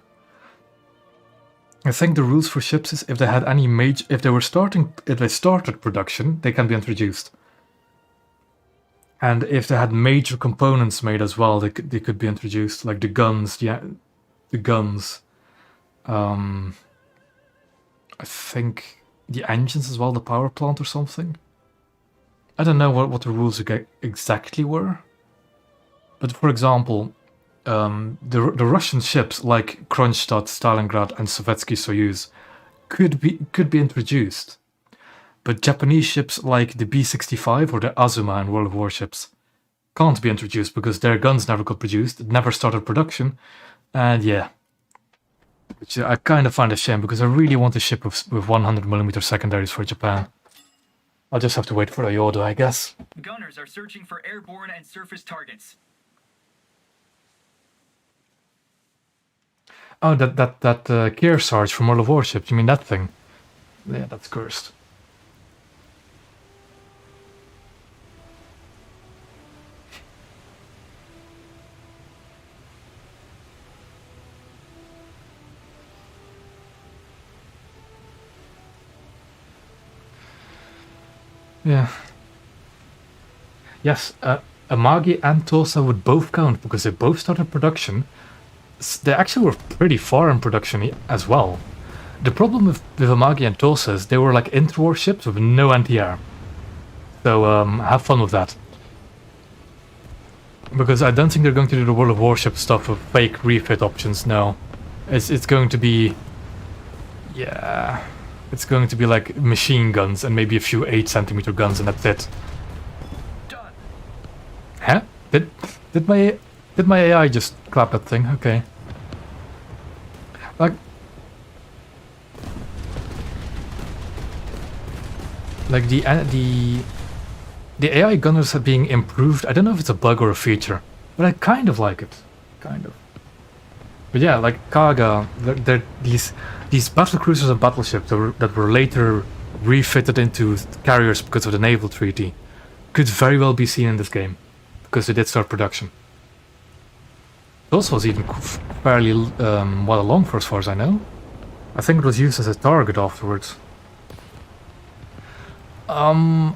I think the rules for ships is if they had any if they started production, they can be introduced. And if they had major components made as well, they could be introduced, like the guns, the guns. I think the engines as well, the power plant or something. I don't know what the rules exactly were. But for example, the Russian ships like Kronstadt, Stalingrad and Sovietsky Soyuz could be introduced. But Japanese ships like the B-65 or the Azuma in World of Warships can't be introduced because their guns never got produced, it never started production. And yeah, which I kind of find a shame because I really want a ship with 100mm secondaries for Japan. I'll just have to wait for a Yoda, I guess. Gunners are searching for airborne and surface targets. Oh, that Kearsarge from World of Warships, you mean that thing? Yeah, that's cursed. Yeah. Yes, Amagi and Tosa would both count because they both started production. They actually were pretty far in production as well. The problem with Amagi and Tosa is they were like interwar ships with no anti-air. So have fun with that. Because I don't think they're going to do the World of Warships stuff with fake refit options, no. It's going to be... yeah... It's going to be like machine guns and maybe a few 8cm guns and that's it. Done. Huh? Did my AI just clap that thing? Okay. Like the The AI gunners are being improved. I don't know if it's a bug or a feature, but I kind of like it. Kind of. But yeah, like Kaga, they're these battle cruisers and battleships that were later refitted into carriers because of the Naval Treaty could very well be seen in this game, because they did start production. It also was even fairly well along for as far as I know. I think it was used as a target afterwards.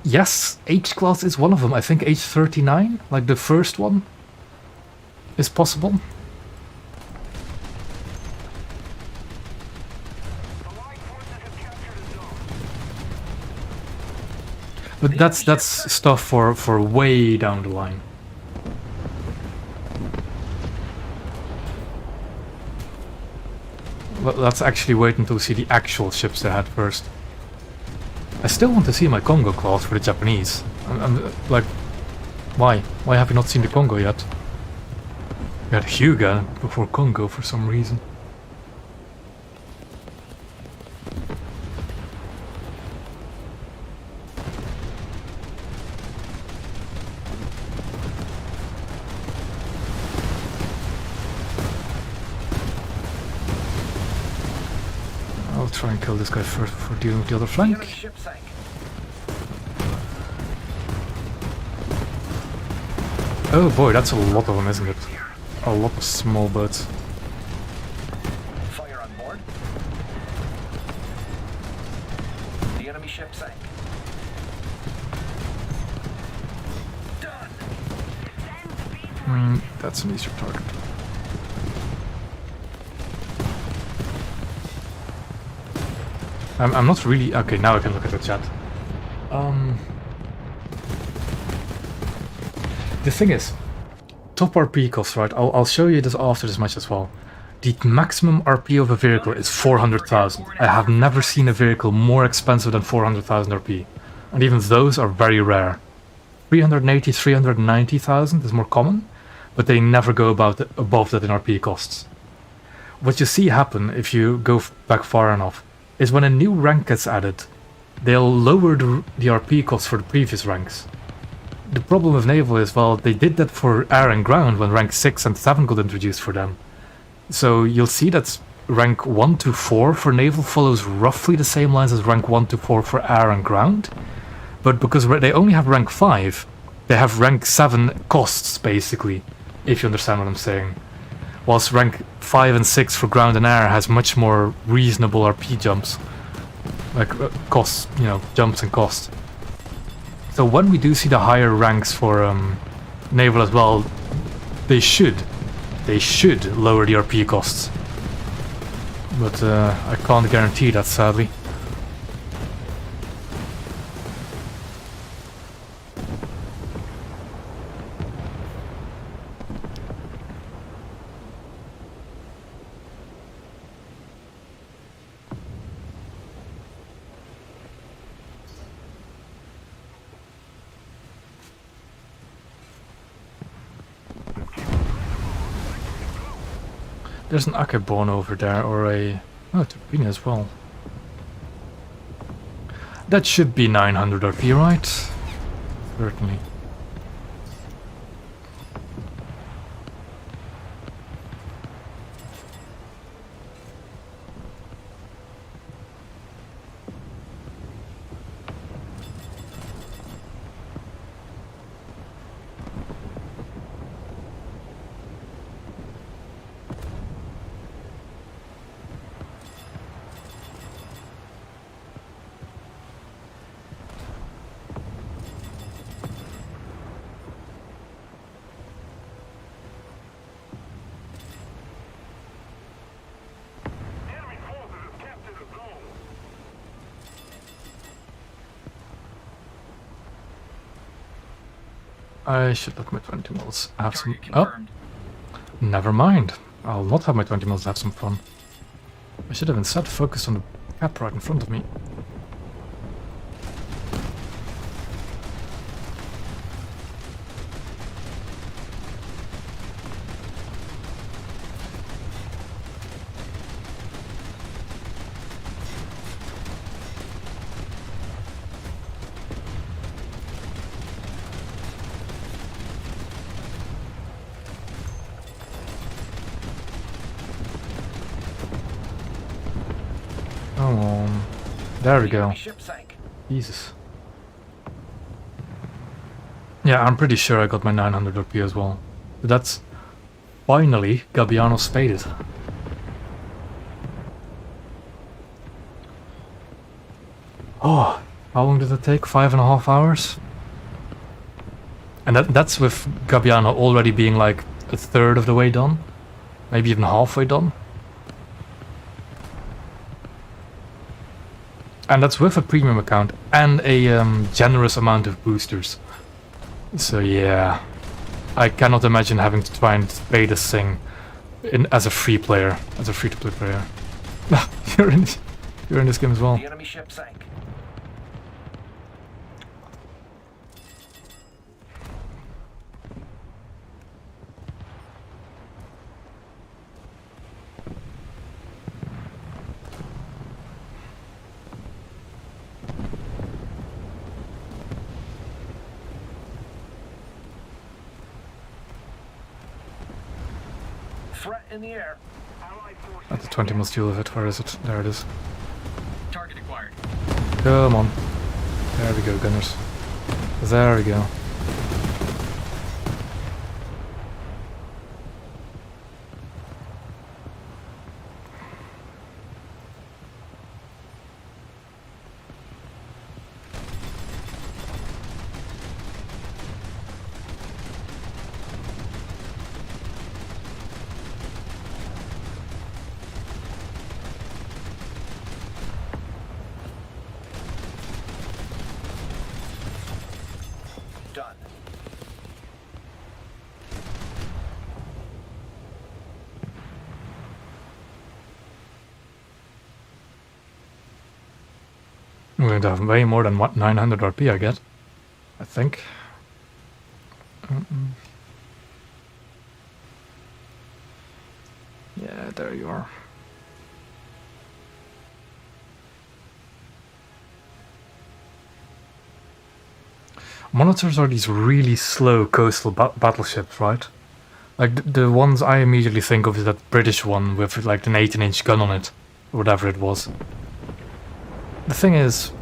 Yes, H-class is one of them. I think H-39, like the first one, is possible. The Allied forces have captured a zone. But that's stuff for way down the line. Well, let's actually wait until we see the actual ships they had first. I still want to see my Congo class for the Japanese. I'm like, why? Why have we not seen the Congo yet? We had Hyuga before Congo for some reason. I'll try and kill this guy first before dealing with the other The flank. enemy ship sank. Oh boy, that's a lot of them, isn't it? A lot of small boats. Fire on board. The enemy ship sank. Done. That's an easier target. I'm not really... Okay, now I can look at the chat. The thing is, top RP cost, right? I'll show you this after this match as well. The maximum RP of a vehicle is 400,000. I have never seen a vehicle more expensive than 400,000 RP. And even those are very rare. 380, 390,000 is more common, but they never go above that in RP costs. What you see happen, if you go back far enough, is when a new rank gets added, they'll lower the RP costs for the previous ranks. The problem with Naval is, well, they did that for air and ground when rank 6 and 7 got introduced for them. So you'll see that rank 1 to 4 for Naval follows roughly the same lines as rank 1 to 4 for air and ground. But because they only have rank 5, they have rank 7 costs, basically, if you understand what I'm saying. Whilst rank 5 and 6 for ground and air has much more reasonable RP jumps. Like, costs, you know, jumps and costs. So when we do see the higher ranks for Naval as well, they should lower the RP costs. But I can't guarantee that, sadly. There's an Akebon over there, or a... Oh, Turbine as well. That should be 900 RP, right? Certainly. Enemy forces have captured a zone. I should look at my 20 mils. Have some... Target Oh, confirmed. never mind. I'll not have my 20 mils, have some fun. I should have instead focused on the cap right in front of me. Come on. There we The go. enemy ship sank. Jesus. Yeah, I'm pretty sure I got my 900 RP as well. But that's finally Gabbiano spaded. Oh, how long did it take? 5.5 hours? And that's with Gabbiano already being like a third of the way done. Maybe even halfway done. And that's with a premium account and a generous amount of boosters. So yeah, I cannot imagine having to try and play this thing as a free player, as a free-to-play player. you're in this game as well. The enemy ship sank. Threat in the air. Allied forces. At the 20 mil steel of it, where is it? There it is. Target acquired. Come on. There we go, gunners. There we go. Done. I'm going to have way more than what 900 RP I get. I think. Yeah, there you are. Monitors are these really slow coastal battleships, right? Like the ones I immediately think of is that British one with like an 18-inch gun on it, or whatever it was. The thing is,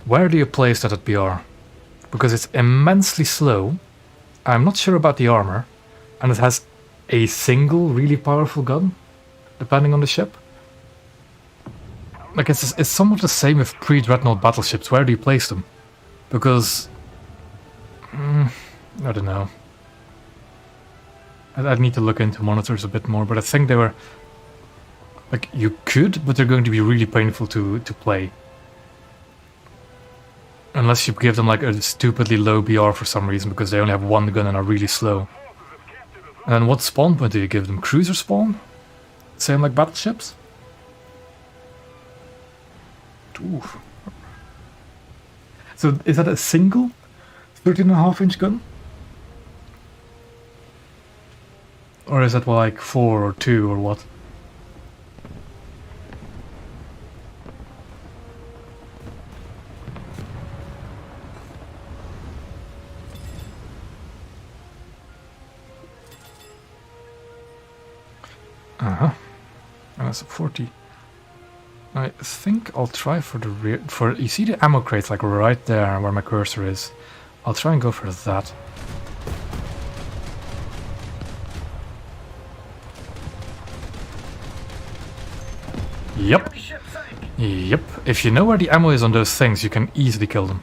where do you place that at BR? Because it's immensely slow, I'm not sure about the armor, and it has a single really powerful gun, depending on the ship. Like it's somewhat the same with pre-dreadnought battleships. Where do you place them? Because I don't know. I'd need to look into monitors a bit more, but I think they were like you could, but they're going to be really painful to play. Unless you give them like a stupidly low BR for some reason, because they only have one gun and are really slow. And then what spawn point do you give them? Cruiser spawn? Same like battleships? Oof. So is that a single 13.5-inch gun? Or is that like 4 or 2 or what? Uh-huh. And that's a 40. I think I'll try for the rear. You see the ammo crates like right there where my cursor is. I'll try and go for that. Yep. Enemy ship sank. Yep. If you know where the ammo is on those things, you can easily kill them.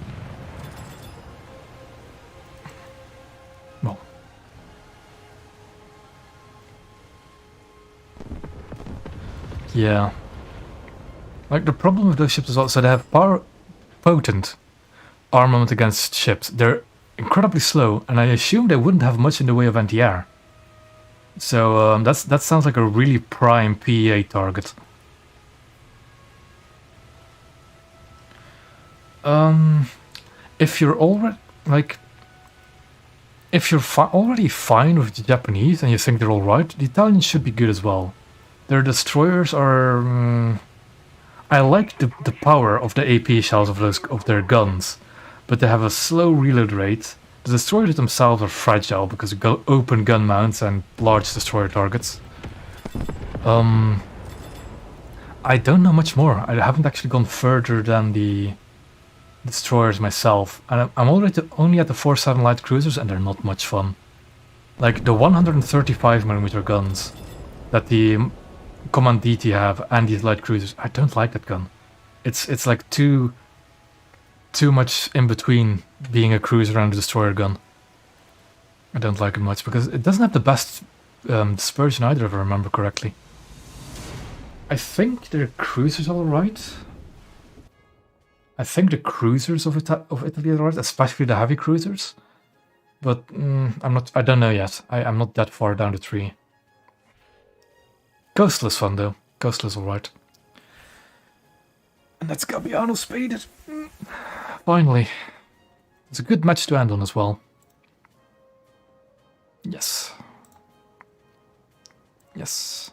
Well. Yeah. Like, the problem with those ships is also they have potent armament against ships. They're incredibly slow, and I assume they wouldn't have much in the way of anti-air. So that sounds like a really prime PEA target. If you're already already fine with the Japanese and you think they're alright, the Italians should be good as well. Their destroyers are. I like the power of the AP shells of their guns, but they have a slow reload rate. The destroyers themselves are fragile because of open gun mounts and large destroyer targets. I don't know much more. I haven't actually gone further than the destroyers myself, and I'm already only at the 4.7 light cruisers, and they're not much fun. Like the 135mm guns that the Commanditi have and these light cruisers, I don't like that gun. It's like too much in between being a cruiser and a destroyer gun. I don't like it much because it doesn't have the best dispersion either, if I remember correctly. I think their cruisers are alright. I think the cruisers of Italy are alright, especially the heavy cruisers. But I don't know yet. I'm not that far down the tree. Coastal is fun though. Coastal is alright. And that's Gabbiano spaded. Finally. It's a good match to end on as well. Yes. Yes.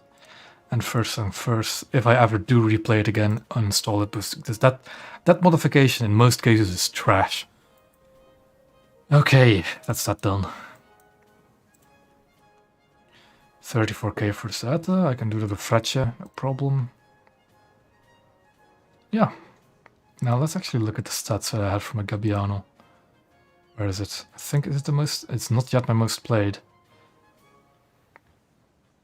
And first thing first, if I ever do replay it again, uninstall it, because that modification in most cases is trash. Okay, that's that done. 34k for Saetta, I can do that with Freccia, no problem. Yeah. Now let's actually look at the stats that I had from a Gabbiano. Where is it? I think is it the most... It's not yet my most played.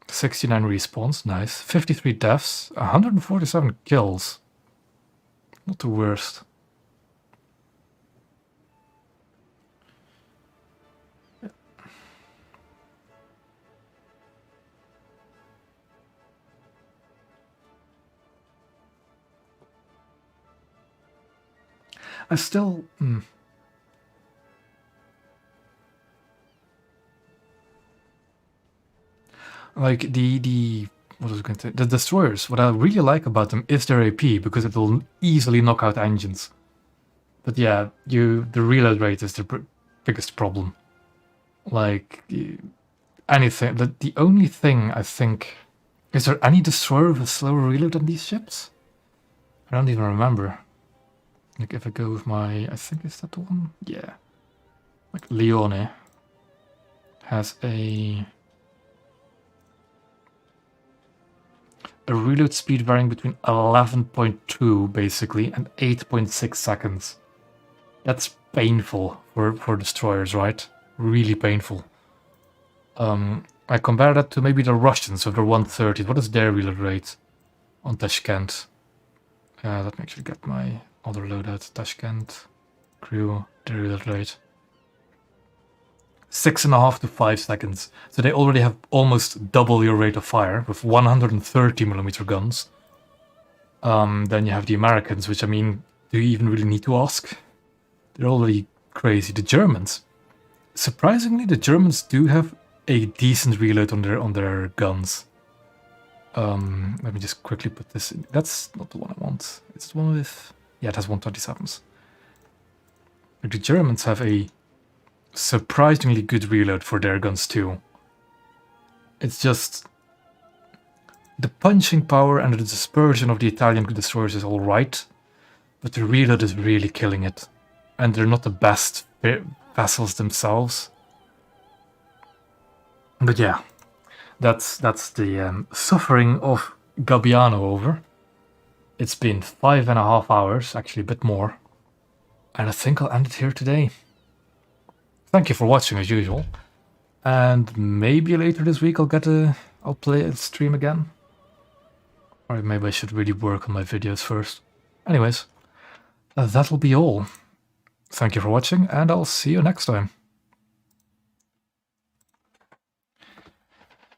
69 respawns, nice. 53 deaths, 147 kills. Not the worst. I still... Like the what was I going to say? The destroyers, what I really like about them is their AP, because it will easily knock out engines. But yeah, the reload rate is the biggest problem. Like anything, the only thing I think, is there any destroyer with a slower reload than these ships? I don't even remember. Like if I go with my, I think is that the one? Yeah. Like Leone has a reload speed varying between 11.2 basically and 8.6 seconds. That's painful for destroyers, right? Really painful. I compare that to maybe the Russians with their 130. What is their reload rate on Tashkent? Let me actually get my other loadout. Tashkent crew, their reload rate. 6.5 to 5 seconds. So they already have almost double your rate of fire with 130mm guns. Then you have the Americans, which I mean, do you even really need to ask? They're already crazy. The Germans. Surprisingly, the Germans do have a decent reload on their guns. Let me just quickly put this in. That's not the one I want. It's the one with... Yeah, it has 127s. But the Germans have a surprisingly good reload for their guns too. It's just the punching power and the dispersion of the Italian destroyers is alright, but the reload is really killing it. And they're not the best vessels themselves. But yeah, that's the suffering of Gabbiano over. It's been 5.5 hours, actually a bit more. And I think I'll end it here today. Thank you for watching as usual, and maybe later this week I'll play a stream again. Or maybe I should really work on my videos first. Anyways, that'll be all. Thank you for watching, and I'll see you next time.